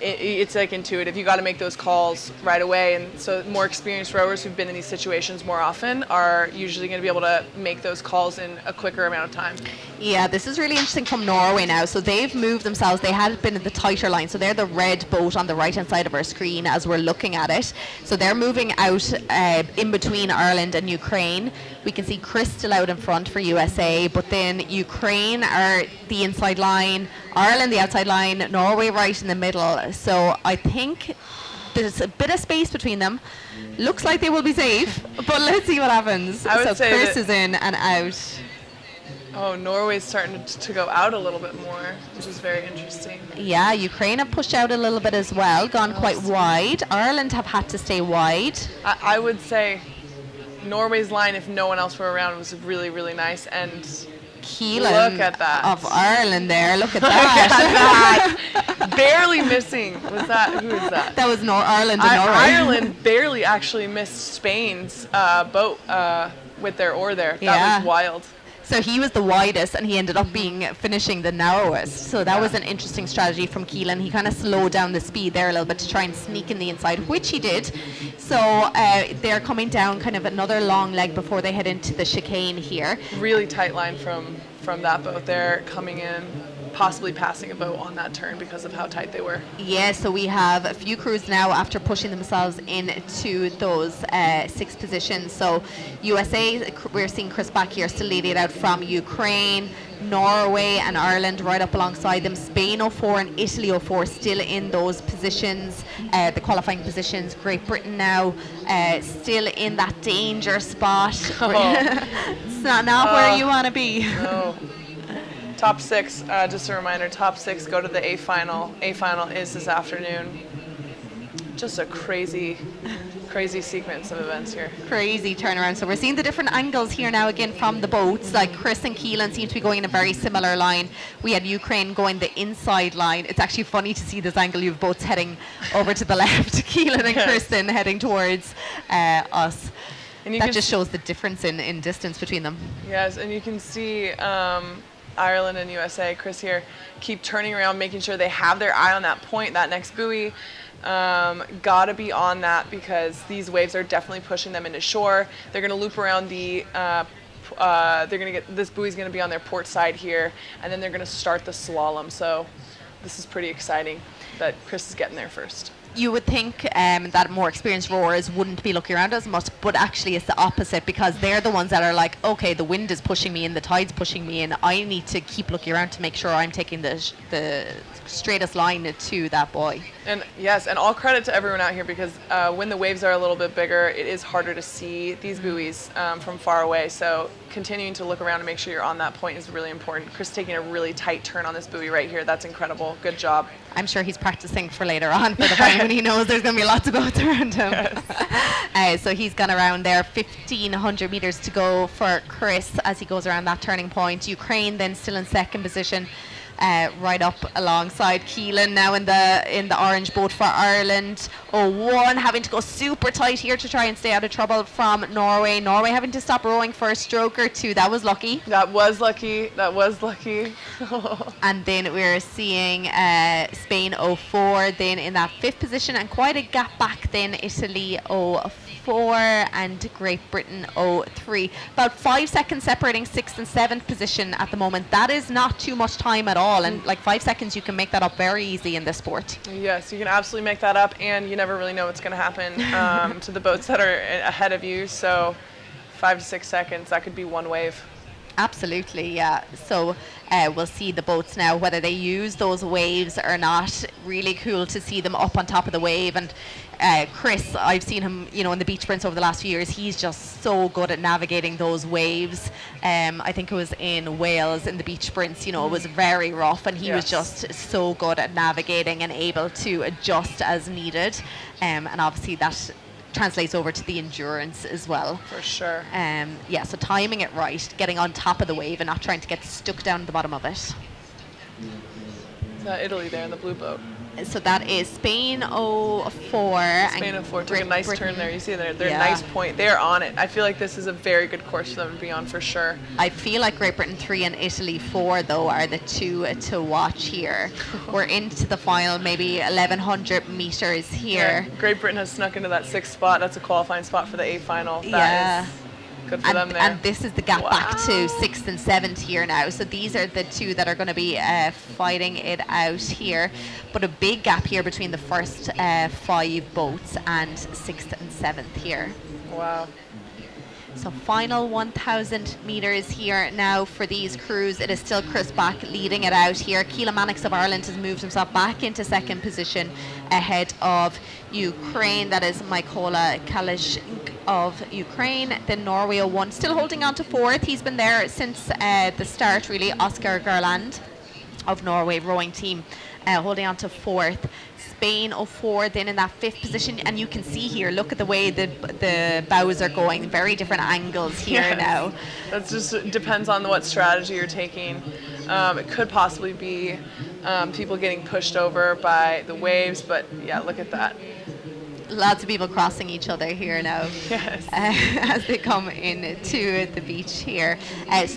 It's like intuitive. You got to make those calls right away, and so more experienced rowers who've been in these situations more often are usually going to be able to make those calls in a quicker amount of time. Yeah, this is really interesting from Norway now. So they've moved themselves. They had been in the tighter line. So they're the red boat on the right-hand side of our screen as we're looking at it. So they're moving out in between Ireland and Ukraine. We can see Chris still out in front for USA, but then Ukraine are the inside line, Ireland the outside line, Norway right in the middle. So I think there's a bit of space between them. Looks like they will be safe, but let's see what happens. So Chris is in and out. Oh, Norway's starting to go out a little bit more, which is very interesting. Yeah, Ukraine have pushed out a little bit as well, gone quite wide. Ireland have had to stay wide. I would say Norway's line, if no one else were around, was really, really nice. And Keelan look at that. Of Ireland there. Look at that. Look at that. Barely missing. Who was that? That was Ireland and Norway. Ireland barely actually missed Spain's boat with their oar there. That was wild. So he was the widest, and he ended up finishing the narrowest. So that was an interesting strategy from Keelan. He kind of slowed down the speed there a little bit to try and sneak in the inside, which he did. So they're coming down kind of another long leg before they head into the chicane here. Really tight line from that boat there, coming in, possibly passing a boat on that turn because of how tight they were. Yeah, so we have a few crews now after pushing themselves into those 6 positions. So USA, we're seeing Chris back here still leading it out from Ukraine, Norway and Ireland right up alongside them. Spain 04 and Italy 04 still in those positions, the qualifying positions. Great Britain now still in that danger spot. It's not where you want to be. No. Top 6, just a reminder, top 6 go to the A final. A final is this afternoon. Just a crazy sequence of events here. Crazy turnaround. So we're seeing the different angles here now again from the boats. Like Chris and Keelan seem to be going in a very similar line. We had Ukraine going the inside line. It's actually funny to see this angle. You have boats heading over to the left. Keelan and Kristen heading towards us. And that just shows the difference in distance between them. Yes, and you can see Ireland and USA, Chris here, keep turning around, making sure they have their eye on that point, that next buoy. Gotta be on that because these waves are definitely pushing them into shore. They're gonna loop around they're gonna get, this buoy's gonna be on their port side here, and then they're gonna start the slalom. So this is pretty exciting that Chris is getting there first. You would think that more experienced rowers wouldn't be looking around as much, but actually it's the opposite because they're the ones that are like, okay, the wind is pushing me in, the tide's pushing me in. I need to keep looking around to make sure I'm taking the straightest line to that buoy. And yes, and all credit to everyone out here because when the waves are a little bit bigger, it is harder to see these buoys from far away. So continuing to look around and make sure you're on that point is really important. Chris taking a really tight turn on this buoy right here. That's incredible. Good job. I'm sure he's practicing for later on for the point when he knows there's going to be lots of boats around him. Yes. So he's gone around there, 1,500 meters to go for Chris as he goes around that turning point. Ukraine then still in second position. Right up alongside Keelan now in the orange boat for Ireland. 01 having to go super tight here to try and stay out of trouble from Norway. Norway having to stop rowing for a stroke or two. That was lucky. That was lucky. That was lucky. And then we're seeing Spain 04 then in that 5th position, and quite a gap back then Italy 04 and Great Britain 03. About 5 seconds separating 6th and 7th position at the moment. That is not too much time at all, and like 5 seconds you can make that up very easy in this sport. Yes, you can absolutely make that up, and you never really know what's going to happen to the boats that are ahead of you. So 5 to 6 seconds, that could be one wave. Absolutely, yeah. So we'll see the boats now, whether they use those waves or not. Really cool to see them up on top of the wave. And Chris, I've seen him, in the beach sprints over the last few years. He's just so good at navigating those waves. I think it was in Wales in the beach sprints, it was very rough, and he was just so good at navigating and able to adjust as needed. And obviously that translates over to the endurance as well. For sure. So timing it right, getting on top of the wave and not trying to get stuck down at the bottom of it. Is that Italy there in the blue boat? So that is Spain 04. Spain 04 took a nice turn there. You see their nice point. They're on it. I feel like this is a very good course for them to be on for sure. I feel like Great Britain 3 and Italy 4 though are the two to watch here. We're into the final, maybe 1,100 meters here. Yeah. Great Britain has snuck into that 6th spot. That's a qualifying spot for the A final. That is good for them there. And this is the gap back to 6th and 7th here now. So these are the two that are going to be fighting it out here. But a big gap here between the first 5 boats and 6th and 7th here. Wow. So final 1,000 meters here now for these crews. It is still Chris Back leading it out here. Keelan Mannix of Ireland has moved himself back into second position ahead of Ukraine. That is Mykola Kalishnik of Ukraine. Then Norway 01 still holding on to 4th. He's been there since the start really. Oscar Garland of Norway rowing team holding on to 4th. Spain 04 then in that 5th position, and you can see here, look at the way the bows are going, very different angles here now. That just depends on what strategy you're taking. It could possibly be people getting pushed over by the waves, but yeah, look at that. lots of people crossing each other here now. Yes. As they come in to the beach here.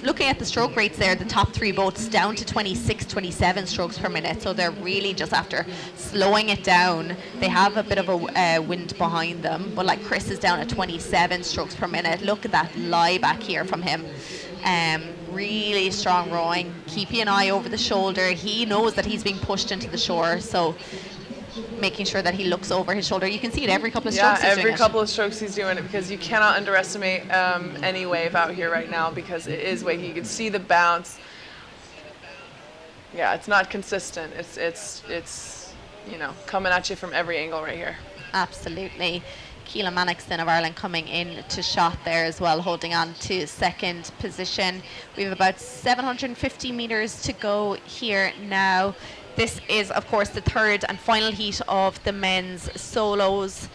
Looking at the stroke rates there, the top three boats down to 26, 27 strokes per minute. So they're really just after slowing it down. They have a bit of a wind behind them, but like Chris is down at 27 strokes per minute. Look at that lie back here from him. Really strong rowing, keeping an eye over the shoulder. He knows that he's being pushed into the shore, so making sure that he looks over his shoulder. You can see it every couple of strokes. Yeah, every couple of strokes he's doing it, because you cannot underestimate any wave out here right now, because it is wavy. You can see the bounce. Yeah, it's not consistent. It's you know, coming at you from every angle right here. Absolutely. Keela Mannixon of Ireland coming in to shot there as well, holding on to second position. We have about 750 meters to go here now. This is, of course, the third and final heat of the men's solos.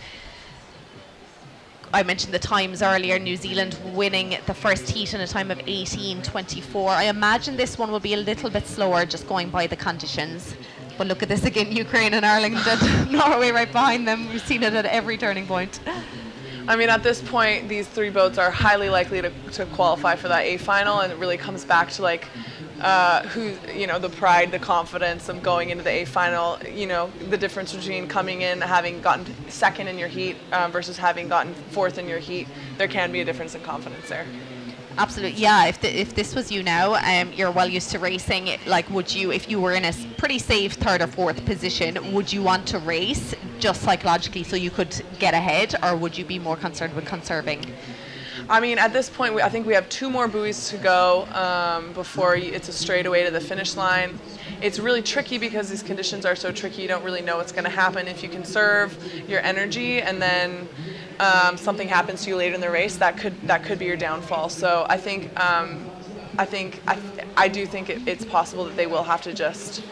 I mentioned the times earlier, New Zealand winning the first heat in a time of 18:24. I imagine this one will be a little bit slower, just going by the conditions. But look at this again, Ukraine and Ireland and Norway right behind them. We've seen it at every turning point. I mean, at this point, these three boats are highly likely to qualify for that A final, and it really comes back to like who, you know, the pride, the confidence of going into the A final. You know, the difference between coming in, having gotten second in your heat versus having gotten fourth in your heat. There can be a difference in confidence there. Absolutely, yeah. If this was you now, you're well used to racing. Like, would you, if you were in a pretty safe third or fourth position, would you want to race just psychologically so you could get ahead, or would you be more concerned with conserving? I mean, at this point, I think we have 2 more buoys to go before it's a straightaway to the finish line. It's really tricky because these conditions are so tricky. You don't really know what's going to happen. If you conserve your energy and then something happens to you later in the race, that could be your downfall. So I do think it's possible that they will have to just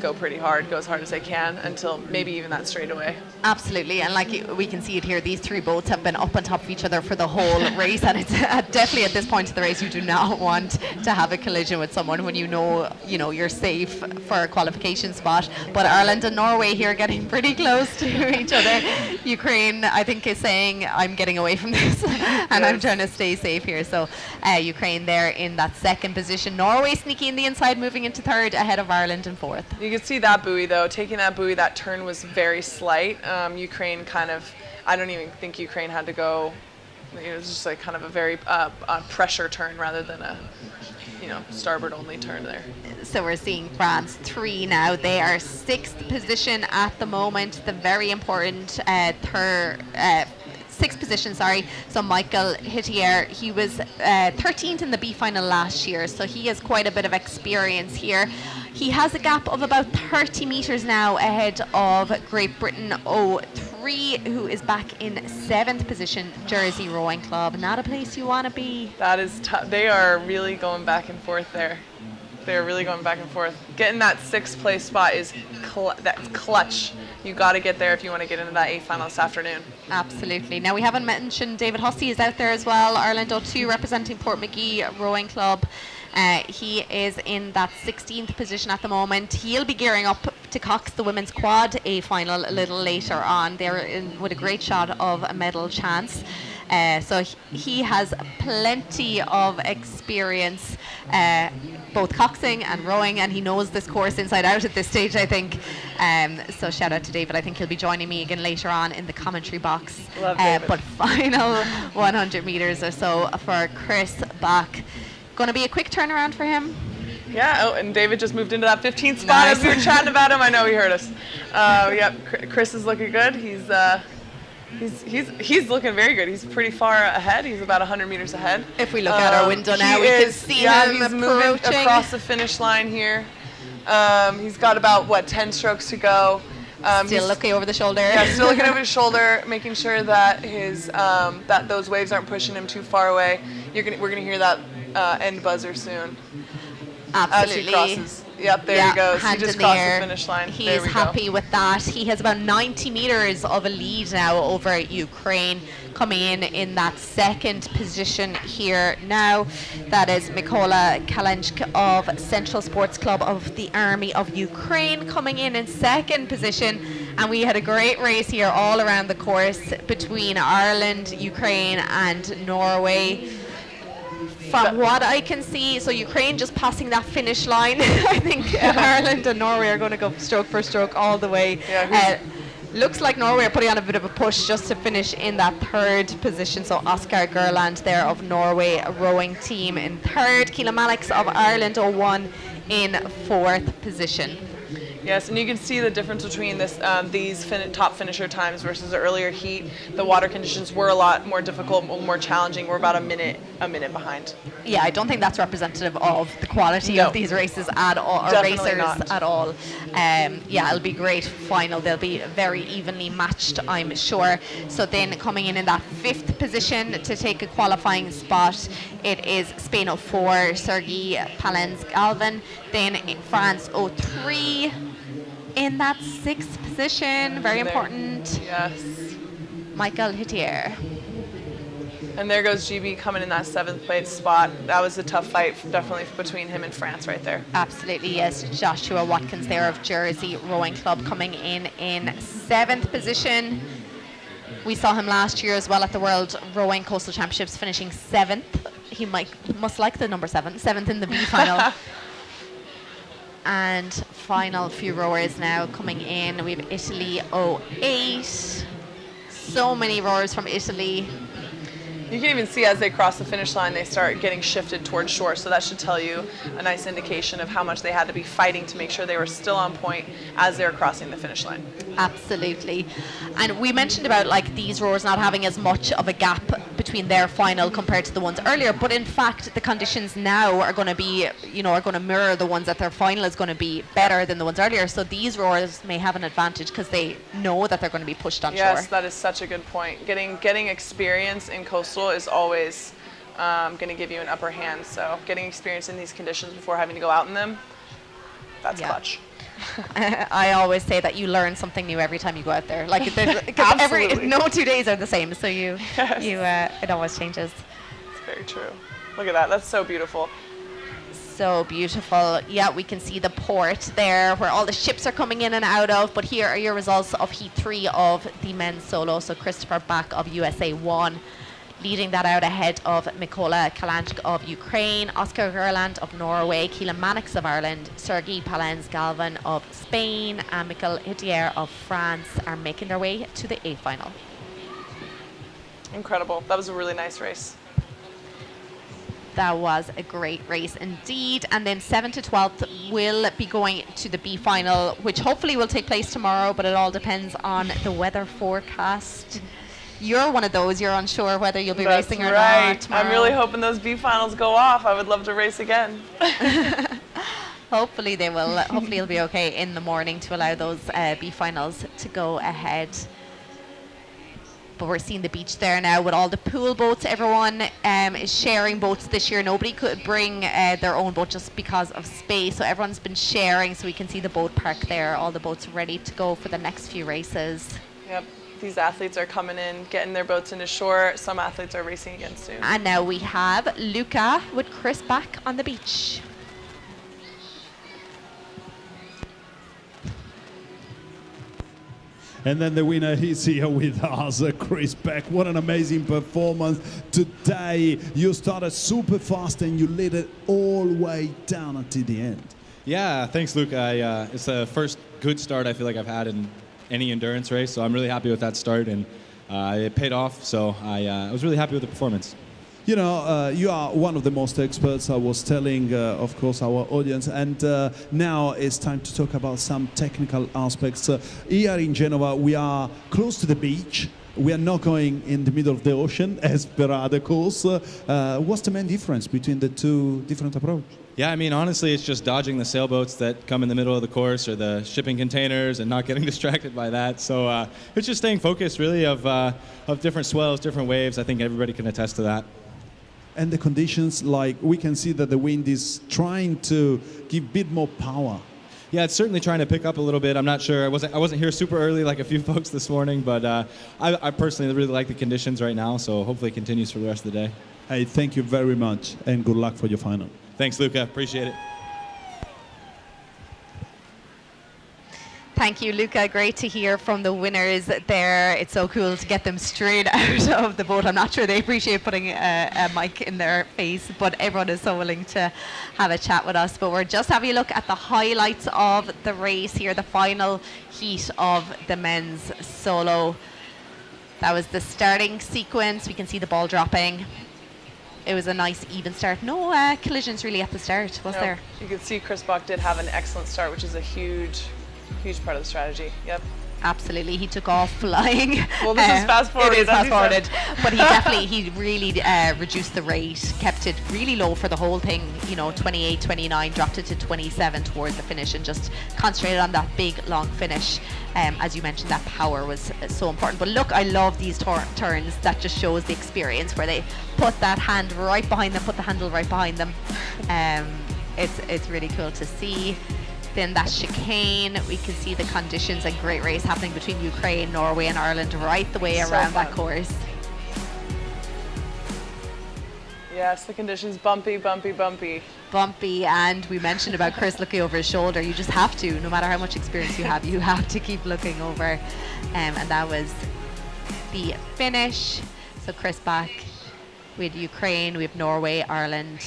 go pretty hard, go as hard as they can until maybe even that straightaway. Absolutely, and like we can see it here, these three boats have been up on top of each other for the whole race, and it's definitely at this point of the race you do not want to have a collision with someone when you know you're safe for a qualification spot. But Ireland and Norway here getting pretty close to each other. Ukraine, I think, is saying, I'm getting away from this and I'm trying to stay safe here. So Ukraine there in that second position. Norway sneaking in the inside, moving into third ahead of Ireland in fourth. You can see that buoy though, taking that buoy, that turn was very slight. Ukraine I don't even think Ukraine had to go, it was just like kind of a very pressure turn rather than a starboard only turn there. So we're seeing France 3 now. They are 6th position at the moment. The very important 6th position, sorry. So Michael Hittier, he was 13th in the B final last year, so he has quite a bit of experience here. He has a gap of about 30 metres now ahead of Great Britain 03, who is back in 7th position, Jersey Rowing Club. Not a place you want to be. That is tough. They are really going back and forth there. They're really going back and forth. Getting that 6th place spot is that's clutch. You got to get there if you want to get into that A final this afternoon. Absolutely. Now we haven't mentioned David Hussey is out there as well. Ireland 02 representing Portmagee Rowing Club. He is in that 16th position at the moment. He'll be gearing up to Cox the women's quad A final a little later on. They're in with a great shot of a medal chance. So he has plenty of experience, both coxing and rowing, and he knows this course inside out at this stage, I think. So shout out to David. I think he'll be joining me again later on in the commentary box. Love David. But final 100 metres or so for Chris Bach. Going to be a quick turnaround for him. Yeah, and David just moved into that 15th spot as we were chatting about him. I know he heard us. Chris is looking good. He's looking very good. He's pretty far ahead. He's about 100 meters ahead. If we look out our window now, we can see him he's moving approaching across the finish line here. He's got about 10 strokes to go. Still looking over the shoulder. Yeah, still looking over his shoulder, making sure that that those waves aren't pushing him too far away. We're gonna hear that end buzzer soon. Absolutely. As he crosses. Yep, there he goes. He just crossed the finish line. He is happy with that. He has about 90 meters of a lead now over Ukraine, coming in that second position here now. That is Mykola Kalenchk of Central Sports Club of the Army of Ukraine coming in second position. And we had a great race here all around the course between Ireland, Ukraine and Norway. From what I can see, so Ukraine just passing that finish line. I think Ireland and Norway are going to go stroke for stroke all the way. Looks like Norway are putting on a bit of a push just to finish in that third position. So Oscar Gerland there of Norway, a rowing team in third. Keelan Mannix of Ireland 01 in fourth position. Yes, and you can see the difference between these top finisher times versus the earlier heat. The water conditions were a lot more difficult, more challenging. We're about a minute behind. Yeah, I don't think that's representative of the quality of these races at all, or Definitely racers not. at all. Yeah, it'll be great final. They'll be very evenly matched, I'm sure. So then coming in that fifth position to take a qualifying spot, it is Spain 04, Sergei Palens-Galvan. Then France 03. In that sixth position, very important. Yes. Michael Hitier. And there goes GB coming in that seventh place spot. That was a tough fight, definitely between him and France right there. Absolutely, yes. Joshua Watkins there of Jersey Rowing Club coming in seventh position. We saw him last year as well at the World Rowing Coastal Championships, finishing seventh. He must like the number seventh in the B final. And final few rowers now coming in. We have Italy 08. So many rowers from Italy. You can even see as they cross the finish line, they start getting shifted towards shore. So that should tell you a nice indication of how much they had to be fighting to make sure they were still on point as they were crossing the finish line. Absolutely. And we mentioned about like these rowers not having as much of a gap between their final compared to the ones earlier, but in fact the conditions now are going to be, are going to mirror the ones that their final is going to be better than the ones earlier. So these rowers may have an advantage because they know that they're going to be pushed on shore. Yes, that is such a good point. Getting experience in coastal is always going to give you an upper hand. So getting experience in these conditions before having to go out in them, that's clutch. I always say that you learn something new every time you go out there. Like no 2 days are the same, so it always changes. It's very true. Look at that. That's so beautiful. So beautiful. Yeah, we can see the port there where all the ships are coming in and out of. But here are your results of Heat 3 of the men's solo. So Christopher Back of USA 1. Leading that out ahead of Mikola Kalanchik of Ukraine, Oscar Gerland of Norway, Keelan Mannix of Ireland, Sergei Palens-Galvan of Spain, and Michael Hitier of France are making their way to the A final. Incredible. That was a really nice race. That was a great race indeed. And then 7th to 12th will be going to the B final, which hopefully will take place tomorrow, but it all depends on the weather forecast. You're one of those, you're unsure whether you'll be racing or not tomorrow. I'm really hoping those B finals go off. I would love to race again. Hopefully they will. Hopefully it'll be okay in the morning to allow those B finals to go ahead. But we're seeing the beach there now with all the pool boats. Everyone is sharing boats this year. Nobody could bring their own boat just because of space. So everyone's been sharing, so we can see the boat park there. All the boats ready to go for the next few races. Yep. These athletes are coming in, getting their boats into shore. Some athletes are racing again soon. And now we have Luca with Chris Back on the beach. And then the winner is here with us, Chris Beck. What an amazing performance today. You started super fast and you led it all the way down until the end. Yeah, thanks, Luke. It's the first good start I feel like I've had in any endurance race, so I'm really happy with that start, and it paid off, so I was really happy with the performance. You know, you are one of the most experts, I was telling, of course, our audience, and now it's time to talk about some technical aspects. Here in Genoa, we are close to the beach. We are not going in the middle of the ocean, as per other course. What's the main difference between the two different approaches? Yeah, I mean, honestly, it's just dodging the sailboats that come in the middle of the course or the shipping containers and not getting distracted by that. So it's just staying focused, really, of different swells, different waves. I think everybody can attest to that. And the conditions, like we can see that the wind is trying to give a bit more power. Yeah, it's certainly trying to pick up a little bit. I'm not sure. I wasn't here super early like a few folks this morning, but I personally really like the conditions right now, so hopefully it continues for the rest of the day. Hey, thank you very much, and good luck for your final. Thanks, Luca. Appreciate it. Thank you, Luca. Great to hear from the winners there. It's so cool to get them straight out of the boat. I'm not sure they appreciate putting a mic in their face, but everyone is so willing to have a chat with us. But we're just having a look at the highlights of the race here, the final heat of the men's solo. That was the starting sequence. We can see the ball dropping. It was a nice even start. No collisions really at the start, was there? You could see Chris Bach did have an excellent start, which is a huge part of the strategy. Yep. Absolutely, he took off flying. Well, this is fast forwarded. It is fast forwarded, but he really reduced the rate, kept it really low for the whole thing. 28, 29, dropped it to 27 towards the finish, and just concentrated on that big long finish. As you mentioned, that power was so important. But look, I love these turns. That just shows the experience where they put that hand right behind them, put the handle right behind them. It's really cool to see. Then that chicane, we can see the conditions, a great race happening between Ukraine, Norway and Ireland right the way around that course. Yes, the conditions, bumpy. Bumpy, and we mentioned about Chris looking over his shoulder. You just have to, no matter how much experience you have to keep looking over. And that was the finish. So Chris back. We had Ukraine, we have Norway, Ireland.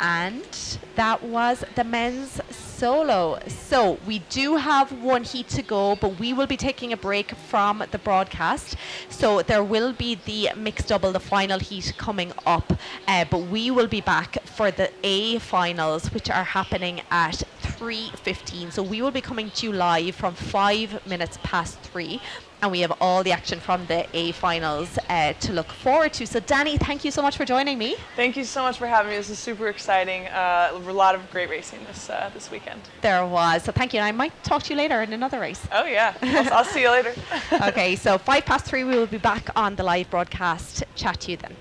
And that was the men's solo. So we do have one heat to go, but we will be taking a break from the broadcast. So there will be the mixed double, the final heat coming up. But we will be back for the A finals, which are happening at 3:15. So we will be coming to you live from 3:05. And we have all the action from the A finals to look forward to. So Danny, thank you so much for joining me. Thank you so much for having me. This is super exciting. A lot of great racing this weekend. There was. So thank you. And I might talk to you later in another race. Oh yeah. I'll see you later. Okay, so 3:05, we will be back on the live broadcast. Chat to you then.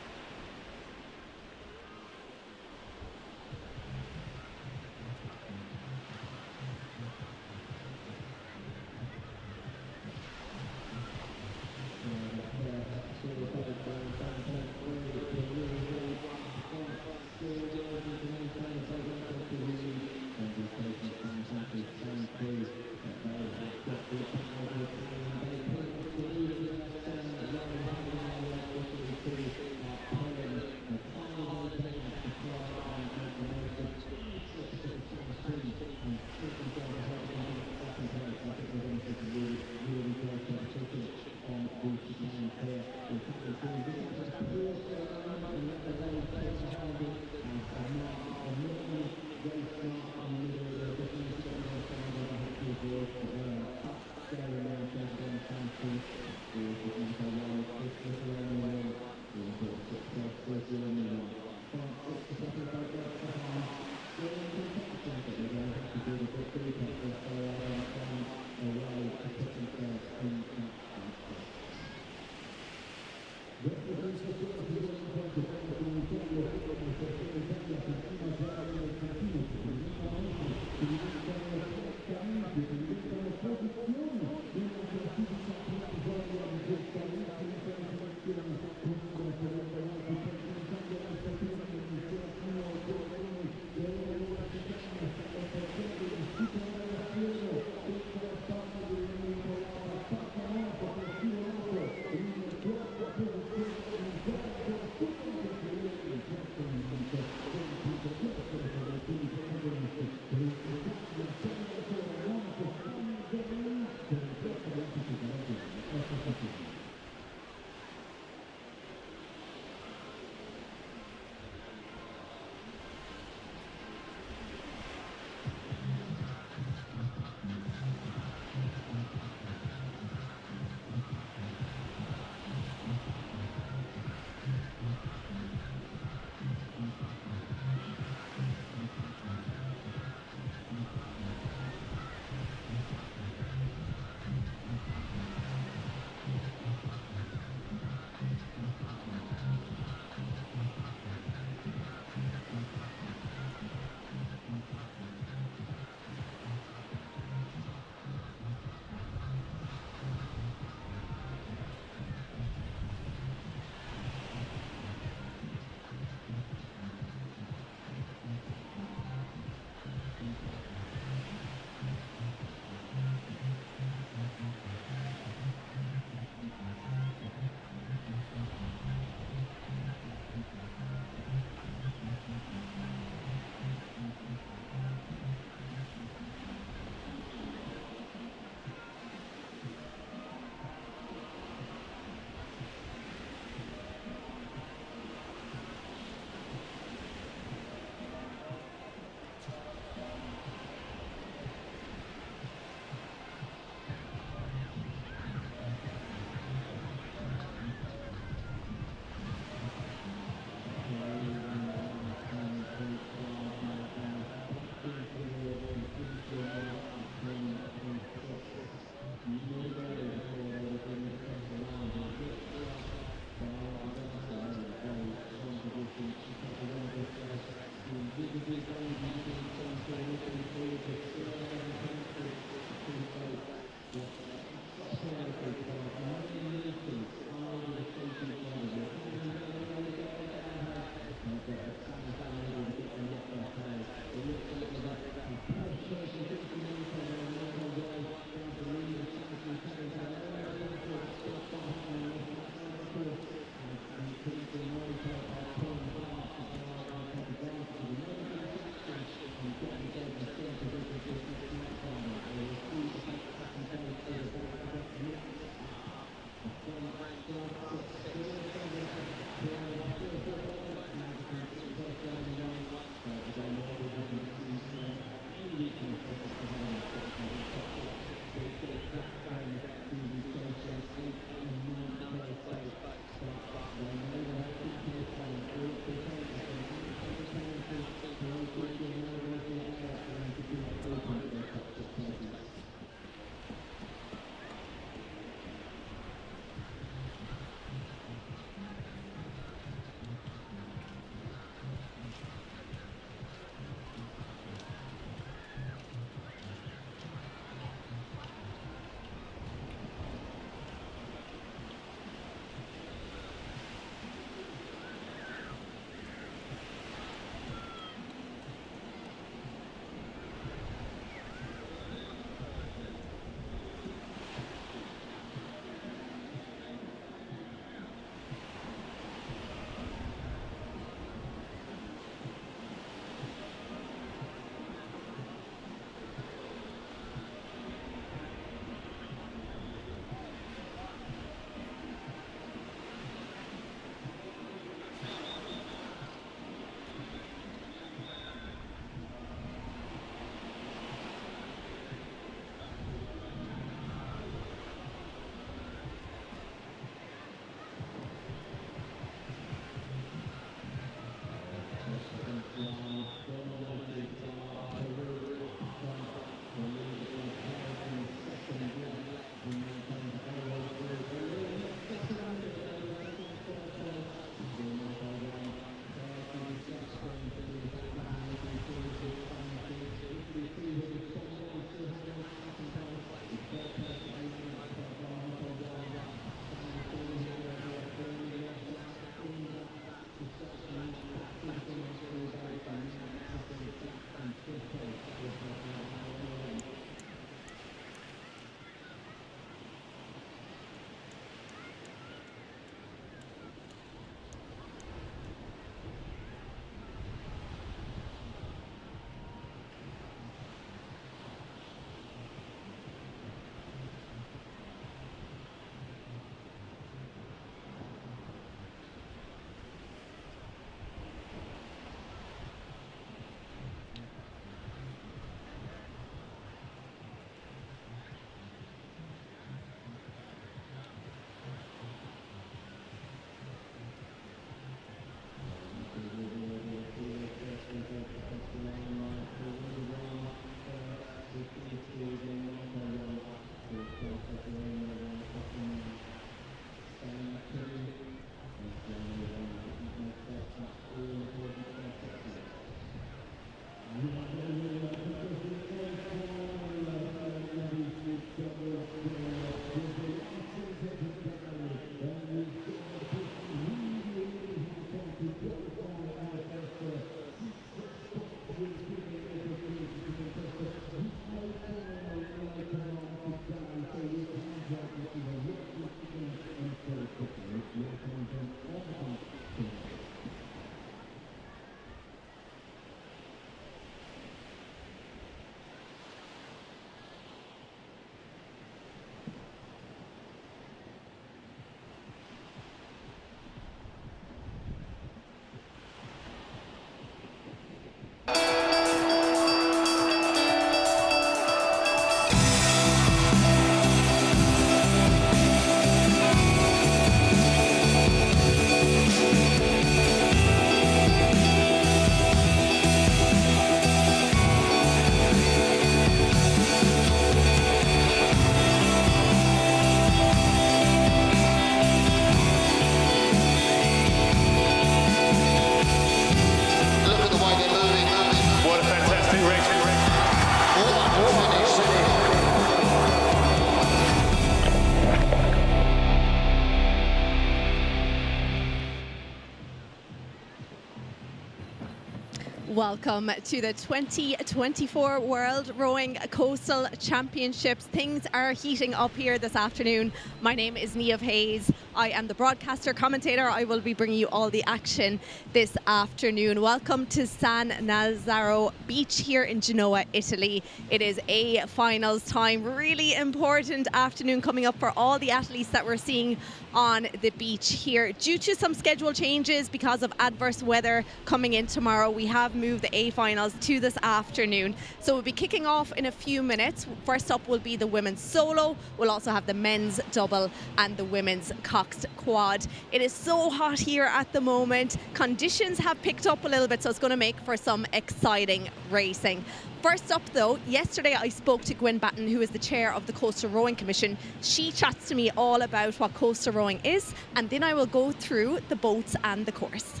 Welcome to the 2024 World Rowing Coastal Championships. Things are heating up here this afternoon. My name is Niamh Hayes. I am the broadcaster commentator. I will be bringing you all the action this afternoon. Welcome to San Nazaro Beach here in Genoa, Italy. It is a finals time. Really important afternoon coming up for all the athletes that we're seeing on the beach here. Due to some schedule changes because of adverse weather coming in tomorrow, we have moved the A finals to this afternoon. So we'll be kicking off in a few minutes. First up will be the women's solo. We'll also have the men's double and the women's coxed quad. It is so hot here at the moment. Conditions have picked up a little bit, so it's going to make for some exciting racing. First up though, yesterday I spoke to Gwen Batten, who is the chair of the Coastal Rowing Commission. She chats to me all about what coastal rowing is, and then I will go through the boats and the course.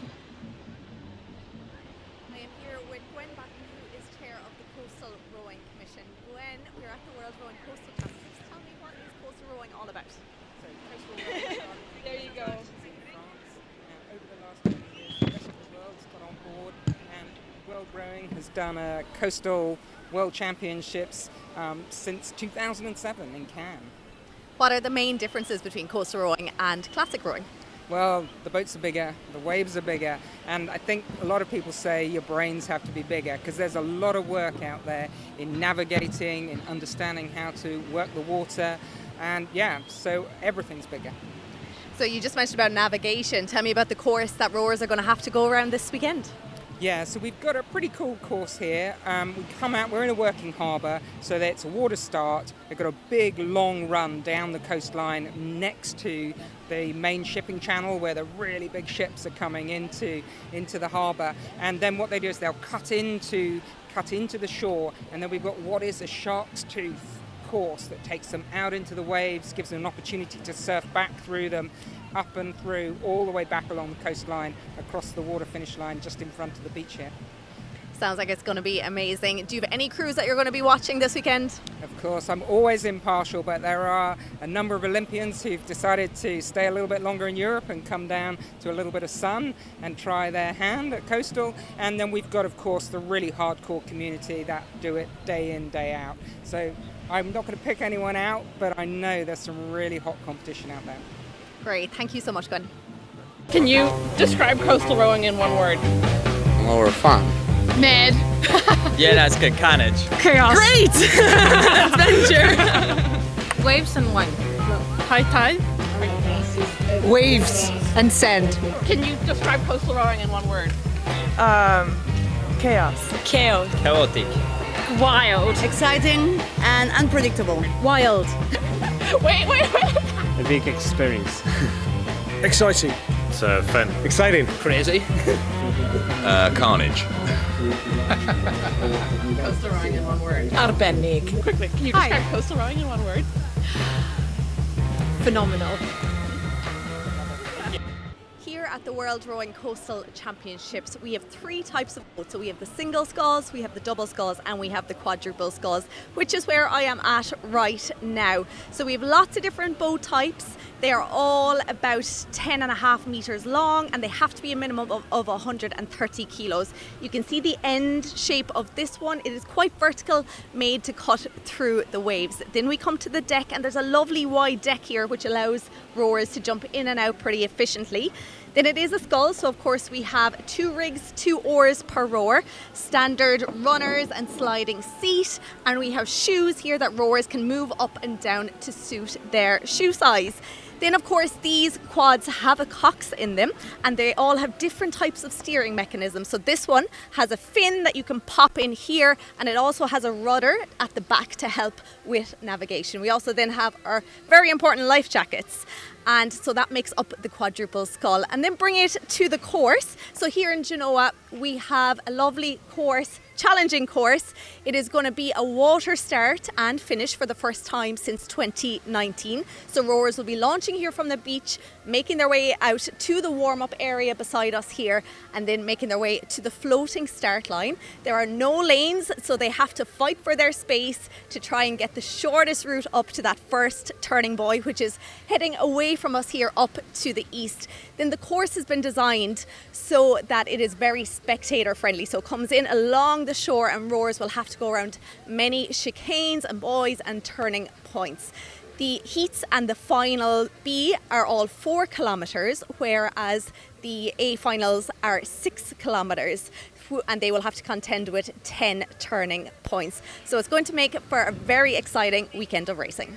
I am here with Gwen Batten, who is chair of the Coastal Rowing Commission. Gwen, we're at the World Rowing Coastal Championships. Tell me, what is coastal rowing all about? There you go. Over the last 20 years, the rest of the world's got on board, and World Rowing has done a coastal World Championships since 2007 in Cannes. What are the main differences between coastal rowing and classic rowing? Well, the boats are bigger, the waves are bigger, and I think a lot of people say your brains have to be bigger because there's a lot of work out there in navigating, in understanding how to work the water, and yeah, so everything's bigger. So you just mentioned about navigation. Tell me about the course that rowers are going to have to go around this weekend. Yeah, so we've got a pretty cool course here. We come out, we're in a working harbour, so that's a water start. They've got a big long run down the coastline next to the main shipping channel where the really big ships are coming into the harbour. And then what they do is they'll cut into the shore, and then we've got what is a shark's tooth course that takes them out into the waves, gives them an opportunity to surf back through them, up and through, all the way back along the coastline, across the water finish line just in front of the beach here. Sounds like it's going to be amazing. Do you have any crews that you're going to be watching this weekend? Of course, I'm always impartial, but there are a number of Olympians who've decided to stay a little bit longer in Europe and come down to a little bit of sun and try their hand at coastal. And then we've got, of course, the really hardcore community that do it day in, day out. So I'm not going to pick anyone out, but I know there's some really hot competition out there. Great. Thank you so much, Gwen. Can you describe coastal rowing in one word? Well, we're fun. Mad. Yeah, that's good. Carnage. Chaos. Great! Adventure! Waves and wine. High tide? Waves and sand. Can you describe coastal rowing in one word? Chaos. Chaos. Chaotic. Wild. Exciting and unpredictable. Wild. Wait. A big experience. Exciting. It's fun. Exciting. Crazy. Carnage. Coastal rowing in one word. Arbenig. Quickly, can you describe coastal rowing in one word? Phenomenal. Here at the World Rowing Coastal Championships, we have three types of boats. So we have the single sculls, we have the double sculls, and we have the quadruple sculls, which is where I am at right now. So we have lots of different boat types. They are all about 10.5 meters long, and they have to be a minimum of 130 kilos. You can see the end shape of this one. It is quite vertical, made to cut through the waves. Then we come to the deck, and there's a lovely wide deck here, which allows rowers to jump in and out pretty efficiently. Then it is a scull, so of course we have 2 rigs, 2 oars per rower, standard runners and sliding seat, and we have shoes here that rowers can move up and down to suit their shoe size. Then of course these quads have a cox in them, and they all have different types of steering mechanisms. So this one has a fin that you can pop in here, and it also has a rudder at the back to help with navigation. We also then have our very important life jackets. And so that makes up the quadruple scull. And then bring it to the course. So here in Genoa, we have a lovely course, challenging course. It is going to be a water start and finish for the first time since 2019. So rowers will be launching here from the beach, making their way out to the warm-up area beside us here, and then making their way to the floating start line. There are no lanes, so they have to fight for their space to try and get the shortest route up to that first turning buoy, which is heading away away from us here up to the east. Then the course has been designed so that it is very spectator friendly. So it comes in along the shore and rowers will have to go around many chicanes and buoys and turning points. The heats and the final B are all 4 kilometres, whereas the A finals are 6 kilometres, and they will have to contend with 10 turning points. So it's going to make for a very exciting weekend of racing.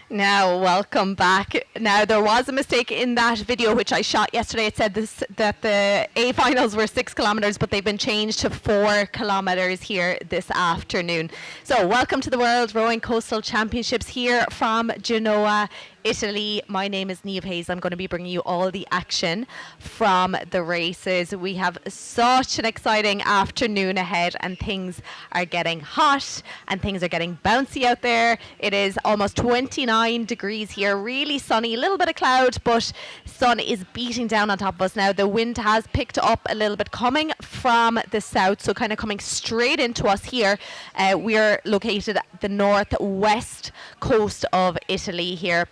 Now, welcome back. Now, there was a mistake in that video which I shot yesterday. It said that the A finals were 6 kilometres, but they've been changed to 4 kilometres here this afternoon. So, welcome to the World Rowing Coastal Championships here from Genoa, Italy. My name is Niamh Hayes. I'm going to be bringing you all the action from the races. We have such an exciting afternoon ahead, and things are getting hot and things are getting bouncy out there. It is almost 29 degrees here, really sunny, a little bit of cloud, but sun is beating down on top of us now. The wind has picked up a little bit coming from the south, so kind of coming straight into us here. We're located at the northwest coast of Italy here.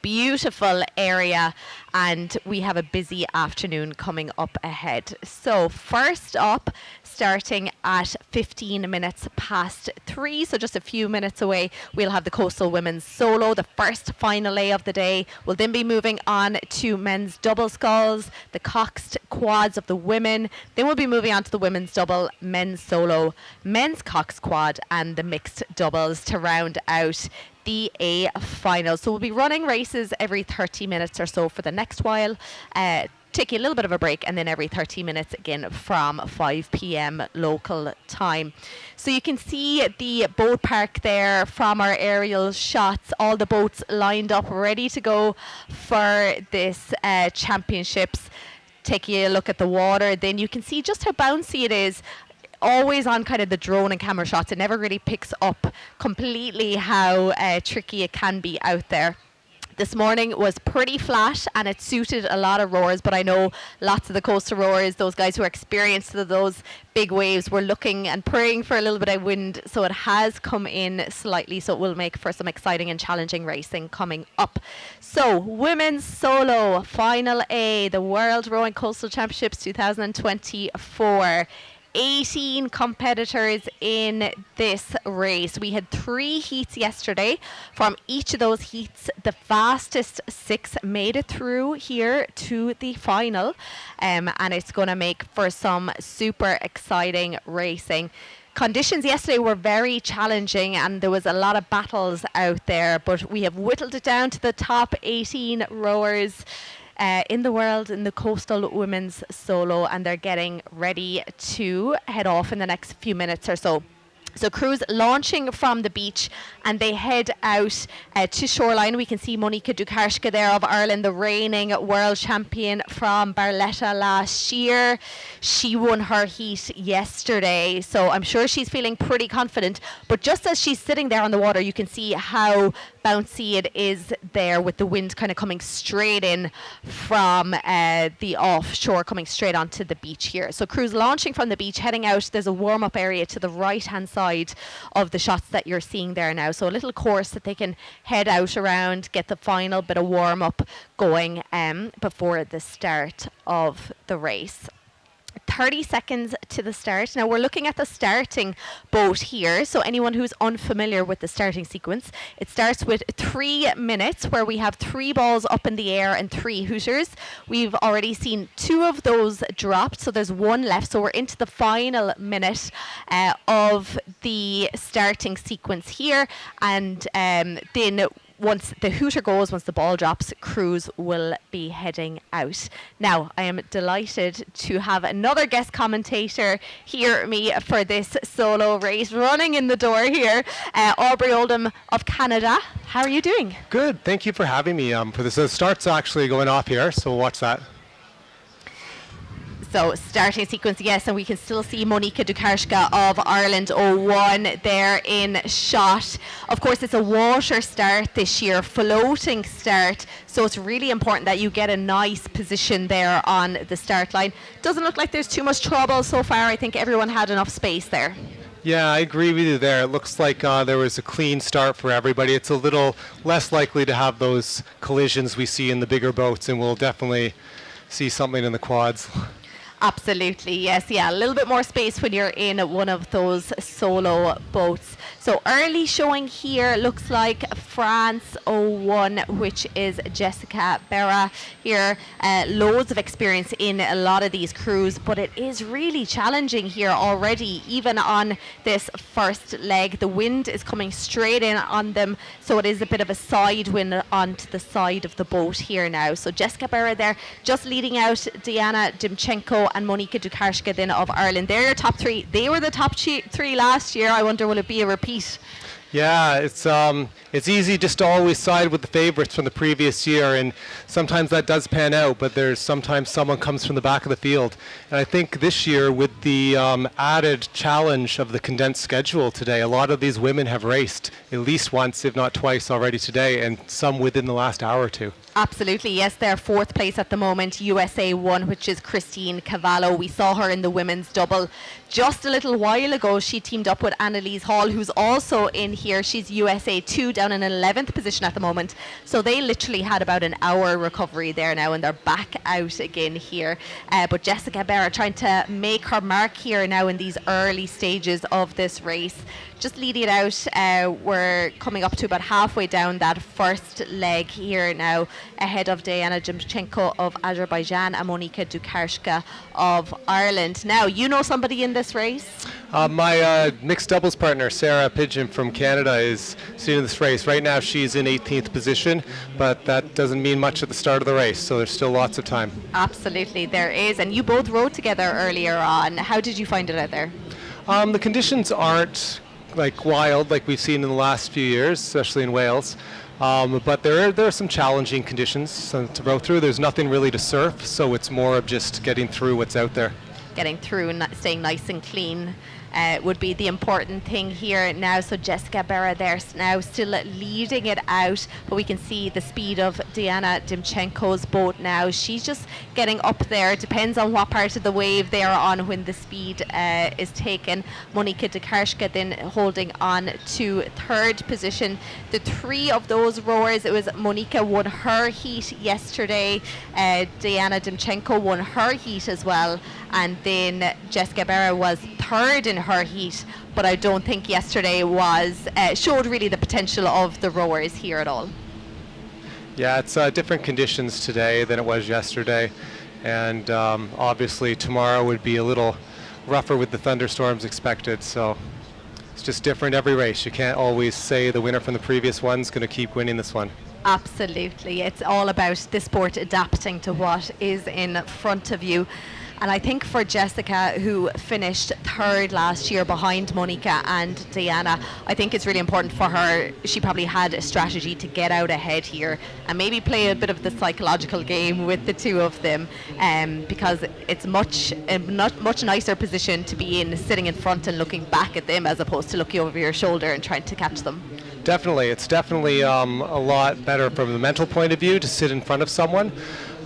Beautiful area, and we have a busy afternoon coming up ahead. So first up, starting at 15 minutes past 3, so just a few minutes away, we'll have the Coastal Women's Solo, the first final A of the day. We'll then be moving on to men's double sculls, the coxed quads of the women. Then we'll be moving on to the women's double, men's solo, men's coxed quad, and the mixed doubles to round out the A final. So we'll be running races every 30 minutes or so for the next while, taking a little bit of a break, and then every 30 minutes again from 5 p.m. local time. So you can see the boat park there from our aerial shots, all the boats lined up ready to go for this championships. Taking a look at the water, then you can see just how bouncy it is. Always on kind of the drone and camera shots, it never really picks up completely how tricky it can be out there. This morning was pretty flat and it suited a lot of rowers, but I know lots of the coastal rowers, those guys who are experienced with those big waves, were looking and praying for a little bit of wind, so it has come in slightly, so it will make for some exciting and challenging racing coming up. So, women's solo, final A, the World Rowing Coastal Championships 2024. 18 competitors in this race. We had 3 heats yesterday. From each of those heats, the fastest 6 made it through here to the final, and it's going to make for some super exciting racing. Conditions yesterday were very challenging and there was a lot of battles out there, but we have whittled it down to the top 18 rowers in the world in the Coastal Women's Solo, and they're getting ready to head off in the next few minutes or so. So crews launching from the beach and they head out to shoreline. We can see Monika Dukarska there of Ireland, the reigning world champion from Barletta last year. She won her heat yesterday, so I'm sure she's feeling pretty confident. But just as she's sitting there on the water, you can see how bouncy it is there, with the wind kind of coming straight in from the offshore, coming straight onto the beach here. So crews launching from the beach, heading out. There's a warm-up area to the right-hand side of the shots that you're seeing there now. So a little course that they can head out around, get the final bit of warm-up going before the start of the race. 30 seconds to the start. Now we're looking at the starting boat here, so anyone who's unfamiliar with the starting sequence, it starts with 3 minutes where we have 3 balls up in the air and 3 hooters. We've already seen 2 of those dropped, so there's 1 left, so we're into the final minute of the starting sequence here, and then once the hooter goes, once the ball drops, crews will be heading out. Now, I am delighted to have another guest commentator here with me for this solo race. Running in the door here, Aubrey Oldham of Canada. How are you doing? Good. Thank you for having me for this. The start's actually going off here, so we'll watch that. So starting sequence, yes, and we can still see Monika Dukarska of Ireland 01 there in shot. Of course, it's a water start this year, floating start, so it's really important that you get a nice position there on the start line. Doesn't look like there's too much trouble so far. I think everyone had enough space there. Yeah, I agree with you there. It looks like there was a clean start for everybody. It's a little less likely to have those collisions we see in the bigger boats, and we'll definitely see something in the quads. Absolutely, yes, yeah, a little bit more space when you're in one of those solo boats. So early showing here looks like France 01, which is Jessica Berra here. Loads of experience in a lot of these crews, but it is really challenging here already, even on this first leg. The wind is coming straight in on them, so it is a bit of a side wind onto the side of the boat here now. So Jessica Berra there just leading out Diana Dimchenko and Monika Dukarska then of Ireland. They're your top three. They were the top three last year. I wonder, will it be a repeat? Yeah, it's easy just to always side with the favorites from the previous year, and sometimes that does pan out, but there's sometimes someone comes from the back of the field. And I think this year, with the added challenge of the condensed schedule today, a lot of these women have raced at least once, if not twice already today, and some within the last hour or two. Absolutely, yes, they're fourth place at the moment, USA 1, which is Christine Cavallo. We saw her in the women's double just a little while ago. She teamed up with Annalise Hall, who's also in here. She's USA 2, down in 11th position at the moment. So they literally had about an hour recovery there now, and they're back out again here. But Jessica Berra trying to make her mark here now in these early stages of this race. Just leading it out, we're coming up to about halfway down that first leg here now, ahead of Diana Dimchenko of Azerbaijan and Monika Dukarska of Ireland. Now, you know somebody in this race? My mixed doubles partner, Sarah Pigeon from Canada, is seen in this race. Right now she's in 18th position, but that doesn't mean much at the start of the race, so there's still lots of time. Absolutely, there is. And you both rode together earlier on. How did you find it out there? The conditions aren't like wild like we've seen in the last few years, especially in Wales. But there are some challenging conditions to row through. There's nothing really to surf, so it's more of just getting through what's out there. Getting through and staying nice and clean would be the important thing here now. So Jessica Berra there now still leading it out, but we can see the speed of Diana Dimchenko's boat now. She's just getting up there. It depends on what part of the wave they are on when the speed is taken. Monika Dukarska then holding on to third position. The three of those rowers, it was Monika won her heat yesterday, Diana Dimchenko won her heat as well, and then Jessica Berra was third in her heat, but I don't think yesterday was showed really the potential of the rowers here at all. Yeah, it's different conditions today than it was yesterday, and obviously tomorrow would be a little rougher with the thunderstorms expected, so it's just different every race. You can't always say the winner from the previous one's going to keep winning this one. Absolutely, it's all about the sport adapting to what is in front of you. And I think for Jessica, who finished third last year behind Monika and Diana, I think it's really important for her. She probably had a strategy to get out ahead here and maybe play a bit of the psychological game with the two of them, because it's much nicer position to be in, sitting in front and looking back at them as opposed to looking over your shoulder and trying to catch them. Definitely, it's definitely a lot better from the mental point of view to sit in front of someone.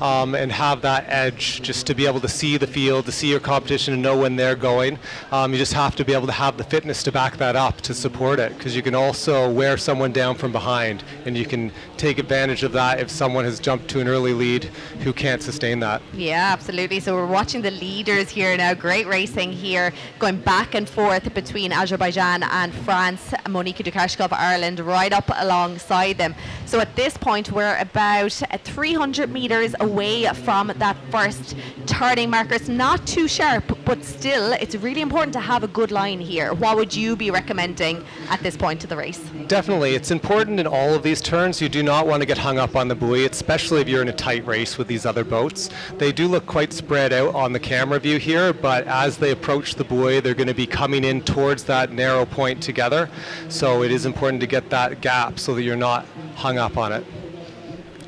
And have that edge just to be able to see the field, to see your competition and know when they're going. You just have to be able to have the fitness to back that up, to support it, because you can also wear someone down from behind, and you can take advantage of that if someone has jumped to an early lead who can't sustain that. Yeah, absolutely. So we're watching the leaders here now. Great racing here, going back and forth between Azerbaijan and France. Monika Dukarska of Ireland right up alongside them. So at this point we're about 300 metres away from that first turning marker. It's not too sharp, but still it's really important to have a good line here. What would you be recommending at this point of the race? Definitely, it's important in all of these turns. You do not want to get hung up on the buoy, especially if you're in a tight race with these other boats. They do look quite spread out on the camera view here, but as they approach the buoy, they're going to be coming in towards that narrow point together. So it is important to get that gap so that you're not hung up on it.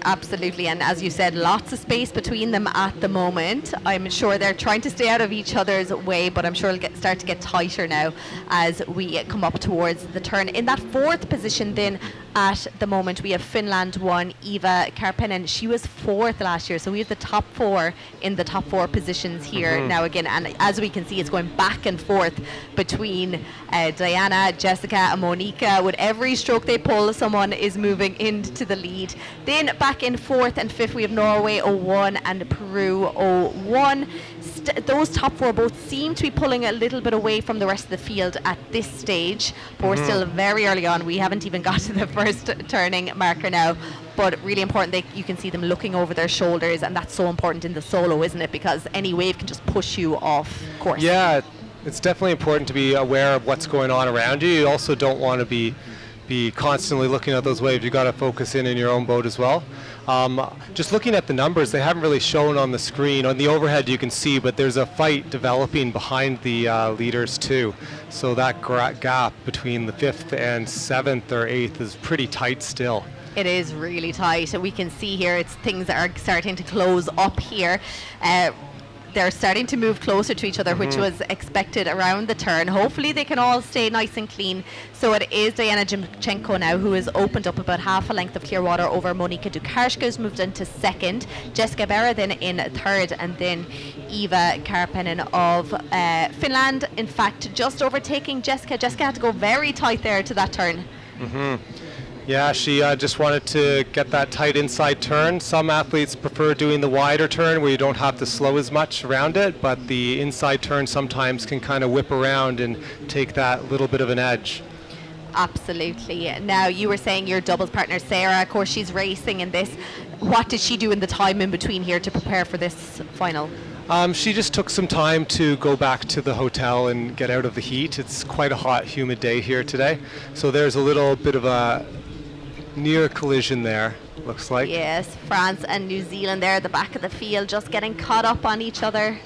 Absolutely, and as you said, lots of space between them at the moment. I'm sure they're trying to stay out of each other's way, but I'm sure it'll start to get tighter now as we come up towards the turn. In that fourth position then, at the moment. We have Finland 1, Eva Karppinen. She was 4th last year, so we have the top 4 in the top 4 positions here now again. And as we can see, it's going back and forth between Diana, Jessica and Monica. With every stroke they pull, someone is moving into the lead. Then back in 4th and 5th, we have Norway 01 and Peru 01. Those top 4 boats seem to be pulling a little bit away from the rest of the field at this stage, but we're still very early on. We haven't even got to the first turning marker now, but really important that you can see them looking over their shoulders, and that's so important in the solo, isn't it? Because any wave can just push you off course. Yeah, it's definitely important to be aware of what's going on around you. You also don't want to be constantly looking at those waves. You got to focus in your own boat as well. Just looking at the numbers, they haven't really shown on the screen. On the overhead you can see, but there's a fight developing behind the leaders too. So that gap between the 5th and 7th or 8th is pretty tight still. It is really tight. We can see here things are starting to close up here. They're starting to move closer to each other, which was expected around the turn. Hopefully they can all stay nice and clean. So it is Diana Jimchenko now who has opened up about half a length of clear water over Monika Dukarska, who's moved into 2nd. Jessica Berra then in 3rd, and then Eva Karppinen of Finland, in fact, just overtaking Jessica. Jessica had to go very tight there to that turn. Yeah, she just wanted to get that tight inside turn. Some athletes prefer doing the wider turn where you don't have to slow as much around it, but the inside turn sometimes can kind of whip around and take that little bit of an edge. Absolutely. Now, you were saying your doubles partner Sarah, of course she's racing in this. What did she do in the time in between here to prepare for this final? She just took some time to go back to the hotel and get out of the heat. It's quite a hot, humid day here today, so there's a little bit of a near collision there, looks like. Yes, France and New Zealand there at the back of the field, just getting caught up on each other.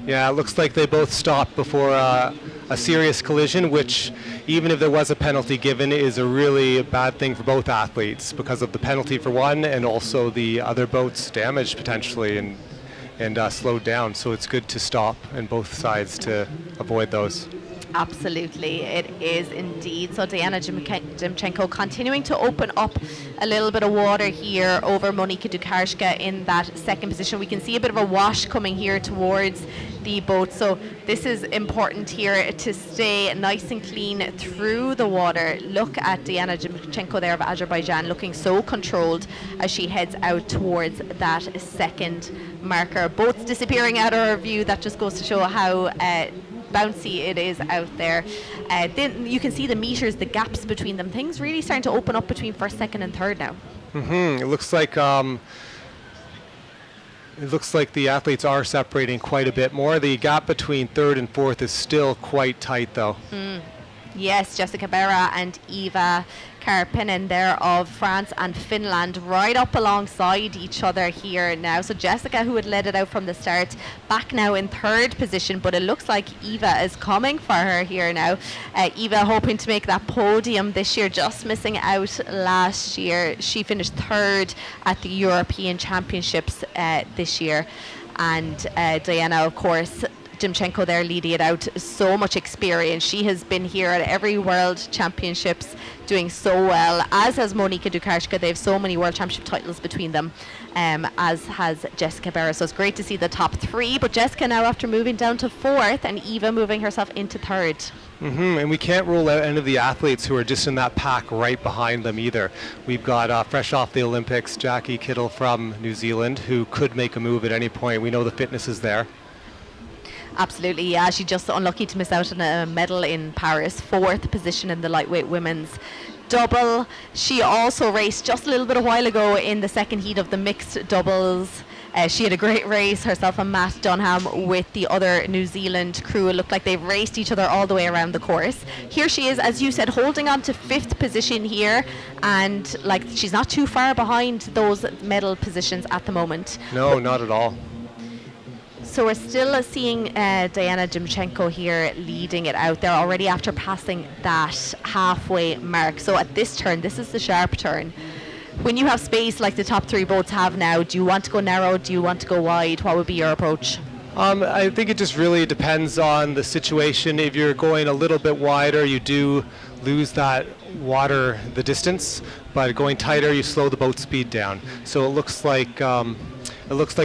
Yeah, it looks like they both stopped before a serious collision, which, even if there was a penalty given, is a really bad thing for both athletes because of the penalty for one and also the other boats damaged potentially and slowed down. So it's good to stop on both sides to avoid those. Absolutely, it is indeed. So Diana Jimchenko continuing to open up a little bit of water here over Monika Dukarska in that 2nd position. We can see a bit of a wash coming here towards the boat. So this is important here to stay nice and clean through the water. Look at Diana Jimchenko there of Azerbaijan looking so controlled as she heads out towards that 2nd marker. Boats disappearing out of our view. That just goes to show how bouncy it is out there. Then you can see the meters, the gaps between them. Things really starting to open up between 1st, 2nd and 3rd now. It looks like the athletes are separating quite a bit more. The gap between 3rd and 4th is still quite tight though. Yes, Jessica Berra and Eva Karppinen there of France and Finland right up alongside each other here now. So Jessica, who had led it out from the start, back now in 3rd position, but it looks like Eva is coming for her here now. Eva hoping to make that podium this year, just missing out last year. She finished 3rd at the European Championships this year. And Diana, of course, Jimchenko there leading it out. So much experience. She has been here at every World Championships doing so well, as has Monika Dukarska. They have so many World Championship titles between them, as has Jessica Berra. So it's great to see the top 3, but Jessica now after moving down to 4th and Eva moving herself into 3rd. And we can't rule out any of the athletes who are just in that pack right behind them either. We've got fresh off the Olympics, Jackie Kittle from New Zealand, who could make a move at any point. We know the fitness is there. Absolutely, yeah. She just unlucky to miss out on a medal in Paris. 4th position in the lightweight women's double. She also raced just a little bit a while ago in the 2nd heat of the mixed doubles. She had a great race, herself and Matt Dunham with the other New Zealand crew. It looked like they've raced each other all the way around the course. Here she is, as you said, holding on to 5th position here, and like she's not too far behind those medal positions at the moment. No, not at all. So we're still seeing Diana Jimchenko here leading it out there already after passing that halfway mark. So at this turn, this is the sharp turn. When you have space like the top 3 boats have now, do you want to go narrow? Do you want to go wide? What would be your approach? I think it just really depends on the situation. If you're going a little bit wider, you do lose that water the distance, but going tighter, you slow the boat speed down. So it looks like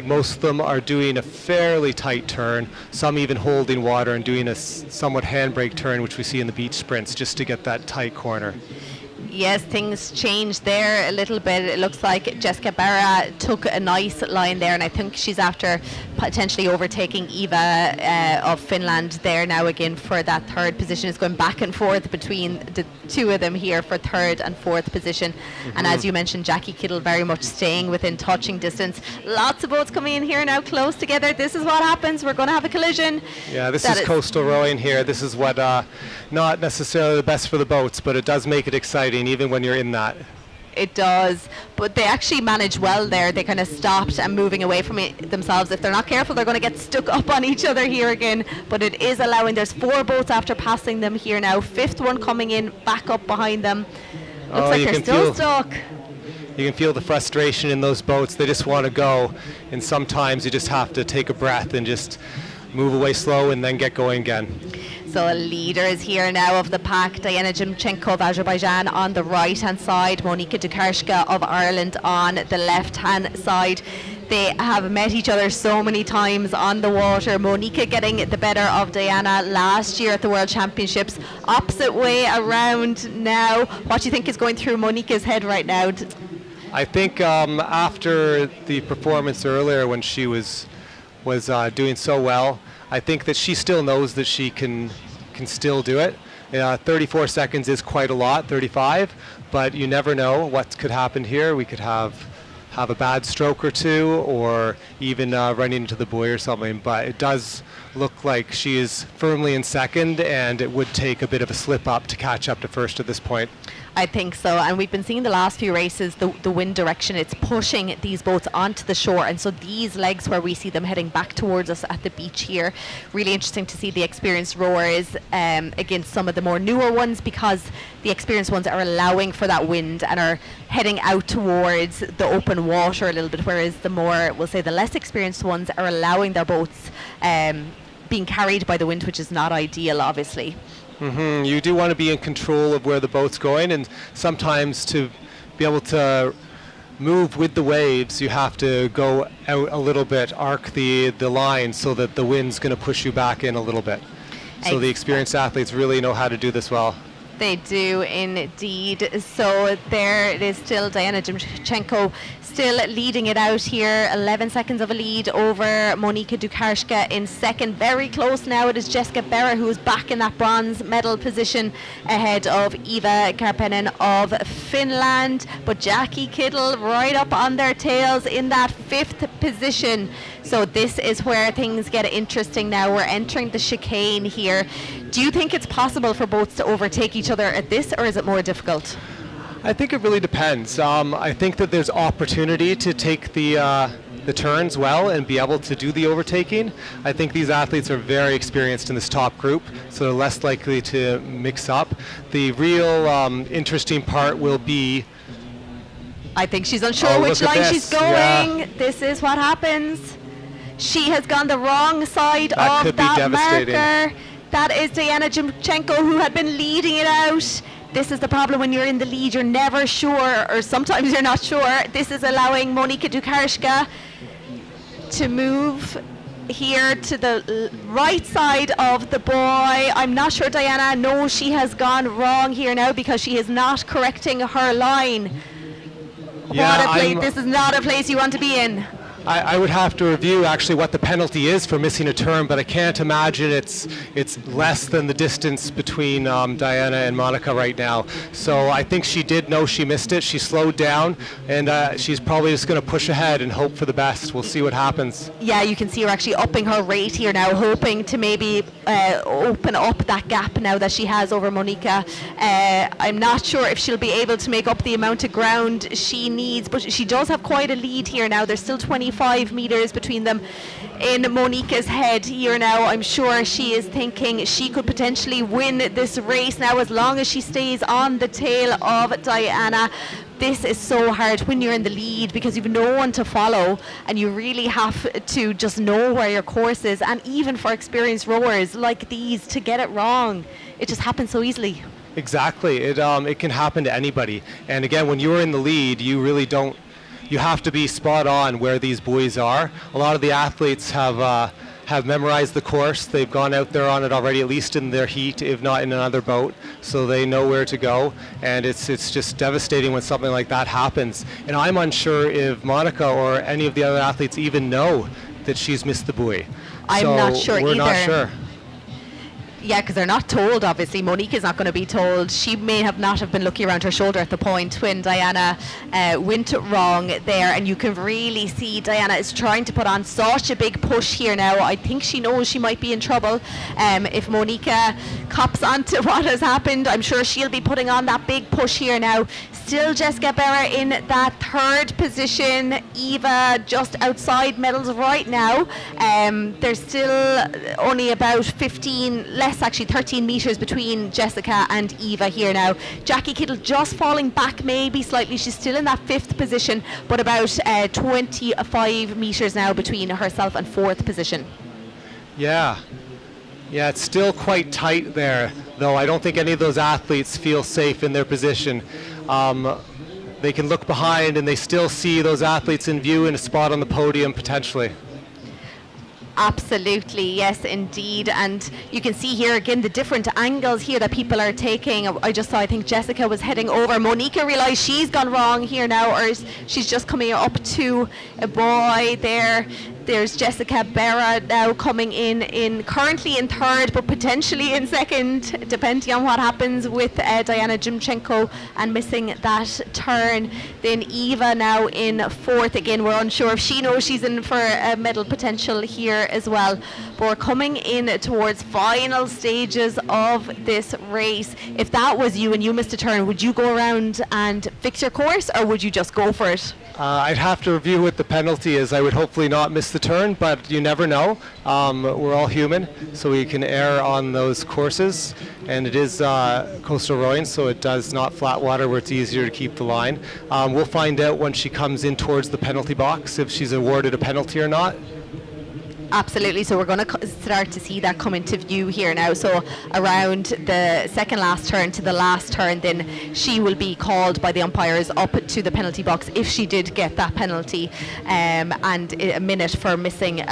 most of them are doing a fairly tight turn, some even holding water and doing a somewhat handbrake turn, which we see in the beach sprints, just to get that tight corner. Yes, things changed there a little bit. It looks like Jessica Berra took a nice line there, and I think she's after potentially overtaking Eva of Finland there now again for that third position. It's going back and forth between the two of them here for third and fourth position. And as you mentioned, Jackie Kittle very much staying within touching distance. Lots of boats coming in here now close together. This is what happens. We're going to have a collision. Yeah, this is coastal rowing here. This is what not necessarily the best for the boats, but it does make it exciting even when you're in that. It does, but they actually managed well there. They kind of stopped and moving away from it themselves. If they're not careful, they're going to get stuck up on each other here again, but it is allowing. There's 4 boats after passing them here now. 5th one coming in back up behind them. Looks like they're still stuck. You can feel the frustration in those boats. They just want to go, and sometimes you just have to take a breath and just move away slow and then get going again. So leaders here now of the pack, Diana Jimchenko of Azerbaijan on the right hand side, Monika Dukarska of Ireland on the left hand side. They have met each other so many times on the water. Monika getting the better of Diana last year at the World Championships. Opposite way around now. What do you think is going through Monika's head right now? I think after the performance earlier when she was doing so well, I think that she still knows that she can still do it. 34 seconds is quite a lot, 35, but you never know what could happen here. We could have a bad stroke or two, or even running into the buoy or something, but it does look like she is firmly in second, and it would take a bit of a slip up to catch up to first at this point. I think so, and we've been seeing the last few races the wind direction, it's pushing these boats onto the shore, and so these legs where we see them heading back towards us at the beach here, really interesting to see the experienced rowers against some of the more newer ones, because the experienced ones are allowing for that wind and are heading out towards the open water a little bit, whereas the more, we'll say the less experienced ones are allowing their boats being carried by the wind, which is not ideal obviously. You do want to be in control of where the boat's going, and sometimes to be able to move with the waves, you have to go out a little bit, arc the line so that the wind's going to push you back in a little bit. So the experienced athletes really know how to do this well. They do indeed. So there it is, still Diana Jimchenko still leading it out here. 11 seconds of a lead over Monika Dukarska in second. Very close now. It is Jessica Berra who is back in that bronze medal position ahead of Eva Karppinen of Finland. But Jackie Kittle right up on their tails in that 5th position. So this is where things get interesting now. We're entering the chicane here. Do you think it's possible for boats to overtake each other at this, or is it more difficult? I think it really depends. I think that there's opportunity to take the turns well and be able to do the overtaking. I think these athletes are very experienced in this top group, so they're less likely to mix up. The real interesting part will be... I think she's unsure which line she's going. Yeah. This is what happens. She has gone the wrong side of that marker. That is Diana Jimchenko, who had been leading it out. This is the problem when you're in the lead. You're never sure, or sometimes you're not sure. This is allowing Monika Dukarska to move here to the right side of the buoy. I'm not sure Diana knows she has gone wrong here now, because she is not correcting her line. Yeah, this is not a place you want to be in. I would have to review actually what the penalty is for missing a turn, but I can't imagine it's less than the distance between Diana and Monika right now. So I think she did know she missed it. She slowed down, and she's probably just going to push ahead and hope for the best. We'll see what happens. Yeah, you can see her actually upping her rate here now, hoping to maybe open up that gap now that she has over Monika. I'm not sure if she'll be able to make up the amount of ground she needs, but she does have quite a lead here now. There's still 25 meters between them in Monika's head here now. I'm sure she is thinking she could potentially win this race now, as long as she stays on the tail of Diana. This is so hard when you're in the lead, because you've no one to follow, and you really have to just know where your course is. And even for experienced rowers like these, to get it wrong, it just happens so easily. Exactly. It can happen to anybody. And again, when you're in the lead, you really don't. You have to be spot on where these buoys are. A lot of the athletes have memorized the course. They've gone out there on it already, at least in their heat, if not in another boat, so they know where to go. And it's just devastating when something like that happens. And I'm unsure if Monica or any of the other athletes even know that she's missed the buoy. I'm so not sure we're either. not sure. Yeah, because they're not told, obviously. Monica's not going to be told. She may not have been looking around her shoulder at the point when Diana went wrong there. And you can really see Diana is trying to put on such a big push here now. I think she knows she might be in trouble. If Monica cops onto what has happened, I'm sure she'll be putting on that big push here now. Still Jessica Berra in that third position. Eva just outside medals right now. There's still only about 13 meters between Jessica and Eva here now. Jackie Kittle just falling back maybe slightly. She's still in that 5th position, but about 25 meters now between herself and 4th position. Yeah, it's still quite tight there, though. I don't think any of those athletes feel safe in their position. They can look behind and they still see those athletes in view in a spot on the podium potentially. Absolutely, yes, indeed. And you can see here again the different angles here that people are taking. I just saw, I think Jessica was heading over. Monica realised she's gone wrong here now, or she's just coming up to a buoy there. There's Jessica Berra now coming in currently in 3rd, but potentially in 2nd, depending on what happens with Diana Jimchenko and missing that turn. Then Eva now in 4th. Again, we're unsure if she knows she's in for a medal potential here as well. But we're coming in towards final stages of this race. If that was you and you missed a turn, would you go around and fix your course, or would you just go for it? I'd have to review what the penalty is. I would hopefully not miss the turn, but you never know. We're all human, so we can err on those courses. And it is coastal rowing, so it does not flat water where it's easier to keep the line. We'll find out when she comes in towards the penalty box if she's awarded a penalty or not. Absolutely, so we're going to start to see that come into view here now. So around the second last turn to the last turn, then she will be called by the umpires up to the penalty box if she did get that penalty. And a minute for missing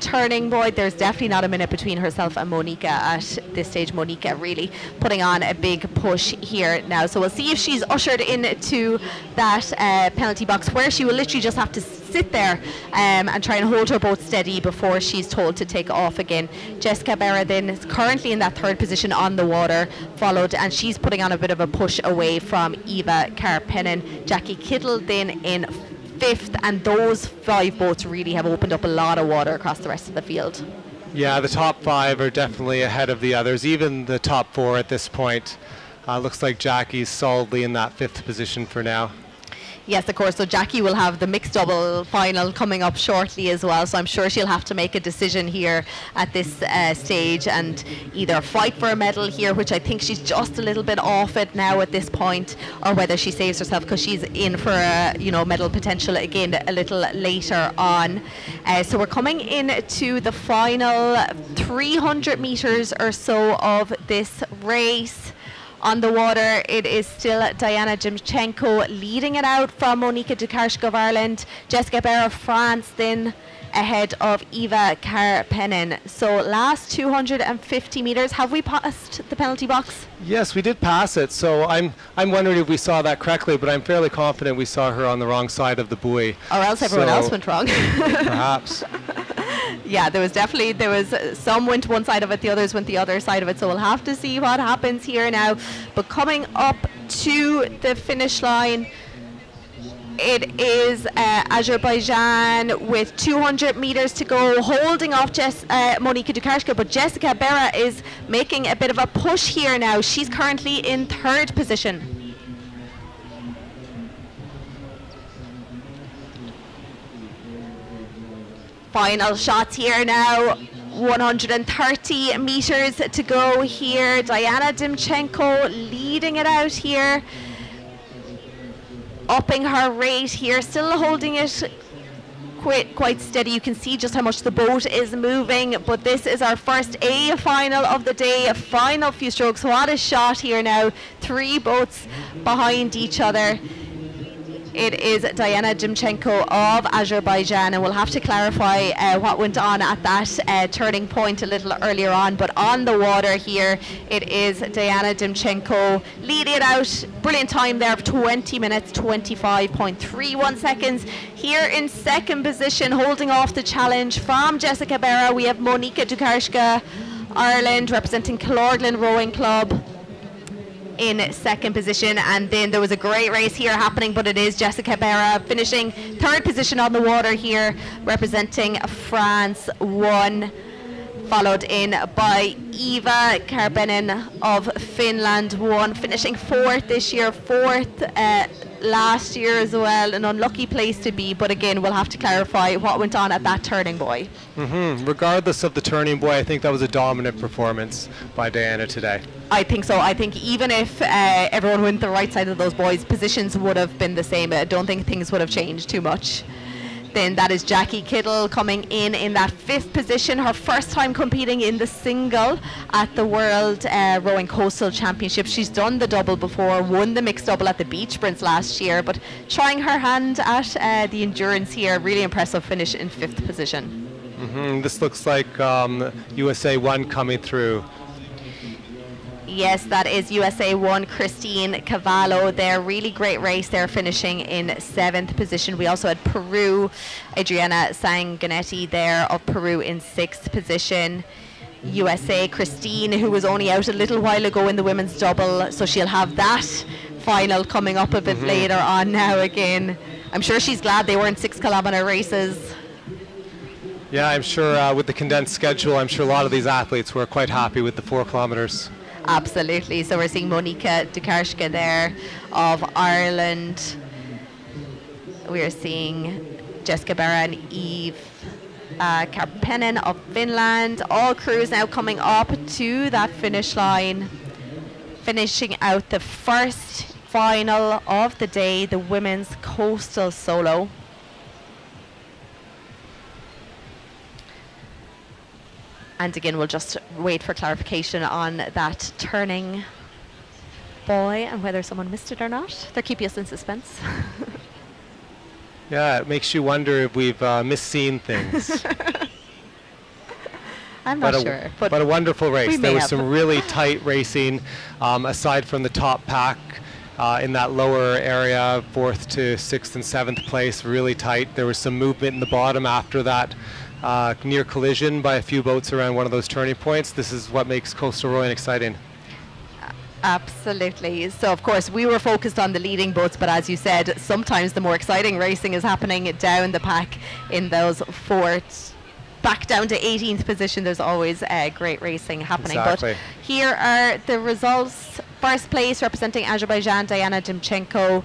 turning buoy. There's definitely not a minute between herself and Monica at this stage. Monica really putting on a big push here now. So we'll see if she's ushered into that penalty box, where she will literally just have to sit there and try and hold her boat steady before she's told to take off again. Jessica Berra then is currently in that 3rd position on the water, followed, and she's putting on a bit of a push away from Eva Karppinen. Jackie Kittle then in 5th, and those 5 boats really have opened up a lot of water across the rest of the field. Yeah, the top 5 are definitely ahead of the others, even the top 4 at this point. Looks like Jackie's solidly in that 5th position for now. Yes, of course. So Jackie will have the mixed double final coming up shortly as well. So I'm sure she'll have to make a decision here at this stage and either fight for a medal here, which I think she's just a little bit off it now at this point, or whether she saves herself because she's in for a medal potential again a little later on. So we're coming into the final 300 meters or so of this race. On the water, it is still Diana Jimchenko leading it out from Monika Dukarshko of Ireland. Jessica Berra of France then ahead of Eva Karppinen. So last 250 meters, have we passed the penalty box? Yes, we did pass it. So I'm wondering if we saw that correctly, but I'm fairly confident we saw her on the wrong side of the buoy. Or else everyone else went wrong. Perhaps. Yeah, there was some went one side of it, the others went the other side of it, so we'll have to see what happens here now. But coming up to the finish line, it is Azerbaijan with 200 meters to go, holding off Monika Dukarshko, but Jessica Berra is making a bit of a push here now. She's currently in 3rd position. Final shots here now. 130 meters to go here. Diana Dimchenko leading it out here, upping her rate here, still holding it quite steady. You can see just how much the boat is moving, but this is our first A final of the day, a final few strokes. What a shot here now, 3 boats behind each other. It is Diana Dimchenko of Azerbaijan, and we'll have to clarify what went on at that turning point a little earlier on. But on the water here, it is Diana Dimchenko leading it out. Brilliant time there of 20 minutes, 25.31 seconds. Here in second position, holding off the challenge from Jessica Berra, we have Monika Dukarska, Ireland, representing Kilorglin Rowing Club, in second position. And then there was a great race here happening, but it is Jessica Berra finishing third position on the water here, representing France, 1, followed in by Eva Karpenen of Finland, 1, finishing 4th this year, 4th last year as well. An unlucky place to be, but again, we'll have to clarify what went on at that turning buoy. Regardless of the turning buoy, I think that was a dominant performance by Diana today. I think so. I think even if everyone went the right side of those buoys, positions would have been the same. I don't think things would have changed too much. Then that is Jackie Kittle coming in that 5th position, her first time competing in the single at the World Rowing Coastal Championship. She's done the double before, won the mixed double at the beach sprints last year, but trying her hand at the endurance here. Really impressive finish in 5th position. This looks like USA 1 coming through. Yes, that is USA 1, Christine Cavallo there. Really great race there, finishing in 7th position. We also had Peru, Adriana Sanguinetti there of Peru in 6th position. USA, Christine, who was only out a little while ago in the women's double, so she'll have that final coming up a bit later on now again. I'm sure she's glad they weren't 6-kilometre races. Yeah, I'm sure with the condensed schedule, I'm sure a lot of these athletes were quite happy with the 4 kilometres. Absolutely. So we're seeing Monika Dukarska there of Ireland. We're seeing Jessica Berra and Eve Karpenen of Finland. All crews now coming up to that finish line, finishing out the first final of the day, the women's coastal solo. And again, we'll just wait for clarification on that turning buoy and whether someone missed it or not. They're keeping us in suspense. Yeah, it makes you wonder if we've misseen things. I'm not sure. But a wonderful race. There was have. some really tight racing, aside from the top pack. In that lower area, 4th to 6th and 7th place, really tight. There was some movement in the bottom after that. Near collision by a few boats around one of those turning points. This is what makes coastal rowing exciting. Absolutely. So of course we were focused on the leading boats, but as you said, sometimes the more exciting racing is happening down the pack in those 4th, back down to 18th position. There's always great racing happening. Exactly. But here are the results. First place, representing Azerbaijan, Diana Dimchenko.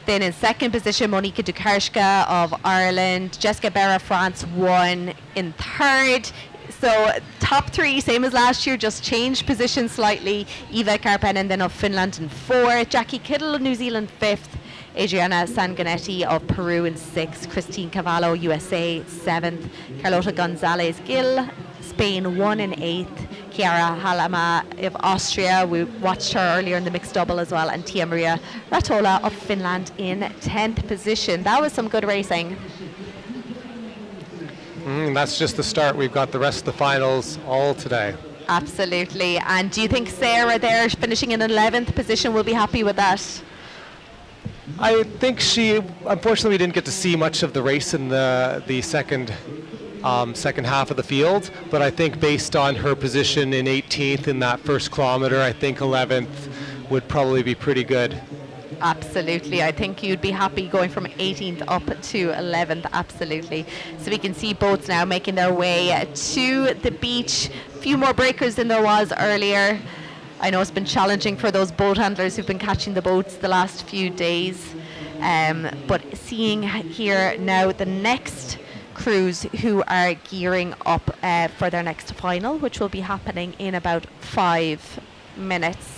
Then in second position, Monika Dukarska of Ireland. Jessica Berra, France, 1 in third. So top 3, same as last year, just changed position slightly. Eva Karpenen then of Finland in 4th. Jackie Kittle of New Zealand 5th. Adriana Sanguinetti of Peru in 6th. Christine Cavallo, USA 7th. Carlota Gonzalez Gil, Spain 1 in 8th. Chiara Halama of Austria, we watched her earlier in the mixed double as well, and Tia Maria Ratola of Finland in 10th position. That was some good racing. That's just the start. We've got the rest of the finals all today. Absolutely. And do you think Sarah there finishing in 11th position will be happy with that? I think unfortunately we didn't get to see much of the race in the second half of the field, but I think based on her position in 18th in that first kilometre, I think 11th would probably be pretty good. Absolutely. I think you'd be happy going from 18th up to 11th. Absolutely. So we can see boats now making their way to the beach. A few more breakers than there was earlier. I know it's been challenging for those boat handlers who've been catching the boats the last few days. But seeing here now the next crews who are gearing up for their next final, which will be happening in about 5 minutes.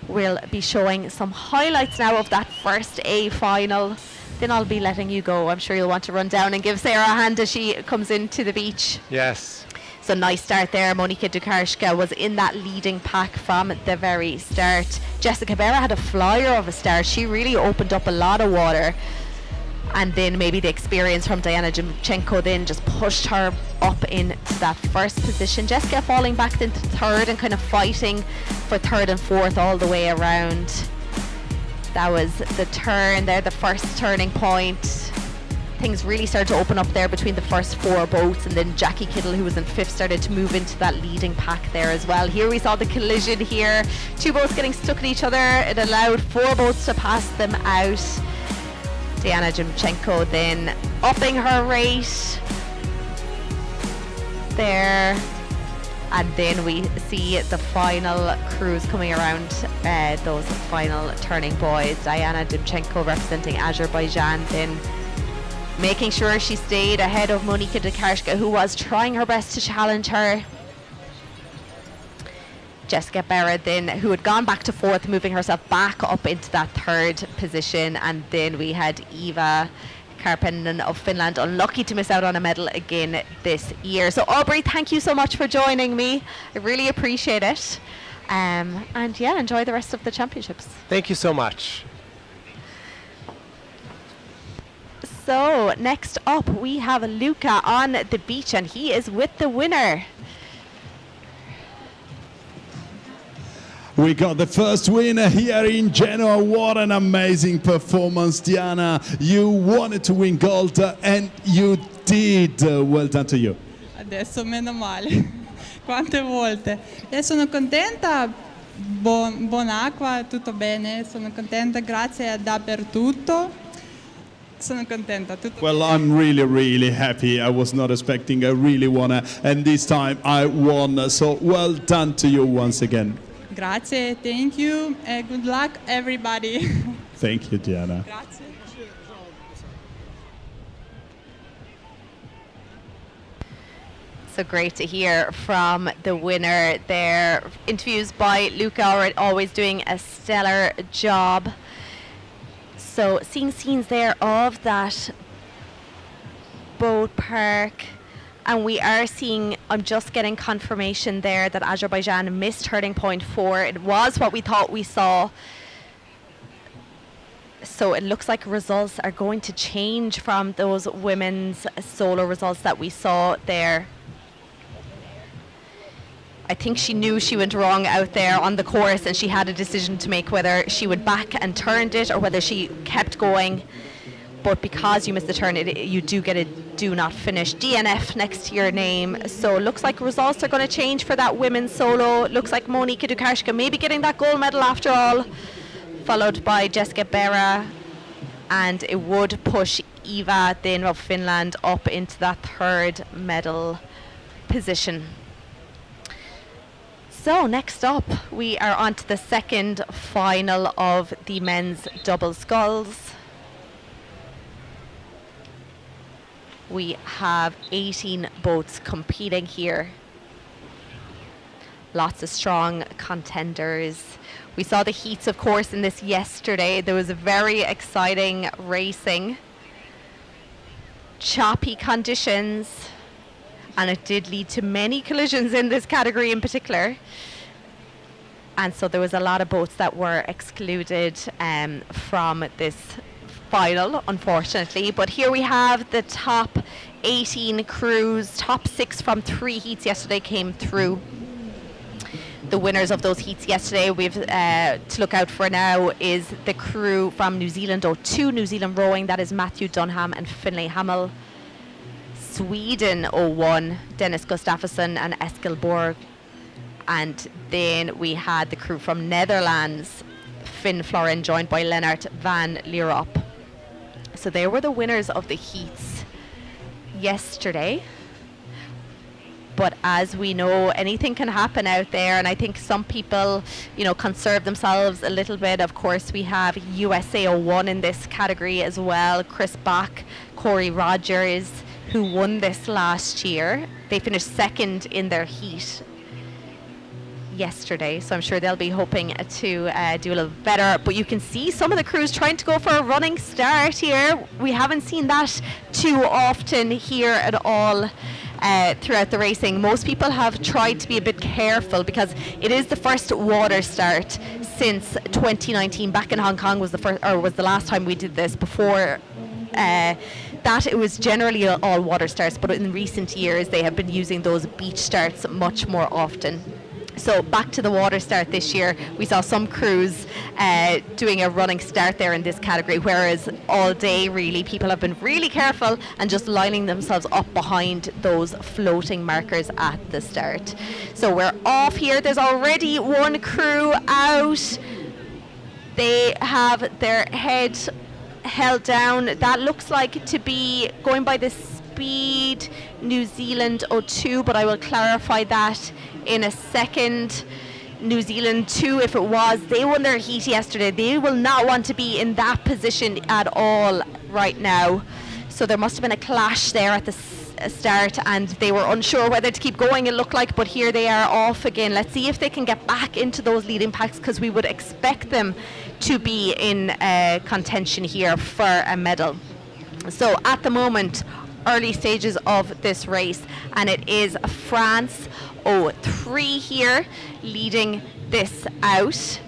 We'll be showing some highlights now of that first A final. then I'll be letting you go. I'm sure you'll want to run down and give Sarah a hand as she comes into the beach. Yes. So nice start there. Monika Dukarska was in that leading pack from the very start. Jessica Berra had a flyer of a start. She really opened up a lot of water. And then maybe the experience from Diana Jimchenko then just pushed her up in that first position. Jessica falling back into third and kind of fighting for third and fourth all the way around. That was the turn there, the first turning point. Things really started to open up there between the first four boats, and then Jackie Kittle, who was in fifth, started to move into that leading pack there as well. Here we saw the collision here. Two boats getting stuck at each other. It allowed four boats to pass them out. Diana Jimchenko then upping her rate there. And then we see the final crews coming around, those final turning boys. Diana Jimchenko representing Azerbaijan, then making sure she stayed ahead of Monika Dukarska, who was trying her best to challenge her. Jessica Berra then, who had gone back to fourth, moving herself back up into that third position. And then we had Eva Karpinen of Finland, unlucky to miss out on a medal again this year. So Aubrey, thank you so much for joining me. I really appreciate it. And yeah, enjoy the rest of the championships. Thank you so much. So next up we have Luca on the beach, and he is with the winner. We got the first winner here in Genoa. What an amazing performance, Diana. You wanted to win gold and you did. Well done to you. Adesso meno male. Quante volte. E sono contenta. Buon acqua, tutto bene. Sono contenta, grazie a dappertutto. Sono contenta. Well, I'm really happy. I was not expecting. I really wanna, and this time I won. So well done to you once again. Grazie, thank you, good luck everybody. Thank you, Diana. Grazie. So great to hear from the winner there. Interviews by Luca, always doing a stellar job. So seeing scenes there of that boat park. And we are seeing, I'm just getting confirmation there that Azerbaijan missed turning point 4. It was what we thought we saw. So it looks like results are going to change from those women's solo results that we saw there. I think she knew she went wrong out there on the course, and she had a decision to make whether she would back and turned it or whether she kept going. But because you missed the turn, you do get a do not finish DNF next to your name. So it looks like results are going to change for that women's solo. Looks like Monika Dukarska maybe getting that gold medal after all, followed by Jessica Berra. And it would push Eva then of Finland up into that third medal position. So next up, we are on to the second final of the men's double sculls. We have 18 boats competing here. Lots of strong contenders. We saw the heats, of course, in this yesterday. There was a very exciting racing. Choppy conditions. And it did lead to many collisions in this category in particular. And so there was a lot of boats that were excluded from this final, unfortunately. But here we have the top 18 crews. Top 6 from 3 heats yesterday came through. The winners of those heats yesterday we've to look out for now is the crew from New Zealand, 02 New Zealand rowing. That is Matthew Dunham and Finlay Hamill. Sweden 01, Dennis Gustafsson and Eskil Borg. And then we had the crew from Netherlands, Finn Florin, joined by Lennart van Lierop. So they were the winners of the heats yesterday. But as we know, anything can happen out there, and I think some people, conserve themselves a little bit. Of course, we have USA 01 in this category as well. Chris Bach, Corey Rogers, who won this last year. They finished second in their heat. yesterday, so I'm sure they'll be hoping to do a little better. But you can see some of the crews trying to go for a running start here. We haven't seen that too often here at all throughout the racing. Most people have tried to be a bit careful because it is the first water start since 2019. Back in Hong Kong was the last time we did this. Before that, it was generally all water starts, but in recent years they have been using those beach starts much more often. So back to the water start this year, we saw some crews doing a running start there in this category, whereas all day really people have been really careful and just lining themselves up behind those floating markers at the start. So we're off here. There's already one crew out. They have their head held down. That looks like to be going by the speed New Zealand 02, but I will clarify that in a second. New Zealand 2, if it was, they won their heat yesterday. They will not want to be in that position at all right now. So there must have been a clash there at the start and they were unsure whether to keep going, it looked like, but here they are off again. Let's see if they can get back into those leading packs, because we would expect them to be in contention here for a medal. So at the moment, early stages of this race, and it is France 03 here leading this out.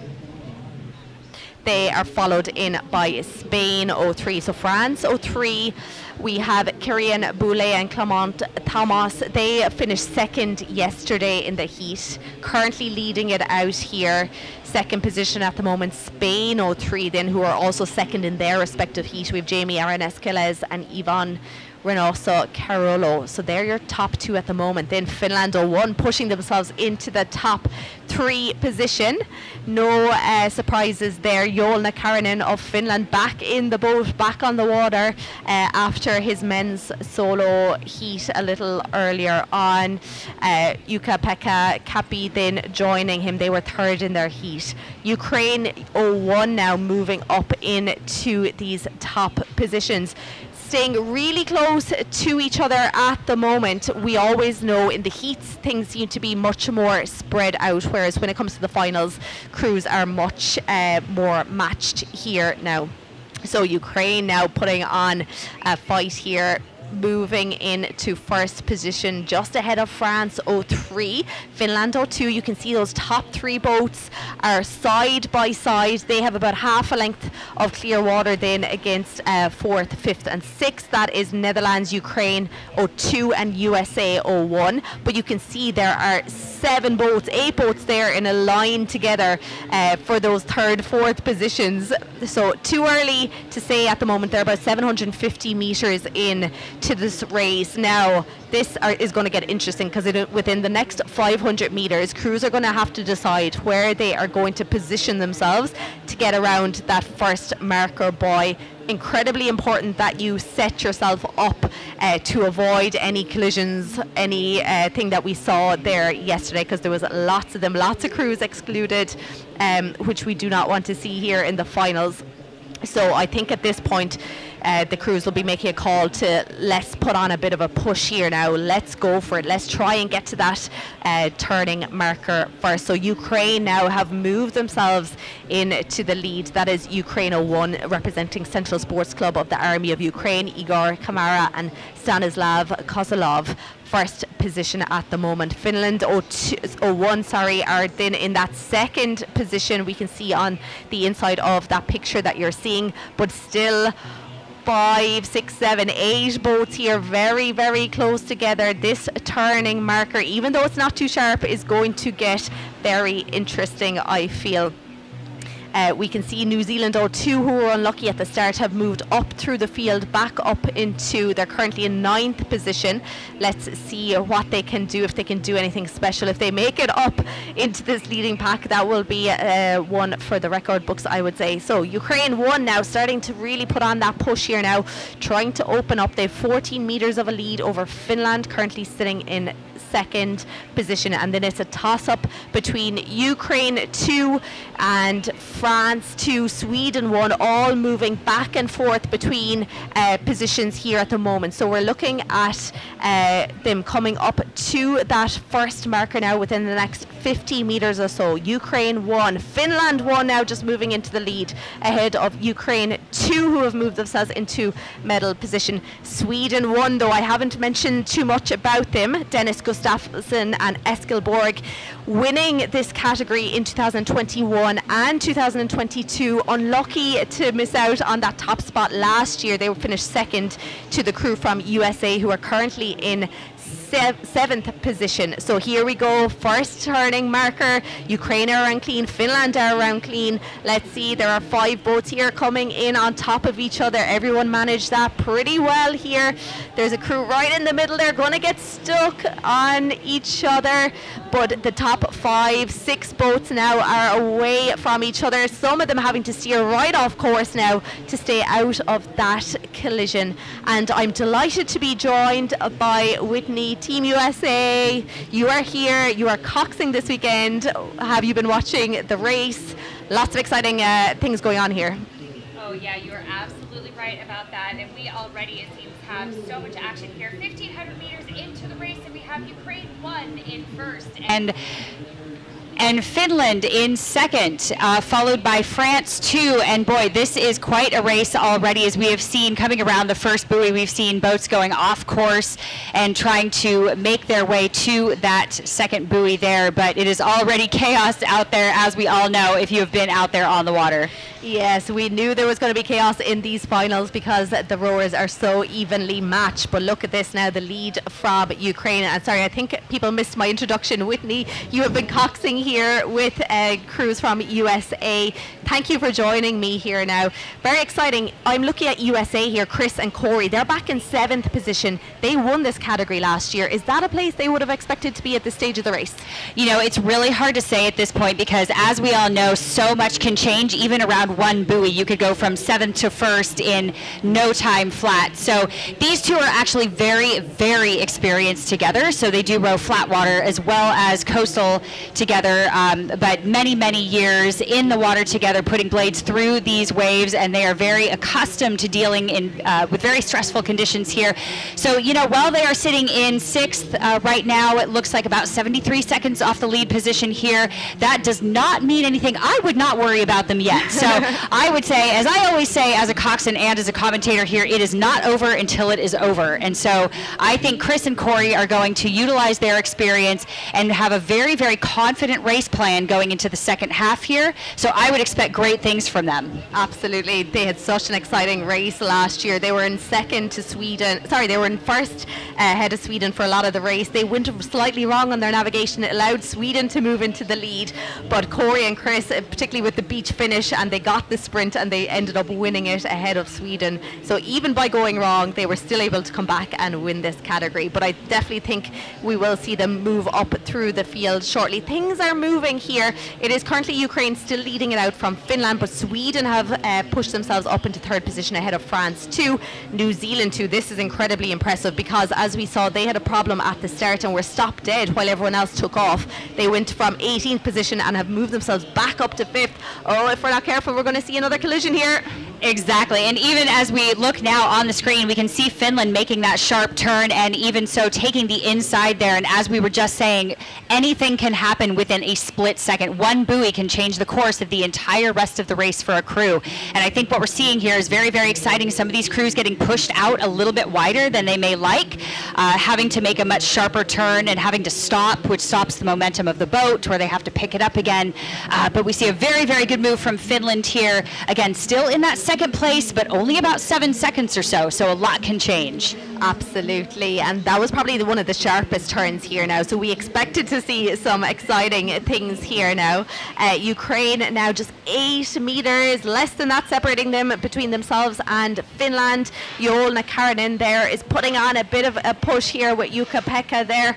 They are followed in by Spain 03. So France 03, we have Kirian Boulet and Clement Thomas. They finished second yesterday in the heat, currently leading it out here. Second position at the moment, Spain 03 then, who are also second in their respective heat. We have Jamie Arenesquez and Yvonne Reynoso Carolo. So they're your top two at the moment. Then Finland 01 pushing themselves into the top three position. No surprises there. Joel Karinen of Finland back in the boat, back on the water after his men's solo heat a little earlier on. Jukka-Pekka Kapi then joining him. They were third in their heat. Ukraine 01 now moving up into these top positions, staying really close to each other at the moment. We always know in the heats things seem to be much more spread out, whereas when it comes to the finals, crews are much more matched here now. So Ukraine now putting on a fight here, moving into first position just ahead of France 03. Finland 02, you can see those top three boats are side by side. They have about half a length of clear water then against fourth, fifth and sixth. That is Netherlands, Ukraine 02 and USA 01. But you can see there are 8 boats there in a line together for those third, fourth positions. So too early to say at the moment. They're about 750 meters in to this race. Now this is going to get interesting, because within the next 500 meters, crews are going to have to decide where they are going to position themselves to get around that first marker buoy. Incredibly important that you set yourself up to avoid any collisions, anything that we saw there yesterday, because there was lots of them, lots of crews excluded, which we do not want to see here in the finals. So I think at this point the crews will be making a call to, let's put on a bit of a push here now, let's go for it, let's try and get to that turning marker first. So Ukraine now have moved themselves into the lead. That is Ukraine 01 representing Central Sports Club of the Army of Ukraine, Igor Kamara and Stanislav Kozolov. First position at the moment. Finland 01 are then in that second position. We can see on the inside of that picture that you're seeing, but still 5, 6, 7, 8 boats here very, very close together. This turning marker, even though it's not too sharp, is going to get very interesting, I feel. We can see New Zealand 02, who were unlucky at the start, have moved up through the field, back up into, they're currently in 9th position. Let's see what they can do, if they can do anything special. If they make it up into this leading pack, that will be one for the record books, I would say. So Ukraine 1 now starting to really put on that push here now, trying to open up. They have 14 meters of a lead over Finland, currently sitting in second position, and then it's a toss-up between Ukraine 2 and France 2, Sweden 1, all moving back and forth between positions here at the moment. So we're looking at them coming up to that first marker now within the next 50 meters or so. Ukraine won. Finland won, now just moving into the lead ahead of Ukraine 2, who have moved themselves into medal position. Sweden won, though I haven't mentioned too much about them. Dennis Gustafsson and Eskil Borg winning this category in 2021 and 2022. Unlucky to miss out on that top spot last year. They were finished second to the crew from USA, who are currently in 7th position. So here we go, first turning marker. Ukraine are around clean, Finland are around clean. Let's see, there are 5 boats here coming in on top of each other. Everyone managed that pretty well here. There's a crew right in the middle. They're going to get stuck on each other, but the top 5, 6 boats now are away from each other. Some of them having to steer right off course now to stay out of that collision. And I'm delighted to be joined by Whitney, Team USA. You are here, you are coxing this weekend. Have you been watching the race? Lots of exciting things going on here. Oh yeah, you are absolutely right about that. And we already, it seems, have so much action here. 1,500 meters into the race, and we have Ukraine 1 in first. And Finland in second, followed by France 2. And boy, this is quite a race already, as we have seen coming around the first buoy. We've seen boats going off course and trying to make their way to that second buoy there. But it is already chaos out there, as we all know, if you have been out there on the water. Yes, we knew there was going to be chaos in these finals because the rowers are so evenly matched. But look at this now, the lead from Ukraine. And sorry, I think people missed my introduction. Whitney, you have been coxing here with crews from USA. Thank you for joining me here now. Very exciting. I'm looking at USA here, Chris and Corey. They're back in 7th position. They won this category last year. Is that a place they would have expected to be at this stage of the race? You know, it's really hard to say at this point because, as we all know, so much can change even around one buoy. You could go from 7th to 1st in no time flat. So these two are actually very, very experienced together. So they do row flat water as well as coastal together, but many, many years in the water together, putting blades through these waves, and they are very accustomed to dealing with very stressful conditions here. So, you know, while they are sitting in 6th right now, it looks like about 73 seconds off the lead position here. That does not mean anything. I would not worry about them yet. So I would say, as I always say as a coxswain and as a commentator here, it is not over until it is over. And so I think Chris and Corey are going to utilize their experience and have a very, very confident race plan going into the second half here. So I would expect great things from them. Absolutely. They had such an exciting race last year. They were in second to Sweden. Sorry, they were in first ahead of Sweden for a lot of the race. They went slightly wrong on their navigation. It allowed Sweden to move into the lead. But Corey and Chris, particularly with the beach finish, and they got the sprint and they ended up winning it ahead of Sweden. So even by going wrong, they were still able to come back and win this category. But I definitely think we will see them move up through the field shortly. Things are moving here. It is currently Ukraine still leading it out from Finland, but Sweden have pushed themselves up into 3rd position ahead of France 2, New Zealand 2. This is incredibly impressive because, as we saw, they had a problem at the start and were stopped dead while everyone else took off. They went from 18th position and have moved themselves back up to 5th. Oh, if we're not careful, we're going to see another collision here. Exactly, and even as we look now on the screen, we can see Finland making that sharp turn, and even so taking the inside there. And as we were just saying, anything can happen within a split second. One buoy can change the course of the entire rest of the race for a crew. And I think what we're seeing here is very, very exciting. Some of these crews getting pushed out a little bit wider than they may like, having to make a much sharper turn and having to stop, which stops the momentum of the boat, where they have to pick it up again. But we see a very, very good move from Finland here. Again, still in that second place, but only about 7 seconds or so, so a lot can change. Absolutely, and that was probably one of the sharpest turns here now, so we expected to see some exciting things here now. Ukraine now just 8 meters, less than that separating them between themselves and Finland. Joel Karinen there is putting on a bit of a push here with Jukka-Pekka there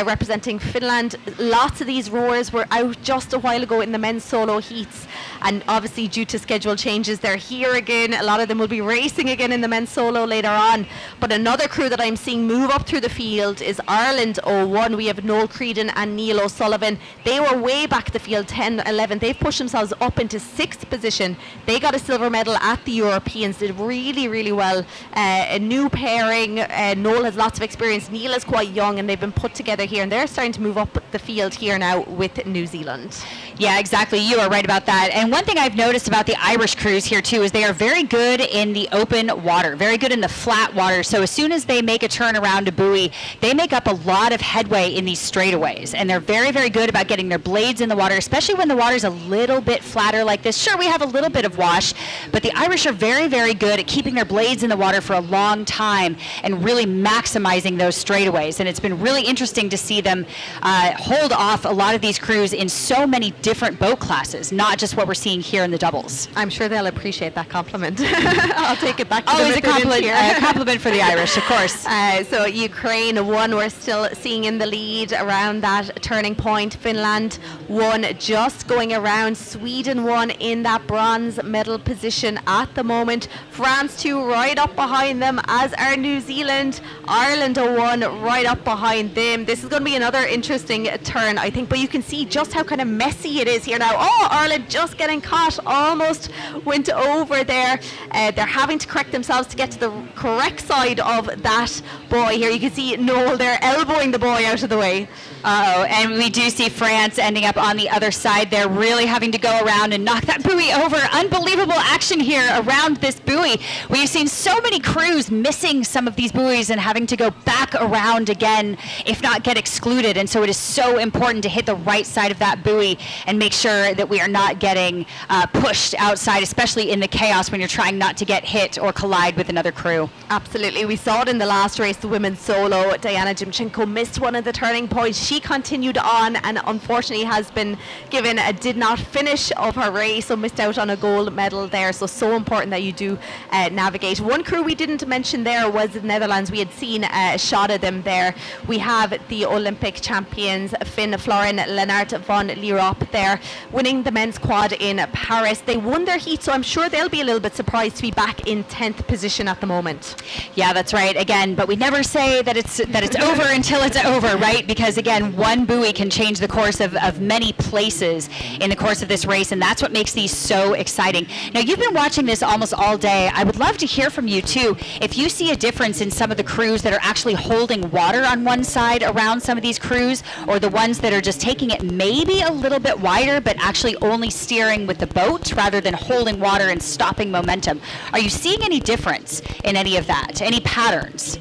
representing Finland. Lots of these rowers were out just a while ago in the men's solo heats, and obviously due to schedule changes they're here again. A lot of them will be racing again in the men's solo later on, but another other crew that I'm seeing move up through the field is Ireland 01. We have Noel Creedon and Neil O'Sullivan. They were way back the field, 10, 11. They've pushed themselves up into 6th position. They got a silver medal at the Europeans, did really, really well. A new pairing. Noel has lots of experience. Neil is quite young, and they've been put together here, and they're starting to move up the field here now with New Zealand. Yeah, exactly. You are right about that. And one thing I've noticed about the Irish crews here too is they are very good in the open water, very good in the flat water. So as soon as they make a turn around a buoy, they make up a lot of headway in these straightaways. And they're very, very good about getting their blades in the water, especially when the water's a little bit flatter like this. Sure, we have a little bit of wash, but the Irish are very, very good at keeping their blades in the water for a long time and really maximizing those straightaways. And it's been really interesting to see them hold off a lot of these crews in so many different boat classes, not just what we're seeing here in the doubles. I'm sure they'll appreciate that compliment. I'll take it back to Always them. a compliment for the Irish, of course. So Ukraine 1, we're still seeing in the lead around that turning point. Finland 1, just going around. Sweden 1 in that bronze medal position at the moment. France 2 right up behind them, as are New Zealand. Ireland 1 right up behind them. This is going to be another interesting turn, I think, but you can see just how kind of messy it is here now. Oh, Ireland just getting caught, almost went over there. They're having to correct themselves to get to the correct side of that buoy here. You can see Noel there elbowing the buoy out of the way. Uh-oh, and we do see France ending up on the other side there, really having to go around and knock that buoy over. Unbelievable action here around this buoy. We've seen so many crews missing some of these buoys and having to go back around again, if not get excluded. And so it is so important to hit the right side of that buoy and make sure that we are not getting pushed outside, especially in the chaos when you're trying not to get hit or collide with another crew. Absolutely. We saw it in the last race, the women's solo. Diana Jimchenko missed one of the turning points. She continued on and unfortunately has been given a did not finish of her race, so missed out on a gold medal there. So important that you do navigate. One crew we didn't mention there was the Netherlands. We had seen a shot of them there. We have the Olympic champions, Finn Florin Lennart von Lierop there, winning the men's quad in Paris. They won their heat, so I'm sure they'll be a little bit surprised to be back in 10th position at the moment. Yeah, that's right. Again, but we never say that it's over until it's over, right? Because again, one buoy can change the course of many places in the course of this race, and that's what makes these so exciting. Now, you've been watching this almost all day. I would love to hear from you too. If you see a difference in some of the crews that are actually holding water on one side around some of these crews, or the ones that are just taking it maybe a little bit wider, but actually only steering with the boat rather than holding water and stopping momentum. Are you seeing any difference in any of that? Any patterns?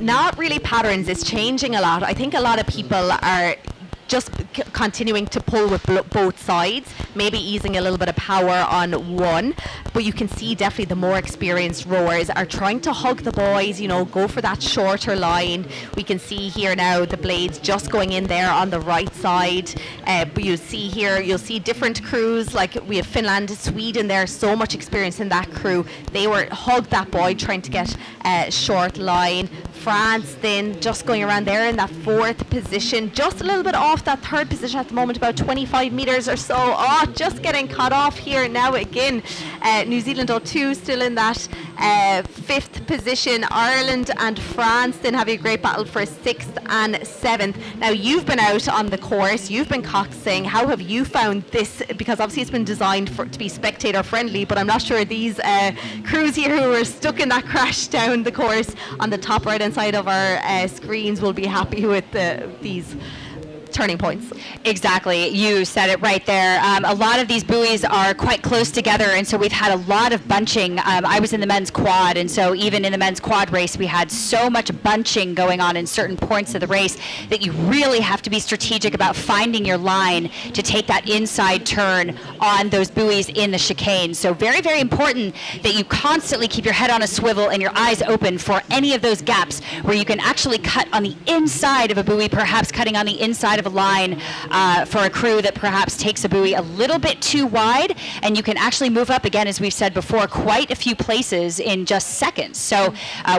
Not really patterns. It's changing a lot. I think a lot of people are just continuing to pull with both sides, maybe easing a little bit of power on one, but you can see definitely the more experienced rowers are trying to hug the buoys, you know, go for that shorter line. We can see here now the blades just going in there on the right side, but you see here, you'll see different crews, like we have Finland, Sweden there, so much experience in that crew. They were hugged that buoy trying to get a short line. France then just going around there in that 4th position, just a little bit off that 3rd position at the moment, about 25 meters or so. Oh, just getting cut off here now again. New Zealand 02 still in that 5th position. Ireland and France then having a great battle for 6th and 7th. Now, you've been out on the course, you've been coxing. How have you found this? Because obviously it's been designed to be spectator friendly, but I'm not sure these crews here who are stuck in that crash down the course on the top right hand side of our screens will be happy with these turning points. Exactly. You said it right there. A lot of these buoys are quite close together, and so we've had a lot of bunching. I was in the men's quad, and so even in the men's quad race, we had so much bunching going on in certain points of the race that you really have to be strategic about finding your line to take that inside turn on those buoys in the chicane. So very, very important that you constantly keep your head on a swivel and your eyes open for any of those gaps where you can actually cut on the inside of a buoy, perhaps cutting on the inside of of a line for a crew that perhaps takes a buoy a little bit too wide, and you can actually move up again, as we've said before, quite a few places in just seconds. So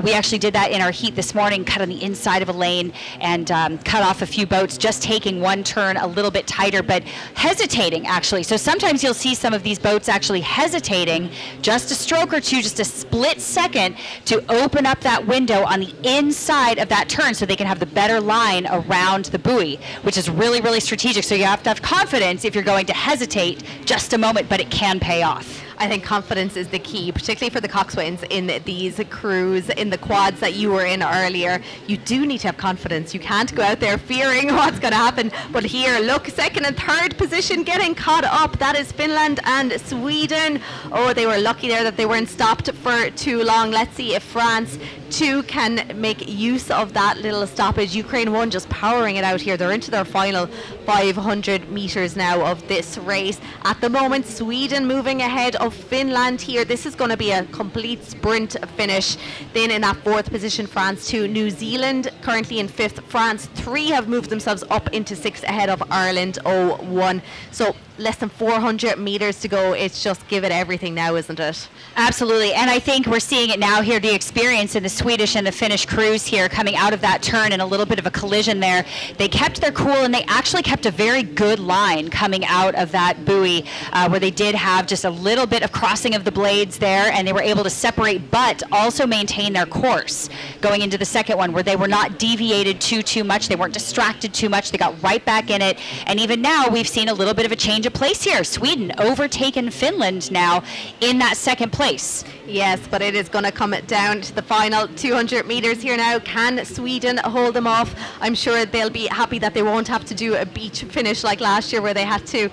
we actually did that in our heat this morning, cut on the inside of a lane and cut off a few boats, just taking one turn a little bit tighter, but hesitating actually. So sometimes you'll see some of these boats actually hesitating just a stroke or two, just a split second, to open up that window on the inside of that turn so they can have the better line around the buoy, which is really, really strategic. So you have to have confidence if you're going to hesitate just a moment, but it can pay off. I think confidence is the key, particularly for the coxswains in these crews, in the quads that you were in earlier. You do need to have confidence. You can't go out there fearing what's going to happen. But here, look, second and third position getting caught up. That is Finland and Sweden. Oh, they were lucky there that they weren't stopped for too long. Let's see if France too can make use of that little stoppage. Ukraine 1 just powering it out here. They're into their final 500 meters now of this race. At the moment, Sweden moving ahead of Finland here. This is going to be a complete sprint finish. Then in that fourth position, France 2. New Zealand currently in fifth. France 3 have moved themselves up into sixth ahead of Ireland 0-1. So less than 400 meters to go. It's just give it everything now, isn't it? Absolutely, and I think we're seeing it now here, the experience in the Swedish and the Finnish crews here coming out of that turn and a little bit of a collision there. They kept their cool, and they actually kept a very good line coming out of that buoy where they did have just a little bit of crossing of the blades there, and they were able to separate but also maintain their course going into the second one, where they were not deviated too much. They weren't distracted too much. They got right back in it, and even now we've seen a little bit of a change of place here. Sweden overtaken Finland now in that second place. Yes, but it is going to come down to the final 200 meters here now. Can Sweden hold them off? I'm sure they'll be happy that they won't have to do a beach finish like last year where they had to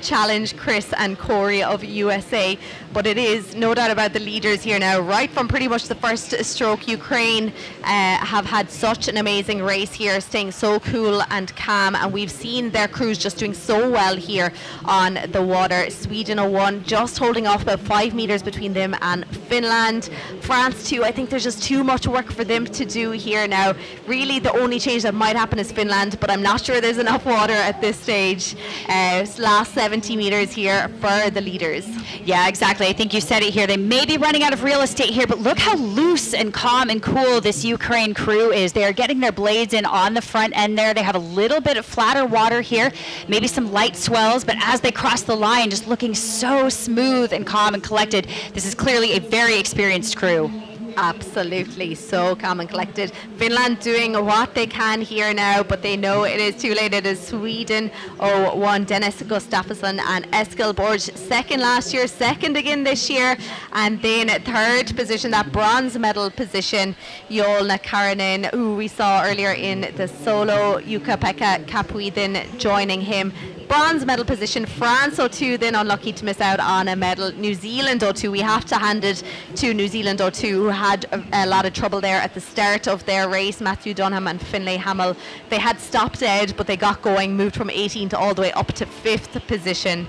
challenge Chris and Corey of USA. But it is no doubt about the leaders here now. Right from pretty much the first stroke, Ukraine have had such an amazing race here, staying so cool and calm, and we've seen their crews just doing so well here on the water. Sweden 0-1, just holding off about 5 meters between them and Finland. France 2, I think there's just too much work for them to do here now. Really the only change that might happen is Finland, but I'm not sure there's enough water at this stage. Last 70 meters here for the leaders. Yeah, exactly. I think you said it here. They may be running out of real estate here, but look how loose and calm and cool this Ukraine crew is. They are getting their blades in on the front end there. They have a little bit of flatter water here, maybe some light swells, but as they cross the line, just looking so smooth and calm and collected. This is clearly a very experienced crew. Absolutely, so calm and collected. Finland doing what they can here now, but they know it is too late. It is Sweden 0-1. Dennis Gustafsson and Eskil Borg second last year, second again this year, and then third position, that bronze medal position, Jolna Karinen, who we saw earlier in the solo, Jukka-Pekka Kapui then joining him. Bronze medal position, France 0-2, then unlucky to miss out on a medal. New Zealand 0-2, we have to hand it to New Zealand 0-2, who had a lot of trouble there at the start of their race. Matthew Dunham and Finlay Hamill, they had stopped dead, but they got going, moved from 18th all the way up to 5th position.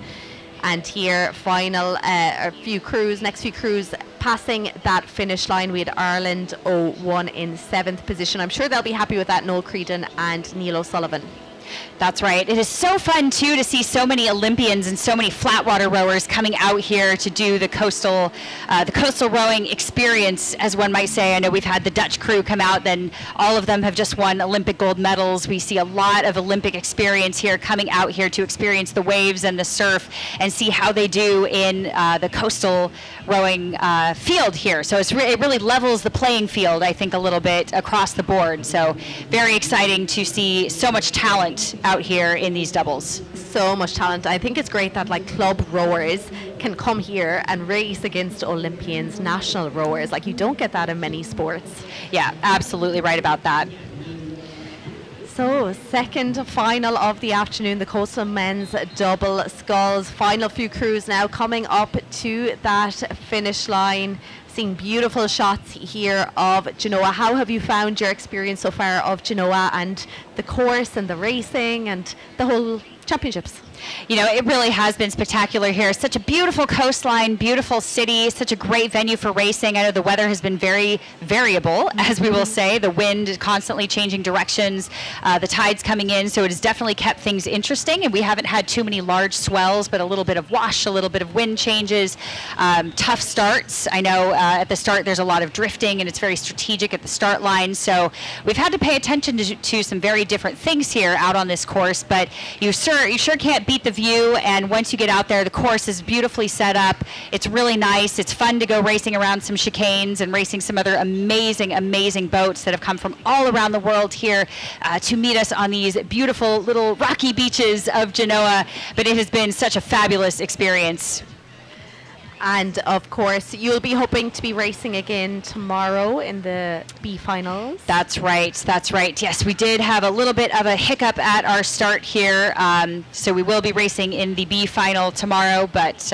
And here, final next few crews passing that finish line. We had Ireland 0-1 in 7th position. I'm sure they'll be happy with that, Noel Creedon and Neil O'Sullivan. That's right. It is so fun, too, to see so many Olympians and so many flatwater rowers coming out here to do the coastal rowing experience, as one might say. I know we've had the Dutch crew come out, then all of them have just won Olympic gold medals. We see a lot of Olympic experience here coming out here to experience the waves and the surf and see how they do in the coastal rowing field here. So it really levels the playing field, I think, a little bit across the board. So very exciting to see so much talent out here in these doubles. So much talent. I think it's great that like club rowers can come here and race against Olympians, national rowers. Like, you don't get that in many sports. Yeah, absolutely right about that. So, second final of the afternoon, the coastal men's double sculls. Final few crews now coming up to that finish line. seeing beautiful shots here of Genoa. How have you found your experience so far of Genoa and the course and the racing and the whole championships? You know, it really has been spectacular here. Such a beautiful coastline, beautiful city, such a great venue for racing. I know the weather has been very variable, as we will say. The wind constantly changing directions, the tides coming in, so it has definitely kept things interesting. And we haven't had too many large swells, but a little bit of wash, a little bit of wind changes, tough starts. I know at the start there's a lot of drifting, and it's very strategic at the start line. So we've had to pay attention to some very different things here out on this course. But you sure can't beat the view, and once you get out there, the course is beautifully set up. It's really nice. It's fun to go racing around some chicanes and racing some other amazing boats that have come from all around the world here to meet us on these beautiful little rocky beaches of Genoa. But it has been such a fabulous experience. And of course, you'll be hoping to be racing again tomorrow in the B finals. That's right. Yes, we did have a little bit of a hiccup at our start here. So we will be racing in the B final tomorrow. But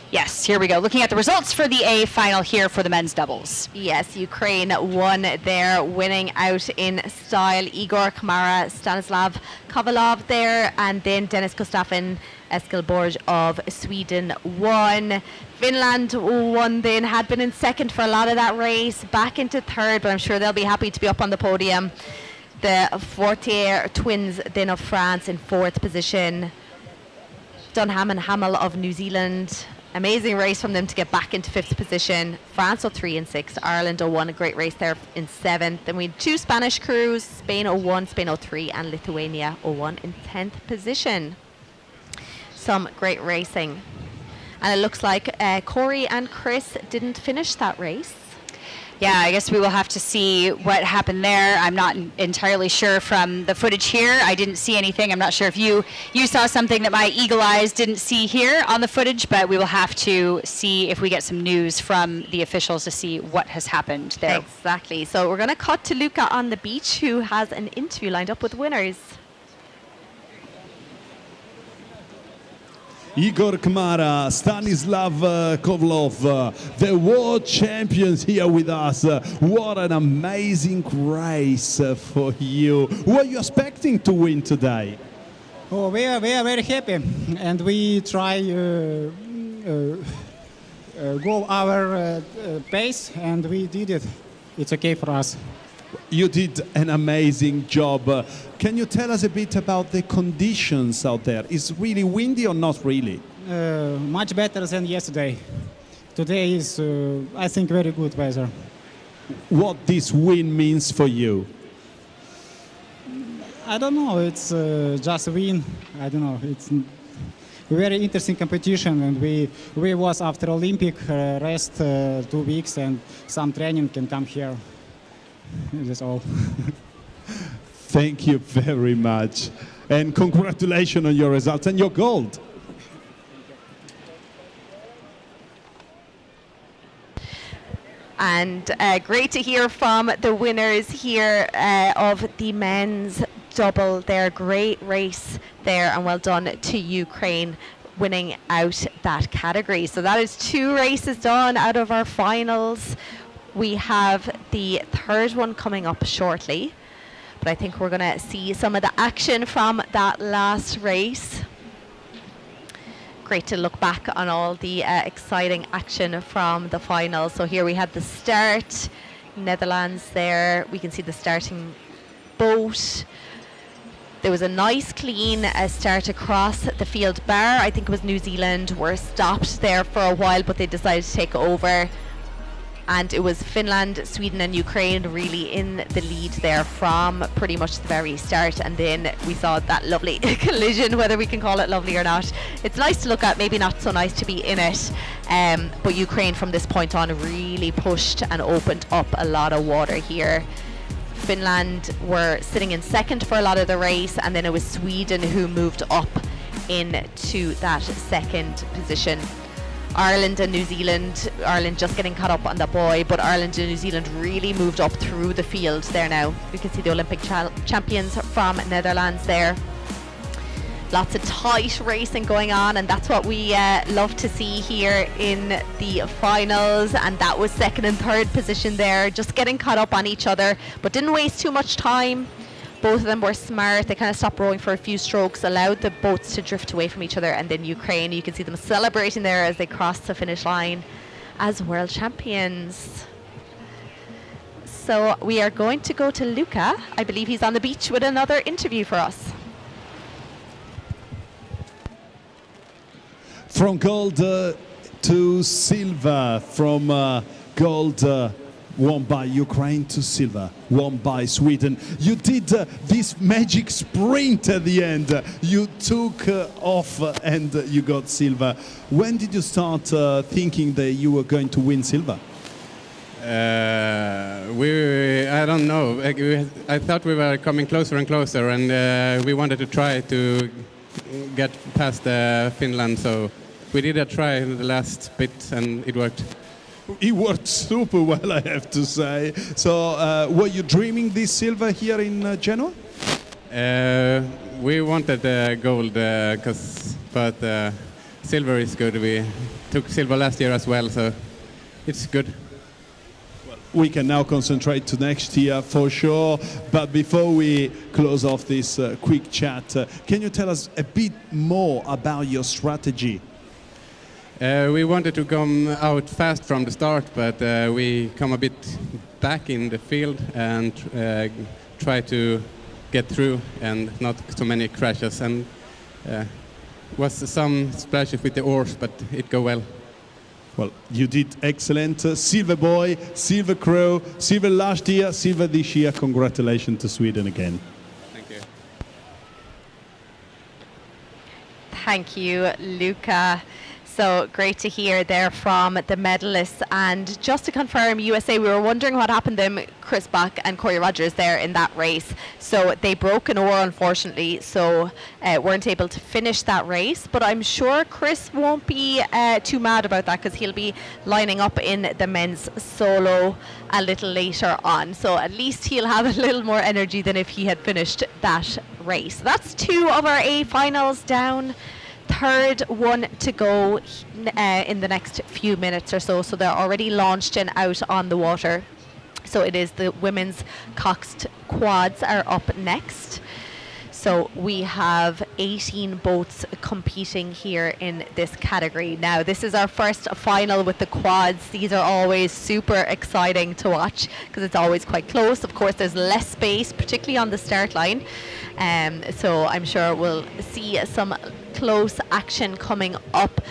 yes, here we go. Looking at the results for the A final here for the men's doubles. Yes, Ukraine won there, winning out in style. Igor Kamara, Stanislav Kovalov there, and then Dennis Gustafsson Eskelborg of Sweden won. Finland won then, had been in second for a lot of that race, back into third, but I'm sure they'll be happy to be up on the podium. The Fortier twins then of France in fourth position. Dunham and Hamill of New Zealand. Amazing race from them to get back into fifth position. France 03 and 6. Ireland 01, a great race there in seventh. Then we had two Spanish crews, Spain 01, Spain 03, and Lithuania 01 in 10th position. Some great racing. And it looks like Corey and Chris didn't finish that race. Yeah, I guess we will have to see what happened there. I'm not entirely sure from the footage here. I didn't see anything. I'm not sure if you saw something that my eagle eyes didn't see here on the footage, but we will have to see if we get some news from the officials to see what has happened there. Exactly. So we're going to cut to Luca on the beach, who has an interview lined up with winners. Igor Kamara, Stanislav Kovalov, the world champions here with us. What an amazing race for you. Who are you expecting to win today? Oh, we are very happy, and we try go our pace, and we did it. It's okay for us. You did an amazing job. Can you tell us a bit about the conditions out there? Is it really windy or not really? Much better than yesterday. Today is, I think, very good weather. What this wind means for you? I don't know. It's just a win. I don't know. It's a very interesting competition, and we was after Olympic rest 2 weeks, and some training can come here. That's all. Thank you very much. And congratulations on your results and your gold. And great to hear from the winners here of the men's double there. Great race there, and well done to Ukraine winning out that category. So that is 2 races done out of our finals. We have the third one coming up shortly, but I think we're going to see some of the action from that last race. Great to look back on all the exciting action from the final. So here we had the start, Netherlands there. We can see the starting boat. There was a nice clean start across the field bar. I think it was New Zealand were stopped there for a while, but they decided to take over. And it was Finland, Sweden and Ukraine really in the lead there from pretty much the very start. And then we saw that lovely collision, whether we can call it lovely or not. It's nice to look at, maybe not so nice to be in it. But Ukraine from this point on really pushed and opened up a lot of water here. Finland were sitting in second for a lot of the race, and then it was Sweden who moved up into that second position. Ireland and New Zealand, Ireland just getting caught up on the buoy, but Ireland and New Zealand really moved up through the field there now. You can see the Olympic champions from Netherlands there. Lots of tight racing going on, and that's what we love to see here in the finals. And that was second and third position there, just getting caught up on each other, but didn't waste too much time. Both of them were smart. They kind of stopped rowing for a few strokes, allowed the boats to drift away from each other, and then Ukraine, you can see them celebrating there as they cross the finish line as world champions. So we are going to go to Luca. I believe he's on the beach with another interview for us. From gold to silver, from gold won by Ukraine to silver won by Sweden. You did this magic sprint at the end. You took off and you got silver. When did you start thinking that you were going to win silver? I don't know. I thought we were coming closer and closer, and we wanted to try to get past Finland, so we did a try in the last bit, and it worked. It worked super well, I have to say. So, were you dreaming this silver here in Genoa? We wanted gold, but silver is good. We took silver last year as well, so it's good. We can now concentrate to next year for sure. But before we close off this quick chat, can you tell us a bit more about your strategy? We wanted to come out fast from the start, but we come a bit back in the field and try to get through and not so many crashes. And was some splashes with the oars, but it go well. Well, you did excellent. Silver boy, silver crow, silver last year, silver this year. Congratulations to Sweden again. Thank you. Thank you, Luca. So great to hear there from the medalists. And just to confirm, USA, we were wondering what happened to them, Chris Bach and Corey Rogers there in that race. So they broke an oar, unfortunately, so weren't able to finish that race. But I'm sure Chris won't be too mad about that, because he'll be lining up in the men's solo a little later on. So at least he'll have a little more energy than if he had finished that race. That's 2 of our A finals down. Third one to go in the next few minutes or so. So they're already launched and out on the water. So it is the women's coxed quads are up next. So we have 18 boats competing here in this category. Now, this is our first final with the quads. These are always super exciting to watch because it's always quite close. Of course, there's less space, particularly on the start line. So I'm sure we'll see some close action coming up.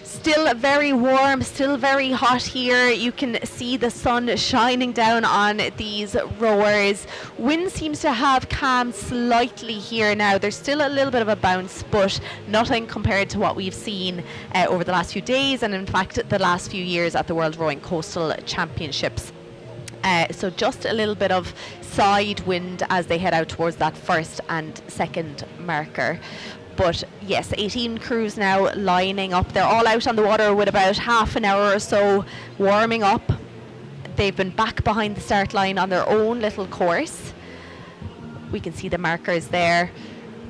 Still very warm, still very hot here. You can see the sun shining down on these rowers. Wind seems to have calmed slightly here now. There's still a little bit of a bounce, but nothing compared to what we've seen over the last few days, and in fact the last few years at the World Rowing Coastal Championships. So just a little bit of side wind as they head out towards that first and second marker. But yes, 18 crews now lining up. They're all out on the water with about half an hour or so warming up. They've been back behind the start line on their own little course. We can see the markers there.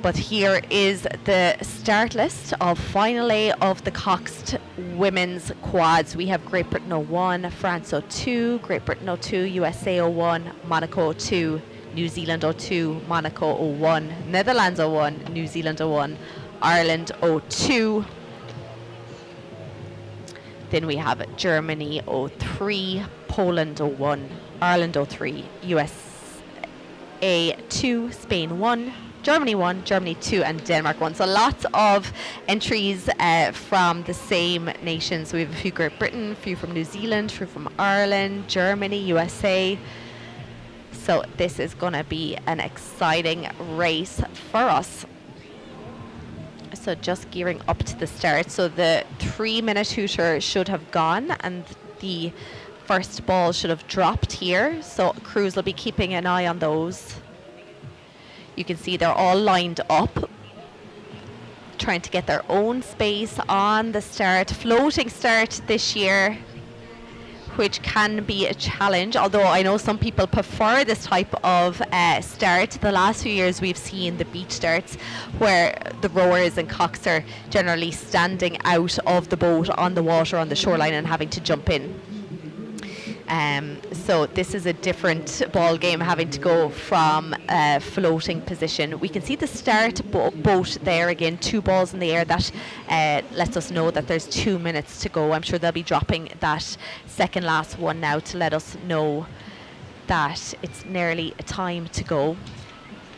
But here is the start list of final A of the coxed women's quads. We have Great Britain 01, France 02, Great Britain 02, USA 01, Monaco 02, New Zealand 02, Monaco 01, Netherlands 01, New Zealand 01, Ireland 02. Then we have Germany 03, Poland 01, Ireland 03, USA 2, Spain 1, Germany 1, Germany 2, and Denmark 1. So lots of entries from the same nations. So we have a few Great Britain, a few from New Zealand, a few from Ireland, Germany, USA. So this is going to be an exciting race for us. So just gearing up to the start. So the 3-minute hooter should have gone and the first ball should have dropped here. So crews will be keeping an eye on those. You can see they're all lined up, trying to get their own space on the start. Floating start this year, which can be a challenge, although I know some people prefer this type of start. The last few years we've seen the beach starts where the rowers and cocks are generally standing out of the boat on the water on the shoreline and having to jump in. So this is a different ball game, having to go from a floating position. We can see the start boat there again, 2 balls in the air. That lets us know that there's 2 minutes to go. I'm sure they'll be dropping that second last one now to let us know that it's nearly time to go.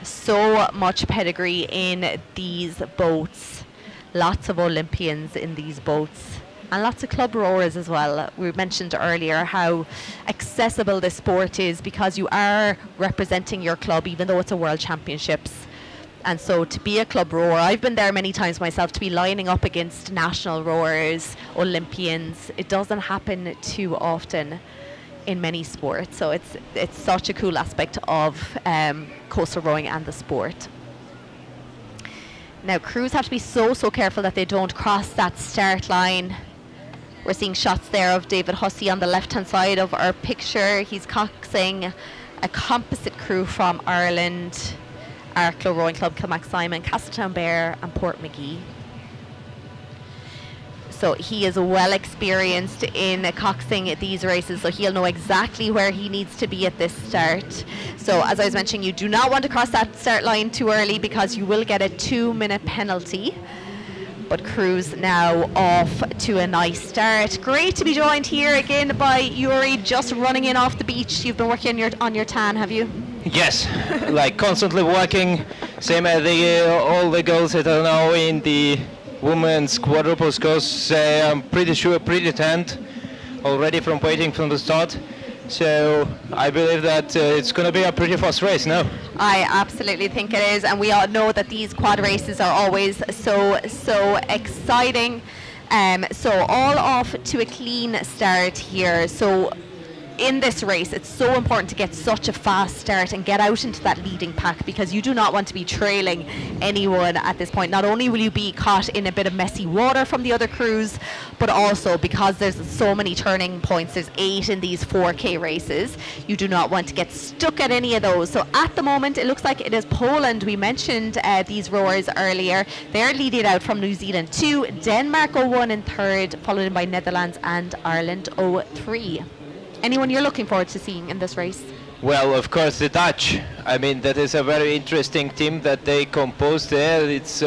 So much pedigree in these boats. Lots of Olympians in these boats. And lots of club rowers as well. We mentioned earlier how accessible this sport is because you are representing your club even though it's a World Championships. And so to be a club rower, I've been there many times myself, to be lining up against national rowers, Olympians, it doesn't happen too often in many sports. So it's such a cool aspect of coastal rowing and the sport. Now crews have to be so careful that they don't cross that start line. We're seeing shots there of David Hussey on the left-hand side of our picture. He's coxing a composite crew from Ireland, Arklow Rowing Club, Kilmac-Simon, Castletown Bear and Port McGee. So he is well experienced in coxing these races, so he'll know exactly where he needs to be at this start. So as I was mentioning, you do not want to cross that start line too early because you will get a 2-minute penalty. But crews now off to a nice start. Great to be joined here again by Yuri, just running in off the beach. You've been working on your tan, have you? Yes, like constantly working. Same as all the girls that are now in the women's quadruple sculls. I'm pretty sure pretty tanned already from waiting from the start. So I believe that it's going to be a pretty fast race now. I absolutely think it is, and we all know that these quad races are always so exciting. So all off to a clean start here. So in this race, it's so important to get such a fast start and get out into that leading pack because you do not want to be trailing anyone at this point. Not only will you be caught in a bit of messy water from the other crews, but also because there's so many turning points, there's 8 in these 4K races, you do not want to get stuck at any of those. So at the moment, it looks like it is Poland. We mentioned these rowers earlier. They're leading out from New Zealand 2, Denmark 0-1 in 3rd, followed by Netherlands and Ireland 0-3. Anyone you're looking forward to seeing in this race? Well, of course, the Dutch. I mean, that is a very interesting team that they composed there. It's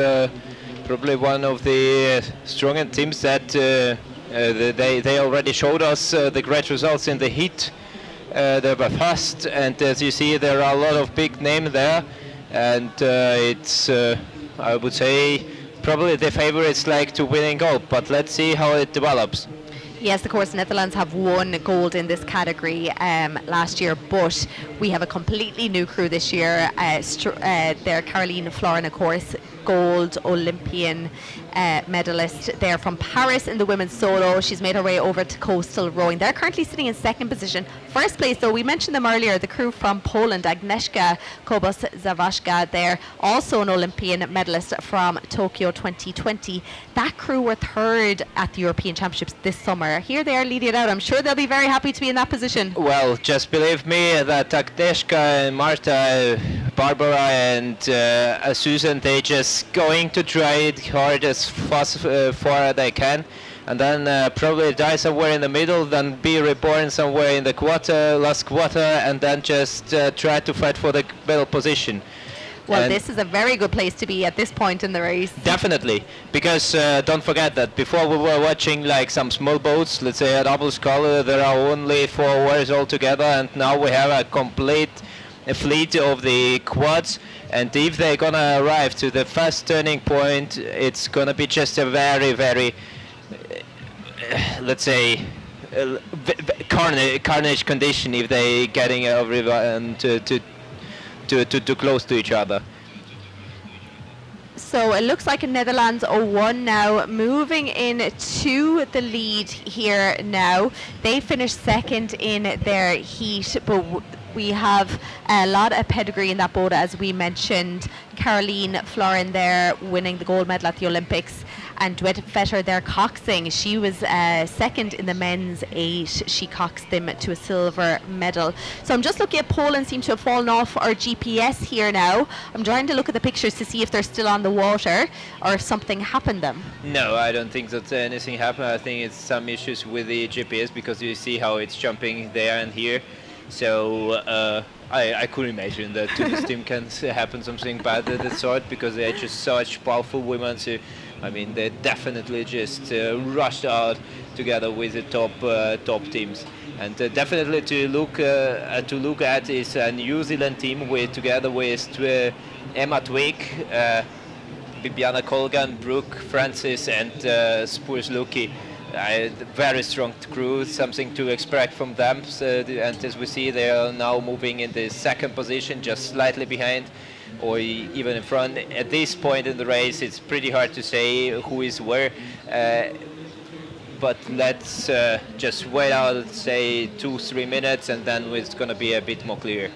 probably one of the strongest teams that they already showed us the great results in the heat. They were fast, and as you see, there are a lot of big names there. And it's, I would say, probably the favorites like to winning gold. But let's see how it develops. Yes, of course, Netherlands have won gold in this category last year, but we have a completely new crew this year. They're Caroline Florin, of course, gold Olympian medalist there from Paris in the women's solo. She's made her way over to coastal rowing. They're currently sitting in 2nd position. First place, though, we mentioned them earlier, the crew from Poland, Agnieszka Kobos-Zawaszka there, also an Olympian medalist from Tokyo 2020. That crew were 3rd at the European Championships this summer. Here they are leading it out. I'm sure they'll be very happy to be in that position. Well, just believe me that Agnieszka and Marta, Barbara and Susan, they just going to try it hard as fast far as they can, and then probably die somewhere in the middle, then be reborn somewhere in the last quarter, and then just try to fight for the middle position. Well, this is a very good place to be at this point in the race. Definitely, because don't forget that before we were watching like some small boats, let's say a double scull, there are only 4 oars altogether, and now we have a complete fleet of the quads, and if they're gonna arrive to the first turning point, it's gonna be just a very let's say carnage condition if they getting everyone too close to each other. So it looks like Netherlands 0-1 now, moving in to the lead here now. They finished 2nd in their heat, but we have a lot of pedigree in that boat, as we mentioned. Caroline Florin there winning the gold medal at the Olympics. and duet-vetter there coxing. She was second in the men's 8. She coxed them to a silver medal. So I'm just looking at Poland seem to have fallen off our GPS here now. I'm trying to look at the pictures to see if they're still on the water or if something happened them. No, I don't think that anything happened. I think it's some issues with the GPS because you see how it's jumping there and here. So I could imagine that to this team can happen something bad of that sort because they're just such powerful women. So, I mean, they definitely just rushed out together with the top teams. And definitely to look at is a New Zealand team together with Emma Twig, Bibiana Colgan, Brooke Francis, and Spurs Luki. Very strong crew, something to expect from them. So, and as we see, they are now moving in the second position, just slightly behind or even in front. At this point in the race, it's pretty hard to say who is where. But let's just wait out, say 2-3 minutes, and then it's going to be a bit more clear.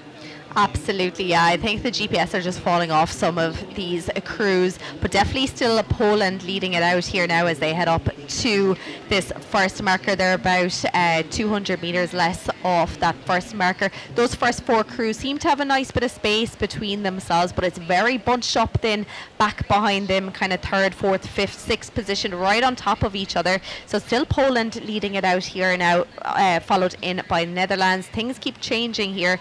Absolutely, yeah. I think the GPS are just falling off some of these crews, but definitely still Poland leading it out here now as they head up to this first marker. They're about 200 metres less off that first marker. Those first 4 crews seem to have a nice bit of space between themselves, but it's very bunched up then back behind them, kind of 3rd, 4th, 5th, 6th position right on top of each other. So still Poland leading it out here now, followed in by Netherlands. Things keep changing here.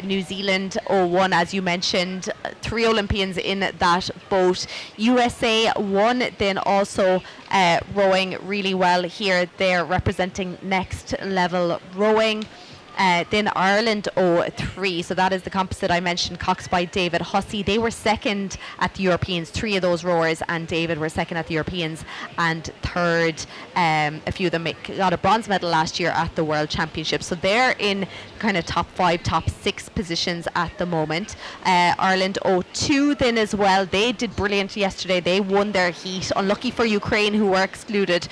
New Zealand 01, as you mentioned, 3 Olympians in that boat. USA 1 then also rowing really well here. They're representing next level rowing. Then Ireland 03, so that is the composite I mentioned, coxed by David Hussey. They were second at the Europeans. 3 of those rowers and David were second at the Europeans and third. A few of them got a bronze medal last year at the World Championships. So they're in kind of top 5, top 6 positions at the moment. Ireland 02 then as well. They did brilliant yesterday. They won their heat. Unlucky for Ukraine, who were excluded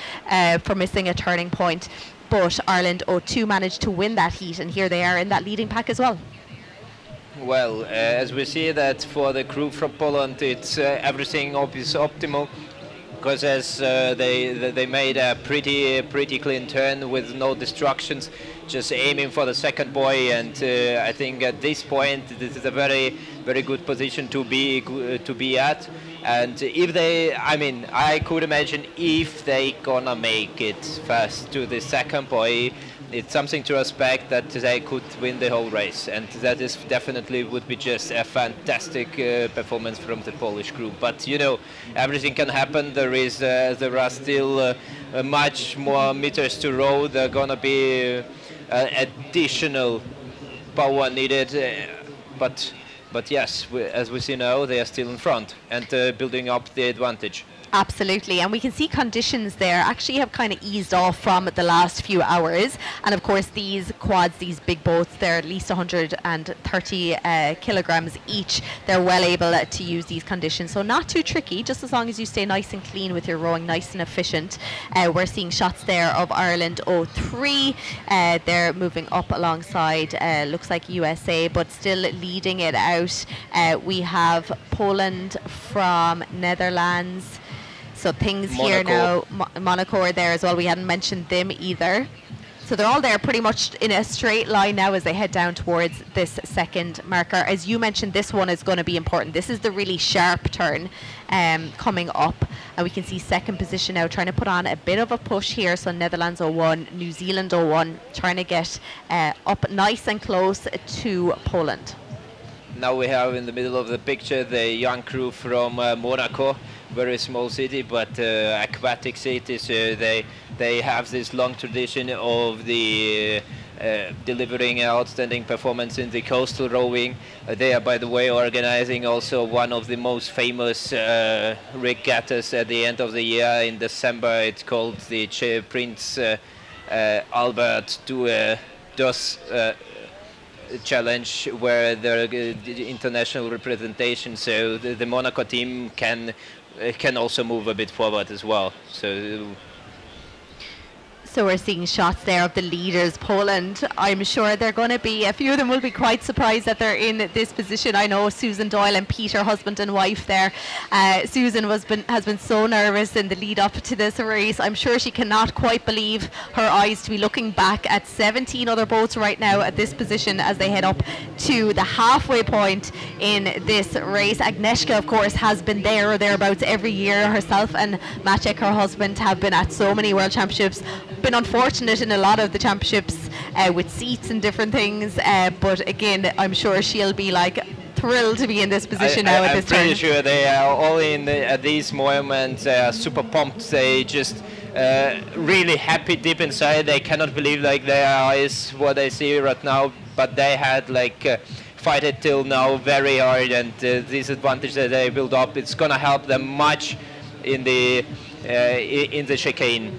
for missing a turning point. But Ireland 02 managed to win that heat, and here they are in that leading pack as well. Well, as we see that for the crew from Poland, it's everything is optimal, because as they made a pretty clean turn with no destructions, just aiming for the second buoy, and I think at this point this is a very good position to be at. And if they, I mean, I could imagine if they gonna make it fast to the second buoy, it's something to respect that they could win the whole race, and that is definitely would be just a fantastic performance from the Polish crew. But you know, everything can happen. There are still much more meters to row. There are gonna be additional power needed, but yes, as we see now, they are still in front and building up the advantage. Absolutely, and we can see conditions there actually have kind of eased off from the last few hours. And of course, these quads, these big boats, they're at least 130 kilograms each. They're well able to use these conditions, so not too tricky, just as long as you stay nice and clean with your rowing, nice and efficient. We're seeing shots there of Ireland 03. They're moving up alongside, looks like USA, but still leading it out. We have Poland from Netherlands. So things Monaco. Here now, Monaco are there as well. We hadn't mentioned them either. So they're all there pretty much in a straight line now as they head down towards this second marker. As you mentioned, this one is going to be important. This is the really sharp turn coming up. And we can see second position now trying to put on a bit of a push here. So Netherlands 01, New Zealand 01, trying to get up nice and close to Poland. Now we have in the middle of the picture the young crew from Monaco. Very small city, but aquatic city. So they have this long tradition of the delivering outstanding performance in the coastal rowing. They are, by the way, organizing also one of the most famous regattas at the end of the year in December. It's called the Prince Albert dos challenge, where there the international representation. So the Monaco team can also move a bit forward as well. So we're seeing shots there of the leaders. Poland, I'm sure they're going to be, a few of them will be quite surprised that they're in this position. I know Susan Doyle and Peter, husband and wife there. Susan has been so nervous in the lead up to this race. I'm sure she cannot quite believe her eyes to be looking back at 17 other boats right now at this position as they head up to the halfway point in this race. Agnieszka, of course, has been there or thereabouts every year. Herself and Maciek, her husband, have been at so many World Championships. Been unfortunate in a lot of the championships with seats and different things, but again, I'm sure she'll be like thrilled to be in this position now at this time. I'm pretty sure they are all in at these moments. They are super pumped. They just really happy deep inside. They cannot believe like their eyes what they see right now, but they had like fight it till now very hard, and this advantage that they build up, it's gonna help them much in the chicane.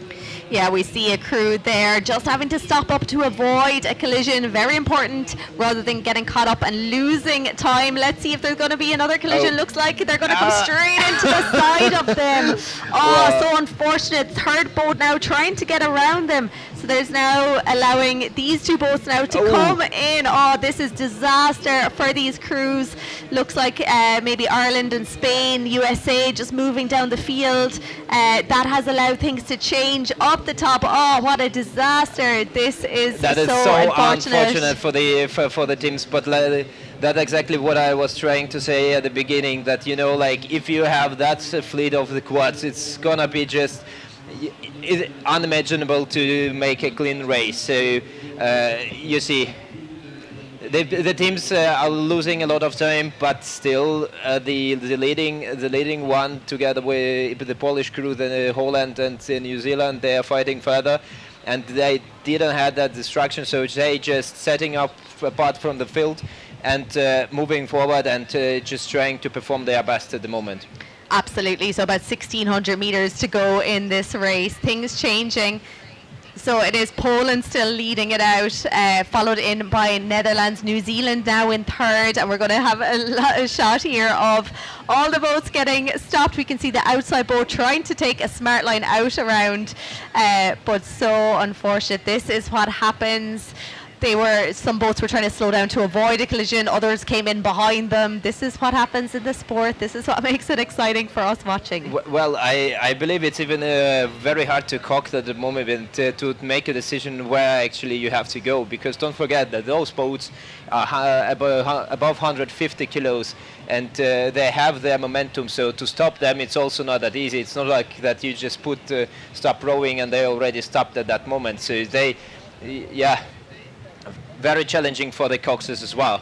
Yeah, we see a crew there just having to stop up to avoid a collision. Very important, rather than getting caught up and losing time. Let's see if there's going to be another collision. Looks like they're going to come straight into the side of them. Oh, so unfortunate. Third boat now trying to get around them. So there's now allowing these two boats now to come in. Oh, this is disaster for these crews. Looks like maybe Ireland and Spain, USA just moving down the field. That has allowed things to change up the top. Oh, what a disaster. This is that is so unfortunate for the teams, but that's exactly what I was trying to say at the beginning, that, you know, like if you have that fleet of the quads, it's gonna be just unimaginable to make a clean race. So you see the teams are losing a lot of time, but still the leading one, together with the Polish crew, the Holland and the New Zealand, they are fighting further, and they didn't have that distraction, so they just setting up apart from the field and moving forward and just trying to perform their best at the moment. Absolutely. So about 1,600 meters to go in this race. Things changing. So it is Poland still leading it out, followed in by Netherlands, New Zealand now in third, and we're going to have a shot here of all the boats getting stopped. We can see the outside boat trying to take a smart line out around, but so unfortunate. This is what happens. Some boats were trying to slow down to avoid a collision, others came in behind them. This is what happens in the sport. This is what makes it exciting for us watching. Well, I believe it's even very hard to cock at the moment to make a decision where actually you have to go, because don't forget that those boats are above 150 kilos, and they have their momentum, so to stop them it's also not that easy. It's not like that you just put stop rowing and they already stopped at that moment. So very challenging for the coxes as well.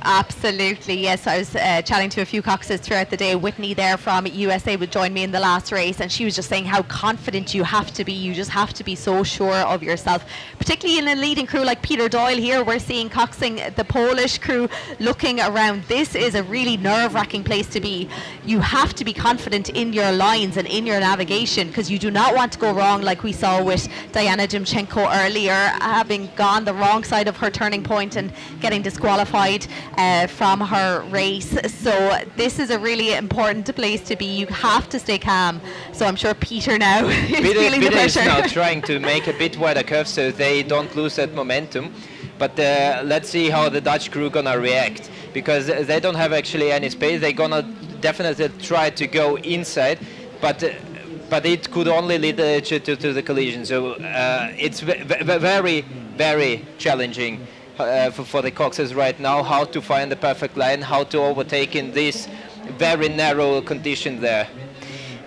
Absolutely, yes. I was chatting to a few coxes throughout the day. Whitney there from USA would join me in the last race, and she was just saying how confident you have to be. You just have to be so sure of yourself, particularly in a leading crew like Peter Doyle here. We're seeing coxing the Polish crew looking around. This is a really nerve-wracking place to be. You have to be confident in your lines and in your navigation, because you do not want to go wrong, like we saw with Diana Dimchenko earlier, having gone the wrong side of her turning point and getting disqualified from her race. So this is a really important place to be. You have to stay calm. So I'm sure Peter now is feeling the pressure. Peter is now trying to make a bit wider curve so they don't lose that momentum. But let's see how the Dutch crew gonna react, because they don't have actually any space. They're gonna definitely try to go inside, but it could only lead to the collision. So it's very, very challenging for the coxes right now, how to find the perfect line, how to overtake in this very narrow condition there.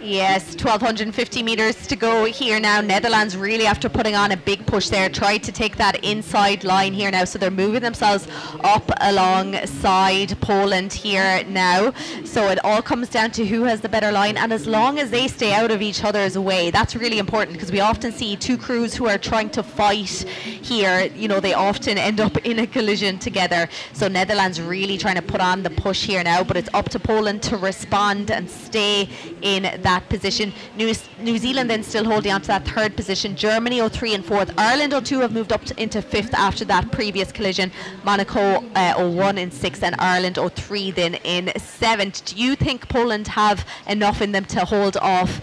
Yes, 1,250 meters to go here now. Netherlands really, after putting on a big push there, tried to take that inside line here now. So they're moving themselves up alongside Poland here now. So it all comes down to who has the better line. And as long as they stay out of each other's way, that's really important, because we often see two crews who are trying to fight here. You know, they often end up in a collision together. So Netherlands really trying to put on the push here now. But it's up to Poland to respond and stay in that that position. New Zealand then still holding on to that third position. Germany 03 and fourth. Ireland 02 have moved up into fifth after that previous collision. Monaco 01 in sixth, and Ireland 03 then in seventh. Do you think Poland have enough in them to hold off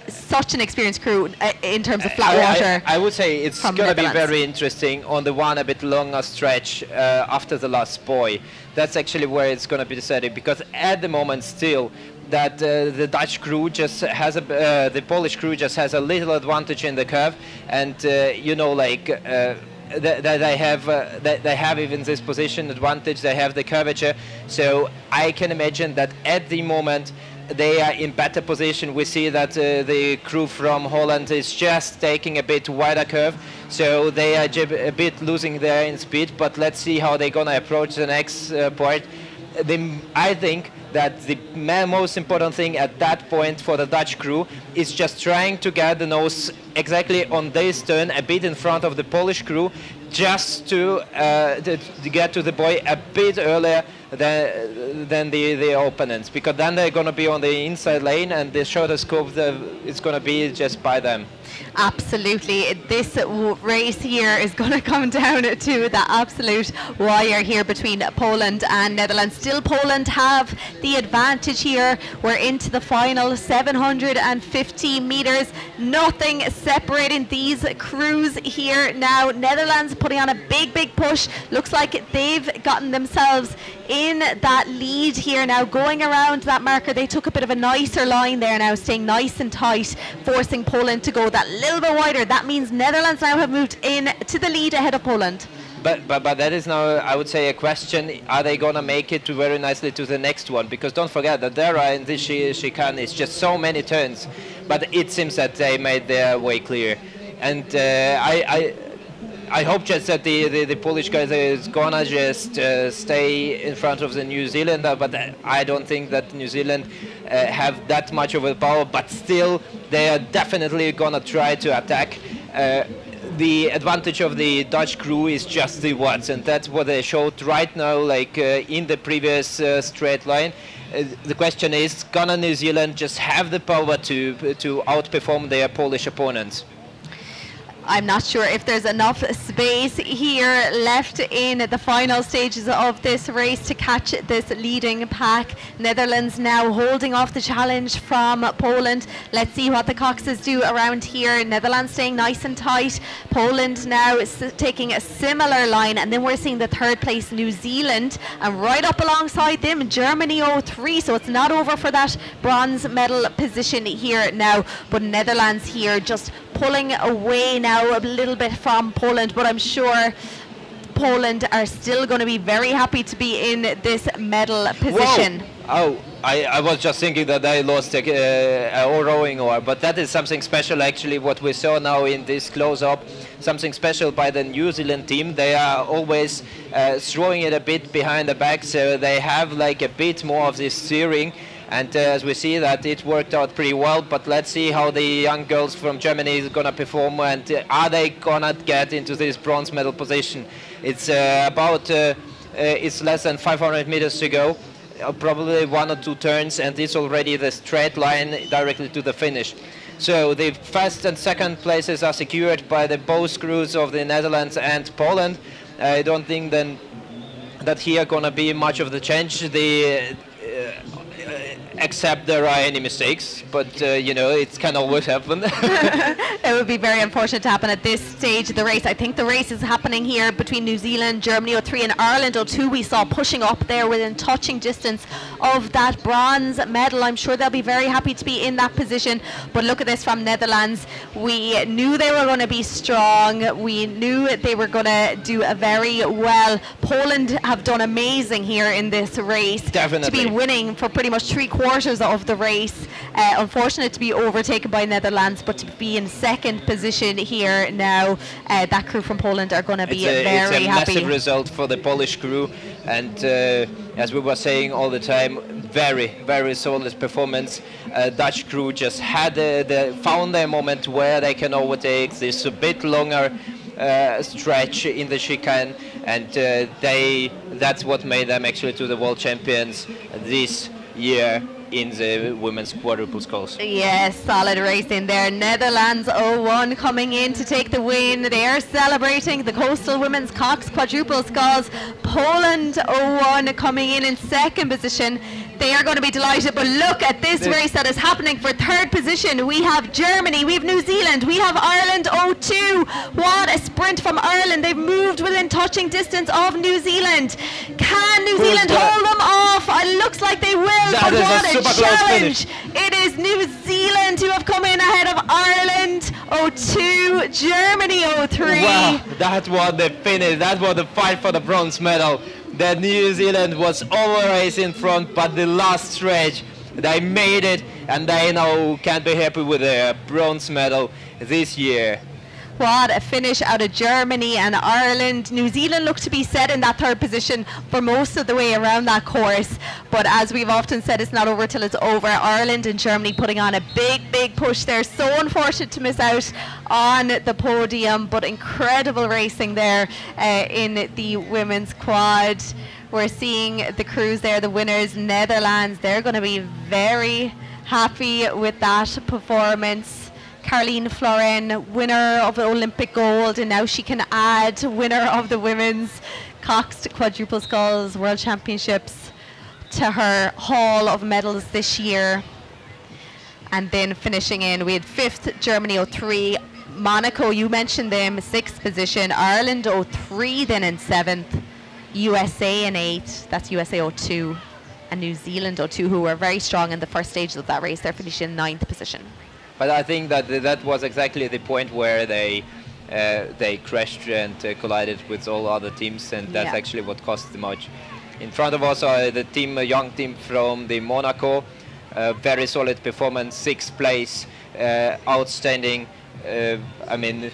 such an experienced crew in terms of flat water? I would say it's going to be very interesting on the one a bit longer stretch after the last buoy. That's actually where it's going to be decided, because at the moment still that the Dutch crew just has the Polish crew just has a little advantage in the curve, and they have even this position advantage. They have the curvature, so I can imagine that at the moment they are in better position. We see that the crew from Holland is just taking a bit wider curve, so they are a bit losing there in speed, but let's see how they're gonna approach the next part. I think that the most important thing at that point for the Dutch crew is just trying to get the nose exactly on this turn, a bit in front of the Polish crew, just to get to the buoy a bit earlier than the opponents, because then they're going to be on the inside lane, and the shorter scope is going to be just by them. Absolutely. This race here is going to come down to the absolute wire here between Poland and Netherlands. Still Poland have the advantage here. We're into the final 750 meters. Nothing separating these crews here now. Netherlands putting on a big push. Looks like they've gotten themselves in that lead here now, going around that marker. They took a bit of a nicer line there now, staying nice and tight, forcing Poland to go that little bit wider. That means Netherlands now have moved in to the lead ahead of Poland. But that is now, I would say, a question: are they gonna make it very nicely to the next one? Because don't forget that there are in this chicane is just so many turns, but it seems that they made their way clear, and I hope just that the Polish guys is gonna just stay in front of the New Zealander, but I don't think that New Zealand have that much of a power, but still they are definitely gonna try to attack. The advantage of the Dutch crew is just the watts, and that's what they showed right now, like in the previous straight line. The question is, gonna New Zealand just have the power to outperform their Polish opponents? I'm not sure if there's enough space here left in the final stages of this race to catch this leading pack. Netherlands now holding off the challenge from Poland. Let's see what the Coxes do around here. Netherlands staying nice and tight. Poland now taking a similar line, and then we're seeing the third place New Zealand, and right up alongside them Germany 03. So it's not over for that bronze medal position here now, but Netherlands here just pulling away now a little bit from Poland, but I'm sure Poland are still going to be very happy to be in this medal position. Whoa. Oh, I was just thinking that they lost a rowing oar, but that is something special actually, what we saw now in this close-up, something special by the New Zealand team. They are always throwing it a bit behind the back, so they have like a bit more of this steering. And as we see that it worked out pretty well, but let's see how the young girls from Germany is going to perform, and are they going to get into this bronze medal position. It's it's less than 500 meters to go, probably one or two turns, and it's already the straight line directly to the finish. So the first and second places are secured by the both crews of the Netherlands and Poland. I don't think then that here going to be much of the change. Except there are any mistakes, but it can always happen. It would be very unfortunate to happen at this stage of the race. I think the race is happening here between New Zealand, Germany 03 and Ireland 02. We saw pushing up there within touching distance of that bronze medal. I'm sure they'll be very happy to be in that position, but look at this from Netherlands. We knew they were going to be strong. We knew they were going to do very well. Poland have done amazing here in this race. Definitely. To be winning for pretty much 3/4 of the race. Unfortunate to be overtaken by Netherlands, but to be in second position here now, that crew from Poland are going to be very happy. It's a massive result for the Polish crew, and as we were saying all the time, very solid performance. Dutch crew just had found their moment where they can overtake this a bit longer stretch in the chicane, and that's what made them actually to the world champions this year in the women's quadruple sculls. Yes, solid racing there. Netherlands 0-1 coming in to take the win. They are celebrating the Coastal Women's Cox quadruple sculls. Poland 0-1 coming in second position. They are going to be delighted, but look at this race that is happening for third position. We have Germany, we have New Zealand, we have Ireland 0-2. What a sprint from Ireland. They've moved within touching distance of New Zealand. Can New Zealand hold them off? It looks like they will, but what a challenge. It is New Zealand who have come in ahead of Ireland 0-2, Germany 0-3. Wow, that was the finish. That was the fight for the bronze medal. That New Zealand was always in front, but the last stretch, they made it, and they now can be happy with a bronze medal this year. What a finish out of Germany and Ireland. New Zealand looked to be set in that third position for most of the way around that course. But as we've often said, it's not over till it's over. Ireland and Germany putting on a big push there. So unfortunate to miss out on the podium, but incredible racing there in the women's quad. We're seeing the crews there, the winners, Netherlands. They're going to be very happy with that performance. Caroline Florin, winner of the Olympic gold, and now she can add winner of the women's Cox quadruple sculls world championships to her haul of medals this year. And then finishing in, we had fifth, Germany 0-3. Monaco, you mentioned them, sixth position. Ireland 0-3 then in seventh. USA in 8, that's USA 0-2. And New Zealand 0-2, who were very strong in the first stages of that race. They're finishing in ninth position. But I think that was exactly the point where they crashed and collided with all other teams, and that's actually what cost them much. In front of us are the team, a young team from the Monaco, very solid performance, sixth place, outstanding. I mean,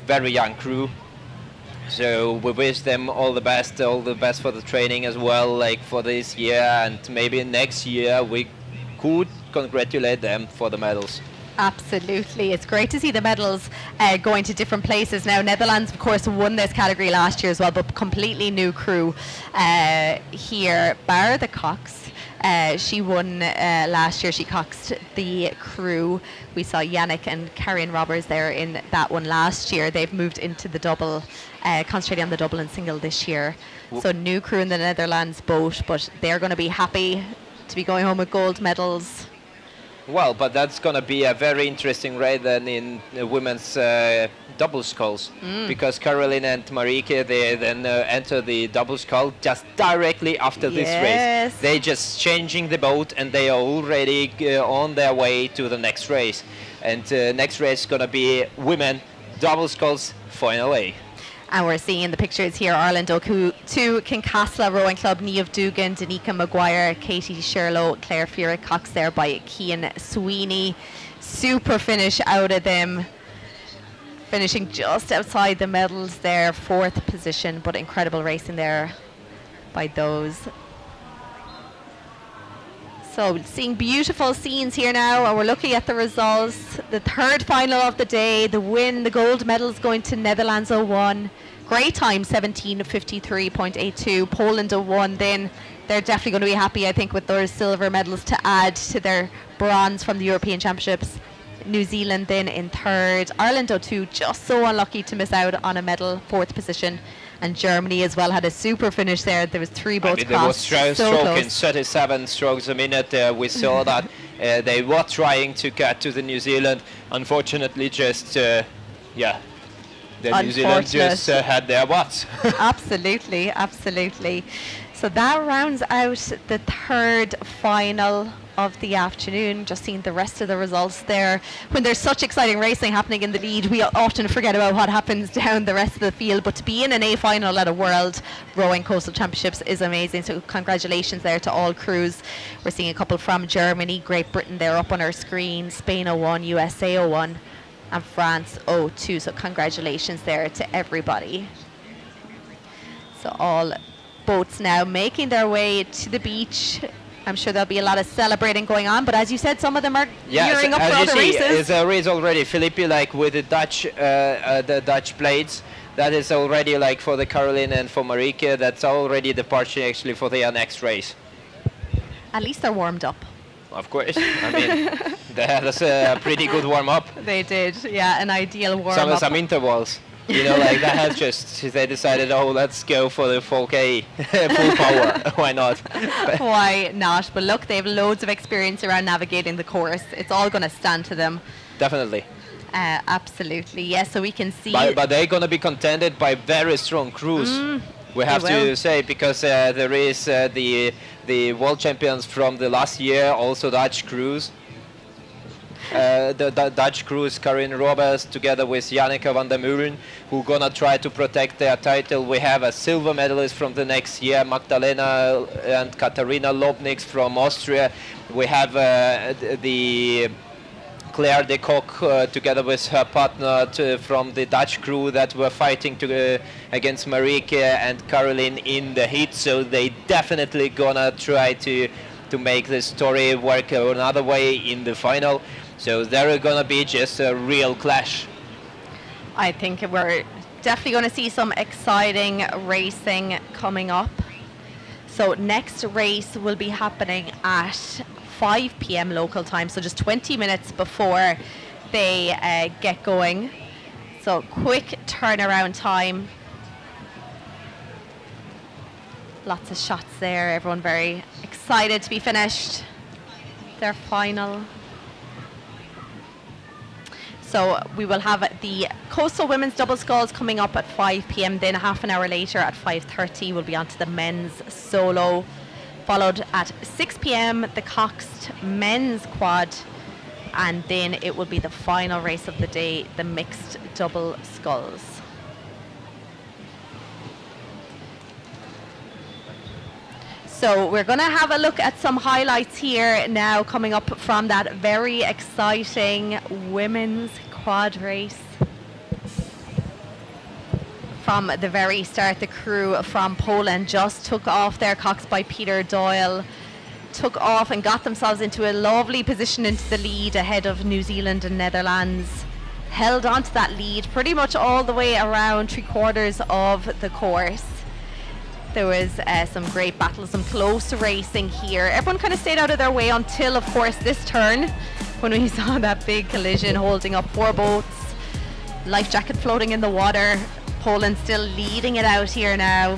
very young crew. So we wish them all the best for the training as well, like for this year, and maybe next year we could congratulate them for the medals. Absolutely. It's great to see the medals going to different places now. Netherlands, of course, won this category last year as well, but completely new crew here. Bar the Cox. She won last year. She coxed the crew. We saw Yannick and Karen Roberts there in that one last year. They've moved into the double, concentrating on the double and single this year. So new crew in the Netherlands boat, but they're going to be happy to be going home with gold medals. Well, but that's going to be a very interesting race then in women's double sculls, because Caroline and Marieke, they then enter the double scull just directly after this race. They just changing the boat, and they are already on their way to the next race. And next race is going to be women double sculls final A. And we're seeing in the pictures here Ireland 0-2, Kincasla Rowing Club, Niamh Dugan, Danica Maguire, Katie Sherlow, Claire Fear Cox there by Cian Sweeney. Super finish out of them. Finishing just outside the medals there, fourth position, but incredible racing there by those. So seeing beautiful scenes here now, and we're looking at the results. The third final of the day, the win, the gold medals going to Netherlands 0-1. Great time, 17:53.82. Poland 0-1. Then they're definitely going to be happy, I think, with those silver medals to add to their bronze from the European Championships. New Zealand then in third. Ireland 0-2, just so unlucky to miss out on a medal, fourth position. And Germany as well had a super finish there. There was three boats crossed. There was stroking 37 strokes a minute. We saw that they were trying to cut to the New Zealand. Unfortunately, just the New Zealand just had their butts. Absolutely, absolutely. So that rounds out the third final of the afternoon. Just seeing the rest of the results there. When there's such exciting racing happening in the lead, we often forget about what happens down the rest of the field, but to be in an A final at a World Rowing Coastal Championships is amazing. So congratulations there to all crews. We're seeing a couple from Germany, Great Britain there up on our screen, Spain 0-1, USA 0-1 and France 0-2. So congratulations there to everybody. So all boats now making their way to the beach. I'm sure there'll be a lot of celebrating going on, but as you said, some of them are gearing up for other races. There's a race already, Philippi, like with the Dutch blades. That is already like for the Caroline and for Marieke. That's already departure actually for their next race. At least they're warmed up. of course. I mean, that's a pretty good warm-up. They did, yeah, an ideal warm-up. Some intervals. You know, like that has just, they decided, oh, let's go for the 4K, full power. Why not? Why not? But look, they have loads of experience around navigating the course. It's all going to stand to them. Definitely. Absolutely, yes. So we can see. But they're going to be contended by very strong crews. We have to say, because there is the world champions from the last year, also Dutch crews. The Dutch crew is Karin Roberts together with Janneke van der Meulen, who are gonna try to protect their title. We have a silver medalist from the next year, Magdalena and Katharina Lobnix from Austria. We have the Claire de Kock together with her partner from the Dutch crew that were fighting against Marieke and Caroline in the heat. So they definitely gonna try to make the story work another way in the final. So there are going to be just a real clash. I think we're definitely going to see some exciting racing coming up. So next race will be happening at 5 p.m. local time, so just 20 minutes before they get going. So quick turnaround time. Lots of shots there, everyone very excited to be finished their final. So we will have the Coastal Women's Double Sculls coming up at 5 p.m. Then half an hour later at 5:30 we'll be on to the men's solo. Followed at 6 p.m. the Coxed men's quad. And then it will be the final race of the day, the mixed double sculls. So we're going to have a look at some highlights here now coming up from that very exciting women's quad race. From the very start, the crew from Poland just took off their Cox by Peter Doyle, took off and got themselves into a lovely position into the lead ahead of New Zealand and Netherlands. Held on to that lead pretty much all the way around 3/4 of the course. There was some great battles, some close racing here. Everyone kind of stayed out of their way until, of course, this turn when we saw that big collision holding up 4 boats. Life jacket floating in the water. Poland still leading it out here now.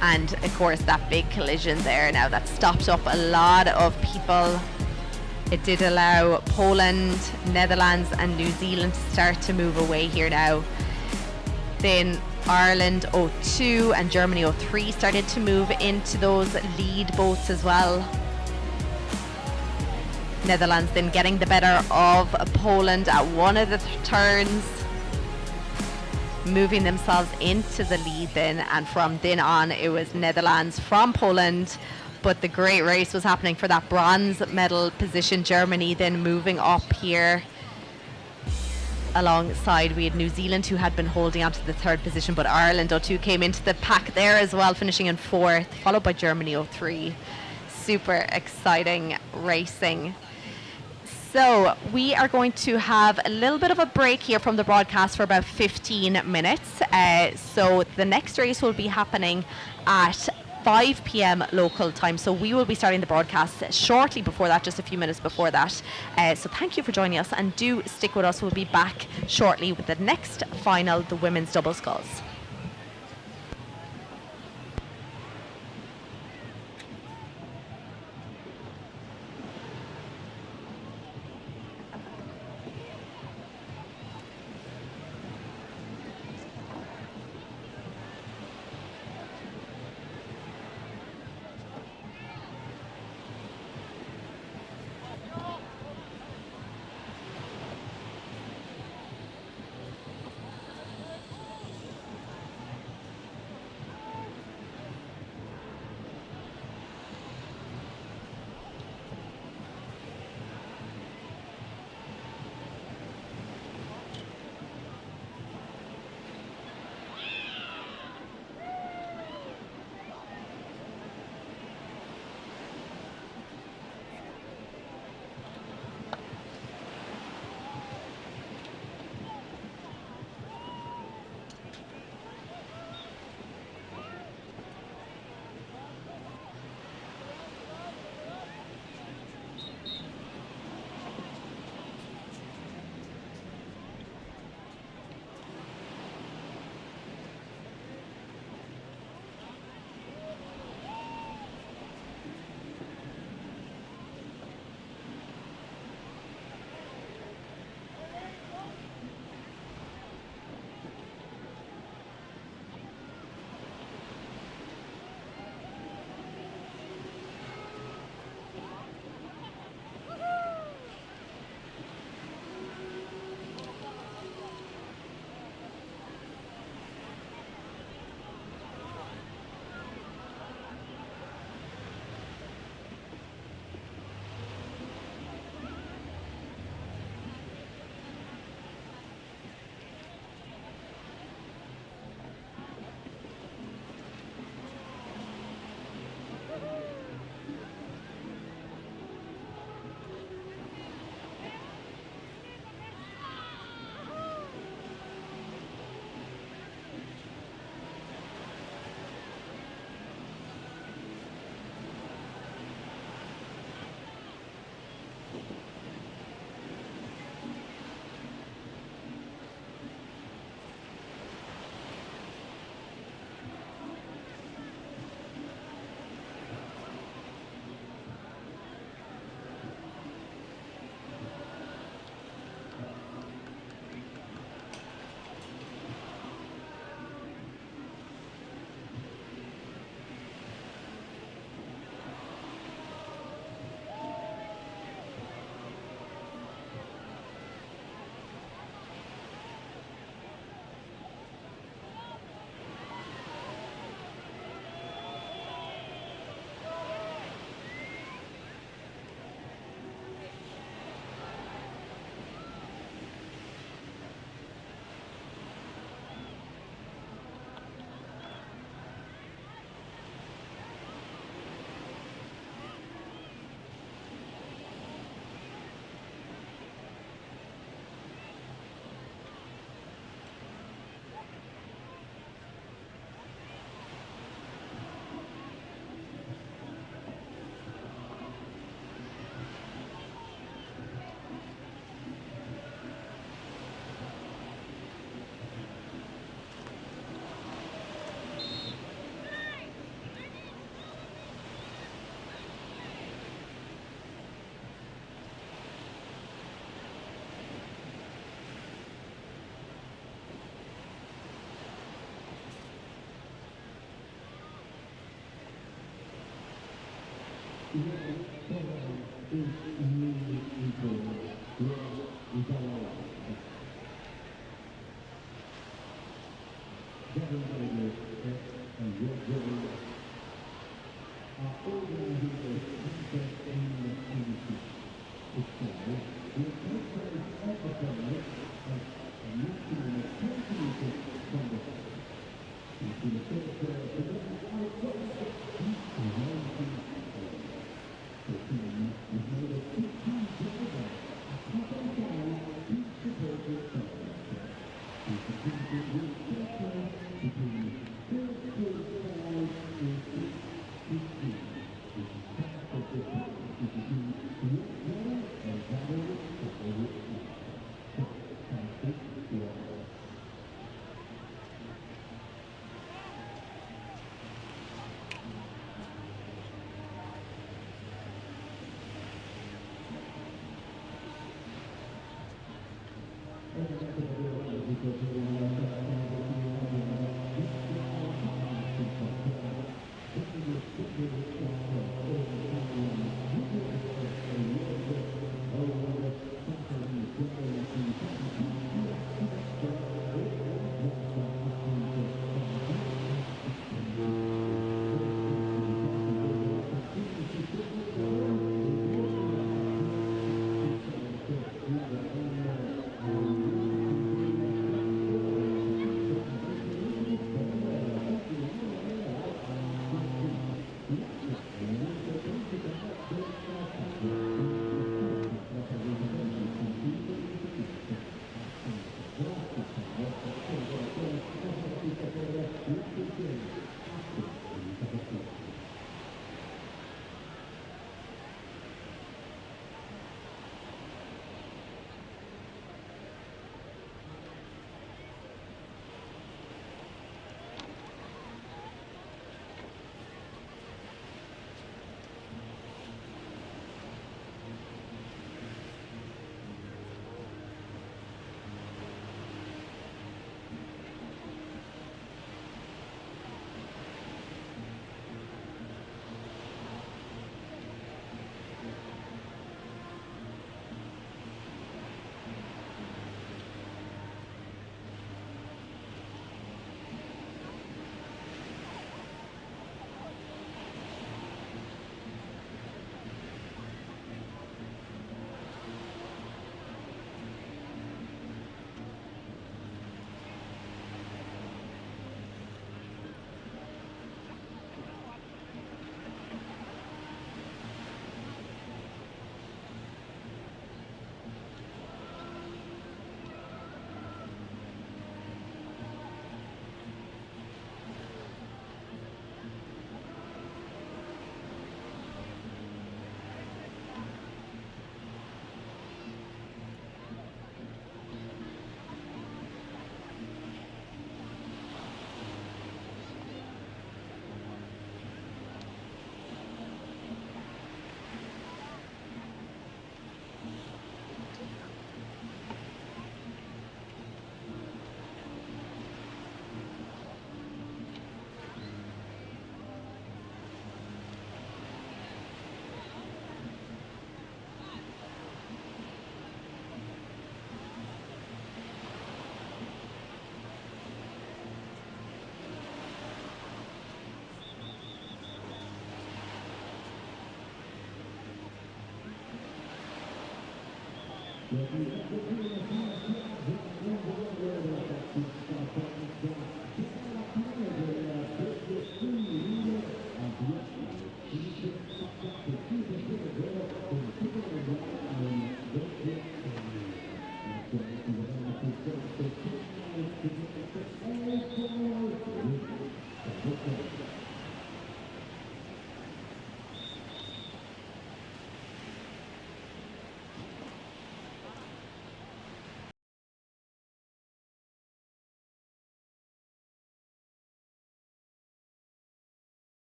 And, of course, that big collision there now that stopped up a lot of people. It did allow Poland, Netherlands and New Zealand to start to move away here now. Then Ireland 02 and Germany 03 started to move into those lead boats as well. Netherlands then getting the better of Poland at one of the turns, moving themselves into the lead then, and from then on it was Netherlands from Poland. But the great race was happening for that bronze medal position. Germany then moving up here. Alongside we had New Zealand, who had been holding on to the 3rd position, but Ireland 02 came into the pack there as well, finishing in 4th, followed by Germany 03. Super exciting racing. So we are going to have a little bit of a break here from the broadcast for about 15 minutes. So the next race will be happening at 5 p.m. local time. So we will be starting the broadcast shortly before that, just a few minutes before that. So thank you for joining us, and do stick with us. We'll be back shortly with the next final, the women's double sculls.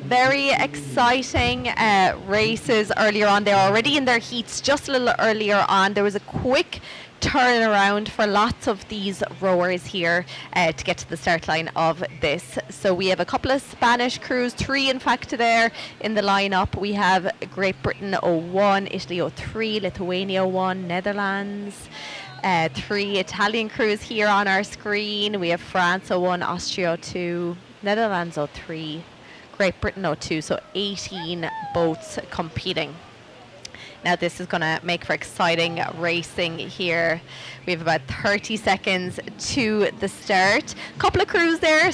Very exciting races earlier on. They're already in their heats just a little earlier on. There was a quick turnaround for lots of these rowers here to get to the start line of this. So we have a couple of Spanish crews, 3 in fact there in the lineup. We have Great Britain 01, Italy 03, Lithuania 01, Netherlands 3 Italian crews here on our screen. We have France 01, Austria 02, Netherlands 03, Great Britain 02, so 18 boats competing. Now this is going to make for exciting racing here. We have about 30 seconds to the start. Couple of crews there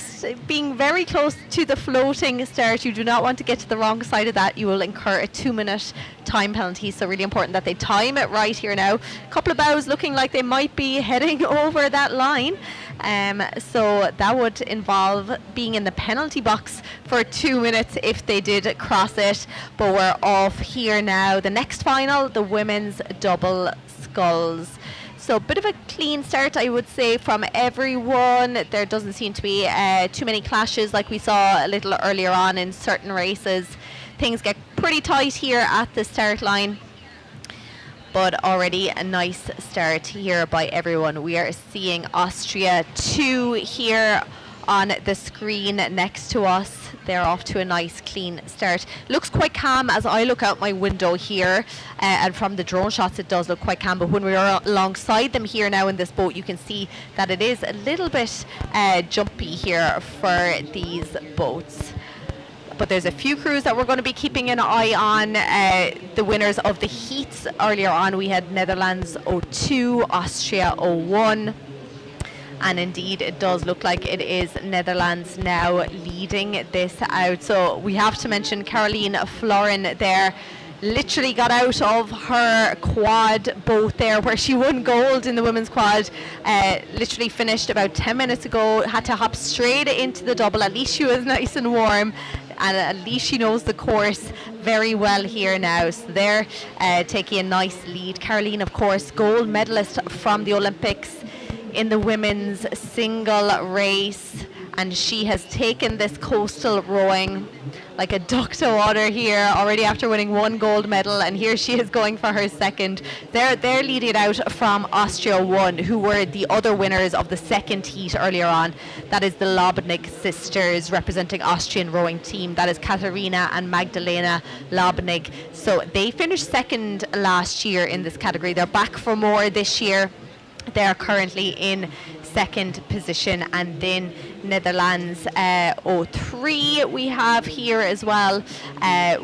being very close to the floating start. You do not want to get to the wrong side of that. You will incur a 2-minute time penalty, so really important that they time it right here now. Couple of bows looking like they might be heading over that line. So that would involve being in the penalty box for 2 minutes if they did cross it. But we're off here now. The next final, the women's double sculls. So a bit of a clean start, I would say, from everyone. There doesn't seem to be too many clashes like we saw a little earlier on in certain races. Things get pretty tight here at the start line. But already a nice start here by everyone. We are seeing Austria 2 here on the screen next to us. They're off to a nice clean start. Looks quite calm as I look out my window here, and from the drone shots it does look quite calm, but when we are alongside them here now in this boat, you can see that it is a little bit jumpy here for these boats. But there's a few crews that we're going to be keeping an eye on. The winners of the heats earlier on, we had Netherlands 02, Austria 01. And indeed, it does look like it is Netherlands now leading this out. So we have to mention Caroline Florin there. Literally got out of her quad boat there where she won gold in the women's quad. Literally finished about 10 minutes ago. Had to hop straight into the double. At least she was nice and warm. And at least she knows the course very well here now. So they're taking a nice lead. Caroline, of course, gold medalist from the Olympics in the women's single race. And she has taken this coastal rowing like a duck to water here already after winning 1 gold medal, and here she is going for her second. They're leading it out from Austria 1, who were the other winners of the second heat earlier on. That is the Lobnig sisters representing Austrian rowing team. That is Katharina and Magdalena Lobnig. So they finished second last year in this category. They're back for more this year. They're currently in second position, and then Netherlands 03 we have here as well,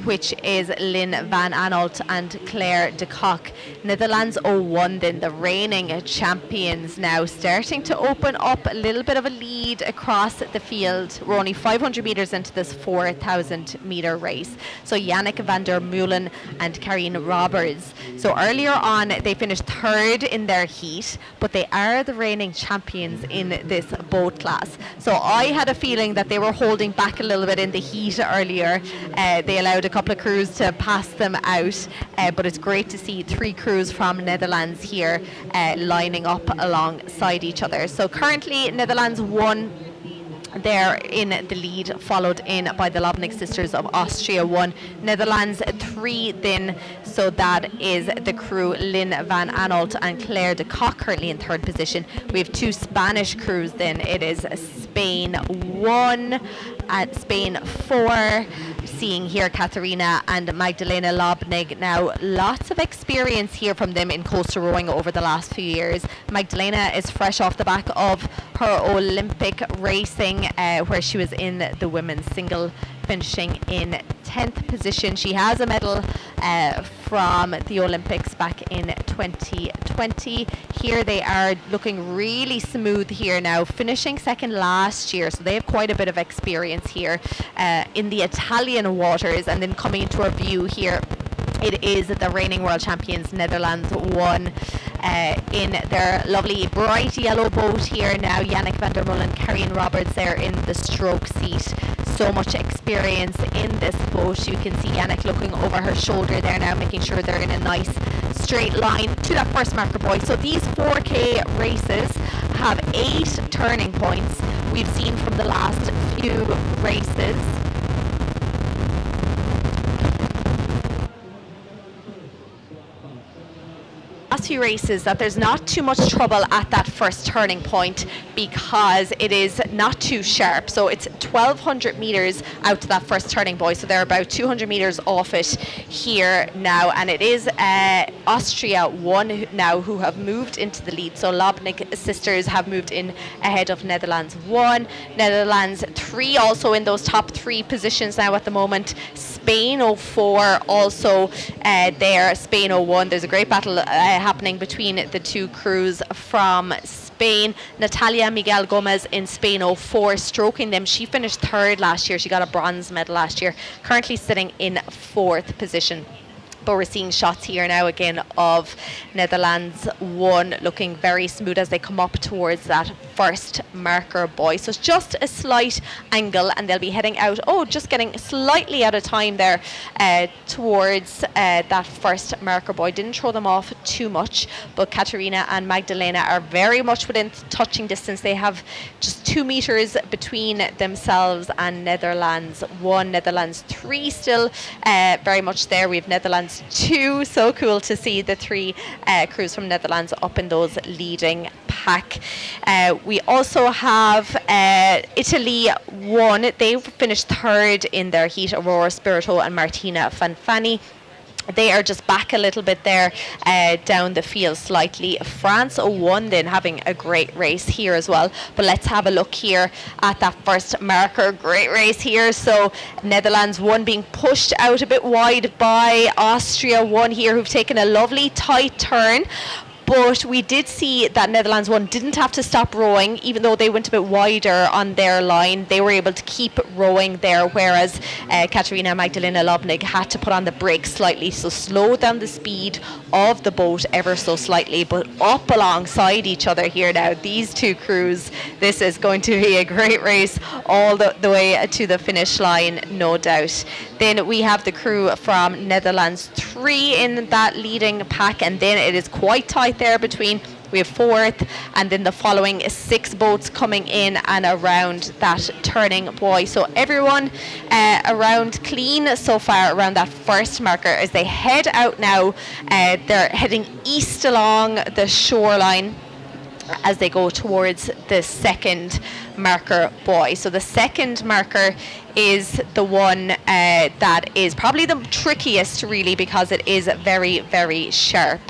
which is Lynn Van Anholt and Claire de Kock. Netherlands 01 then, the reigning champions, now starting to open up a little bit of a lead across the field. We're only 500 metres into this 4,000 metre race. So Yannick van der Meulen and Karine Roberts. So earlier on they finished third in their heat, but they are the reigning champions in this boat class. So I had a feeling that they were holding back a little bit in the heat earlier. They allowed a couple of crews to pass them out, but it's great to see 3 crews from Netherlands here lining up alongside each other. So currently Netherlands 1, they're in the lead, followed in by the Lobnig sisters of Austria 1. Netherlands 3 then, so that is the crew Lynn Van Anholt and Claire de Kock currently in third position. We have 2 Spanish crews then. It is Spain 1 and Spain 4. Seeing here Katharina and Magdalena Lobnig. Now lots of experience here from them in coastal rowing over the last few years. Magdalena is fresh off the back of her Olympic racing where she was in the women's single finishing in 10th position. She has a medal from the Olympics back in 2020. Here they are looking really smooth here now, finishing second last year, so they have quite a bit of experience here in the Italian waters. And then coming into our view here, it is the reigning world champions Netherlands won in their lovely bright yellow boat here now. Yannick van der Mullen, Karine Roberts there in the stroke seat. So much experience in this boat. You can see Yannick looking over her shoulder there now, making sure they're in a nice straight line to that first marker buoy. So these 4K races have 8 turning points. We've seen from the last few races that there's not too much trouble at that first turning point because it is not too sharp. So it's 1,200 meters out to that first turning buoy, so they're about 200 meters off it here now, and it is Austria 1 now who have moved into the lead. So Lobnig sisters have moved in ahead of Netherlands 1, Netherlands 3 also in those top 3 positions now at the moment. Spain 04 also there, Spain 01. There's a great battle happening between the two crews from Spain. Natalia Miguel Gomez in Spain 04 stroking them. She finished 3rd last year. She got a bronze medal last year, currently sitting in 4th position. But we're seeing shots here now again of Netherlands 1 looking very smooth as they come up towards that first marker buoy. So it's just a slight angle and they'll be heading out, just getting slightly out of time there towards that first marker buoy. Didn't throw them off too much, but Katerina and Magdalena are very much within touching distance. They have just 2 meters between themselves and Netherlands 1. Netherlands 3 still very much there. We have Netherlands 2. So cool to see the 3 crews from Netherlands up in those leading pack. We also have Italy 1. They finished 3rd in their heat. Aurora Spirito and Martina Fanfani. They are just back a little bit there down the field slightly. France 01 then having a great race here as well. But let's have a look here at that first marker. Great race here. So Netherlands 1 being pushed out a bit wide by Austria 1 here, who've taken a lovely tight turn. But we did see that Netherlands 1 didn't have to stop rowing, even though they went a bit wider on their line. They were able to keep rowing there, whereas Katerina Magdalena Lobnig had to put on the brakes slightly, so slow down the speed of the boat ever so slightly, but up alongside each other here now. These 2 crews, this is going to be a great race all the way to the finish line, no doubt. Then we have the crew from Netherlands 3 in that leading pack, and then it is quite tight there between. We have 4th, and then the following 6 boats coming in and around that turning buoy. So everyone around clean so far around that first marker. As they head out now, they're heading east along the shoreline as they go towards the second marker buoy. So the second marker is the one that is probably the trickiest, really, because it is very, very sharp.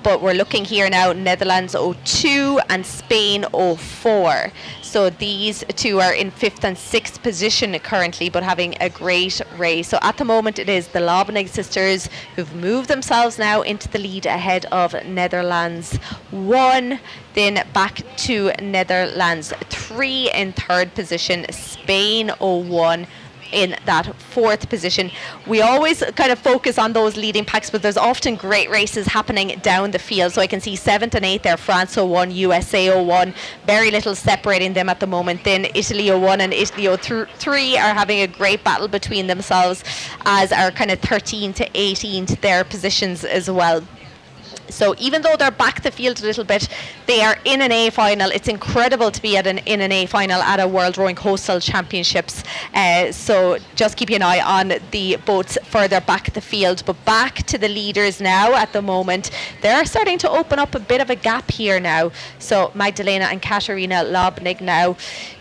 But we're looking here now, Netherlands 02 and Spain 04. So these 2 are in 5th and 6th position currently, but having a great race. So at the moment it is the Lobnig sisters who've moved themselves now into the lead ahead of Netherlands 1. Then back to Netherlands 3 in 3rd position, Spain 01 in that 4th position. We always kind of focus on those leading packs, but there's often great races happening down the field. So I can see 7th and 8th there, France 01, USA 01, very little separating them at the moment. Then Italy 01 and Italy 03 are having a great battle between themselves, as are kind of 13 to 18 to their positions as well. So even though they're back the field a little bit, they are in an A final. It's incredible to be in an A final at a World Rowing Coastal Championships. So just keep an eye on the boats further back the field. But back to the leaders now at the moment. They're starting to open up a bit of a gap here now. So Magdalena and Katerina Lobnig now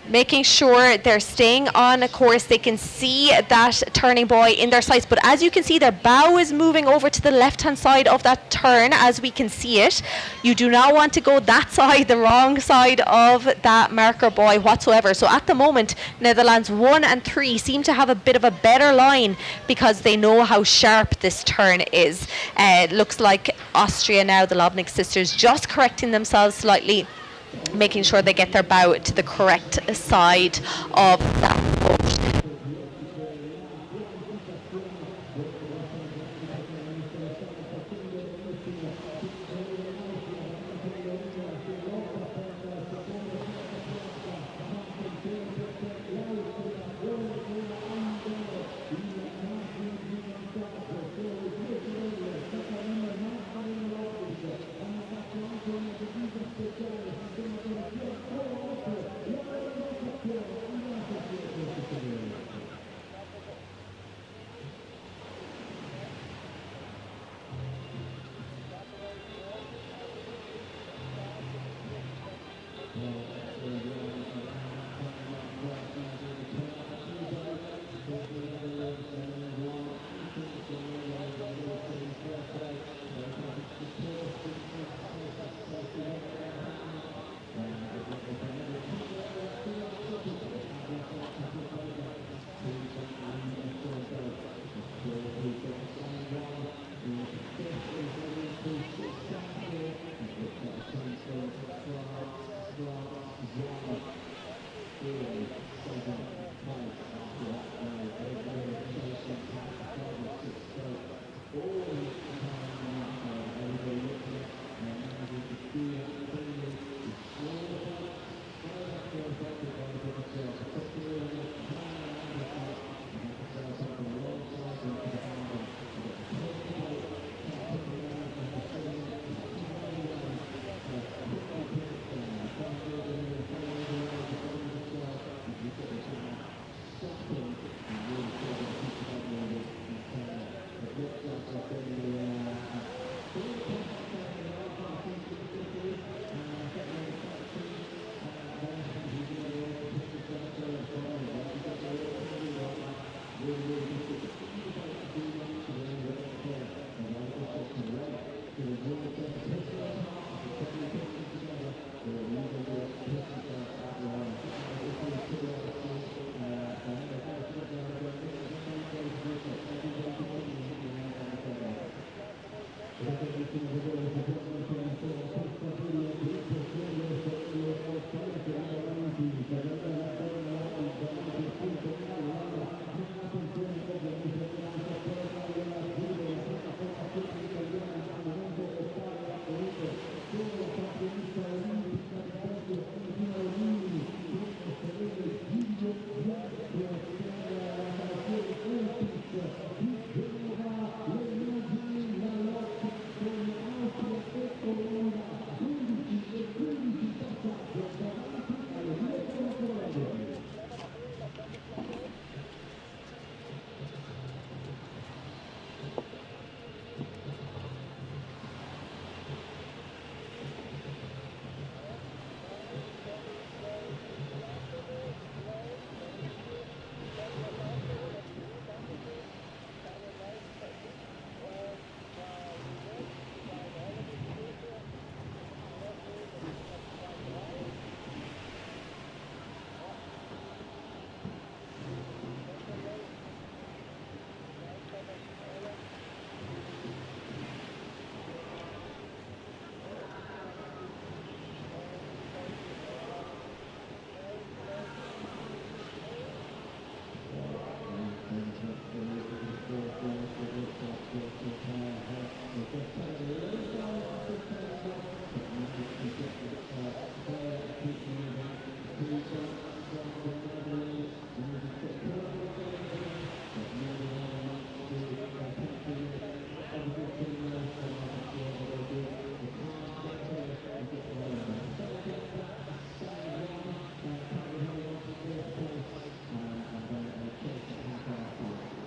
making sure they're staying on a course. They can see that turning buoy in their sights, but as you can see, their bow is moving over to the left-hand side of that turn as we can see it. You do not want to go that side, the wrong side of that marker buoy whatsoever. So at the moment, Netherlands 1 and 3 seem to have a bit of a better line because they know how sharp this turn is. It looks like Austria now, the Lobnig sisters, just correcting themselves slightly, making sure they get their bow to the correct side of that boat.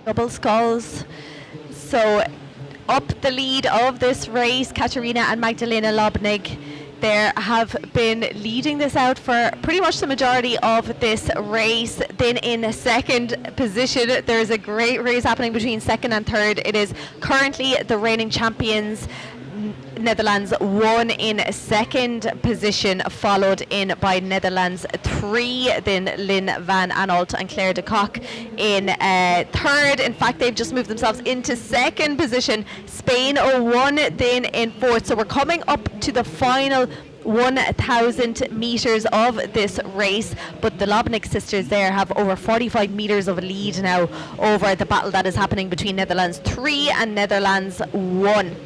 Double sculls. So up the lead of this race, Katarina and Magdalena Lobnig there have been leading this out for pretty much the majority of this race. Then in second position, there's a great race happening between second and third. It is currently the reigning champions, Netherlands 1 in second position, followed in by Netherlands 3, then Lynn Van Aanholt and Claire de Kock in third. In fact, they've just moved themselves into second position. Spain 1 then in fourth. So we're coming up to the final 1,000 meters of this race, but the Lobnik sisters there have over 45 meters of a lead now over the battle that is happening between Netherlands 3 and Netherlands 1.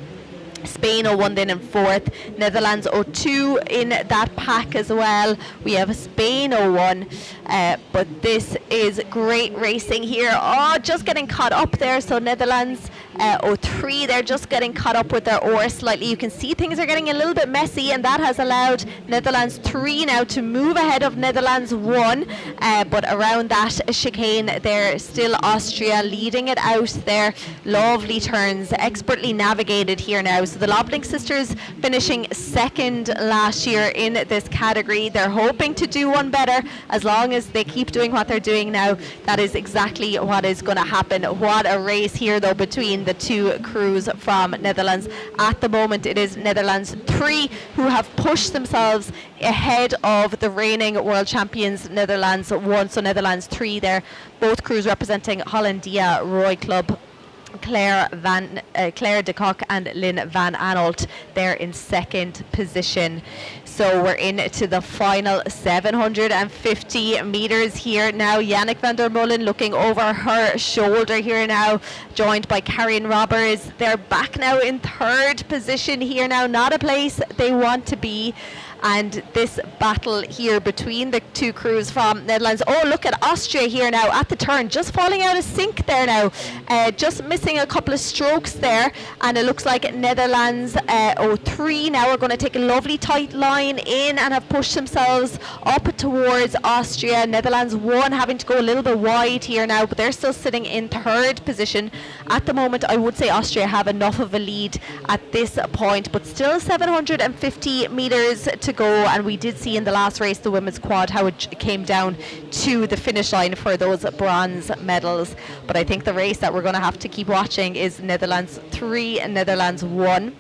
Spain 0-1 then in fourth, Netherlands 0-2 in that pack as well. We have Spain 0-1, but this is great racing here. Oh, just getting caught up there. So Netherlands 0-3, they're just getting caught up with their oar slightly. You can see things are getting a little bit messy, and that has allowed Netherlands 3 now to move ahead of Netherlands 1. But around that chicane there, still Austria leading it out there. Lovely turns, expertly navigated here now. So the Lobling sisters finishing second last year in this category. They're hoping to do one better as long as they keep doing what they're doing now. That is exactly what is going to happen. What a race here though between the two crews from Netherlands. At the moment it is Netherlands 3 who have pushed themselves ahead of the reigning world champions Netherlands 1. So Netherlands 3 there, both crews representing Hollandia Roy Club. Claire de Kock and Lynn Van Aanholt there in second position. So we're into the final 750 meters here now. Yannick van der Molen looking over her shoulder here now, joined by Karian Robbers. They're back now in third position here now, not a place they want to be. And this battle here between the two crews from Netherlands. Oh, look at Austria here now at the turn, just falling out of sync there now, just missing a couple of strokes there. And it looks like Netherlands 03 now are going to take a lovely tight line in and have pushed themselves up towards Austria. Netherlands 1 having to go a little bit wide here now, but they're still sitting in third position. At the moment, I would say Austria have enough of a lead at this point, but still 750 meters to go. And we did see in the last race, the women's quad, how it came down to the finish line for those bronze medals. But I think the race that we're going to have to keep watching is Netherlands 3 and Netherlands 1.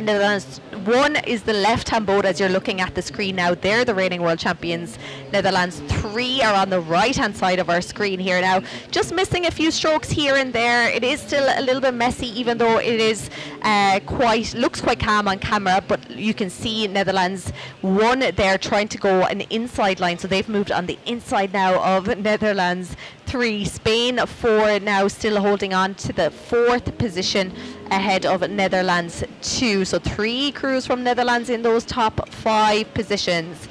Netherlands 1 is the left-hand boat as you're looking at the screen now. They're the reigning world champions. Netherlands 3 are on the right-hand side of our screen here now. Just missing a few strokes here and there. It is still a little bit messy, even though it is looks quite calm on camera. But you can see Netherlands 1 there trying to go an inside line. So they've moved on the inside now of Netherlands 3. Spain 4 now still holding on to the fourth position ahead of Netherlands 2. So 3 crews from Netherlands in those top 5 positions.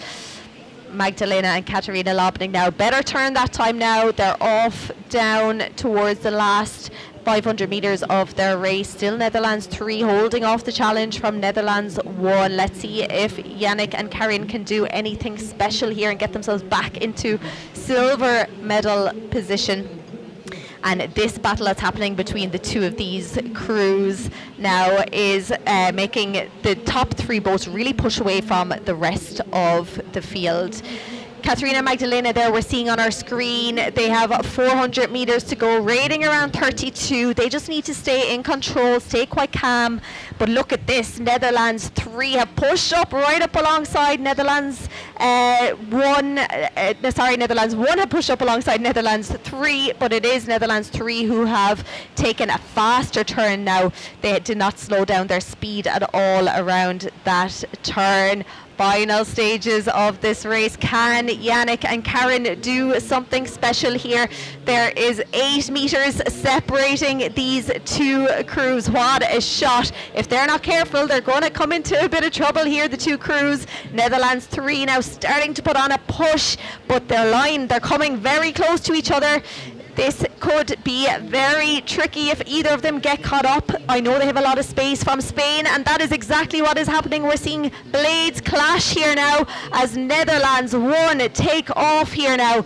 Magdalena and Katarina Lobning now. Better turn that time now. They're off down towards the last 500 meters of their race. Still Netherlands 3 holding off the challenge from Netherlands 1. Let's see if Yannick and Karin can do anything special here and get themselves back into silver medal position. And this battle that's happening between the two of these crews now is making the top 3 boats really push away from the rest of the field. Katarina and Magdalena there we're seeing on our screen, they have 400 meters to go, rating around 32. They just need to stay in control, stay quite calm. But look at this, Netherlands 3 have pushed up right up alongside Netherlands 1 have pushed up alongside Netherlands 3, but it is Netherlands 3 who have taken a faster turn now. They did not slow down their speed at all around that turn. Final stages of this race. Can Yannick and Karin do something special here? There is 8 meters separating these two crews. What a shot. If they're not careful, they're going to come into a bit of trouble here, the two crews. Netherlands 3 now starting to put on a push, but they're coming very close to each other. This could be very tricky if either of them get caught up. I know they have a lot of space from Spain, and that is exactly what is happening. We're seeing blades clash here now as Netherlands 1 take off here now,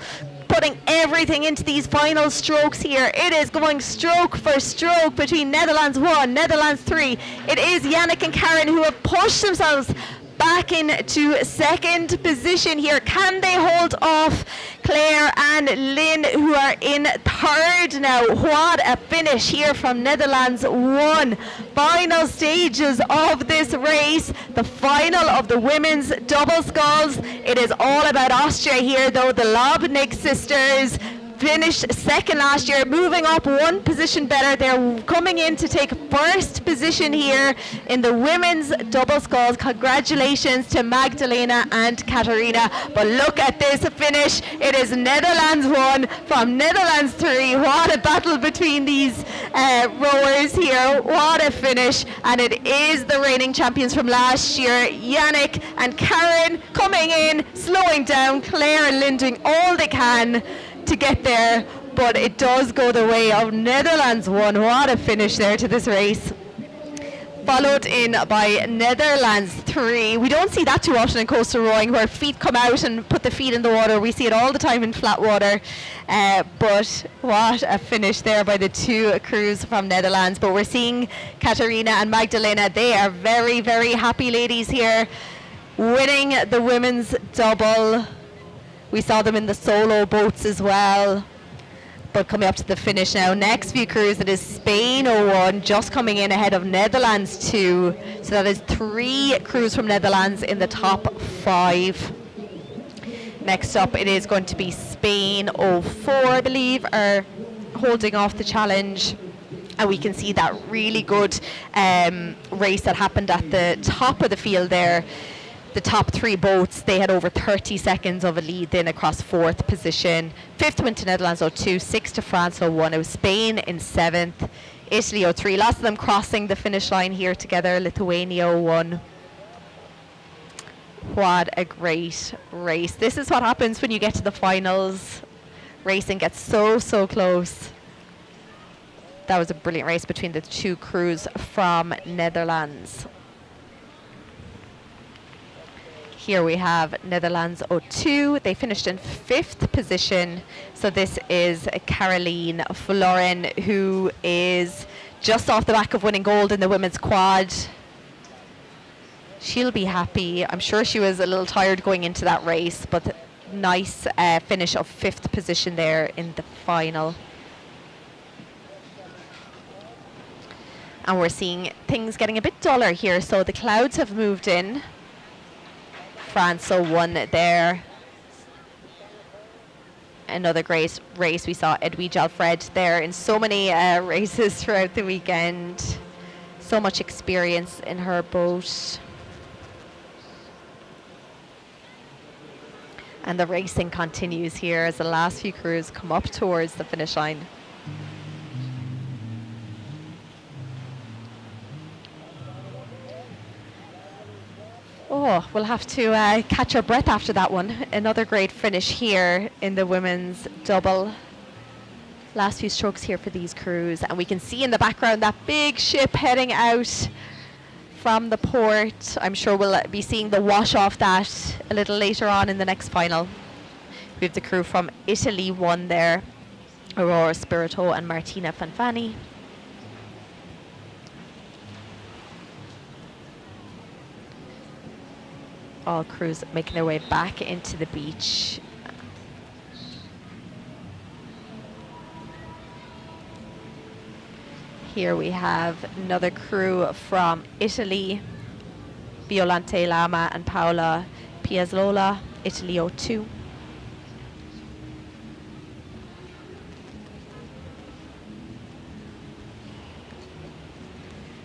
putting everything into these final strokes here. It is going stroke for stroke between Netherlands 1, Netherlands 3. It is Yannick and Karin who have pushed themselves back into second position here. Can they hold off Claire and Lynn, who are in third now? What a finish here from Netherlands 1. Final stages of this race, the final of the women's double sculls. It is all about Austria here, though. The Lobnig sisters finished second last year, moving up one position better. They're coming in to take first position here in the women's double sculls. Congratulations to Magdalena and Katarina. But look at this finish. It is Netherlands 1 from Netherlands 3. What a battle between these rowers here. What a finish. And it is the reigning champions from last year, Yannick and Karen, coming in, slowing down. Claire and Lynn doing all they can to get there, but it does go the way of Netherlands 1. What a finish there to this race. Followed in by Netherlands 3. We don't see that too often in coastal rowing, where feet come out and put the feet in the water. We see it all the time in flat water. But what a finish there by the two crews from Netherlands. But we're seeing Katarina and Magdalena. They are very, very happy ladies here, winning the women's double. We saw them in the solo boats as well, but coming up to the finish now. Next few crews, it is Spain 01, just coming in ahead of Netherlands 2. So that is 3 crews from Netherlands in the top 5. Next up, it is going to be Spain 04, I believe, are holding off the challenge. And we can see that really good race that happened at the top of the field there. The top 3 boats, they had over 30 seconds of a lead then across 4th position. 5th went to Netherlands 02, 6th to France 01. It was Spain in 7th, Italy 03. Lots of them crossing the finish line here together. Lithuania 01. What a great race. This is what happens when you get to the finals. Racing gets so, so close. That was a brilliant race between the 2 crews from Netherlands. Here we have Netherlands 02. They finished in 5th position. So this is Caroline Florin, who is just off the back of winning gold in the women's quad. She'll be happy. I'm sure she was a little tired going into that race, but nice finish of 5th position there in the final. And we're seeing things getting a bit duller here. So the clouds have moved in. France 01 there. Another great race. We saw Edwige Alfred there in so many races throughout the weekend. So much experience in her boat. And the racing continues here as the last few crews come up towards the finish line. Oh, we'll have to catch our breath after that one. Another great finish here in the women's double. Last few strokes here for these crews. And we can see in the background that big ship heading out from the port. I'm sure we'll be seeing the wash off that a little later on in the next final. We have the crew from Italy 1 there. Aurora Spirito and Martina Fanfani. All crews making their way back into the beach. Here we have another crew from Italy, Violante Lama and Paola Piazzola, Italy 02.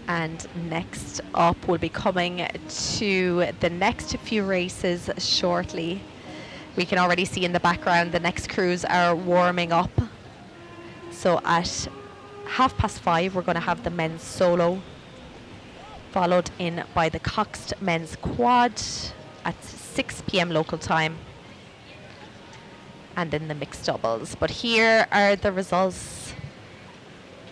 And next up, we'll be coming to the next few races shortly. We can already see in the background the next crews are warming up. So at 5:30, we're going to have the men's solo, followed in by the coxed men's quad at 6 p.m. local time, and then the mixed doubles. But here are the results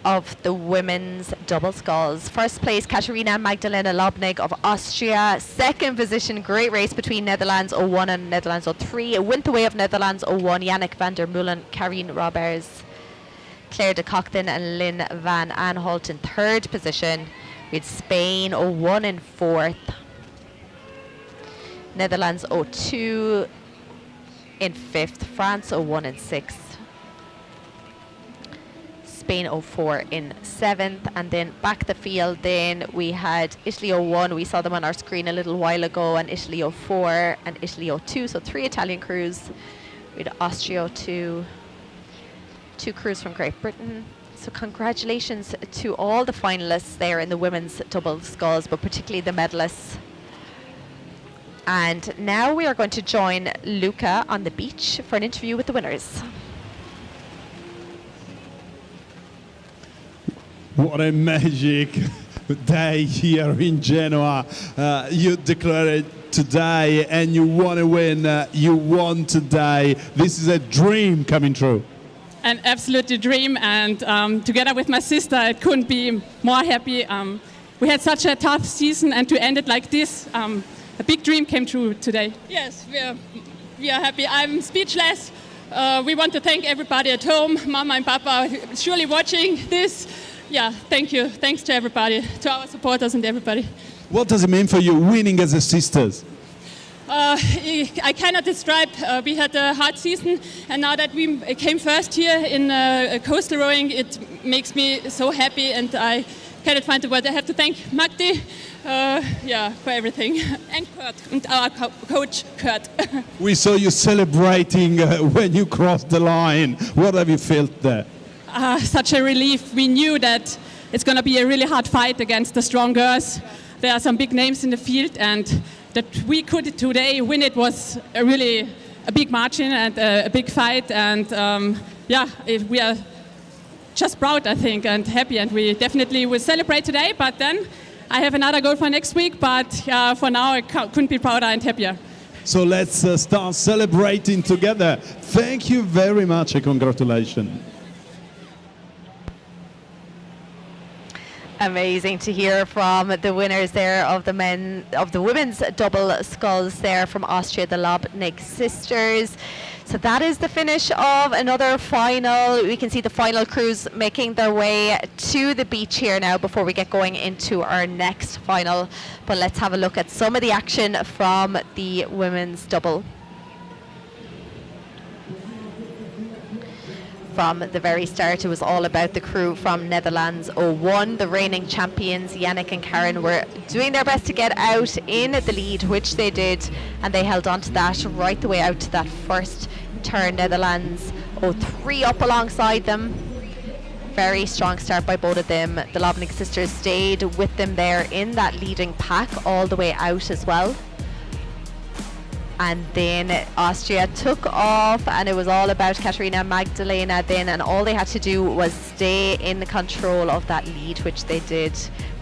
of the women's double sculls. First place, Katarina and Magdalena Lobnig of Austria. Second position, great race between Netherlands 01 and Netherlands 03. It went the way of Netherlands 01, Yannick van der Meulen, Karine Roberts, Claire de Cockton and Lynn van Aanholt in third position. We had Spain 01 in 4th. Netherlands 0-2 in 5th, France 0-1 in 6th, Spain 0-4 in 7th, and then back the field then we had Italy 0-1, we saw them on our screen a little while ago, and Italy 0-4 and Italy 0-2, so 3 Italian crews. We had Austria 0-2, 2 crews from Great Britain. So congratulations to all the finalists there in the women's double sculls, but particularly the medalists. And now we are going to join Luca on the beach for an interview with the winners. What a magic day here in Genoa. You declared it today and you want to win. You won today. This is a dream coming true. An absolute dream, and together with my sister, I couldn't be more happy. We had such a tough season, and to end it like this, a big dream came true today. Yes, we are happy. I'm speechless. We want to thank everybody at home, Mama and Papa, surely watching this. Yeah, thank you. Thanks to everybody, to our supporters and everybody. What does it mean for you winning as a sisters? I cannot describe. We had a hard season, and now that we came first here in coastal rowing, it makes me so happy, and I cannot find the word. I have to thank Magdi, for everything, and Kurt, and our coach, Kurt. We saw you celebrating when you crossed the line. What have you felt there? Such a relief. We knew that it's going to be a really hard fight against the strong girls. There are some big names in the field, and that we could today win it was really a big margin and a big fight. And we are just proud, I think, and happy, and we definitely will celebrate today. But then I have another goal for next week. But for now, I couldn't be prouder and happier. So let's start celebrating together. Thank you very much and congratulations. Amazing to hear from the winners there of the women's double sculls there from Austria, the Lobnig sisters. So that is the finish of another final. We can see the final crews making their way to the beach here now before we get going into our next final. But let's have a look at some of the action from the women's double. From the very start, it was all about the crew from Netherlands 01. The reigning champions, Yannick and Karen, were doing their best to get out in the lead, which they did, and they held on to that right the way out to that first turn. Netherlands 03 up alongside them. Very strong start by both of them. The Lobnig sisters stayed with them there in that leading pack all the way out as well. And then Austria took off, and it was all about Katarina and Magdalena then, and all they had to do was stay in control of that lead, which they did.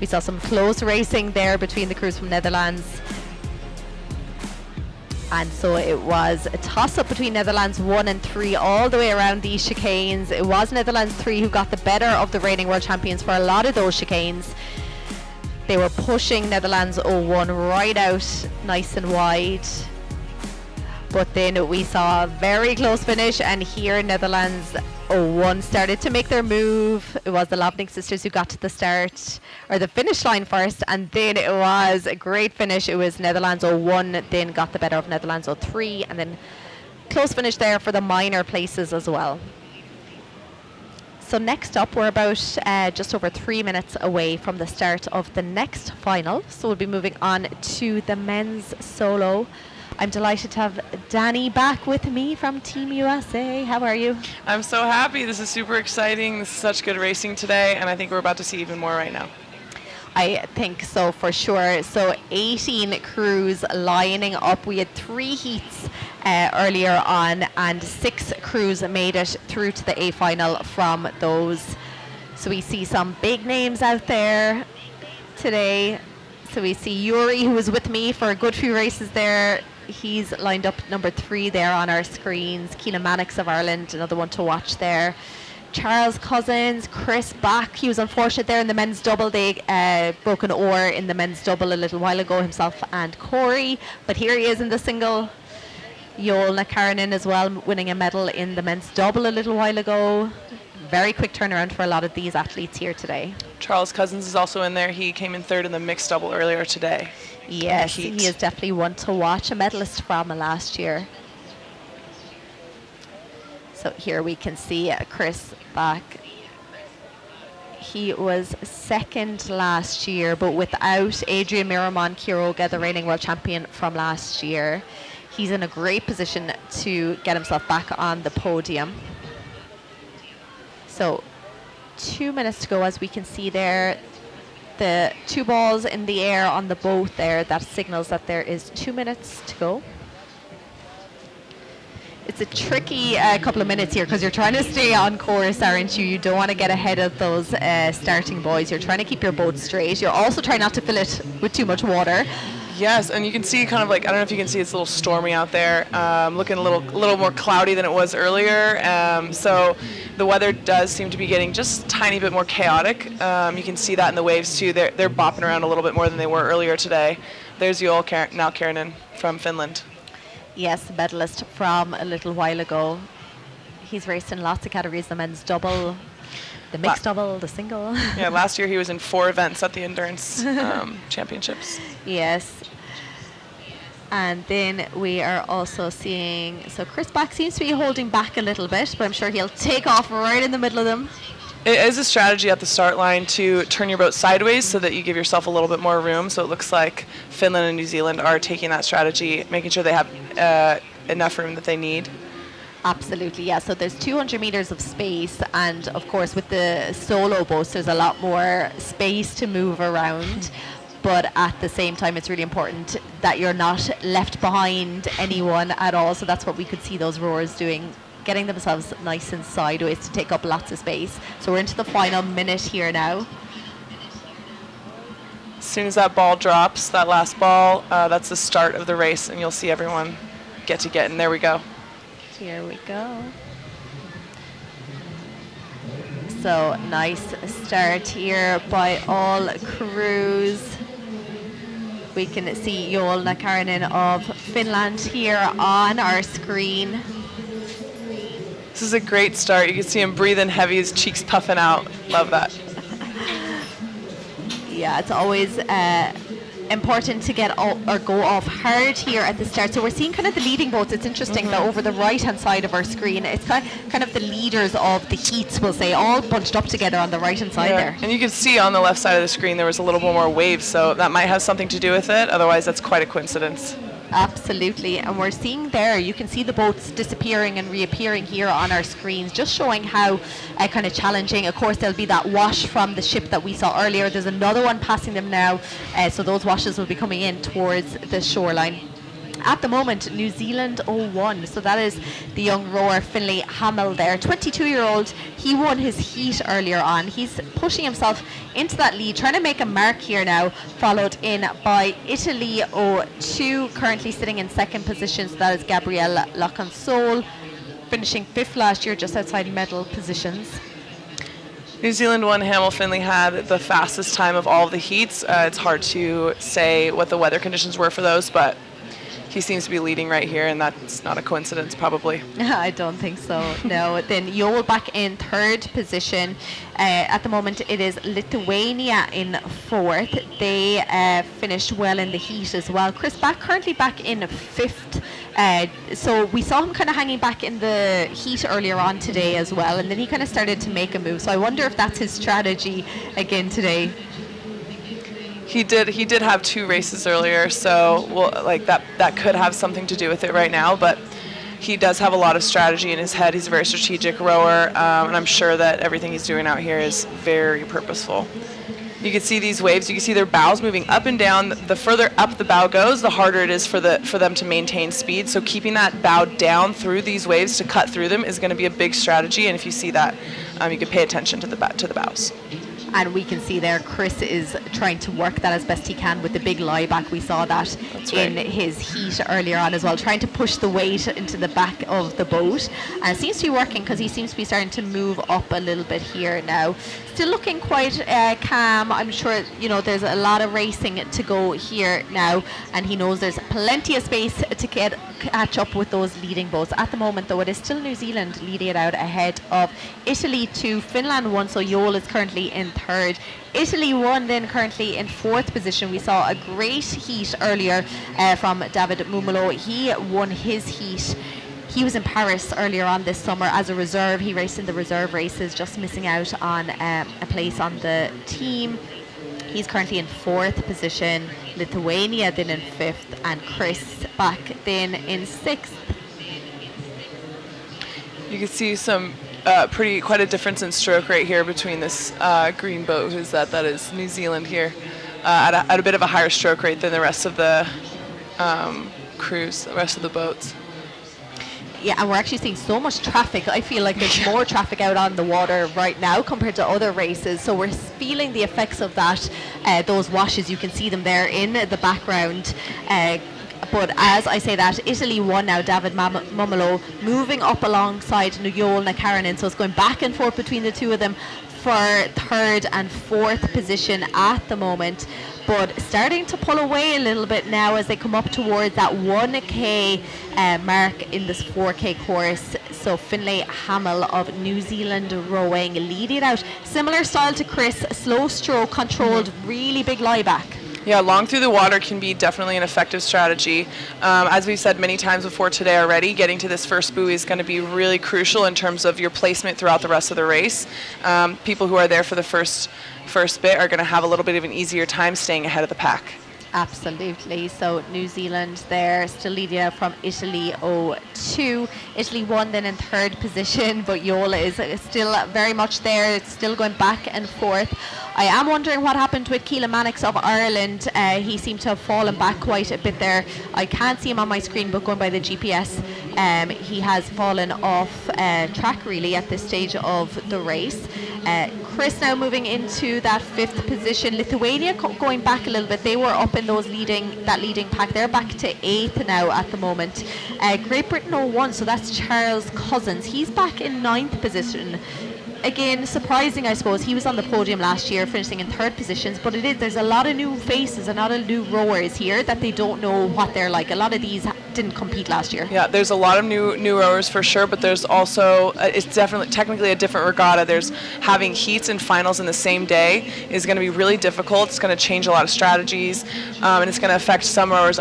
We saw some close racing there between the crews from Netherlands. And so it was a toss-up between Netherlands 1 and 3 all the way around these chicanes. It was Netherlands 3 who got the better of the reigning world champions for a lot of those chicanes. They were pushing Netherlands 01 right out nice and wide. But then we saw a very close finish, and here Netherlands 01 started to make their move. It was the Lobnig sisters who got to the start, or the finish line first, and then it was a great finish. It was Netherlands 01 then got the better of Netherlands 03, and then close finish there for the minor places as well. So next up, we're about just over 3 minutes away from the start of the next final. So we'll be moving on to the men's solo. I'm delighted to have Danny back with me from Team USA. How are you? I'm so happy. This is super exciting. This is such good racing today, and I think we're about to see even more right now. I think so, for sure. So 18 crews lining up. We had 3 heats earlier on, and 6 crews made it through to the A final from those. So we see some big names out there today. So we see Yuri, who was with me for a good few races there. He's lined up number 3 there on our screens. Keelan Mannix of Ireland, another one to watch there. Charles Cousins, Chris Back. He was unfortunate there in the men's double. They broke an oar in the men's double a little while ago, himself and Corey. But here he is in the single. Joel Nakaranen as well, winning a medal in the men's double a little while ago. very quick turnaround for a lot of these athletes here today. Charles Cousins is also in there. He came in third in the mixed double earlier today. Yes, he is definitely one to watch, a medalist from last year. So here we can see Chris back. He was second last year, but without Adrian Miramon Quiroga, the reigning world champion from last year. He's in a great position to get himself back on the podium. So 2 minutes to go, as we can see there. The 2 balls in the air on the boat there, that signals that there is 2 minutes to go. It's a tricky couple of minutes here because you're trying to stay on course, aren't you? You don't want to get ahead of those starting boys. You're trying to keep your boat straight. You're also trying not to fill it with too much water. Yes, and you can see kind of like, I don't know if you can see, it's a little stormy out there, looking a little more cloudy than it was earlier. So the weather does seem to be getting just a tiny bit more chaotic. You can see that in the waves too. They're bopping around a little bit more than they were earlier today. There's Joel Nälkärinen from Finland. Yes, the medalist from a little while ago. He's raced in lots of categories, the men's double, the mixed double, the single. Yeah, last year he was in 4 events at the Endurance Championships. Yes. And then we are also seeing, so Chris Back seems to be holding back a little bit, but I'm sure he'll take off right in the middle of them. It is a strategy at the start line to turn your boat sideways so that you give yourself a little bit more room. So it looks like Finland and New Zealand are taking that strategy, making sure they have enough room that they need. Absolutely, yeah. So there's 200 meters of space, and of course with the solo boats there's a lot more space to move around. But at the same time, it's really important that you're not left behind anyone at all. So that's what we could see those rowers doing, getting themselves nice and sideways to take up lots of space. So we're into the final minute here now. As soon as that ball drops, that last ball, that's the start of the race, and you'll see everyone get, and there we go. Here we go. So nice start here by all crews. We can see Joel Nälkärinen of Finland here on our screen. This is a great start. You can see him breathing heavy, his cheeks puffing out. Love that. Yeah, it's always important to get or go off hard here at the start. So we're seeing kind of the leading boats. It's interesting that over the right hand side of our screen, it's kind of the leaders of the heats, we'll say, all bunched up together on the right hand side there. And you can see on the left side of the screen there was a little bit more waves, so that might have something to do with it. Otherwise, that's quite a coincidence. Absolutely, and we're seeing there, you can see the boats disappearing and reappearing here on our screens, just showing how kind of challenging. Of course, there'll be that wash from the ship that we saw earlier. There's another one passing them now, so those washes will be coming in towards the shoreline. At the moment, New Zealand 01, so that is the young rower Finlay Hamill there, 22-year-old. He won his heat earlier on. He's pushing himself into that lead, trying to make a mark here now, followed in by Italy 02, currently sitting in second position, so that is Gabrielle Laconsole, finishing 5th last year, just outside medal positions. New Zealand won. Hamill Finlay had the fastest time of all of the heats. It's hard to say what the weather conditions were for those, but he seems to be leading right here, and that's not a coincidence, probably. I don't think so, no. Then Joel back in 3rd position. At the moment, it is Lithuania in 4th. They finished well in the heat as well. Chris Back currently back in 5th. So we saw him kind of hanging back in the heat earlier on today as well, and then he kind of started to make a move. So I wonder if that's his strategy again today. He did have 2 races earlier, so that could have something to do with it right now, but he does have a lot of strategy in his head. He's a very strategic rower, and I'm sure that everything he's doing out here is very purposeful. You can see these waves, you can see their bows moving up and down. The further up the bow goes, the harder it is for them to maintain speed, so keeping that bow down through these waves to cut through them is going to be a big strategy, and if you see that, you can pay attention to the bows. And we can see there Chris is trying to work that as best he can with the big lie back. We saw that in his heat earlier on as well, trying to push the weight into the back of the boat. And it seems to be working because he seems to be starting to move up a little bit here now. Still looking quite calm. I'm sure, you know, there's a lot of racing to go here now, and he knows there's plenty of space to catch up with those leading boats. At the moment, though, it is still New Zealand leading it out ahead of Italy 2, Finland 1, so Yol is currently in third. Italy 1 then currently in fourth position. We saw a great heat earlier from David Mumolo. He won his heat. He was in Paris earlier on this summer as a reserve. He raced in the reserve races, just missing out on a place on the team. He's currently in fourth position. Lithuania then in fifth, and Chris back then in sixth. You can see some quite a difference in stroke rate here between this green boat, that is New Zealand here, at a bit of a higher stroke rate than the rest of the crews, the rest of the boats. Yeah, and we're actually seeing so much traffic. I feel like there's more traffic out on the water right now compared to other races. So we're feeling the effects of that. Those washes, you can see them there in the background. But as I say that, Italy won now, David Mumolo, moving up alongside Nuyol Nakarinen. So it's going back and forth between the two of them for third and fourth position at the moment. But starting to pull away a little bit now as they come up towards that 1K mark in this 4K course. So Finlay Hamill of New Zealand Rowing leading out. Similar style to Chris, slow stroke, controlled, really big lie back. Yeah, long through the water can be definitely an effective strategy. As we've said many times before today already, getting to this first buoy is going to be really crucial in terms of your placement throughout the rest of the race. People who are there for the first bit are going to have a little bit of an easier time staying ahead of the pack. Absolutely. So New Zealand there still leading out from Italy 0-2. Italy won then in third position, but Yola is still very much there. It's still going back and forth. I am wondering what happened with Keelan Mannix of Ireland. He seemed to have fallen back quite a bit there. I can't see him on my screen, but going by the GPS, he has fallen off track really at this stage of the race. Chris now moving into that fifth position. Lithuania going back a little bit. They were up in those leading pack. They're back to eighth now at the moment. Great Britain 0-1, so that's Charles Cousins. He's back in ninth position. Again, surprising, I suppose. He was on the podium last year, finishing in third positions, but there's a lot of new faces, a lot of new rowers here that they don't know what they're like. A lot of these didn't compete last year. Yeah, there's a lot of new rowers for sure, but there's also, it's definitely technically a different regatta. There's having heats and finals in the same day is going to be really difficult. It's going to change a lot of strategies, and it's going to affect some rowers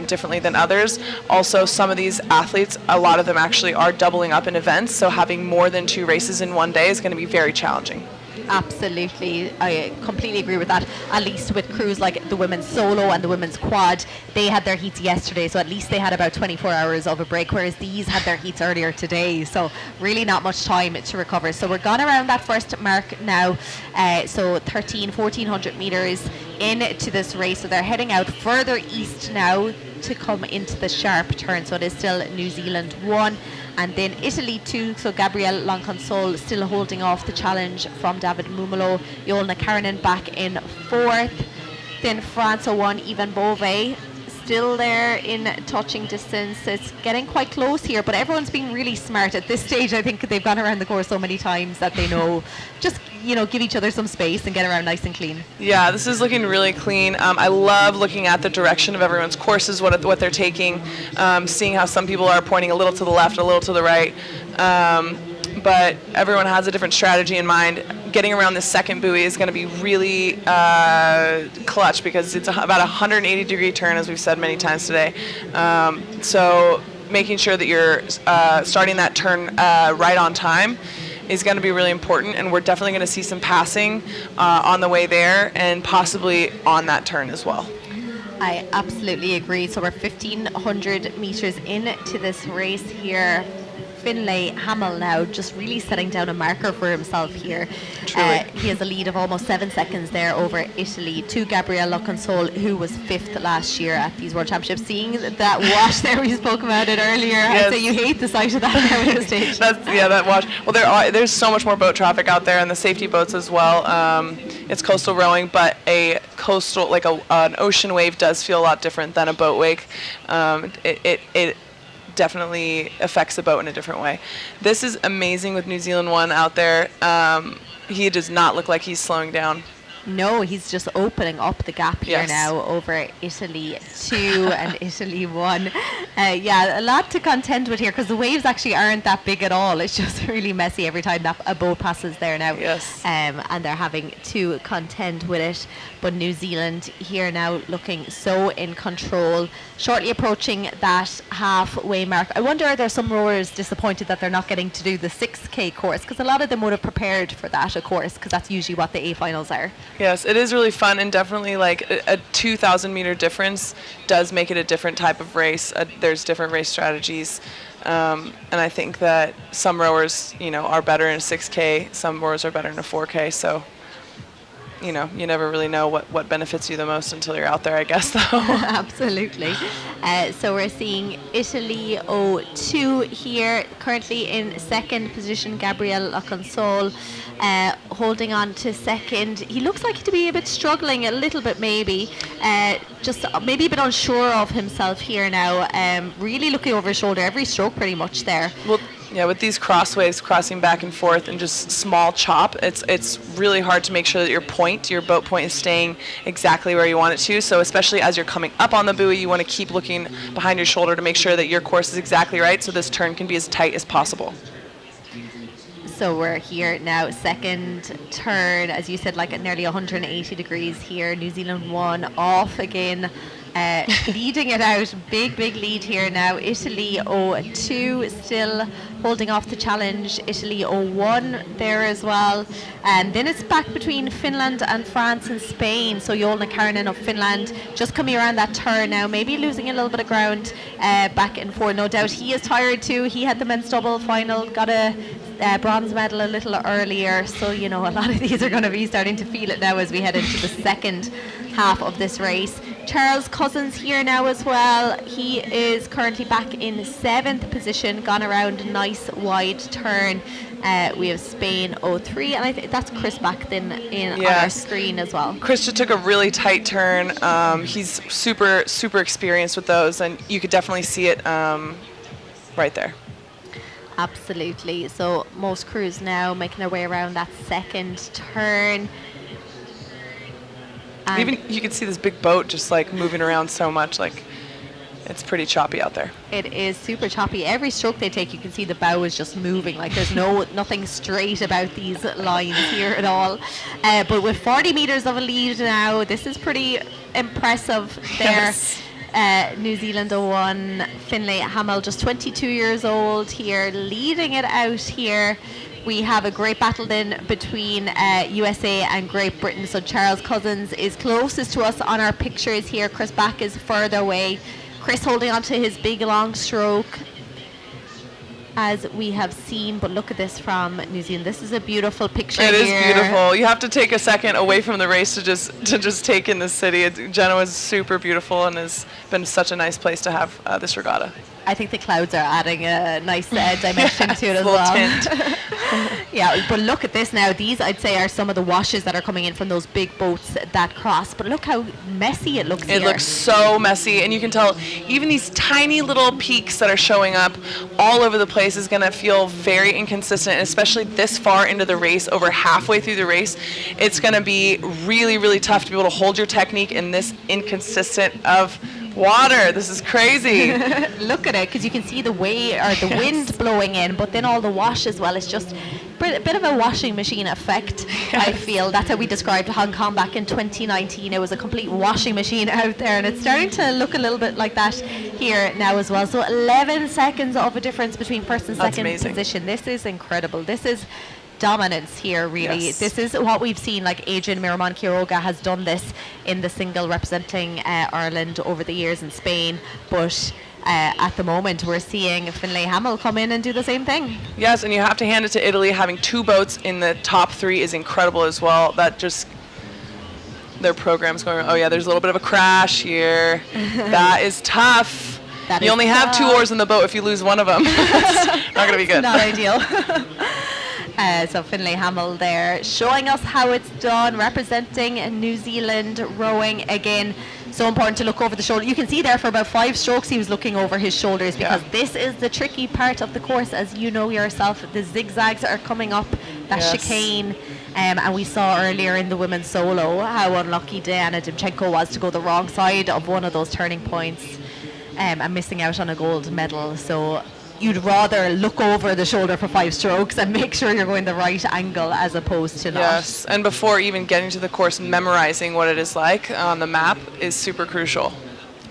differently than others. Also, some of these athletes, a lot of them actually are doubling up in events, so having more than 2 races in one day is going to be very challenging. Absolutely, I completely agree with that. At least with crews like the women's solo and the women's quad, they had their heats yesterday, so at least they had about 24 hours of a break, whereas these had their heats earlier today, so really not much time to recover. So we're gone around that first mark now, so 1400 meters into this race, so they're heading out further east now to come into the sharp turn. So it is still New Zealand 1 and then Italy 2. So Gabrielle Lonconsole still holding off the challenge from David Mumolo. Yolna Karinen back in 4th. Then France 1, Yvan Beauvais still there in touching distance. It's getting quite close here, but everyone's being really smart at this stage. I think they've gone around the course so many times that they know just, give each other some space and get around nice and clean. Yeah, this is looking really clean. I love looking at the direction of everyone's courses, what they're taking, seeing how some people are pointing a little to the left, a little to the right. But everyone has a different strategy in mind. Getting around this second buoy is going to be really clutch because it's about a 180-degree turn, as we've said many times today. So making sure that you're starting that turn right on time is going to be really important, and we're definitely going to see some passing on the way there and possibly on that turn as well. I absolutely agree. So we're 1,500 meters into this race here. Finlay Hamel now just really setting down a marker for himself here. He has a lead of almost 7 seconds there over Italy to Gabriele Loconsole, who was 5th last year at these World Championships. Seeing that wash there, we spoke about it earlier. Yes. I'd say you hate the sight of that now at this stage. That wash. Well, there's so much more boat traffic out there, and the safety boats as well. It's coastal rowing, but a coastal, like an ocean wave, does feel a lot different than a boat wake. It definitely affects the boat in a different way. This is amazing with New Zealand 1 out there. He does not look like he's slowing down. No, he's just opening up the gap here now over Italy 2 and Italy 1. A lot to contend with here because the waves actually aren't that big at all. It's just really messy every time that a boat passes there now. Yes. And they're having to contend with it. But New Zealand here now looking so in control, shortly approaching that halfway mark. I wonder, are there some rowers disappointed that they're not getting to do the 6K course? Because a lot of them would have prepared for that, of course, because that's usually what the A finals are. Yes, it is really fun, and definitely like a 2,000 meter difference does make it a different type of race. There's different race strategies, and I think that some rowers, are better in a 6K. Some rowers are better in a 4K. So, you never really know what benefits you the most until you're out there, I guess, though. Absolutely. So we're seeing Italy 02 here, currently in second position. Gabriele Loconsole holding on to second. He looks like to be a bit struggling a little bit, maybe. Just maybe a bit unsure of himself here now. Really looking over his shoulder every stroke pretty much there. Well, yeah, with these cross waves crossing back and forth and just small chop, it's really hard to make sure that your boat point is staying exactly where you want it to. So especially as you're coming up on the buoy, you want to keep looking behind your shoulder to make sure that your course is exactly right, so this turn can be as tight as possible. So we're here now, second turn, as you said, like at nearly 180 degrees here. New Zealand 1 off again, leading it out. Big lead here now. Italy 02 still holding off the challenge. Italy 01 there as well. And then it's back between Finland and France and Spain. So Jolna Karinen of Finland just coming around that turn now, maybe losing a little bit of ground back and forth. No doubt he is tired too. He had the men's double final, got a bronze medal a little earlier. So, a lot of these are going to be starting to feel it now as we head into the second half of this race. Charles Cousins here now as well. He is currently back in 7th position, gone around a nice wide turn. We have Spain 03, and I think that's Chris back then on our screen as well. Chris just took a really tight turn. He's super experienced with those, and you could definitely see it right there. Absolutely. So most crews now making their way around that second turn. And even you can see this big boat just like moving around so much, like it's pretty choppy out there. It is super choppy. Every stroke they take, you can see the bow is just moving. Like there's nothing straight about these lines here at all. But with 40 meters of a lead now, this is pretty impressive there. Yes. New Zealand 01, Finlay Hamel, just 22 years old here, leading it out here. We have a great battle then between USA and Great Britain. So Charles Cousins is closest to us on our pictures here. Chris Back is further away. Chris holding on to his big long stroke, as we have seen. But look at this from New Zealand. This is a beautiful picture. It here. is beautiful. You have to take a second away from the race to just take in the city. Genoa is super beautiful and has been such a nice place to have this regatta. I think the clouds are adding a nice dimension to it as well. Tint. Yeah, but look at this now. These, I'd say, are some of the washes that are coming in from those big boats that cross. But look how messy it looks here. It looks so messy, and you can tell even these tiny little peaks that are showing up all over the place is going to feel very inconsistent, and especially this far into the race, over halfway through the race, it's going to be really, really tough to be able to hold your technique in this inconsistent of water. This is crazy. Look at it, because you can see the wind blowing in, but then all the wash as well. It's just a bit of a washing machine effect. Yes. I feel that's how we described Hong Kong back in 2019. It was a complete washing machine out there, and it's starting to look a little bit like that here now as well. So 11 seconds of a difference between first and second position. This is incredible. This is dominance here, really. Yes. This is what we've seen. Like Adrian Miramon Quiroga has done this in the single, representing Ireland over the years in Spain, but at the moment. We're seeing Finlay Hamill come in and do the same thing. Yes, and you have to hand it to Italy. Having 2 boats in the top 3 is incredible as well. That just, their program's going, oh yeah, there's a little bit of a crash here. That is tough. You only have 2 oars in the boat. If you lose one of them, it's not going to be good. Not ideal. So Finlay Hamill there showing us how it's done, representing New Zealand rowing again. So important to look over the shoulder. You can see there for about 5 strokes he was looking over his shoulders, because this is the tricky part of the course, as you know yourself. The zigzags are coming up, that chicane. And we saw earlier in the women's solo how unlucky Diana Dimchenko was to go the wrong side of one of those turning points and missing out on a gold medal. So you'd rather look over the shoulder for 5 strokes and make sure you're going the right angle as opposed to not. Yes, and before even getting to the course, memorizing what it is like on the map is super crucial.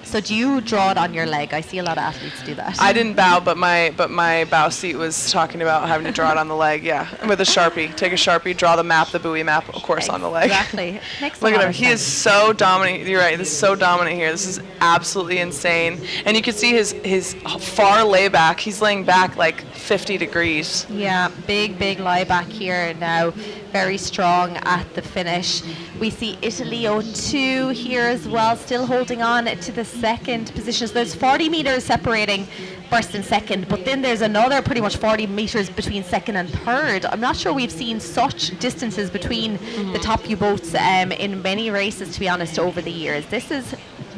So do you draw it on your leg? I see a lot of athletes do that. I didn't bow, but my bow seat was talking about having to draw it on the leg. Yeah, with a Sharpie. Take a Sharpie, draw the map, the buoy map, of course, on the leg. Exactly. Look at him. He is so dominant. You're right. This is so dominant here. This is absolutely insane. And you can see his far layback. He's laying back like 50 degrees. Yeah, big lie back here now. Very strong at the finish. We see Italy 02 here as well, still holding on to the second position. So there's 40 meters separating first and second, but then there's another pretty much 40 meters between second and third. I'm not sure we've seen such distances between the top few boats in many races, to be honest, over the years. This is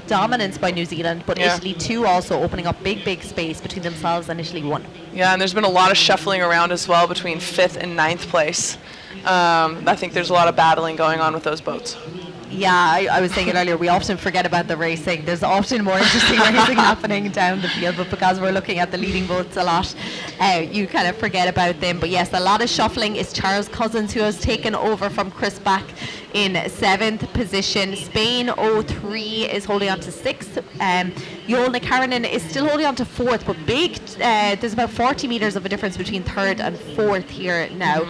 dominance by New Zealand, but Italy 2 also opening up big space between themselves and Italy 1. Yeah, and there's been a lot of shuffling around as well between 5th and 9th place. I think there's a lot of battling going on with those boats. Yeah, I was saying it earlier, we often forget about the racing. There's often more interesting racing happening down the field, but because we're looking at the leading boats a lot, you kind of forget about them. But yes, a lot of shuffling. Is Charles Cousins, who has taken over from Chris Back in 7th position. Spain 03 is holding on to 6th. Joel Nikarinen is still holding on to 4th, but there's about 40 meters of a difference between 3rd and 4th here now.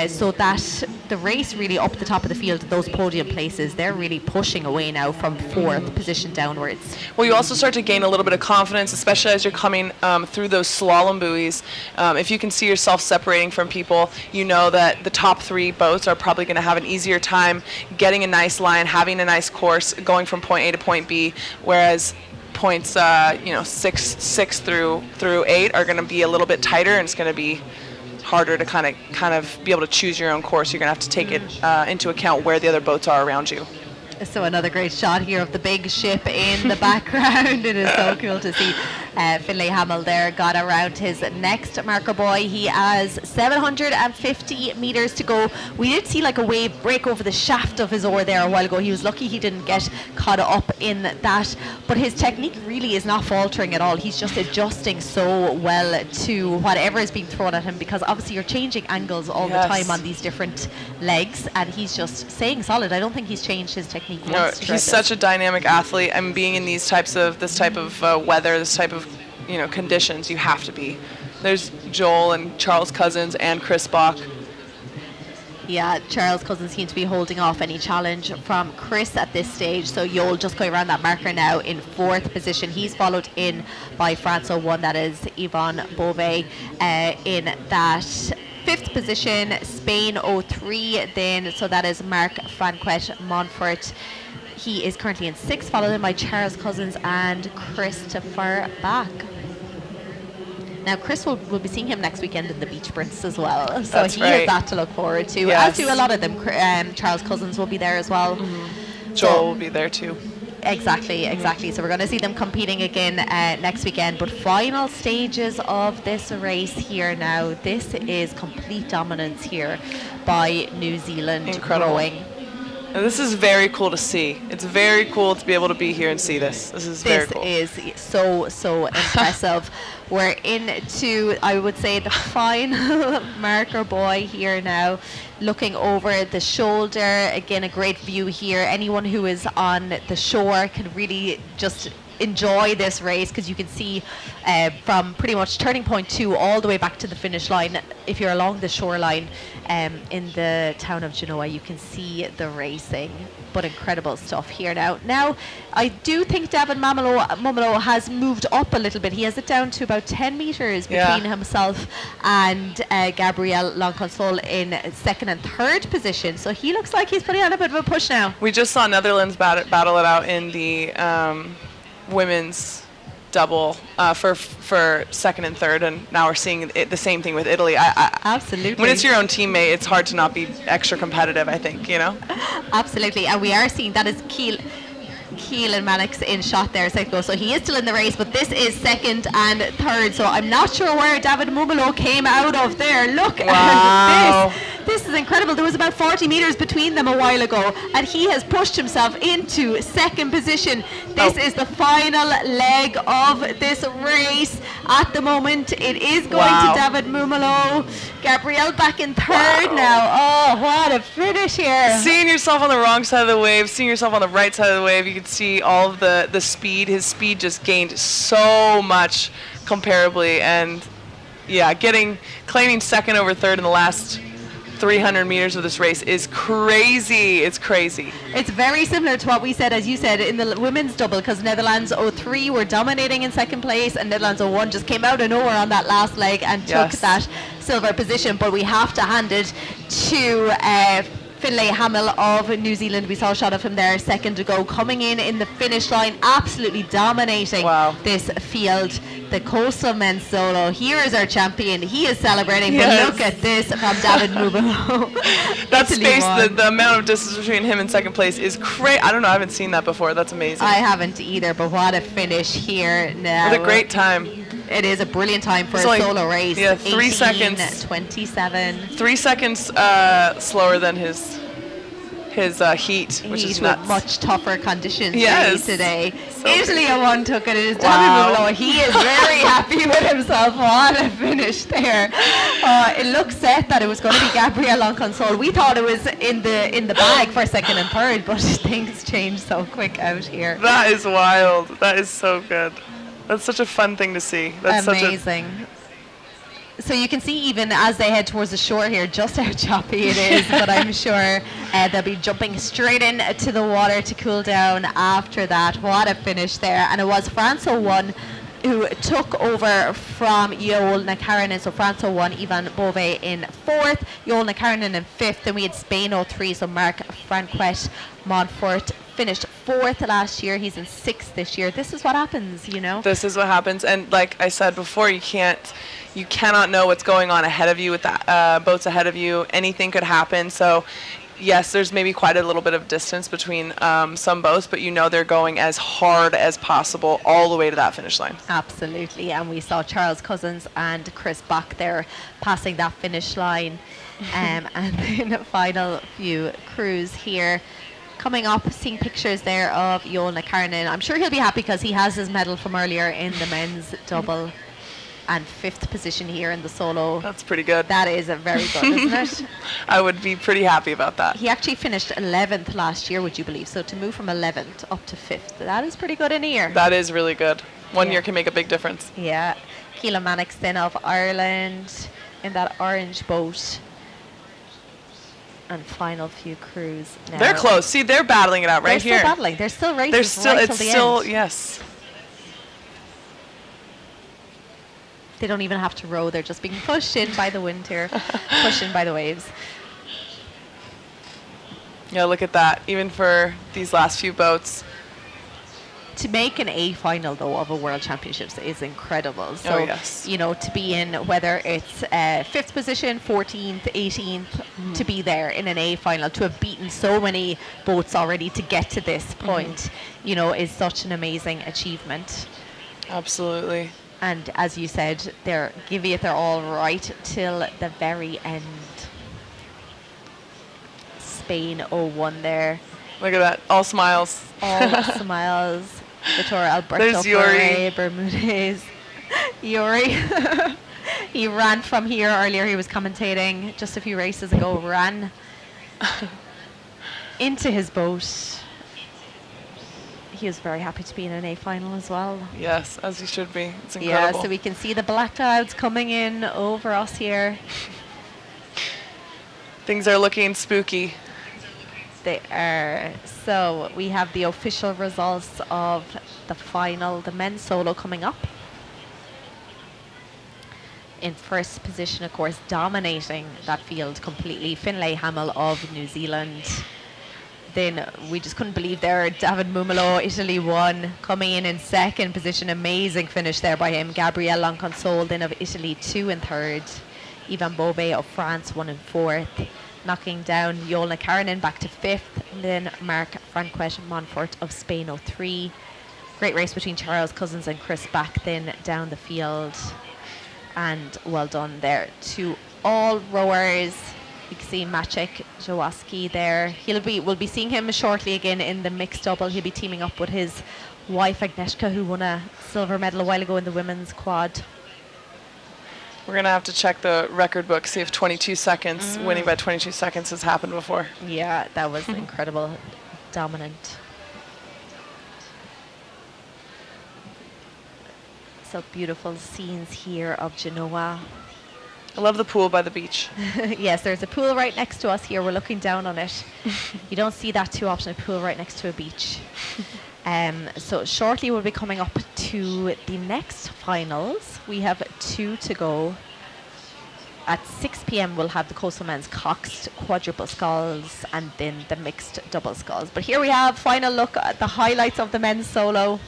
So that the race really up the top of the field, those podium places, they're really pushing away now from 4th position downwards. Well, you also start to gain a little bit of confidence, especially as you're coming through those slalom buoys. If you can see yourself separating from people, you know that the top 3 boats are probably going to have an easier time getting a nice line, having a nice course, going from point A to point B, whereas points 6 through 8 are going to be a little bit tighter, and it's going to be harder to kind of be able to choose your own course. You're going to have to take it into account where the other boats are around you. So another great shot here of the big ship in the background. It is so cool to see. Finlay Hamill there got around his next marker buoy. He has 750 meters to go. We did see like a wave break over the shaft of his oar there a while ago. He was lucky he didn't get caught up in that, but his technique really is not faltering at all. He's just adjusting so well to whatever is being thrown at him, because obviously you're changing angles all the time on these different legs, and he's just staying solid. I don't think he's changed his technique once. He's such a dynamic athlete, and being in this type of weather, this type of conditions, you have to be. There's Joel and Charles Cousins and Chris Bach. Yeah, Charles Cousins seems to be holding off any challenge from Chris at this stage. So Joel just going around that marker now in 4th position. He's followed in by France 01, that is Yvonne Beauvais, in that 5th position. Spain 03 then, so that is Marc Franquet Montfort. He is currently in 6th, followed in by Charles Cousins and Christopher Bach. Now Chris will be seeing him next weekend in the beach sprints as well, so That's he right. has that to look forward to. Yes. As do a lot of them. Charles Cousins will be there as well. Joel will be there too. Exactly. So we're going to see them competing again next weekend. But final stages of this race here now. This is complete dominance here by New Zealand rowing. And this is very cool to see. It's very cool to be able to be here and see this. This is very cool. This is so impressive. We're into, I would say, the final marker buoy here now, looking over the shoulder. Again, a great view here. Anyone who is on the shore can really just enjoy this race, because you can see from pretty much turning point 2 all the way back to the finish line. If you're along the shoreline in the town of Genoa, you can see the racing. But incredible stuff here now. Now, I do think David Mumolo has moved up a little bit. He has it down to about 10 metres between himself and Gabriel Lonconsol in 2nd and 3rd position. So he looks like he's putting on a bit of a push now. We just saw Netherlands battle it out in the women's double for 2nd and 3rd, and now we're seeing the same thing with Italy. Absolutely. When it's your own teammate, it's hard to not be extra competitive, I think, you know? Absolutely, and we are seeing that is Keelan Mannix in shot there a second ago, so he is still in the race, but this is 2nd and 3rd, so I'm not sure where David Mumolo came out of there. Look at this. This is incredible. There was about 40 metres between them a while ago, and he has pushed himself into 2nd position. This is the final leg of this race. At the moment, it is going to David Mumolo. Gabrielle back in 3rd now. Oh, what a finish here. Seeing yourself on the wrong side of the wave, seeing yourself on the right side of the wave, you can see all of the speed. His speed just gained so much comparably, and yeah, claiming 2nd over 3rd in the last 300 meters of this race is crazy. It's crazy. It's very similar to what we said, as you said, in the women's double, because Netherlands 03 were dominating in 2nd place, and Netherlands 01 just came out of nowhere on that last leg and took that silver position. But we have to hand it to Finlay Hamill of New Zealand. We saw a shot of him there a second ago, coming in the finish line, absolutely dominating this field. The coastal men's solo. Here is our champion. He is celebrating, but look at this from David Mumolo. That space, the amount of distance between him and 2nd place is crazy. I don't know, I haven't seen that before. That's amazing. I haven't either, but what a finish here now. What a great time. It is a brilliant time for a solo race. Yeah, 3 seconds. 27. 3 seconds slower than his heat, which is nuts. Much tougher conditions today. So Italy one took it. It is David Mumolo. He is very happy with himself. What a finish there. It looked set that it was going to be Gabriel Lonconsol. We thought it was in the bag for 2nd and 3rd, but things changed so quick out here. That is wild. That is so good. That's such a fun thing to see. That's amazing. So you can see, even as they head towards the shore here, just how choppy it is, but I'm sure they'll be jumping straight into the water to cool down after that. What a finish there. And it was France 01 who took over from Joel Nakarinen. So France 01, Ivan Bove in 4th, Joel Nakarinen in 5th, and we had Spain 03, so Marc Franquet Montfort finished 4th last year. He's in 6th this year. This is what happens, you know? This is what happens, and like I said before, you cannot know what's going on ahead of you with the boats ahead of you. Anything could happen. So yes, there's maybe quite a little bit of distance between some boats, but you know they're going as hard as possible all the way to that finish line. Absolutely, and we saw Charles Cousins and Chris Bach there passing that finish line. And then the final few crews here. Coming up, seeing pictures there of Joel Nakarinen. I'm sure he'll be happy because he has his medal from earlier in the men's double. And 5th position here in the solo. That's pretty good. That is a very good, isn't it? I would be pretty happy about that. He actually finished 11th last year, would you believe? So to move from 11th up to 5th, that is pretty good in a year. That is really good. One year can make a big difference. Yeah. Keelan Mannix then of Ireland in that orange boat. And final few crews now. They're close. See, they're battling it out right here. They're still battling. They're still racing. It's still, yes. They don't even have to row. They're just being pushed in by the wind here, pushed in by the waves. Yeah, look at that. Even for these last few boats. To make an A final, though, of a World Championships is incredible. So, you know, to be in, whether it's 5th position, 14th, 18th, to be there in an A final, to have beaten so many boats already to get to this point, you know, is such an amazing achievement. Absolutely. And as you said, they're giving it their all right till the very end. Spain 01 there. Look at that, all smiles. All smiles. Vittorio Alberto Ferre, Bermudez. Yuri. He ran from here earlier. He was commentating just a few races ago. Ran into his boat. he was very happy to be in an A final as well. Yes, as he should be. It's incredible. Yeah, so we can see the black clouds coming in over us here. Things are looking spooky. They are. So we have the official results of the final, the men's solo coming up. In first position, of course, dominating that field completely, Finlay Hamill of New Zealand. Then we just couldn't believe there, David Mumolo, Italy won, coming in second position. Amazing finish there by him. Gabriel Lonconsole then of Italy 2 and 3rd. Ivan Bove of France 1 and 4th. Knocking down Jolna Karinen back to 5th. And then Marc Franquet Montfort of Spain 03. Great race between Charles Cousins and Chris Back then down the field. And well done there to all rowers. You can see Maciek Jaworski there. We'll be seeing him shortly again in the mixed double. He'll be teaming up with his wife Agnieszka, who won a silver medal a while ago in the women's quad. We're going to have to check the record book, see if 22 seconds, winning by 22 seconds has happened before. Yeah, that was incredible. Dominant. So beautiful scenes here of Genoa. I love the pool by the beach. Yes, there's a pool right next to us here. We're looking down on it. You don't see that too often, a pool right next to a beach. So shortly we'll be coming up to the next finals. We have 2 to go. At 6 p.m. we'll have the coastal men's coxed quadruple sculls and then the mixed double sculls. But here we have final look at the highlights of the men's solo.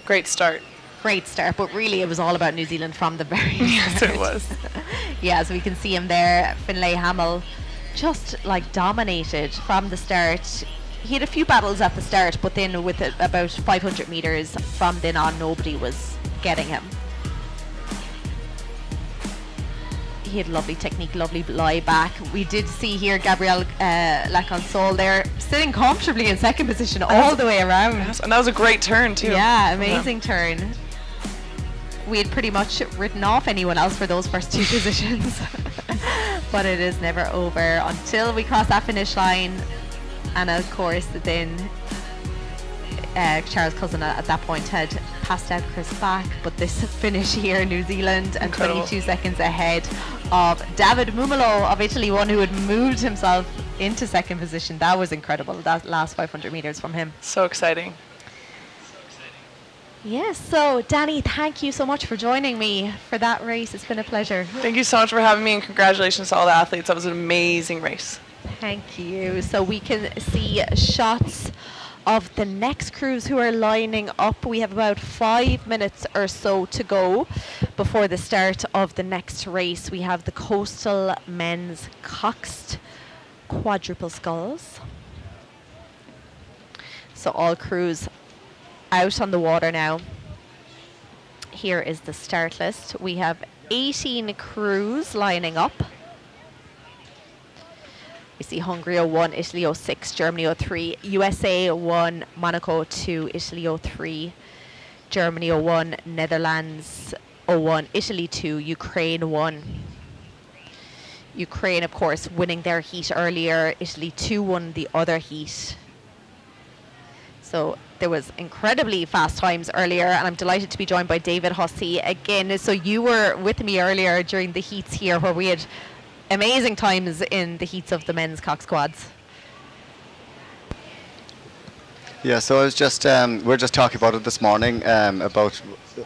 Great start. Great start, but really it was all about New Zealand from the very Yes, start. it was. Yeah, so we can see him there, Finlay Hamill, just like dominated from the start. He had a few battles at the start, but then with about 500 meters from then on, nobody was getting him. He had lovely technique, lovely lie back. We did see here Gabriel Laconsole there, sitting comfortably in second position all the way around. Yes, and that was a great turn too. Yeah, amazing turn. We had pretty much written off anyone else for those first 2 positions. But it is never over until we cross that finish line. And of course then Charles Cousin at that point had passed out Chris Back, but this finish here, New Zealand and Incredible. 22 seconds ahead of David Mumolo of Italy, one who had moved himself into second position. That was incredible, that last 500 meters from him. So exciting. Yes, so Danny, thank you so much for joining me for that race. It's been a pleasure. Thank you so much for having me, and congratulations to all the athletes. That was an amazing race. Thank you. So we can see shots of the next crews who are lining up. We have about 5 minutes or so to go before the start of the next race. We have the coastal men's coxed quadruple sculls. So all crews out on the water now. Here is the start list. We have 18 crews lining up. We see Hungary 01, Italy 06, Germany 03, USA 1, Monaco 2, Italy 03, Germany 01, Netherlands 01, Italy 2, Ukraine 1. Ukraine, of course, winning their heat earlier. Italy 2 won the other heat. So there was incredibly fast times earlier, and I'm delighted to be joined by David Hussey again. So you were with me earlier during the heats here, where we had amazing times in the heats of the men's cox squads. Yeah, so I was just we're just talking about it this morning about,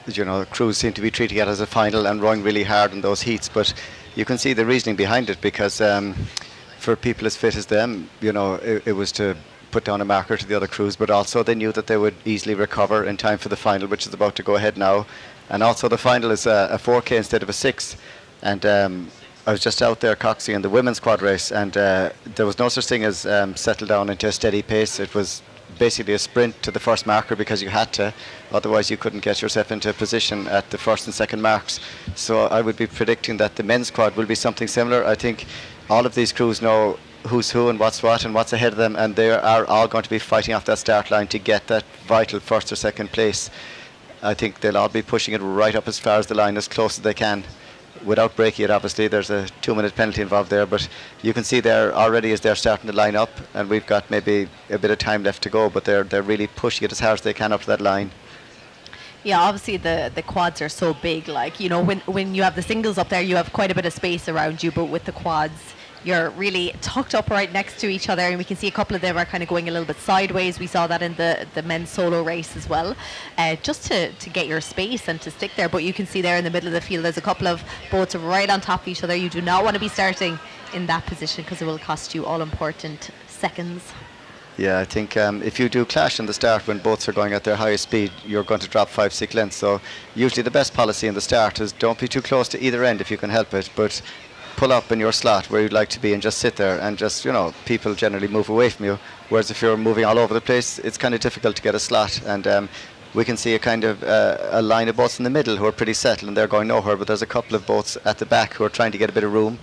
you know, crews seem to be treating it as a final and rowing really hard in those heats, but you can see the reasoning behind it, because for people as fit as them, you know, it was to put down a marker to the other crews, but also they knew that they would easily recover in time for the final, which is about to go ahead now. And also the final is a 4K instead of a 6. And I was just out there coxing in the women's quad race, and there was no such thing as settle down into a steady pace. It was basically a sprint to the first marker because you had to, otherwise you couldn't get yourself into a position at the first and second marks. So I would be predicting that the men's quad will be something similar. I think all of these crews know who's who and what's what and what's ahead of them, and they are all going to be fighting off that start line to get that vital first or second place. I think they'll all be pushing it right up as far as the line, as close as they can. without breaking it, obviously. There's a 2-minute penalty involved there, but you can see there already as they're starting to line up, and we've got maybe a bit of time left to go, but they're really pushing it as hard as they can up to that line. Yeah, obviously the quads are so big. Like, you know, when you have the singles up there, you have quite a bit of space around you, but with the quads, you're really tucked up right next to each other, and we can see a couple of them are kind of going a little bit sideways. We saw that in the men's solo race as well, just to get your space and to stick there. But you can see there in the middle of the field, there's a couple of boats right on top of each other. You do not want to be starting in that position because it will cost you all important seconds. Yeah, I think if you do clash in the start when boats are going at their highest speed, you're going to drop 5-6 lengths. So usually the best policy in the start is don't be too close to either end if you can help it, but pull up in your slot where you'd like to be and just sit there, and just, you know, people generally move away from you. Whereas if you're moving all over the place, it's kind of difficult to get a slot. And we can see a kind of a line of boats in the middle who are pretty settled and they're going nowhere, but there's a couple of boats at the back who are trying to get a bit of room.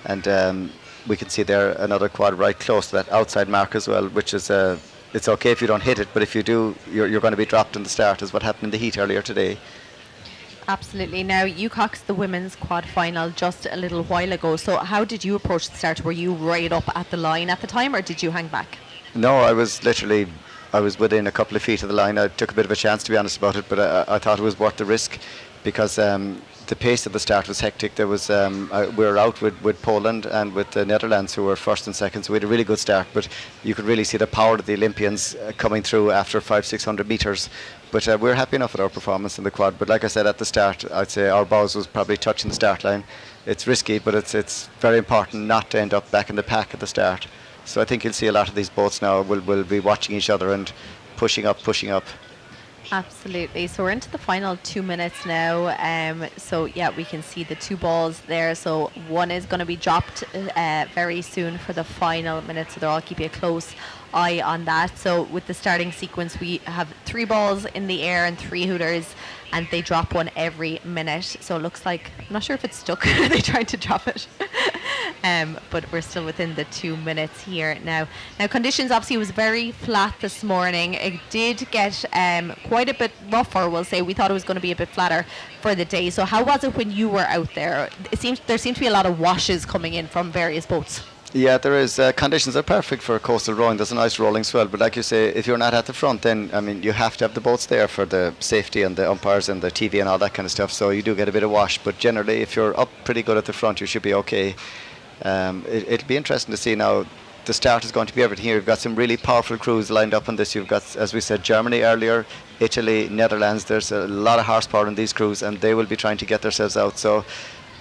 And we can see there another quad right close to that outside mark as well, which is it's okay if you don't hit it, but if you do, you're going to be dropped in the start, is what happened in the heat earlier today. Absolutely. Now, you coxed the women's quad final just a little while ago, so how did you approach the start? Were you right up at the line at the time, or did you hang back? No, I was within a couple of feet of the line. I took a bit of a chance, to be honest about it, but I thought it was worth the risk, because the pace of the start was hectic. There was we were out with Poland and with the Netherlands, who were first and second, so we had a really good start, but you could really see the power of the Olympians coming through after 500-600 metres. But we're happy enough with our performance in the quad. But like I said at the start, I'd say our bows was probably touching the start line. It's risky, but it's very important not to end up back in the pack at the start. So I think you'll see a lot of these boats now will be watching each other and pushing up. Absolutely. So we're into the final 2 minutes now. So yeah, we can see the two balls there. So one is going to be dropped very soon for the final minute. So they're all keeping a close eye on that. So with the starting sequence, we have 3 balls in the air and 3 hooters, and they drop one every minute. So it looks like, I'm not sure if it's stuck. They tried to drop it. But we're still within the 2 minutes here now. Now, conditions obviously was very flat this morning. It did get quite a bit rougher, we'll say. We thought it was going to be a bit flatter for the day. So how was it when you were out there? There seemed to be a lot of washes coming in from various boats. Yeah, there is. Conditions are perfect for coastal rowing. There's a nice rolling swell, but like you say, if you're not at the front, then I mean you have to have the boats there for the safety and the umpires and the TV and all that kind of stuff. So you do get a bit of wash, but generally, if you're up pretty good at the front, you should be okay. It'll be interesting to see now. The start is going to be everything here. You've got some really powerful crews lined up on this. You've got, as we said, Germany earlier, Italy, Netherlands. There's a lot of horsepower in these crews, and they will be trying to get themselves out. So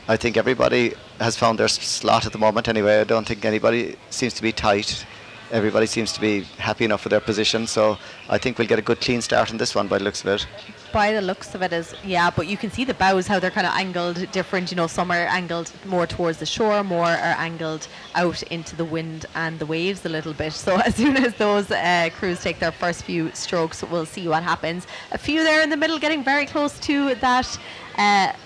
I think everybody has found their slot at the moment anyway. I don't think anybody seems to be tight. Everybody seems to be happy enough with their position. So I think we'll get a good clean start in this one by the looks of it. By the looks of it is, yeah, but you can see the bows, how they're kind of angled different. You know, some are angled more towards the shore, more are angled out into the wind and the waves a little bit. So as soon as those crews take their first few strokes, we'll see what happens. A few there in the middle getting very close to that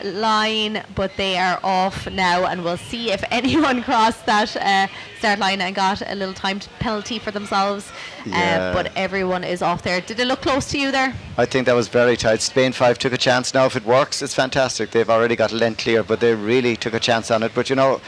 line, but they are off now, and we'll see if anyone crossed that start line and got a little timed penalty for themselves. But everyone is off there. Did it look close to you there? I think that was very tight. Spain 5 took a chance. Now if it works, it's fantastic. They've already got a length clear, but they really took a chance on it. But you know,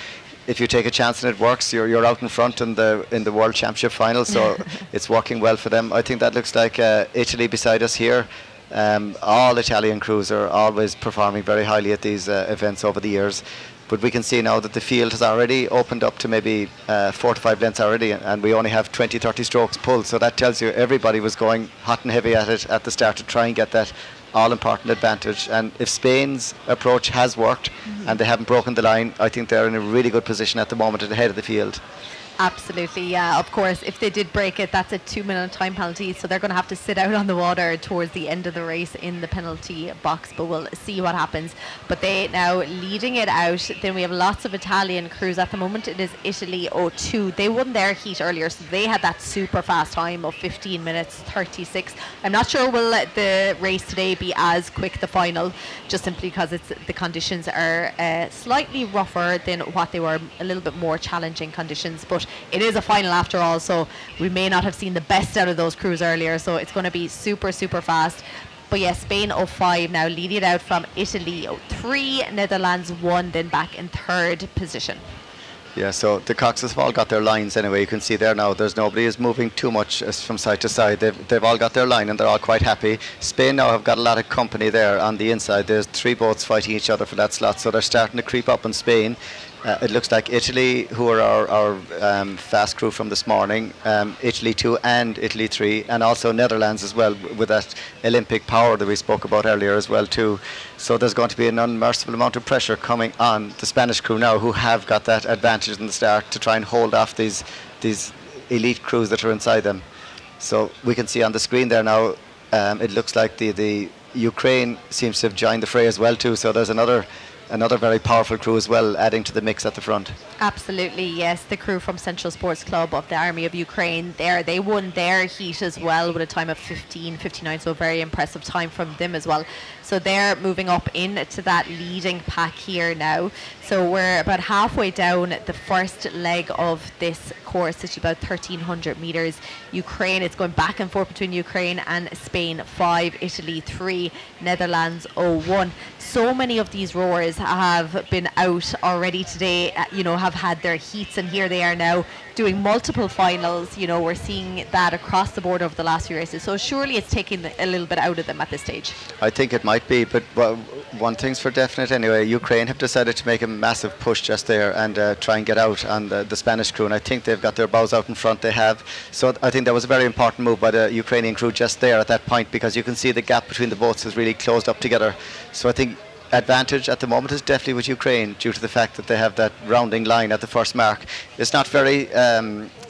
if you take a chance and it works, you're out in front in the World Championship final, so it's working well for them. I think that looks like Italy beside us here. All Italian crews are always performing very highly at these events over the years. But we can see now that the field has already opened up to maybe 4 to 5 lengths already, and we only have 20-30 strokes pulled. So that tells you everybody was going hot and heavy at it at the start to try and get that all-important advantage. And if Spain's approach has worked and they haven't broken the line, I think they're in a really good position at the moment at the head of the field. Absolutely, yeah. Of course, if they did break it, that's a 2-minute time penalty, so they're going to have to sit out on the water towards the end of the race in the penalty box, but we'll see what happens. But they now leading it out. Then we have lots of Italian crews at the moment. It is Italy 02. They won their heat earlier, so they had that super fast time of 15 minutes 36. I'm not sure will the race today be as quick, the final, just simply because the conditions are slightly rougher than what they were, a little bit more challenging conditions, but it is a final after all, so we may not have seen the best out of those crews earlier, so it's going to be super fast. But yes, Spain 05 now leading it out from Italy 03, Netherlands 1, then back in third position. Yeah, so the Coxes have all got their lines anyway. You can see there now, there's nobody is moving too much from side to side. They've all got their line and they're all quite happy. Spain now have got a lot of company there on the inside. There's 3 boats fighting each other for that slot, so they're starting to creep up on Spain. It looks like Italy, who are our fast crew from this morning, Italy 2 and Italy 3, and also Netherlands as well, with that Olympic power that we spoke about earlier as well too. So there's going to be an unmerciful amount of pressure coming on the Spanish crew now, who have got that advantage in the start to try and hold off these elite crews that are inside them. So we can see on the screen there now, it looks like the Ukraine seems to have joined the fray as well too. So there's another very powerful crew as well adding to the mix at the front. Absolutely, yes. The crew from Central Sports Club of the Army of Ukraine there, they won their heat as well with a time of 15:59, so a very impressive time from them as well. So they're moving up into that leading pack here now. So we're about halfway down the first leg of this course. It's about 1,300 metres. Ukraine, it's going back and forth between Ukraine and Spain 5, Italy 3, Netherlands 01. So many of these rowers have been out already today, have had their heats, and here they are now doing multiple finals. We're seeing that across the board over the last few races. So surely it's taking a little bit out of them at this stage. I think it might be, but one thing's for definite anyway. Ukraine have decided to make a massive push just there and try and get out on the Spanish crew, and I think they've got their bows out in front. They have. So I think that was a very important move by the Ukrainian crew just there at that point, because you can see the gap between the boats has really closed up together. So I think advantage at the moment is definitely with Ukraine, due to the fact that they have that rounding line at the first mark. It's not very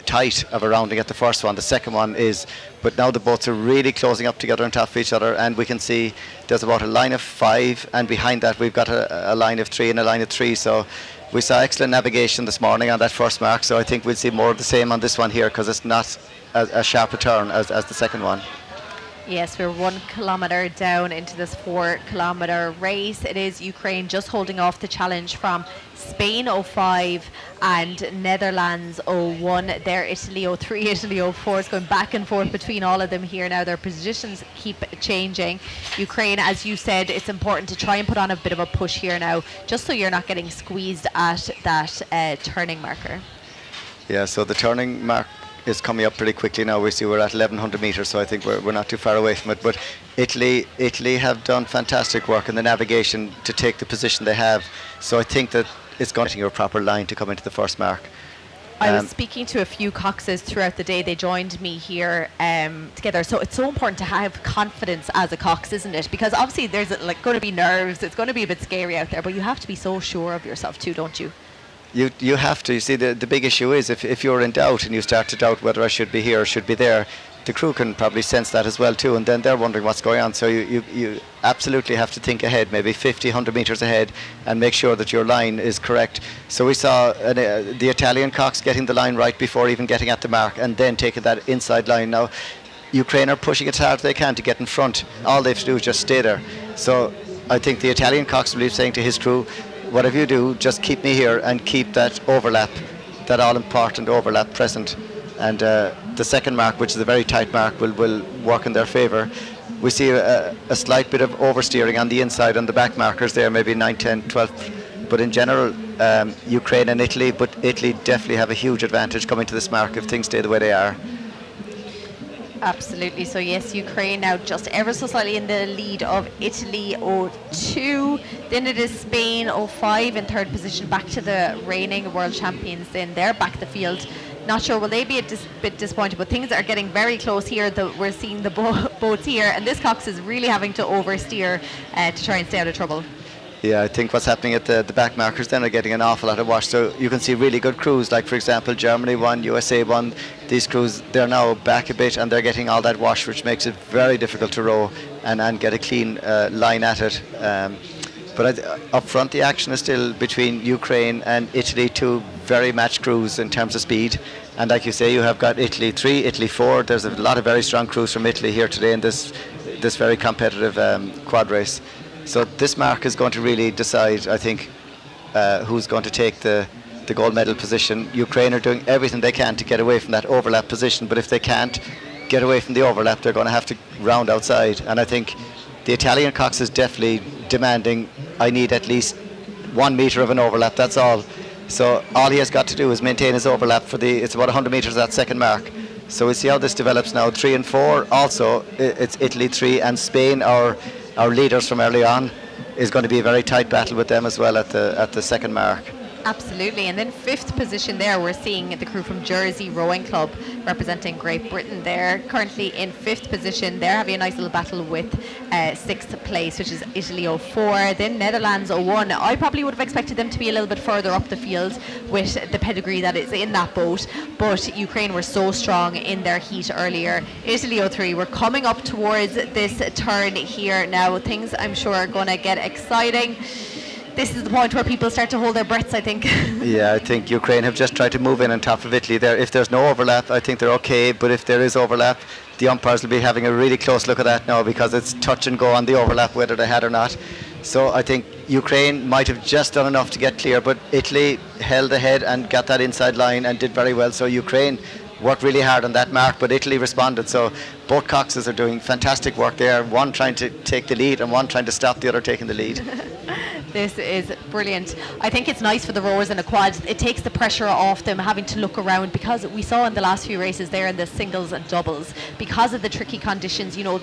tight of a rounding at the first one. The second one is, but now the boats are really closing up together on top of each other, and we can see there's about a line of 5, and behind that we've got a line of 3 and a line of 3. So we saw excellent navigation this morning on that first mark, so I think we'll see more of the same on this one here, because it's not as sharp a turn as the second one. Yes, we're 1 kilometre down into this 4-kilometre race. It is Ukraine just holding off the challenge from Spain 05 and Netherlands 01. There, Italy 03, Italy 04 is going back and forth between all of them here now. Their positions keep changing. Ukraine, as you said, it's important to try and put on a bit of a push here now, just so you're not getting squeezed at that turning marker. Yeah, so the turning mark is coming up pretty quickly now. We see we're at 1,100 metres, so I think we're not too far away from it. But Italy have done fantastic work in the navigation to take the position they have. So I think that it's going to be a proper line to come into the first mark. I was speaking to a few coxes throughout the day. They joined me here together. So it's so important to have confidence as a cox, isn't it? Because obviously there's going to be nerves. It's going to be a bit scary out there, but you have to be so sure of yourself too, don't you? You have to. You see, the big issue is if you're in doubt and you start to doubt whether I should be here or should be there, the crew can probably sense that as well too, and then they're wondering what's going on. So you absolutely have to think ahead, maybe 50, 100 metres ahead, and make sure that your line is correct. So we saw the Italian cox getting the line right before even getting at the mark, and then taking that inside line. Now, Ukraine are pushing as hard as they can to get in front. All they have to do is just stay there. So I think the Italian cox will be saying to his crew, whatever you do, just keep me here and keep that overlap, that all-important overlap present. And the second mark, which is a very tight mark, will work in their favour. We see a slight bit of oversteering on the inside on the back markers there, maybe 9, 10, 12. But in general, Ukraine and Italy, but Italy definitely have a huge advantage coming to this mark if things stay the way they are. Absolutely. So yes, Ukraine now just ever so slightly in the lead of Italy 02. Then it is Spain 05 in third position, back to the reigning world champions. Then they're back the field. Not sure, will they be a bit disappointed, but things are getting very close here. We're seeing the boats here, and this cox is really having to oversteer to try and stay out of trouble. Yeah, I think what's happening at the back markers then are getting an awful lot of wash. So you can see really good crews, like for example Germany won, USA won. These crews, they're now back a bit and they're getting all that wash, which makes it very difficult to row and get a clean line at it. But up front, the action is still between Ukraine and Italy, 2 very matched crews in terms of speed. And like you say, you have got Italy 3, Italy 4. There's a lot of very strong crews from Italy here today in this very competitive quad race. So this mark is going to really decide, I think, who's going to take the gold medal position. Ukraine are doing everything they can to get away from that overlap position, but if they can't get away from the overlap, they're going to have to round outside. And I think The Italian cox is definitely demanding, I need at least 1 metre of an overlap, that's all. So all he has got to do is maintain his overlap it's about 100 metres at that second mark. So we'll see how this develops now. 3 and 4, also it's Italy 3 and Spain, our leaders from early on, is going to be a very tight battle with them as well at the second mark. Absolutely. And then 5th position there, we're seeing the crew from Jersey Rowing Club representing Great Britain. They're currently in 5th position. They're having a nice little battle with 6th place, which is Italy 04, then Netherlands 01. I probably would have expected them to be a little bit further up the field with the pedigree that is in that boat, but Ukraine were so strong in their heat earlier. Italy 03, we're coming up towards this turn here now. Things I'm sure are going to get exciting. This is the point where people start to hold their breaths, I think. Yeah, I think Ukraine have just tried to move in on top of Italy there. If there's no overlap, I think they're okay, but if there is overlap, the umpires will be having a really close look at that now, because it's touch and go on the overlap whether they had or not. So I think Ukraine might have just done enough to get clear, but Italy held ahead and got that inside line and did very well. So Ukraine worked really hard on that mark, but Italy responded. So both coxes are doing fantastic work there, one trying to take the lead and one trying to stop the other taking the lead. This is brilliant. I think it's nice for the rowers in the quads. It takes the pressure off them having to look around, because we saw in the last few races there in the singles and doubles, because of the tricky conditions, you know,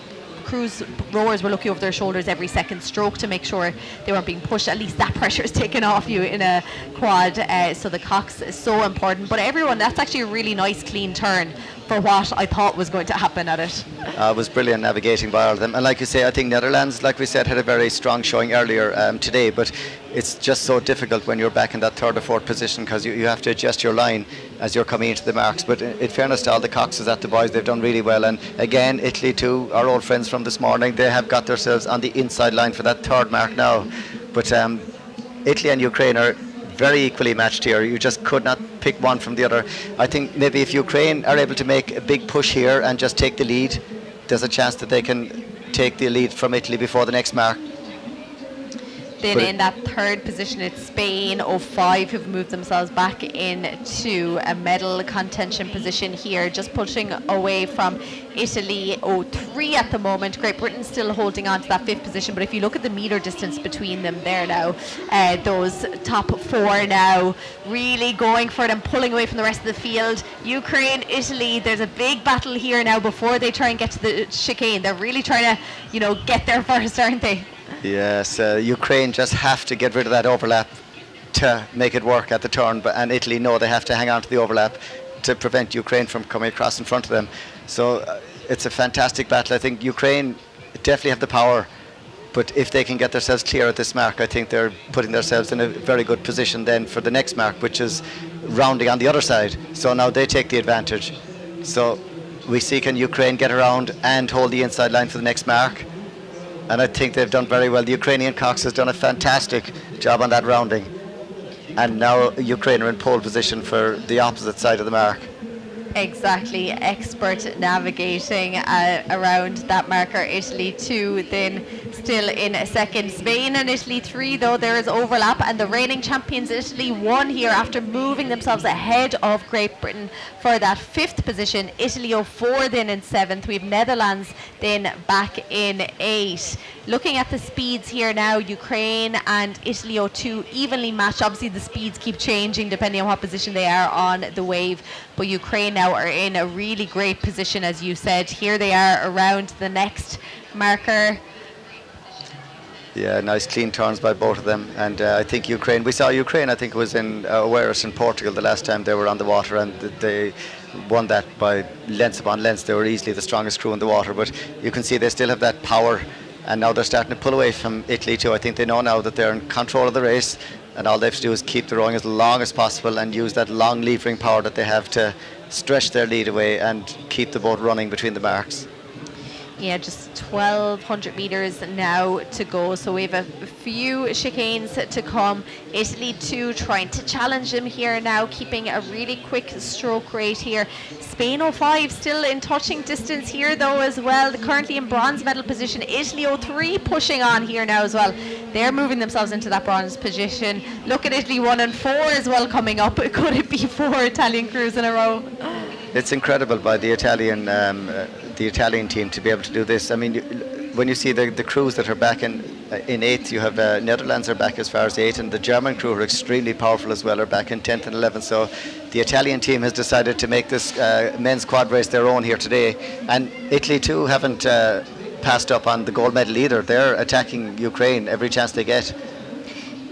rowers were looking over their shoulders every second stroke to make sure they weren't being pushed. At least that pressure is taken off you in a quad, so the cox is so important. But everyone, that's actually a really nice clean turn for what I thought was going to happen at it. It was brilliant navigating by all of them, and like you say, I think Netherlands, like we said, had a very strong showing earlier today, but it's just so difficult when you're back in that 3rd or 4th position, because you have to adjust your line as you're coming into the marks. But in fairness to all the coxes at the boys, they've done really well. And again, Italy too, our old friends from this morning, they have got themselves on the inside line for that 3rd mark now. But Italy and Ukraine are very equally matched here. You just could not pick one from the other. I think maybe if Ukraine are able to make a big push here and just take the lead, there's a chance that they can take the lead from Italy before the next mark. Then in that 3rd position, it's Spain 05 who've moved themselves back into a medal contention position here, just pushing away from Italy 03 at the moment. Great Britain still holding on to that 5th position, but if you look at the metre distance between them there now, those top 4 now really going for it and pulling away from the rest of the field. Ukraine, Italy, there's a big battle here now before they try and get to the chicane. They're really trying to, you know, get there first, aren't they? Yes, Ukraine just have to get rid of that overlap to make it work at the turn, and Italy know they have to hang on to the overlap to prevent Ukraine from coming across in front of them. So it's a fantastic battle. I think Ukraine definitely have the power, but if they can get themselves clear at this mark, I think they're putting themselves in a very good position then for the next mark, which is rounding on the other side. So now they take the advantage. So we see, can Ukraine get around and hold the inside line for the next mark? And I think they've done very well. The Ukrainian cox has done a fantastic job on that rounding. And now Ukraine are in pole position for the opposite side of the mark. Exactly, expert navigating around that marker. Italy 2 then still in a second. Spain and Italy 3 though, there is overlap, and the reigning champions Italy 1 here after moving themselves ahead of Great Britain for that 5th position. Italy 04 then in 7th. We have Netherlands then back in 8. Looking at the speeds here now, Ukraine and Italy 02 evenly matched. Obviously the speeds keep changing depending on what position they are on the wave, but Ukraine now are in a really great position, as you said. Here they are around the next marker. Yeah, nice clean turns by both of them, and I think Ukraine, we saw Ukraine, I think it was in Oeiras in Portugal the last time they were on the water, and they won that by lengths upon lengths. They were easily the strongest crew in the water, but you can see they still have that power, and now they're starting to pull away from Italy too. I think they know now that they're in control of the race, and all they have to do is keep the rowing as long as possible and use that long levering power that they have to stretch their lead away and keep the boat running between the marks. Yeah, just 1,200 metres now to go. So we have a few chicanes to come. Italy 2 trying to challenge them here now, keeping a really quick stroke rate here. Spain 05 still in touching distance here though as well. Currently in bronze medal position. Italy 03 pushing on here now as well. They're moving themselves into that bronze position. Look at Italy 1 and 4 as well coming up. Could it be 4 Italian crews in a row? It's incredible by the Italian team to be able to do this. I mean, when you see the crews that are back in 8th, you have Netherlands are back as far as 8th, and the German crew are extremely powerful as well, are back in 10th and 11th. So the Italian team has decided to make this men's quad race their own here today. And Italy too haven't passed up on the gold medal either. They're attacking Ukraine every chance they get.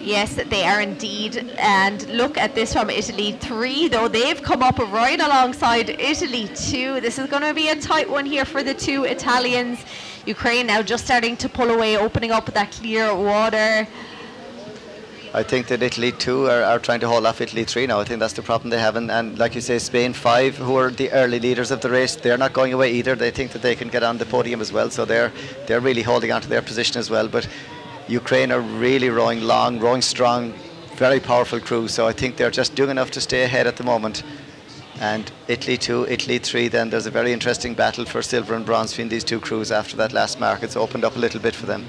Yes, they are indeed. And look at this from Italy 3, though they've come up right alongside Italy 2. This is going to be a tight one here for the two Italians. Ukraine now just starting to pull away, opening up that clear water. I think that Italy 2 are trying to hold off Italy 3 now. I think that's the problem they have. And like you say, Spain 5, who are the early leaders of the race, they're not going away either. They think that they can get on the podium as well. So they're really holding on to their position as well. But Ukraine are really rowing long, rowing strong, very powerful crew. So I think they're just doing enough to stay ahead at the moment. And Italy 2, Italy 3, then there's a very interesting battle for silver and bronze between these two crews after that last mark. It's opened up a little bit for them.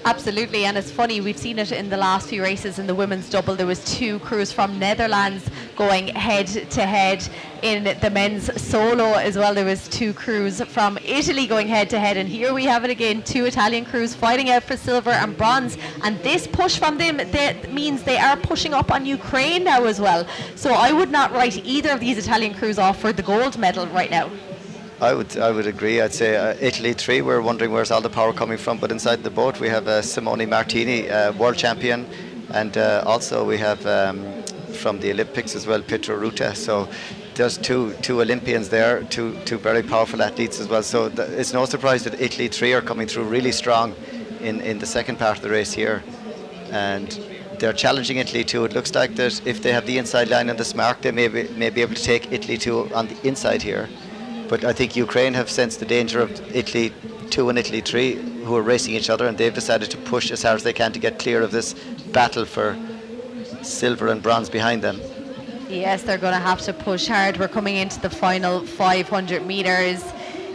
Absolutely, and it's funny, we've seen it in the last few races in the women's double. There was two crews from Netherlands going head to head. In the men's solo as well, there was two crews from Italy going head to head, and here we have it again, two Italian crews fighting out for silver and bronze. And this push from them, that means they are pushing up on Ukraine now as well. So I would not write either of these Italian crews off for the gold medal right now. I would agree. I'd say Italy 3, we're wondering where's all the power coming from, but inside the boat we have Simone Martini, world champion, and also we have from the Olympics as well, Pietro Ruta. So there's two Olympians there, two very powerful athletes as well. So it's no surprise that Italy 3 are coming through really strong in the second part of the race here, and they're challenging Italy 2. It looks like that if they have the inside line on this mark, they may be able to take Italy 2 on the inside here. But I think Ukraine have sensed the danger of Italy 2 and Italy 3, who are racing each other, and they've decided to push as hard as they can to get clear of this battle for silver and bronze behind them. Yes, they're going to have to push hard. We're coming into the final 500 metres.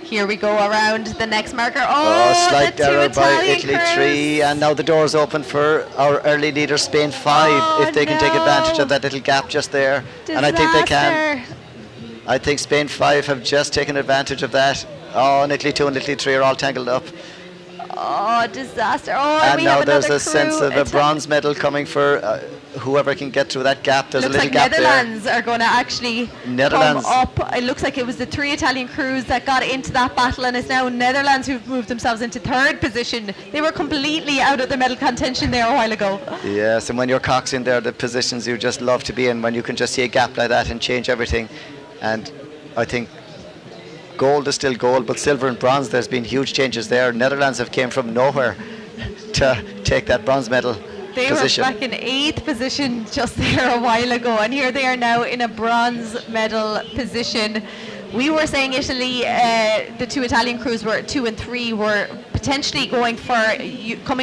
Here we go around the next marker. Slight error by Italy 3, and now the door's open for our early leader, Spain 5, if they can take advantage of that little gap just there. Disaster. And I think they can. I think Spain 5 have just taken advantage of that. And Italy 2 and Italy 3 are all tangled up. Oh, disaster. And now there's a sense of a bronze medal coming for whoever can get through that gap. There's a little gap there. Netherlands are going to actually come up. It looks like it was the three Italian crews that got into that battle, and it's now Netherlands who've moved themselves into third position. They were completely out of the medal contention there a while ago. Yes, and when you're coxing there, the positions you just love to be in, when you can just see a gap like that and change everything. And I think gold is still gold, but silver and bronze, there's been huge changes there. Netherlands have came from nowhere to take that bronze medal position. They were back in 8th position just there a while ago, and here they are now in a bronze medal position. We were saying Italy, the two Italian crews were 2 and 3 were potentially coming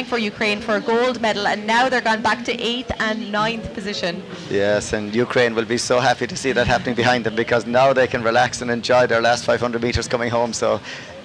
for Ukraine for a gold medal, and now they're gone back to 8th and 9th position. Yes, and Ukraine will be so happy to see that happening behind them, because now they can relax and enjoy their last 500 metres coming home. So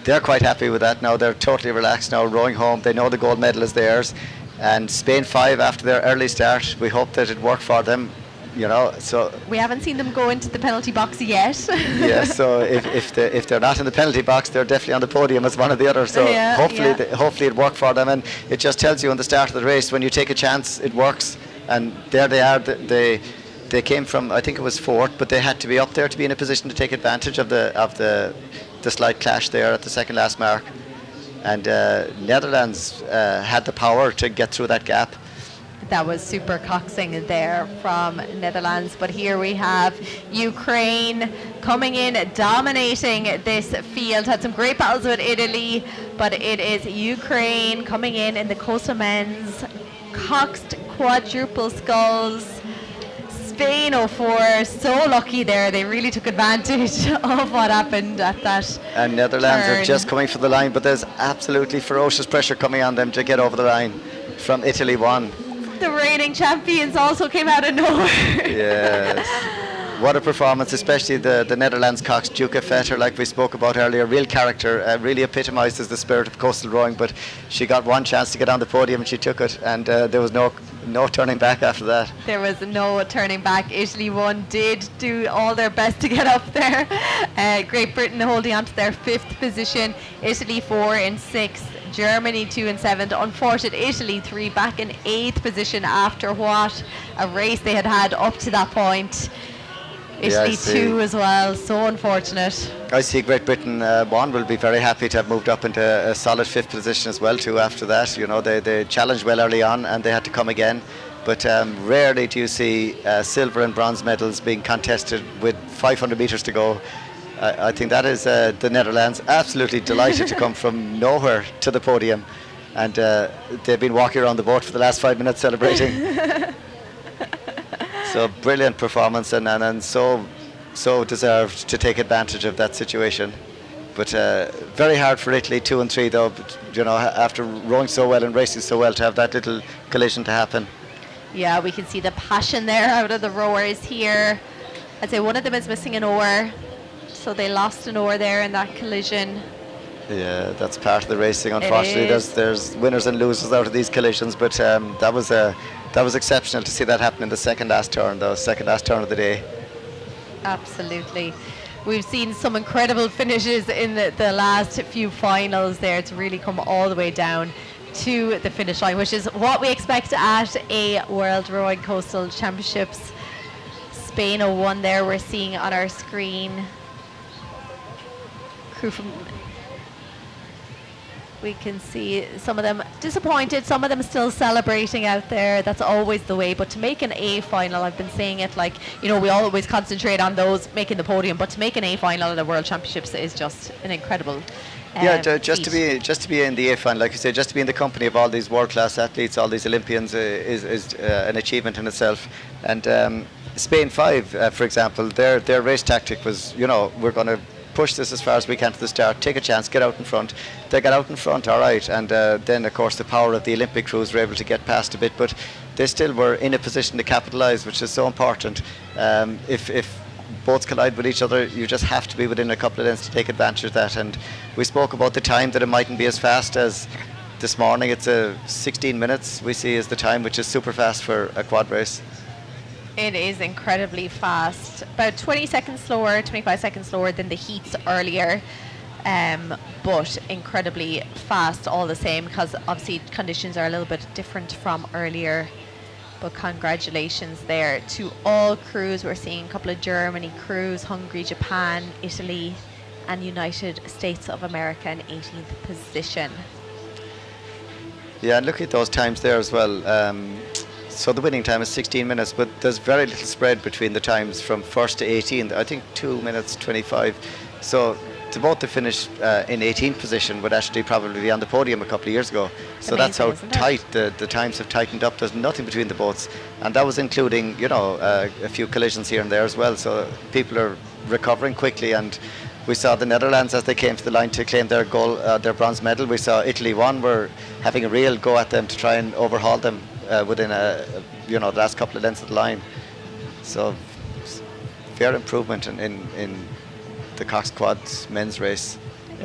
they're quite happy with that now. They're totally relaxed now, rowing home. They know the gold medal is theirs. And Spain 5, after their early start, we hope that it worked for them. You know, so we haven't seen them go into the penalty box yet. Yes, so if they're not in the penalty box, they're definitely on the podium as one or the other. So hopefully it worked for them, and it just tells you in the start of the race, when you take a chance, it works. And there they are. They came from, I think it was 4th, but they had to be up there to be in a position to take advantage of the slight clash there at the second last mark. And Netherlands had the power to get through that gap. That was super coxing there from Netherlands. But here we have Ukraine coming in, dominating this field. Had some great battles with Italy, but it is Ukraine coming in the coastal men's, coxed quadruple sculls. Spain 04, so lucky there. They really took advantage of what happened at that And Netherlands turn. are just coming for the line, but there's absolutely ferocious pressure coming on them to get over the line from Italy 1. The reigning champions also came out of nowhere. Yes. what a performance, especially the Netherlands cox, Duke Fetter, like we spoke about earlier, real character, really epitomises the spirit of coastal rowing, but she got one chance to get on the podium and she took it, and there was no turning back after that. There was no turning back. Italy 1 did do all their best to get up there. Great Britain holding on to their 5th position, Italy 4 in 6th, Germany 2 and 7th. Unfortunate Italy 3 back in 8th position after what a race they had up to that point. Italy 2 as well, so unfortunate. I see Great Britain 1 will be very happy to have moved up into a solid 5th position as well too after that. You know, they challenged well early on and they had to come again. But rarely do you see silver and bronze medals being contested with 500 metres to go. I think that is the Netherlands absolutely delighted to come from nowhere to the podium. And they've been walking around the boat for the last 5 minutes celebrating. So brilliant performance and so deserved to take advantage of that situation. But very hard for Italy, 2 and 3 though. But, you know, after rowing so well and racing so well, to have that little collision to happen. Yeah, we can see the passion there out of the rowers here. I'd say one of them is missing an oar, so they lost an oar there in that collision. Yeah, that's part of the racing. Unfortunately, there's winners and losers out of these collisions, but that was exceptional to see that happen in the second last turn of the day. Absolutely. We've seen some incredible finishes in the last few finals there to really come all the way down to the finish line, which is what we expect at a World Rowing Coastal Championships. Spain 01 there we're seeing on our screen. Crew from... We can see some of them disappointed, some of them still celebrating out there. That's always the way. But to make an A final, I've been saying it, like, you know, we always concentrate on those making the podium, but to make an A final at the World Championships is just an incredible just to be in the A final, like you say, just to be in the company of all these world-class athletes, all these Olympians is an achievement in itself. And Spain 5, for example, their race tactic was, you know, we're going to push this as far as we can to the start, take a chance, get out in front. They got out in front, all right, and then of course the power of the Olympic crews were able to get past a bit, but they still were in a position to capitalise, which is so important. If boats collide with each other, you just have to be within a couple of lengths to take advantage of that. And we spoke about the time, that it mightn't be as fast as this morning. It's 16 minutes we see is the time, which is super fast for a quad race. It is incredibly fast, about 20 seconds slower, 25 seconds slower than the heats earlier, but incredibly fast all the same, because obviously conditions are a little bit different from earlier. But congratulations there to all crews. We're seeing a couple of Germany crews, Hungary, Japan, Italy and United States of America in 18th position. Yeah, and look at those times there as well. So the winning time is 16 minutes, but there's very little spread between the times from 1st to 18th. I think 2 minutes 25. So to both to finish in 18th position would actually probably be on the podium a couple of years ago. So that's how tight the times have tightened up. There's nothing between the boats, and that was including, you know, a few collisions here and there as well. So people are recovering quickly, and we saw the Netherlands as they came to the line to claim their gold, their bronze medal. We saw Italy 1 were having a real go at them to try and overhaul them within the last couple of lengths of the line. So fair improvement in the Cox Quads men's race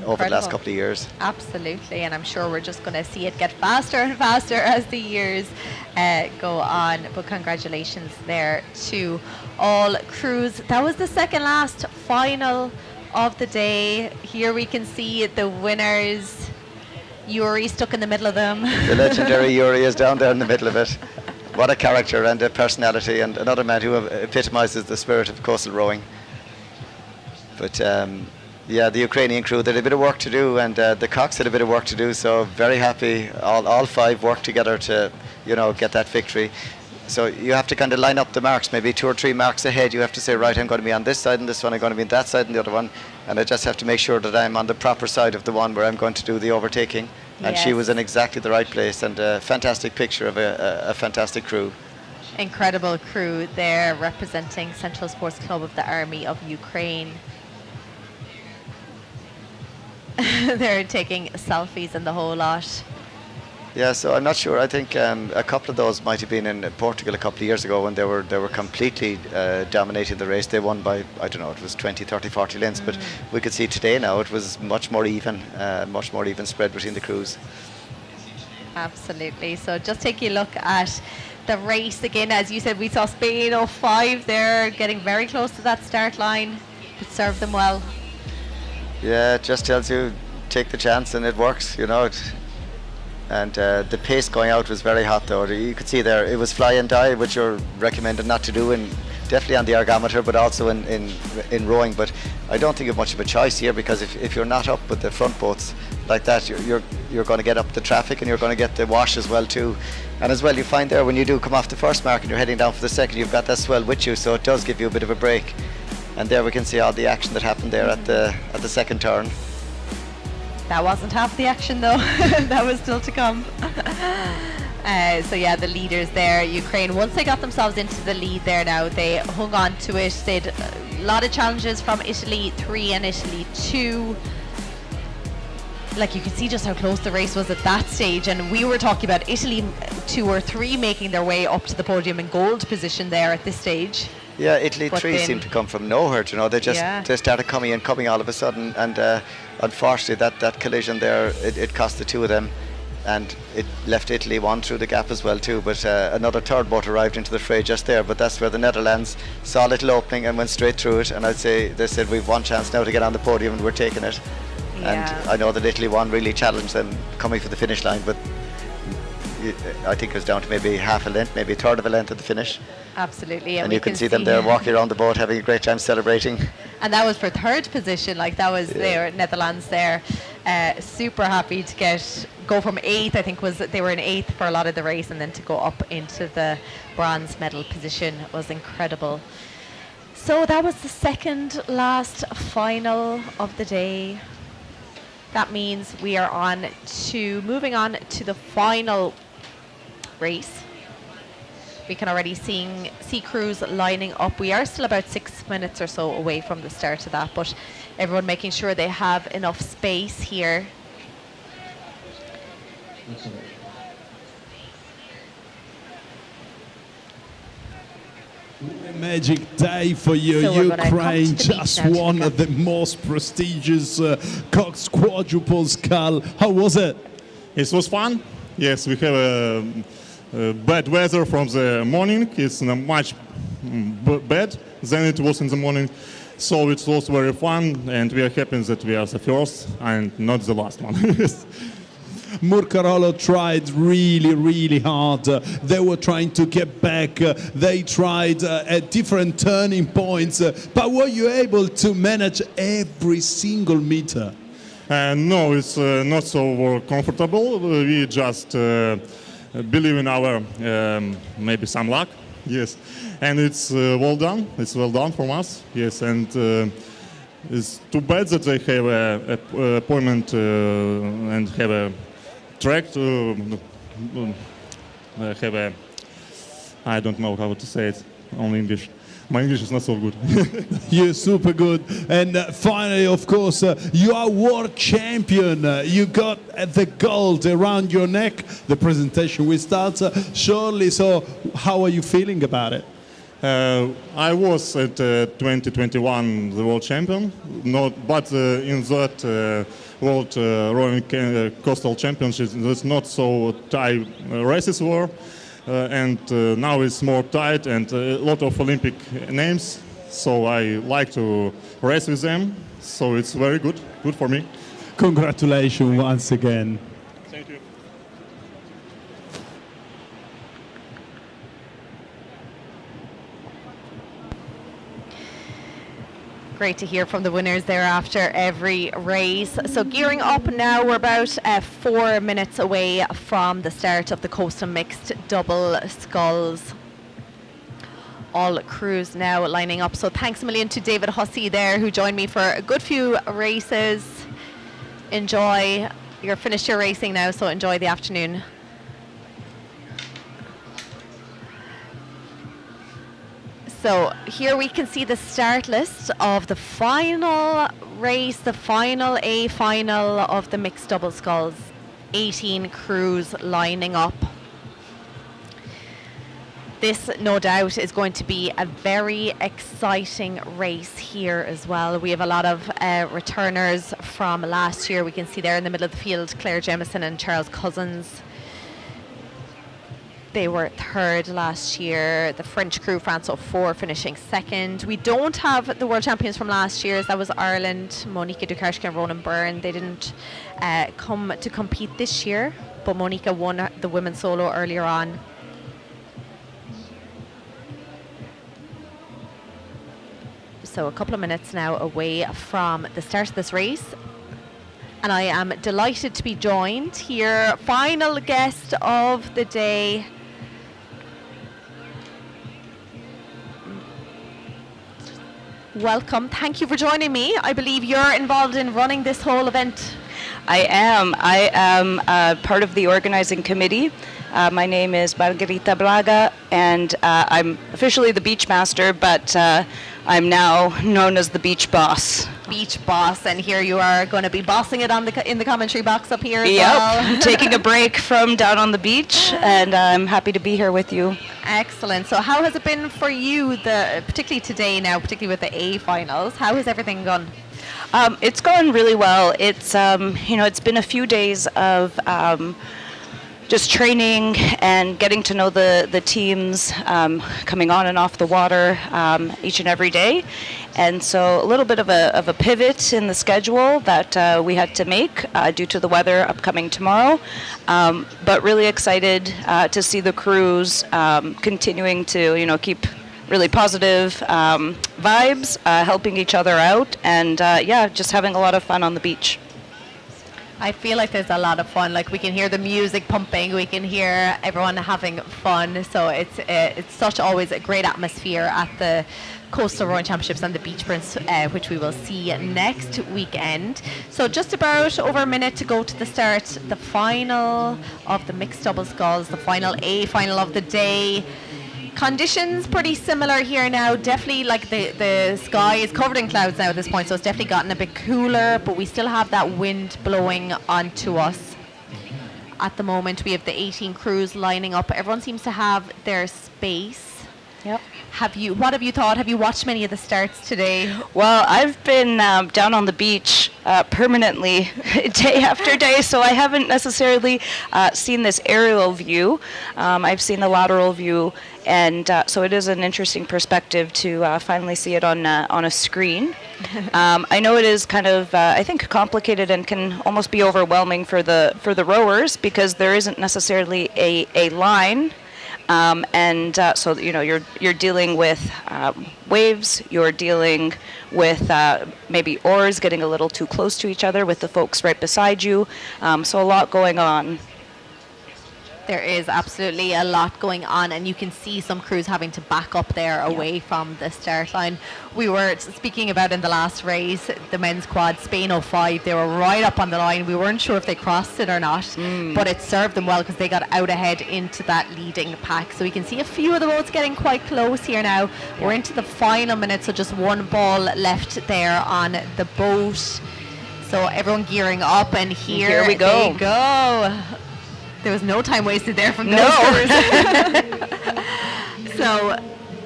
over the last couple of years. Absolutely, and I'm sure we're just going to see it get faster and faster as the years go on. But congratulations there to all crews. That was the second last final of the day. Here we can see the winners. Yuri stuck in the middle of them. The legendary Yuri is down there in the middle of it. What a character and a personality, and another man who epitomises the spirit of coastal rowing. But the Ukrainian crew, they had a bit of work to do, and the Cox had a bit of work to do, so very happy. All 5 worked together to, get that victory. So you have to kind of line up the marks, maybe 2 or 3 marks ahead. You have to say, right, I'm going to be on this side and this one, I'm going to be on that side and the other one. And I just have to make sure that I'm on the proper side of the one where I'm going to do the overtaking. And she was in exactly the right place, and a fantastic picture of a fantastic crew. Incredible crew there representing Central Sports Club of the Army of Ukraine. They're taking selfies and the whole lot. Yeah, so I'm not sure. I think a couple of those might have been in Portugal a couple of years ago when they were completely dominating the race. They won by, I don't know, it was 20, 30, 40 lengths. But we could see today now it was much more even spread between the crews. Absolutely. So just take a look at the race again. As you said, we saw Spain 05 there, getting very close to that start line. It served them well. Yeah, it just tells you take the chance and it works, you know. And the pace going out was very hot though. You could see there it was fly and die, which you're recommended not to do, and definitely on the ergometer, but also in rowing. But I don't think you have much of a choice here, because if you're not up with the front boats like that, you're going to get up the traffic and you're going to get the wash as well too. And as well, you find there when you do come off the first mark and you're heading down for the second, you've got that swell with you, so it does give you a bit of a break. And there we can see all the action that happened there at the second turn. That wasn't half the action though. That was still to come. So yeah, the leaders there, Ukraine, once they got themselves into the lead there now, they hung on to it. They had a lot of challenges from Italy 3 and Italy 2. Like, you could see just how close the race was at that stage, and we were talking about Italy 2 or 3 making their way up to the podium in gold position there at this stage. Yeah, Italy 3 seemed to come from nowhere, you know. They just they started coming all of a sudden, and unfortunately that collision there, it cost the two of them, and it left Italy one through the gap as well too. But another third boat arrived into the fray just there, but that's where the Netherlands saw a little opening and went straight through it. And I'd say they said, we've one chance now to get on the podium and we're taking it. And I know that Italy 1 really challenged them coming for the finish line, but I think it was down to maybe half a length, maybe a third of a length at the finish. Absolutely. And you can see them there walking around the boat, having a great time celebrating. And that was for third position, like that was their Netherlands there. Super happy to go from 8th, I think they were in 8th for a lot of the race, and then to go up into the bronze medal position was incredible. So that was the second last final of the day. That means we are moving on to the final race. We can already see crews lining up. We are still about 6 minutes or so away from the start of that, but everyone making sure they have enough space here. A magic day for you. So Ukraine just won the most prestigious Cox quadruple scull. How was it? It was fun. Yes, we have bad weather from the morning. It's much bad than it was in the morning. So it was very fun, and we are happy that we are the first and not the last one. Murcarolo tried really, really hard. They were trying to get back. They tried at different turning points. But were you able to manage every single meter? No, it's not so comfortable. We just believe in our maybe some luck. Yes, and it's well done. It's well done from us. Yes, and it's too bad that they have a appointment and have a track to have a, I don't know how to say it on English. My English is not so good. You're super good. And finally, of course, you are world champion. You got the gold around your neck. The presentation will start shortly. So how are you feeling about it? I was at 2021 the world champion, but in that World Rowing Coastal Championships, there's not so tight races were, and now it's more tight and a lot of Olympic names. So I like to race with them. So it's very good for me. Congratulations once again. Thank you. Great to hear from the winners there after every race. So gearing up now, we're about 4 minutes away from the start of the coastal mixed double sculls. All crews now lining up. So thanks a million to David Hussey there, who joined me for a good few races. You're finished your racing now, so enjoy the afternoon. So here we can see the start list of the final race, the final A final of the mixed double sculls. 18 crews lining up. This, no doubt, is going to be a very exciting race here as well. We have a lot of returners from last year. We can see there in the middle of the field, Claire Jemison and Charles Cousins. They were third last year. The French crew, France 04, finishing second. We don't have the world champions from last year. That was Ireland, Monica Dukarshka and Ronan Byrne. They didn't come to compete this year, but Monica won the women's solo earlier on. So a couple of minutes now away from the start of this race. And I am delighted to be joined here, final guest of the day. Welcome. Thank you for joining me. I believe you're involved in running this whole event. I am. I am part of the organizing committee. My name is Margarita Braga, and I'm officially the beach master, but I'm now known as the beach boss. Beach boss, and here you are going to be bossing it on in the commentary box up here as well. Yep, taking a break from down on the beach, and I'm happy to be here with you. Excellent. So how has it been for you, particularly today now, particularly with the A finals? How has everything gone? It's gone really well. It's it's been a few days of just training and getting to know the teams coming on and off the water each and every day. And so a little bit of a pivot in the schedule that we had to make due to the weather upcoming tomorrow. But really excited to see the crews continuing to, keep really positive vibes, helping each other out, and just having a lot of fun on the beach. I feel like there's a lot of fun. Like, we can hear the music pumping, we can hear everyone having fun. So it's such always a great atmosphere at the Coastal Rowing Championships and the Beach Prince, which we will see next weekend. So just about over a minute to go to the start, the final of the mixed double sculls, the final A final of the day. Conditions pretty similar here now. Definitely, like, the sky is covered in clouds now at this point, so it's definitely gotten a bit cooler, but we still have that wind blowing onto us. At the moment, we have the 18 crews lining up. Everyone seems to have their space. Yep. What have you thought? Have you watched many of the starts today? Well, I've been down on the beach permanently day after day, so I haven't necessarily seen this aerial view. I've seen the lateral view, and so it is an interesting perspective to finally see it on a screen. I know it is kind of, I think, complicated and can almost be overwhelming for the rowers, because there isn't necessarily a line. So you're dealing with waves, you're dealing with maybe oars getting a little too close to each other with the folks right beside you, so a lot going on. There is absolutely a lot going on, and you can see some crews having to back up there away from the start line. We were speaking about in the last race, the men's quad, Spain 05, they were right up on the line. We weren't sure if they crossed it or not, but it served them well because they got out ahead into that leading pack. So we can see a few of the boats getting quite close here now. We're into the final minute, so just one ball left there on the boat. So everyone gearing up, and here we go. They go. There was no time wasted there from those crews. So,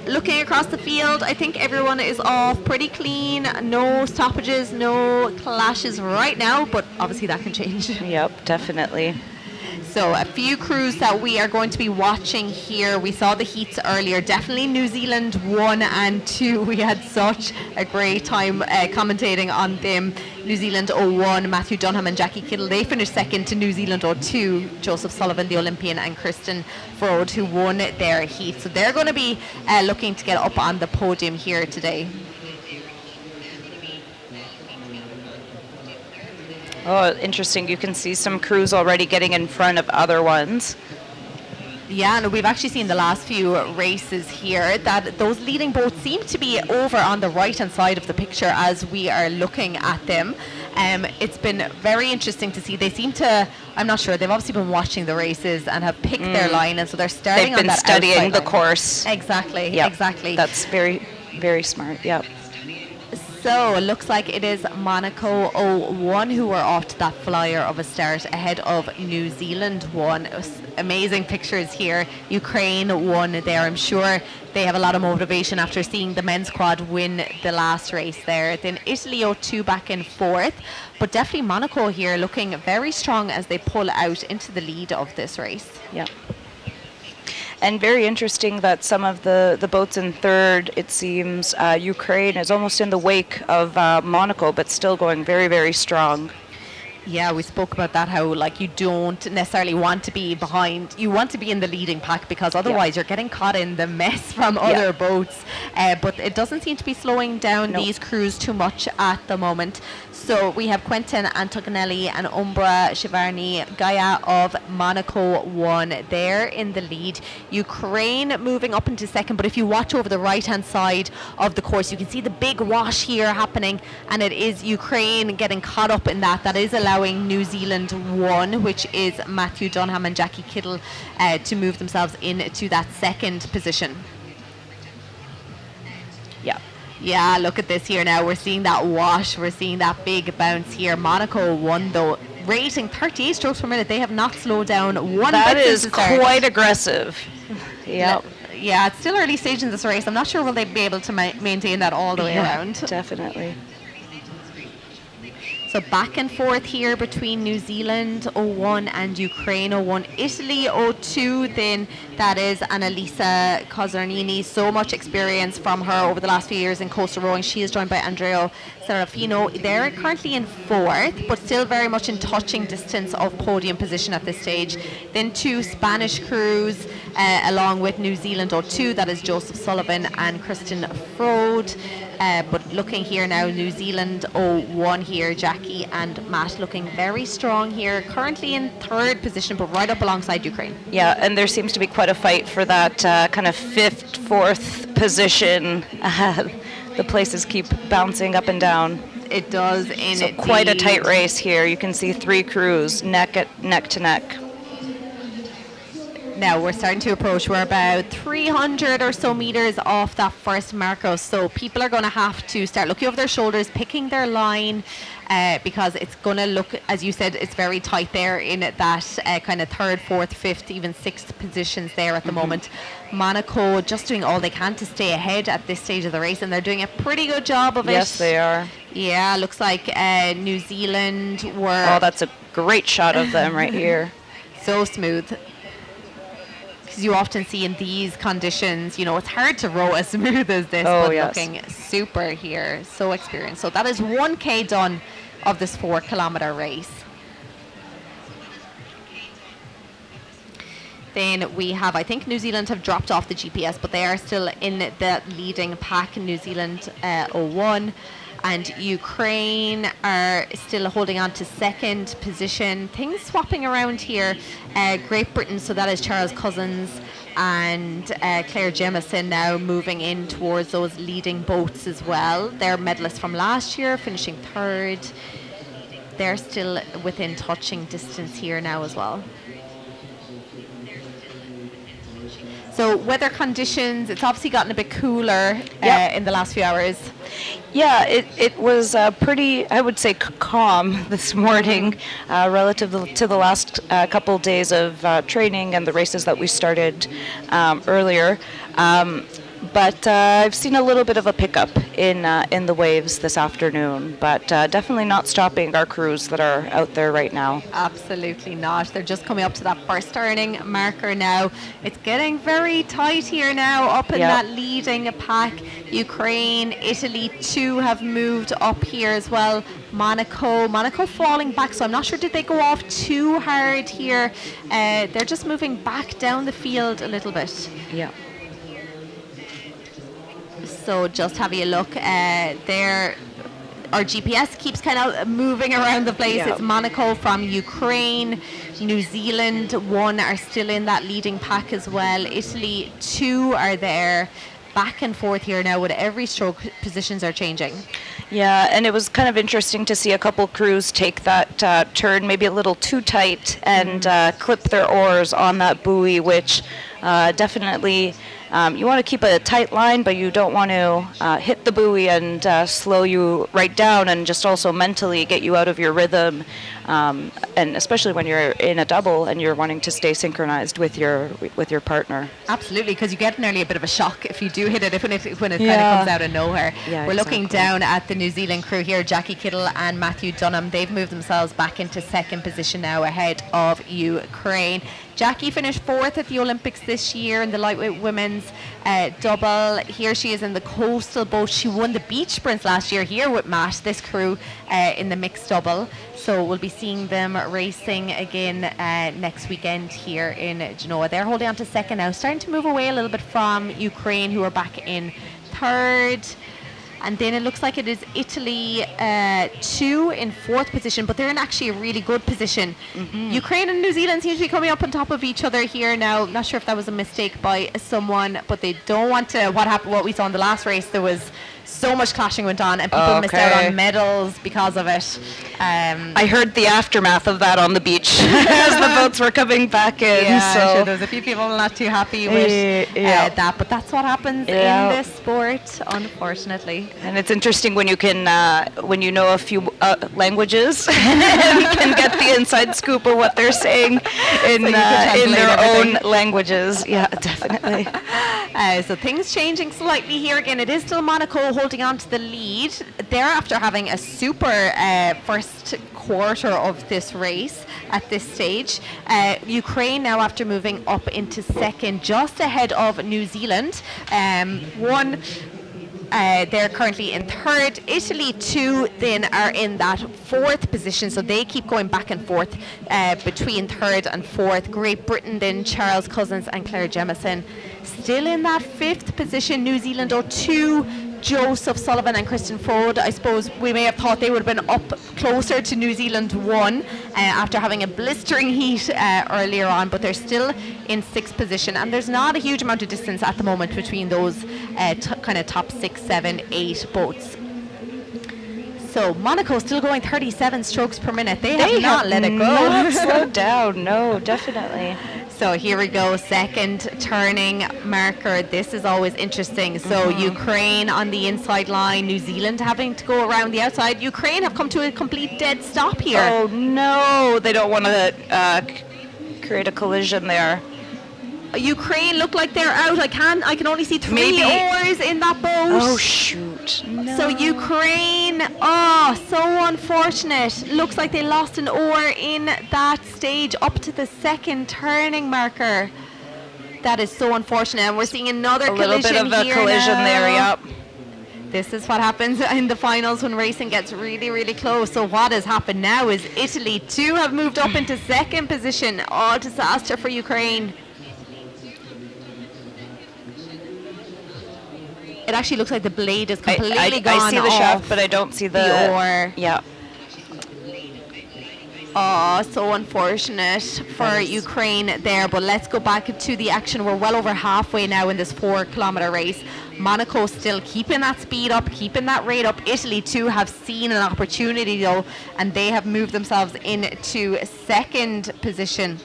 looking across the field, I think everyone is off pretty clean. No stoppages, no clashes right now, but obviously that can change. Yep, definitely. So a few crews that we are going to be watching here. We saw the heats earlier. Definitely New Zealand 1 and 2. We had such a great time commentating on them. New Zealand 01, Matthew Dunham and Jackie Kittle, they finished second to New Zealand 02, Joseph Sullivan, the Olympian, and Kristen Frode, who won their heat. So they're going to be looking to get up on the podium here today. Oh, interesting. You can see some crews already getting in front of other ones. Yeah, and we've actually seen the last few races here that those leading boats seem to be over on the right-hand side of the picture as we are looking at them. It's been very interesting to see. They seem to, I'm not sure, they've obviously been watching the races and have picked their line, and so they're starting on that outside line. They've been studying the course. Exactly, yep. exactly. That's very, very smart, yep. So it looks like it is Monaco 01 who are off to that flyer of a start ahead of New Zealand 1. Amazing pictures here. Ukraine 1 there. I'm sure they have a lot of motivation after seeing the men's quad win the last race there. Then Italy 02 back in 4th. But definitely Monaco here looking very strong as they pull out into the lead of this race. Yeah. And very interesting that some of the boats in 3rd, it seems, Ukraine is almost in the wake of Monaco, but still going very, very strong. Yeah, we spoke about that, how like you don't necessarily want to be behind. You want to be in the leading pack because otherwise you're getting caught in the mess from other boats. But it doesn't seem to be slowing down these crews too much at the moment. So we have Quentin Antognelli and Umbra Shivarni Gaia of Monaco 1 there in the lead. Ukraine moving up into 2nd, but if you watch over the right-hand side of the course, you can see the big wash here happening, and it is Ukraine getting caught up in that. That is allowing New Zealand 1, which is Matthew Dunham and Jackie Kittle, to move themselves into that 2nd position. Yeah. Yeah, look at this here now. We're seeing that wash. We're seeing that big bounce here. Monaco 1, though, rating 38 strokes per minute. They have not slowed down one That bit is since the start. quite aggressive. Yeah. Yeah, it's still early stage in this race. I'm not sure will they be able to maintain that all the way around. Definitely. So back and forth here between New Zealand 01 and Ukraine 01. Italy 02, then that is Annalisa Cozzarnini. So much experience from her over the last few years in coastal rowing. She is joined by Andrea Serafino. They're currently in 4th, but still very much in touching distance of podium position at this stage. Then 2 Spanish crews along with New Zealand 02. That is Joseph Sullivan and Kristen Frode. But looking here now, New Zealand 01 here, Jackie and Matt looking very strong here. Currently in 3rd position, but right up alongside Ukraine. Yeah, and there seems to be quite a fight for that kind of 5th, 4th position. The places keep bouncing up and down. It does. So quite a tight race here. You can see 3 crews neck to neck. Now we're starting to approach. We're about 300 or so meters off that first marker. So people are going to have to start looking over their shoulders, picking their line, because it's going to look, as you said, it's very tight there in that kind of 3rd, 4th, 5th, even 6th positions there at the moment. Monaco just doing all they can to stay ahead at this stage of the race, and they're doing a pretty good job of it. Yes, they are. Yeah, looks like New Zealand were... Oh, that's a great shot of them right here. So smooth. Because you often see in these conditions, you know, it's hard to row as smooth as this, but looking super here, so experienced. So that is 1K done of this 4-kilometer race. Then we have, I think New Zealand have dropped off the GPS, but they are still in the leading pack. New Zealand 01. And Ukraine are still holding on to 2nd position. Things swapping around here. Great Britain, so that is Charles Cousins and Claire Jemison now moving in towards those leading boats as well. They're medalists from last year, finishing 3rd. They're still within touching distance here now as well. So weather conditions, it's obviously gotten a bit cooler in the last few hours. Yeah, it was pretty, I would say, calm this morning relative to the last couple days of training and the races that we started earlier. But I've seen a little bit of a pickup in the waves this afternoon, but definitely not stopping our crews that are out there right now. Absolutely not. They're just coming up to that first turning marker now. It's getting very tight here now, up in that leading pack. Ukraine, Italy too have moved up here as well. Monaco falling back, so I'm not sure did they go off too hard here. They're just moving back down the field a little bit. Yeah. So just having a look there. Our GPS keeps kind of moving around the place. Yeah. It's Monaco from Ukraine. New Zealand 1 are still in that leading pack as well. Italy 2 are there. Back and forth here now with every stroke, positions are changing. Yeah, and it was kind of interesting to see a couple crews take that turn maybe a little too tight and clip their oars on that buoy, which definitely you want to keep a tight line, but you don't want to hit the buoy and slow you right down, and just also mentally get you out of your rhythm. And especially when you're in a double and you're wanting to stay synchronized with your partner. Absolutely, because you get nearly a bit of a shock if you do hit it, when it kind of Yeah. comes out of nowhere. Yeah, We're looking exactly. down at the New Zealand crew here, Jackie Kittle and Matthew Dunham. They've moved themselves back into second position now ahead of Ukraine. Jackie finished fourth at the Olympics this year in the lightweight women's double. Here she is in the coastal boat. She won the beach sprints last year here with Matt, this crew, in the mixed double. So we'll be seeing them racing again next weekend here in Genoa. They're holding on to second now, starting to move away a little bit from Ukraine, who are back in third. And then it looks like it is Italy 2 in fourth position, but they're in actually a really good position. Ukraine and New Zealand seem to be coming up on top of each other here now. Not sure if that was a mistake by someone, but they don't want to. What we saw in the last race, there was so much clashing went on, and people missed out on medals because of it. I heard the aftermath of that on the beach as the boats were coming back in. Yeah, so sure, there was a few people not too happy with that, but that's what happens in this sport, unfortunately. And it's interesting when you can, when you know a few languages, and can get the inside scoop of what they're saying in their own languages. Yeah, definitely. So things changing slightly here again. It is still Monaco holding on to the lead. They're after having a super first quarter of this race at this stage. Ukraine now after moving up into second, just ahead of New Zealand. They're currently in third. Italy 2 then are in that fourth position, so they keep going back and forth between third and fourth. Great Britain then, Charles Cousins and Claire Jemison still in that fifth position. New Zealand 2, Joseph Sullivan and Kristen Fode. I suppose we may have thought they would have been up closer to New Zealand 1 after having a blistering heat earlier on, but they're still in sixth position, and there's not a huge amount of distance at the moment between those kind of top 6, 7, 8 boats. So Monaco still going 37 strokes per minute. They have not let it go. Not slowed down. No, definitely. So here we go, second turning marker. This is always interesting. So Ukraine on the inside line, New Zealand having to go around the outside. Ukraine have come to a complete dead stop here. Oh no, they don't want to create a collision there. Ukraine look like they're out. I can only see 3 oars in that boat. Oh shoot. No. So Ukraine, so unfortunate. Looks like they lost an oar in that stage up to the second turning marker. That is so unfortunate. And we're seeing another collision here. A little bit of a collision there, yep. This is what happens in the finals when racing gets really, really close. So what has happened now is Italy 2 have moved up into second position. Oh, disaster for Ukraine. It actually looks like the blade is completely gone. I see the shaft, but I don't see the oar. Yeah. Oh, so unfortunate for Ukraine there. But let's go back to the action. We're well over halfway now in this 4-kilometer race. Monaco still keeping that speed up, keeping that rate up. Italy too have seen an opportunity though, and they have moved themselves into second position.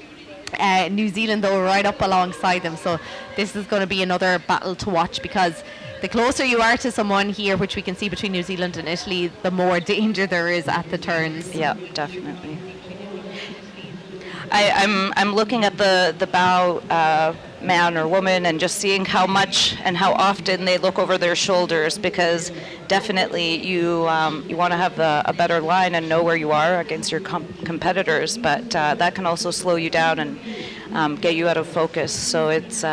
New Zealand though right up alongside them. So this is going to be another battle to watch, because the closer you are to someone here, which we can see between New Zealand and Italy, the more danger there is at the turns. Yeah, definitely. I'm looking at the bow man or woman and just seeing how much and how often they look over their shoulders, because definitely you want to have a better line and know where you are against your competitors, but that can also slow you down and get you out of focus. So it's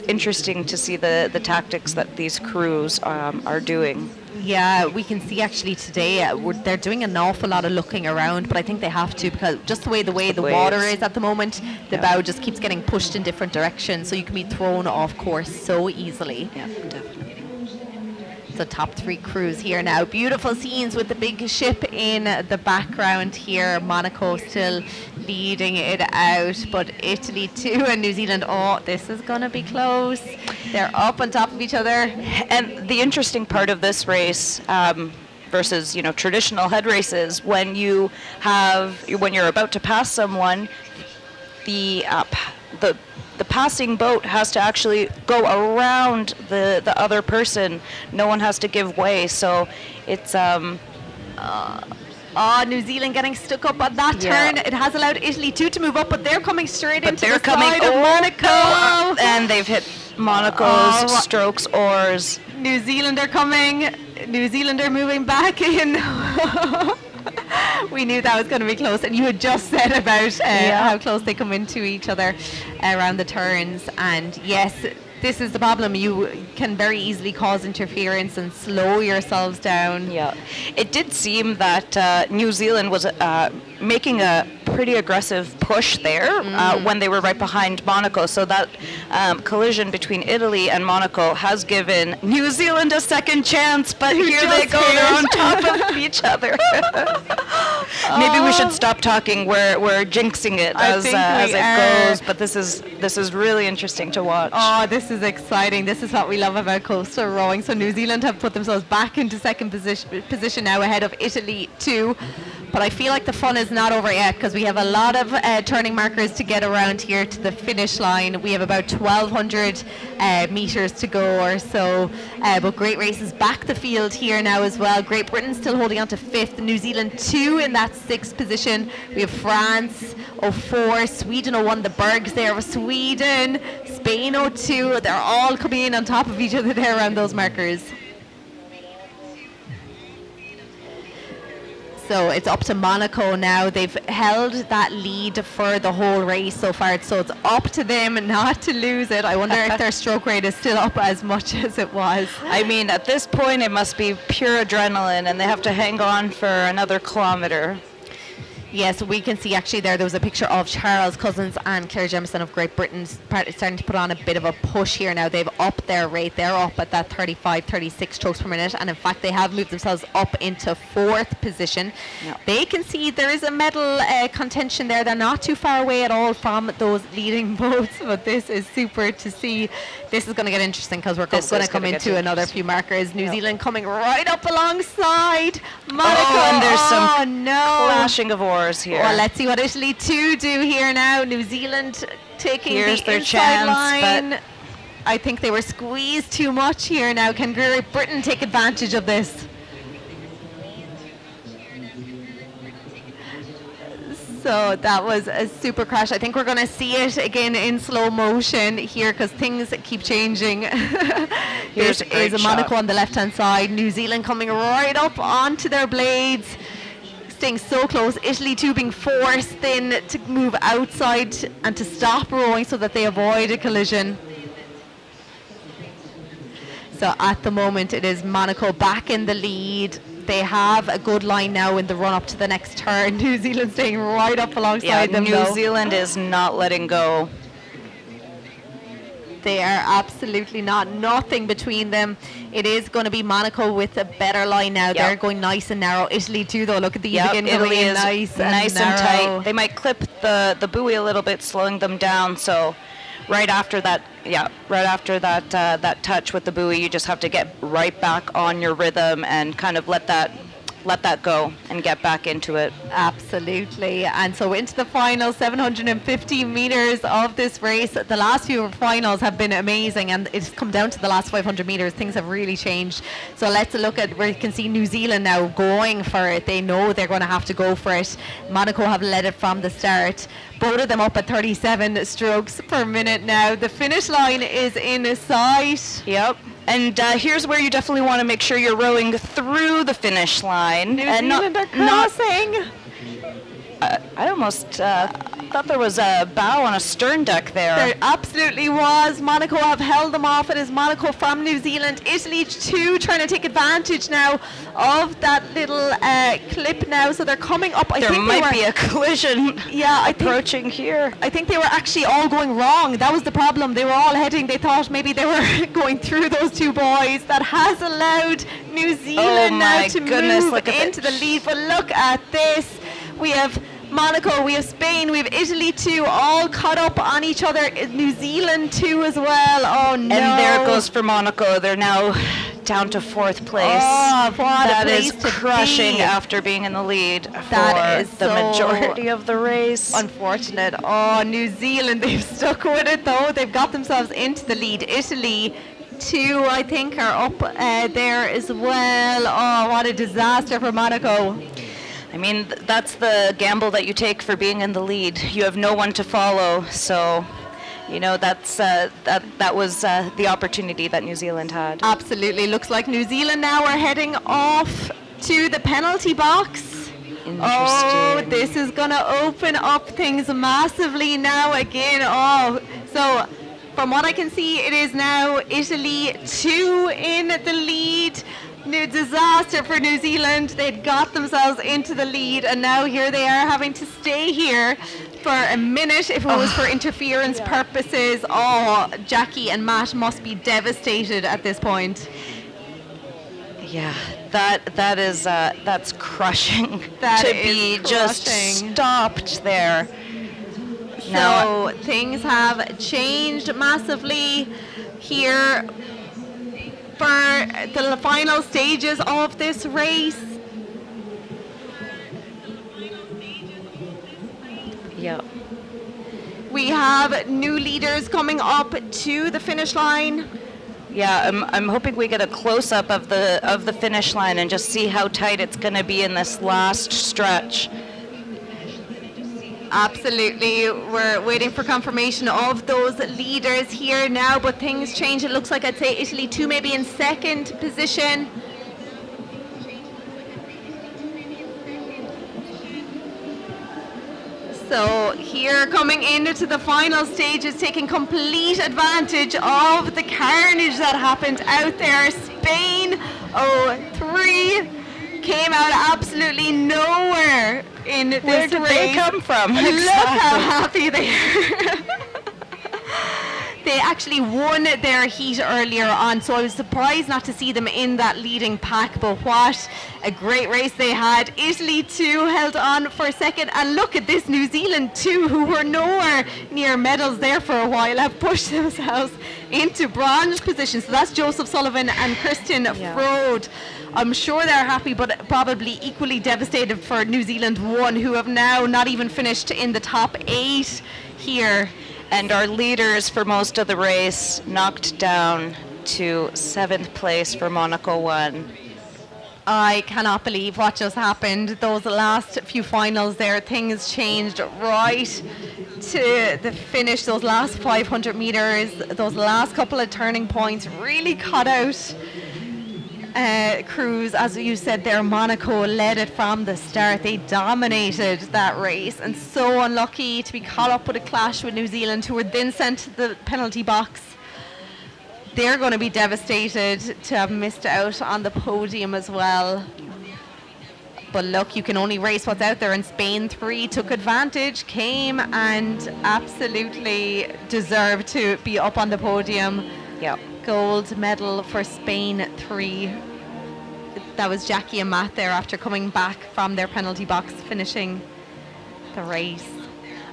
interesting to see the tactics that these crews are doing. Yeah, we can see actually today they're doing an awful lot of looking around, but I think they have to, because just the way the water is at the moment, the bow just keeps getting pushed in different directions, so you can be thrown off course so easily. Yeah, definitely. The top 3 crews here now. Beautiful scenes with the big ship in the background here. Monaco still leading it out, but Italy too and New Zealand, this is going to be close. They're up on top of each other. And the interesting part of this race versus traditional head races, when you're about to pass someone, the the passing boat has to actually go around the other person. No one has to give way. So it's New Zealand getting stuck up on that turn. It has allowed Italy to move up, but they're coming straight into the side of Monaco. And they've hit Monaco's strokes, oars. New Zealand are coming. New Zealand are moving back in. We knew that was going to be close, and you had just said about how close they come into each other around the turns. And yes, this is the problem. You can very easily cause interference and slow yourselves down. Yeah, it did seem that New Zealand was making a pretty aggressive push there when they were right behind Monaco. So that collision between Italy and Monaco has given New Zealand a second chance, but here they go. They're on top of each other. Maybe we should stop talking. We're jinxing it as it goes, but this is really interesting to watch. Oh, this is exciting. This is what we love about coastal rowing. So New Zealand have put themselves back into second position now, ahead of Italy too. But I feel like the fun is not over yet, because we have a lot of turning markers to get around here to the finish line. We have about 1,200 meters to go or so. But great races back the field here now as well. Great Britain still holding on to 5th. New Zealand 2 in that 6th position. We have France 04, Sweden 01, the Bergs there of Sweden, Spain 02. They're all coming in on top of each other there around those markers. So it's up to Monaco now. They've held that lead for the whole race so far, so it's up to them not to lose it. I wonder if their stroke rate is still up as much as it was. I mean, at this point it must be pure adrenaline, and they have to hang on for another kilometer. Yes, we can see actually there was a picture of Charles Cousins and Claire Jemison of Great Britain starting to put on a bit of a push here now. They've upped their rate. They're up at that 35, 36 strokes per minute. And in fact, they have moved themselves up into 4th position. Yep. They can see there is a medal contention there. They're not too far away at all from those leading boats. But this is super to see. This is going to get interesting, because we're going to come into another few markers. New Zealand coming right up alongside Monaco. And there's some clashing of oars here. Well, let's see what Italy 2 do here now. New Zealand taking Here's the their inside chance, line. but I think they were squeezed too much here now. Can Great Britain take advantage of this? So that was a super crash. I think we're going to see it again in slow motion here, because things keep changing. Here's a Monaco on the left-hand side. New Zealand coming right up onto their blades, staying so close. Italy too being forced then to move outside and to stop rowing so that they avoid a collision. So at the moment it is Monaco back in the lead. They have a good line now in the run up to the next turn. New Zealand staying right up alongside them. New Zealand is not letting go. They are absolutely not. Nothing between them. It is going to be Monaco with a better line now. Yep. They're going nice and narrow. Italy too, though. Look at these again. Italy is nice and narrow. tight. They might clip the buoy a little bit, slowing them down. So right after that, that touch with the buoy, you just have to get right back on your rhythm and kind of let that go and get back into it. Absolutely. And so into the final 750 meters of this race. The last few finals have been amazing, and it's come down to the last 500 meters. Things have really changed. So let's look at where you can see New Zealand now going for it. They know they're going to have to go for it. Monaco have led it from the start. Both of them up at 37 strokes per minute now. The finish line is in sight. Yep. And here's where you definitely want to make sure you're rowing through the finish line. New Zealand are crossing. I almost thought there was a bow on a stern deck there. There absolutely was. Monaco have held them off. It is Monaco from New Zealand. Italy too trying to take advantage now of that little clip now. So they're coming up. There might be a collision approaching here. I think they were actually all going wrong. That was the problem. They were all heading. They thought maybe they were going through those two boys. That has allowed New Zealand now to move into the lead. But look at this. We have Monaco, we have Spain, we have Italy too, all caught up on each other. New Zealand too as well. Oh no. And there it goes for Monaco. They're now down to 4th place. Oh, what a That place is to crushing be. after being in the lead That for is the so majority of the race. Unfortunate. Oh, New Zealand, they've stuck with it though. They've got themselves into the lead. Italy, 2, I think, are up there as well. Oh, what a disaster for Monaco. I mean, that's the gamble that you take for being in the lead. You have no one to follow, so you know that was the opportunity that New Zealand had. Absolutely. Looks like New Zealand now are heading off to the penalty box. Oh, this is going to open up things massively now again. Oh, so from what I can see, it is now Italy 2 in the lead. New disaster for New Zealand. They'd got themselves into the lead, and now here they are having to stay here for a minute if it was for interference purposes. Oh, Jackie and Matt must be devastated at this point. Yeah, that is that's crushing That to is be just crushing. Stopped there. So things have changed massively here for the final stages of this race. Yeah. We have new leaders coming up to the finish line. Yeah, I'm hoping we get a close up of the finish line and just see how tight it's going to be in this last stretch. Absolutely. We're waiting for confirmation of those leaders here now, but things change. It looks like I'd say Italy 2 maybe in second position. So here coming into the final stages, taking complete advantage of the carnage that happened out there. Spain 03 came out absolutely nowhere in this race. Where did they come from? Look Exactly. how happy they are. They actually won their heat earlier on, so I was surprised not to see them in that leading pack, but what a great race they had. Italy 2 held on for a second, and look at this, New Zealand 2, who were nowhere near medals there for a while, have pushed themselves into bronze position. So that's Joseph Sullivan and Kristen Frode. I'm sure they're happy, but probably equally devastated for New Zealand 1, who have now not even finished in the top 8 here. And our leaders for most of the race knocked down to 7th place for Monaco 1. I cannot believe what just happened. Those last few finals there, things changed right to the finish. Those last 500 meters, those last couple of turning points really cut out Cruz. As you said there, Monaco led it from the start. They dominated that race, and so unlucky to be caught up with a clash with New Zealand, who were then sent to the penalty box. They're going to be devastated to have missed out on the podium as well. But look, you can only race what's out there, and Spain 3 took advantage, came and absolutely deserved to be up on the podium. Yeah. Gold medal for Spain 3. That was Jackie and Matt there after coming back from their penalty box, finishing the race.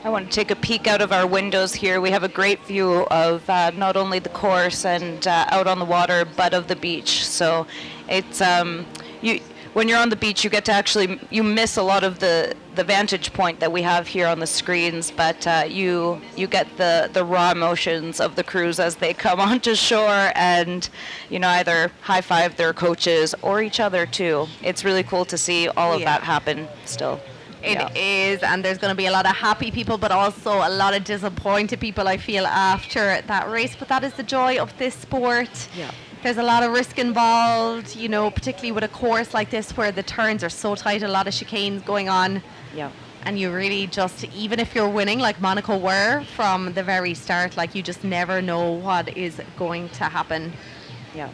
I want to take a peek out of our windows here. We have a great view of not only the course and out on the water, but of the beach. So it's when you're on the beach, you get to you miss a lot of the vantage point that we have here on the screens, but you get the raw emotions of the crews as they come onto shore and either high five their coaches or each other too. It's really cool to see all of that happen still. It is, and there's going to be a lot of happy people, but also a lot of disappointed people, I feel, after that race. But that is the joy of this sport. Yeah. There's a lot of risk involved, particularly with a course like this where the turns are so tight, a lot of chicanes going on. Yeah. And you really just, even if you're winning, like Monaco were from the very start, like you just never know what is going to happen. Yeah.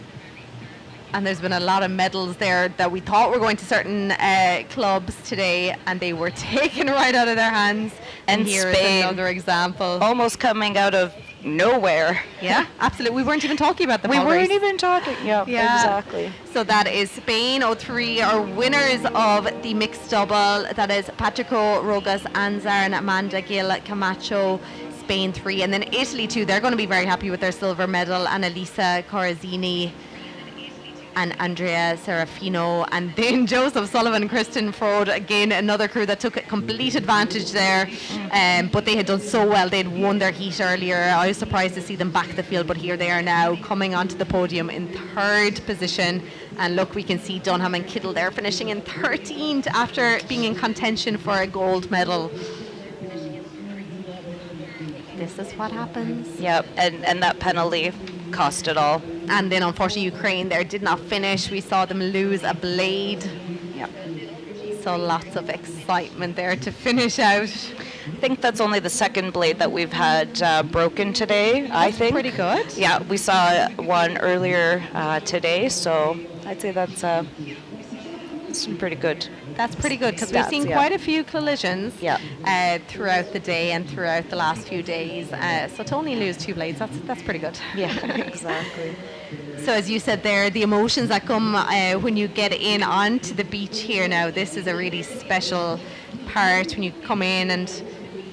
And there's been a lot of medals there that we thought were going to certain clubs today, and they were taken right out of their hands. And here Spain, is another example. Almost coming out of nowhere. Yeah, absolutely. We weren't even talking about the We whole weren't race. even talking. Yeah, exactly. So that is Spain 03 are winners of the mixed double. That is Patrico Rogas Anzar and Amanda Gil Camacho. Spain 3, and then Italy 2. They're going to be very happy with their silver medal, and Elisa Corazzini and Andrea Serafino, and then Joseph Sullivan and Kristen Frode. Again, another crew that took complete advantage there, but they had done so well. They had won their heat earlier. I was surprised to see them back the field, but here they are now coming onto the podium in third position. And look, we can see Dunham and Kittle there finishing in 13th after being in contention for a gold medal. This is what happens. Yep, and that penalty cost it all. And then unfortunately Ukraine there did not finish. We saw them lose a blade. Yep. So lots of excitement there to finish out. I think that's only the second blade that we've had broken today, I think. Pretty good. Yeah, we saw one earlier today, so I'd say that's pretty good. That's pretty good because we've seen quite a few collisions throughout the day and throughout the last few days. So to only lose 2 blades, that's pretty good. Yeah, exactly. So as you said there, the emotions that come when you get in onto the beach here now, this is a really special part when you come in and,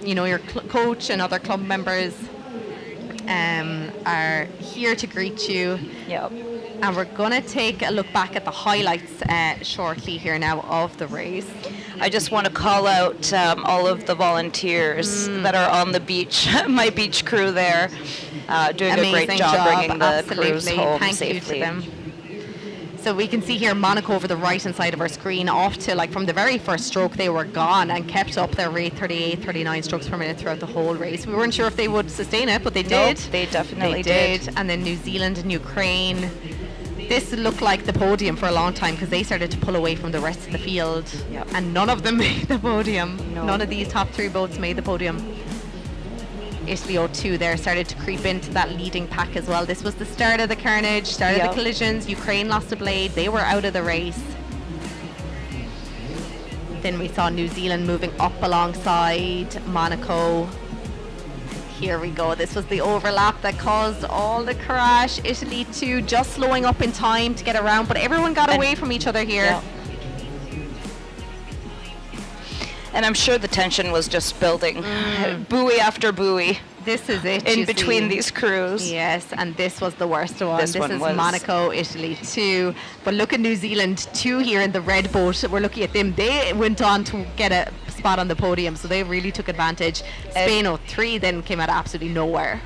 you know, your coach and other club members are here to greet you. Yep. And we're going to take a look back at the highlights shortly here now of the race. I just want to call out all of the volunteers that are on the beach, my beach crew there, doing a great job bringing the crews home safely. Thank you to them. So we can see here Monaco over the right hand side of our screen off to, like, from the very first stroke they were gone and kept up their rate 38, 39 strokes per minute throughout the whole race. We weren't sure if they would sustain it, but they did. They definitely did. And then New Zealand and Ukraine. This looked like the podium for a long time because they started to pull away from the rest of the field. Yep. And none of them made the podium. No. None of these top 3 boats made the podium. Italy 02 there started to creep into that leading pack as well. This was the start of the carnage, start of the collisions. Ukraine lost a blade. They were out of the race. Then we saw New Zealand moving up alongside Monaco. Here we go. This was the overlap that caused all the crash. Italy 2 just slowing up in time to get around, but everyone got away from each other here. Yeah. And I'm sure the tension was just building, buoy after buoy. This is it. In between these crews. Yes, and this was the worst one. This one is was Monaco, Italy 2. But look at New Zealand 2 here in the red boat. We're looking at them. They went on to get a spot on the podium, so they really took advantage. Spain 03 then came out of absolutely nowhere.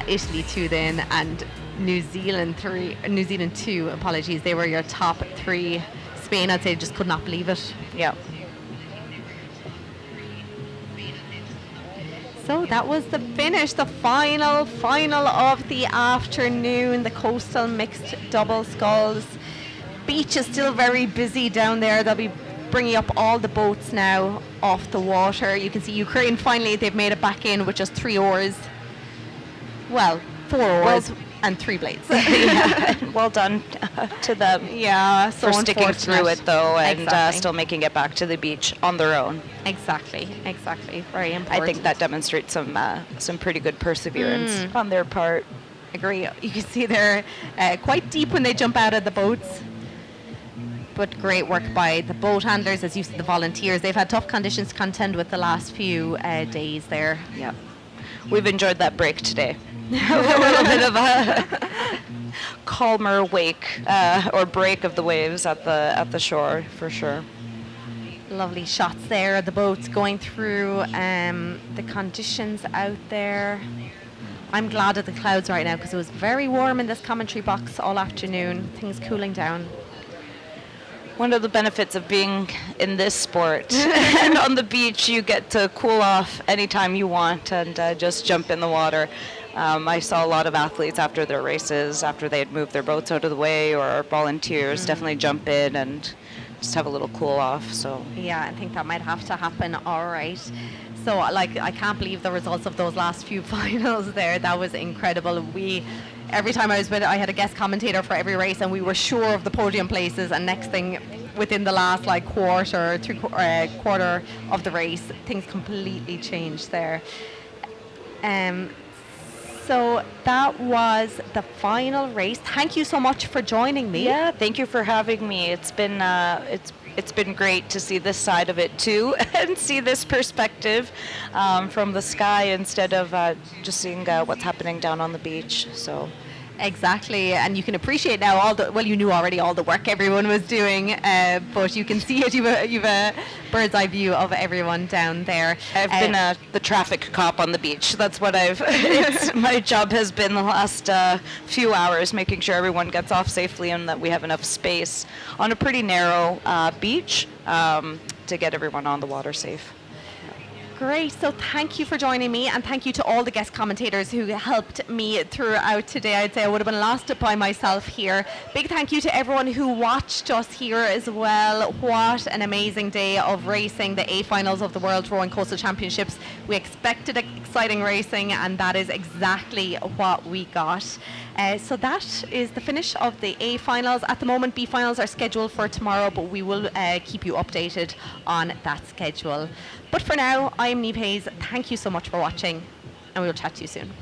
Italy 2 then, and New Zealand 2, apologies. They were your top 3. Spain, I'd say, just could not believe it. Yeah. So that was the finish, the final of the afternoon, the coastal mixed double sculls. Beach is still very busy down there. They'll be bringing up all the boats now off the water. You can see Ukraine finally, they've made it back in with just 3 oars. Well, 4 oars. And 3 blades. Yeah. Well done to them. Yeah, so for sticking through it though, and still making it back to the beach on their own. Exactly. Very important. I think that demonstrates some pretty good perseverance on their part. Agree. You can see they're quite deep when they jump out of the boats. But great work by the boat handlers, as you said, the volunteers. They've had tough conditions to contend with the last few days there. Yeah, we've enjoyed that break today. A little bit of a calmer wake or break of the waves at the shore, for sure. Lovely shots there, the boats going through the conditions out there. I'm glad of the clouds right now because it was very warm in this commentary box all afternoon. Things cooling down. One of the benefits of being in this sport and on the beach, you get to cool off anytime you want and just jump in the water. I saw a lot of athletes after their races, after they had moved their boats out of the way, or volunteers definitely jump in and just have a little cool off. So yeah, I think that might have to happen. All right. So I can't believe the results of those last few finals there. That was incredible. Every time I was with it, I had a guest commentator for every race, and we were sure of the podium places. And next thing, within the last quarter of the race, things completely changed there. So that was the final race. Thank you so much for joining me. Yeah, thank you for having me. It's been it's been great to see this side of it too, and see this perspective from the sky instead of just seeing what's happening down on the beach. So Exactly, and you can appreciate now you knew already all the work everyone was doing, but you can see it. You've a bird's eye view of everyone down there. I've been the traffic cop on the beach. That's what my job has been the last few hours, making sure everyone gets off safely and that we have enough space on a pretty narrow beach to get everyone on the water safe. Great, so thank you for joining me, and thank you to all the guest commentators who helped me throughout today. I'd say I would have been lost by myself here. Big thank you to everyone who watched us here as well. What an amazing day of racing, the A finals of the World Rowing Coastal Championships. We expected exciting racing, and that is exactly what we got. So that is the finish of the A finals. At the moment, B finals are scheduled for tomorrow, but we will keep you updated on that schedule. But for now, I'm Niamh Hayes. Thank you so much for watching, and we will chat to you soon.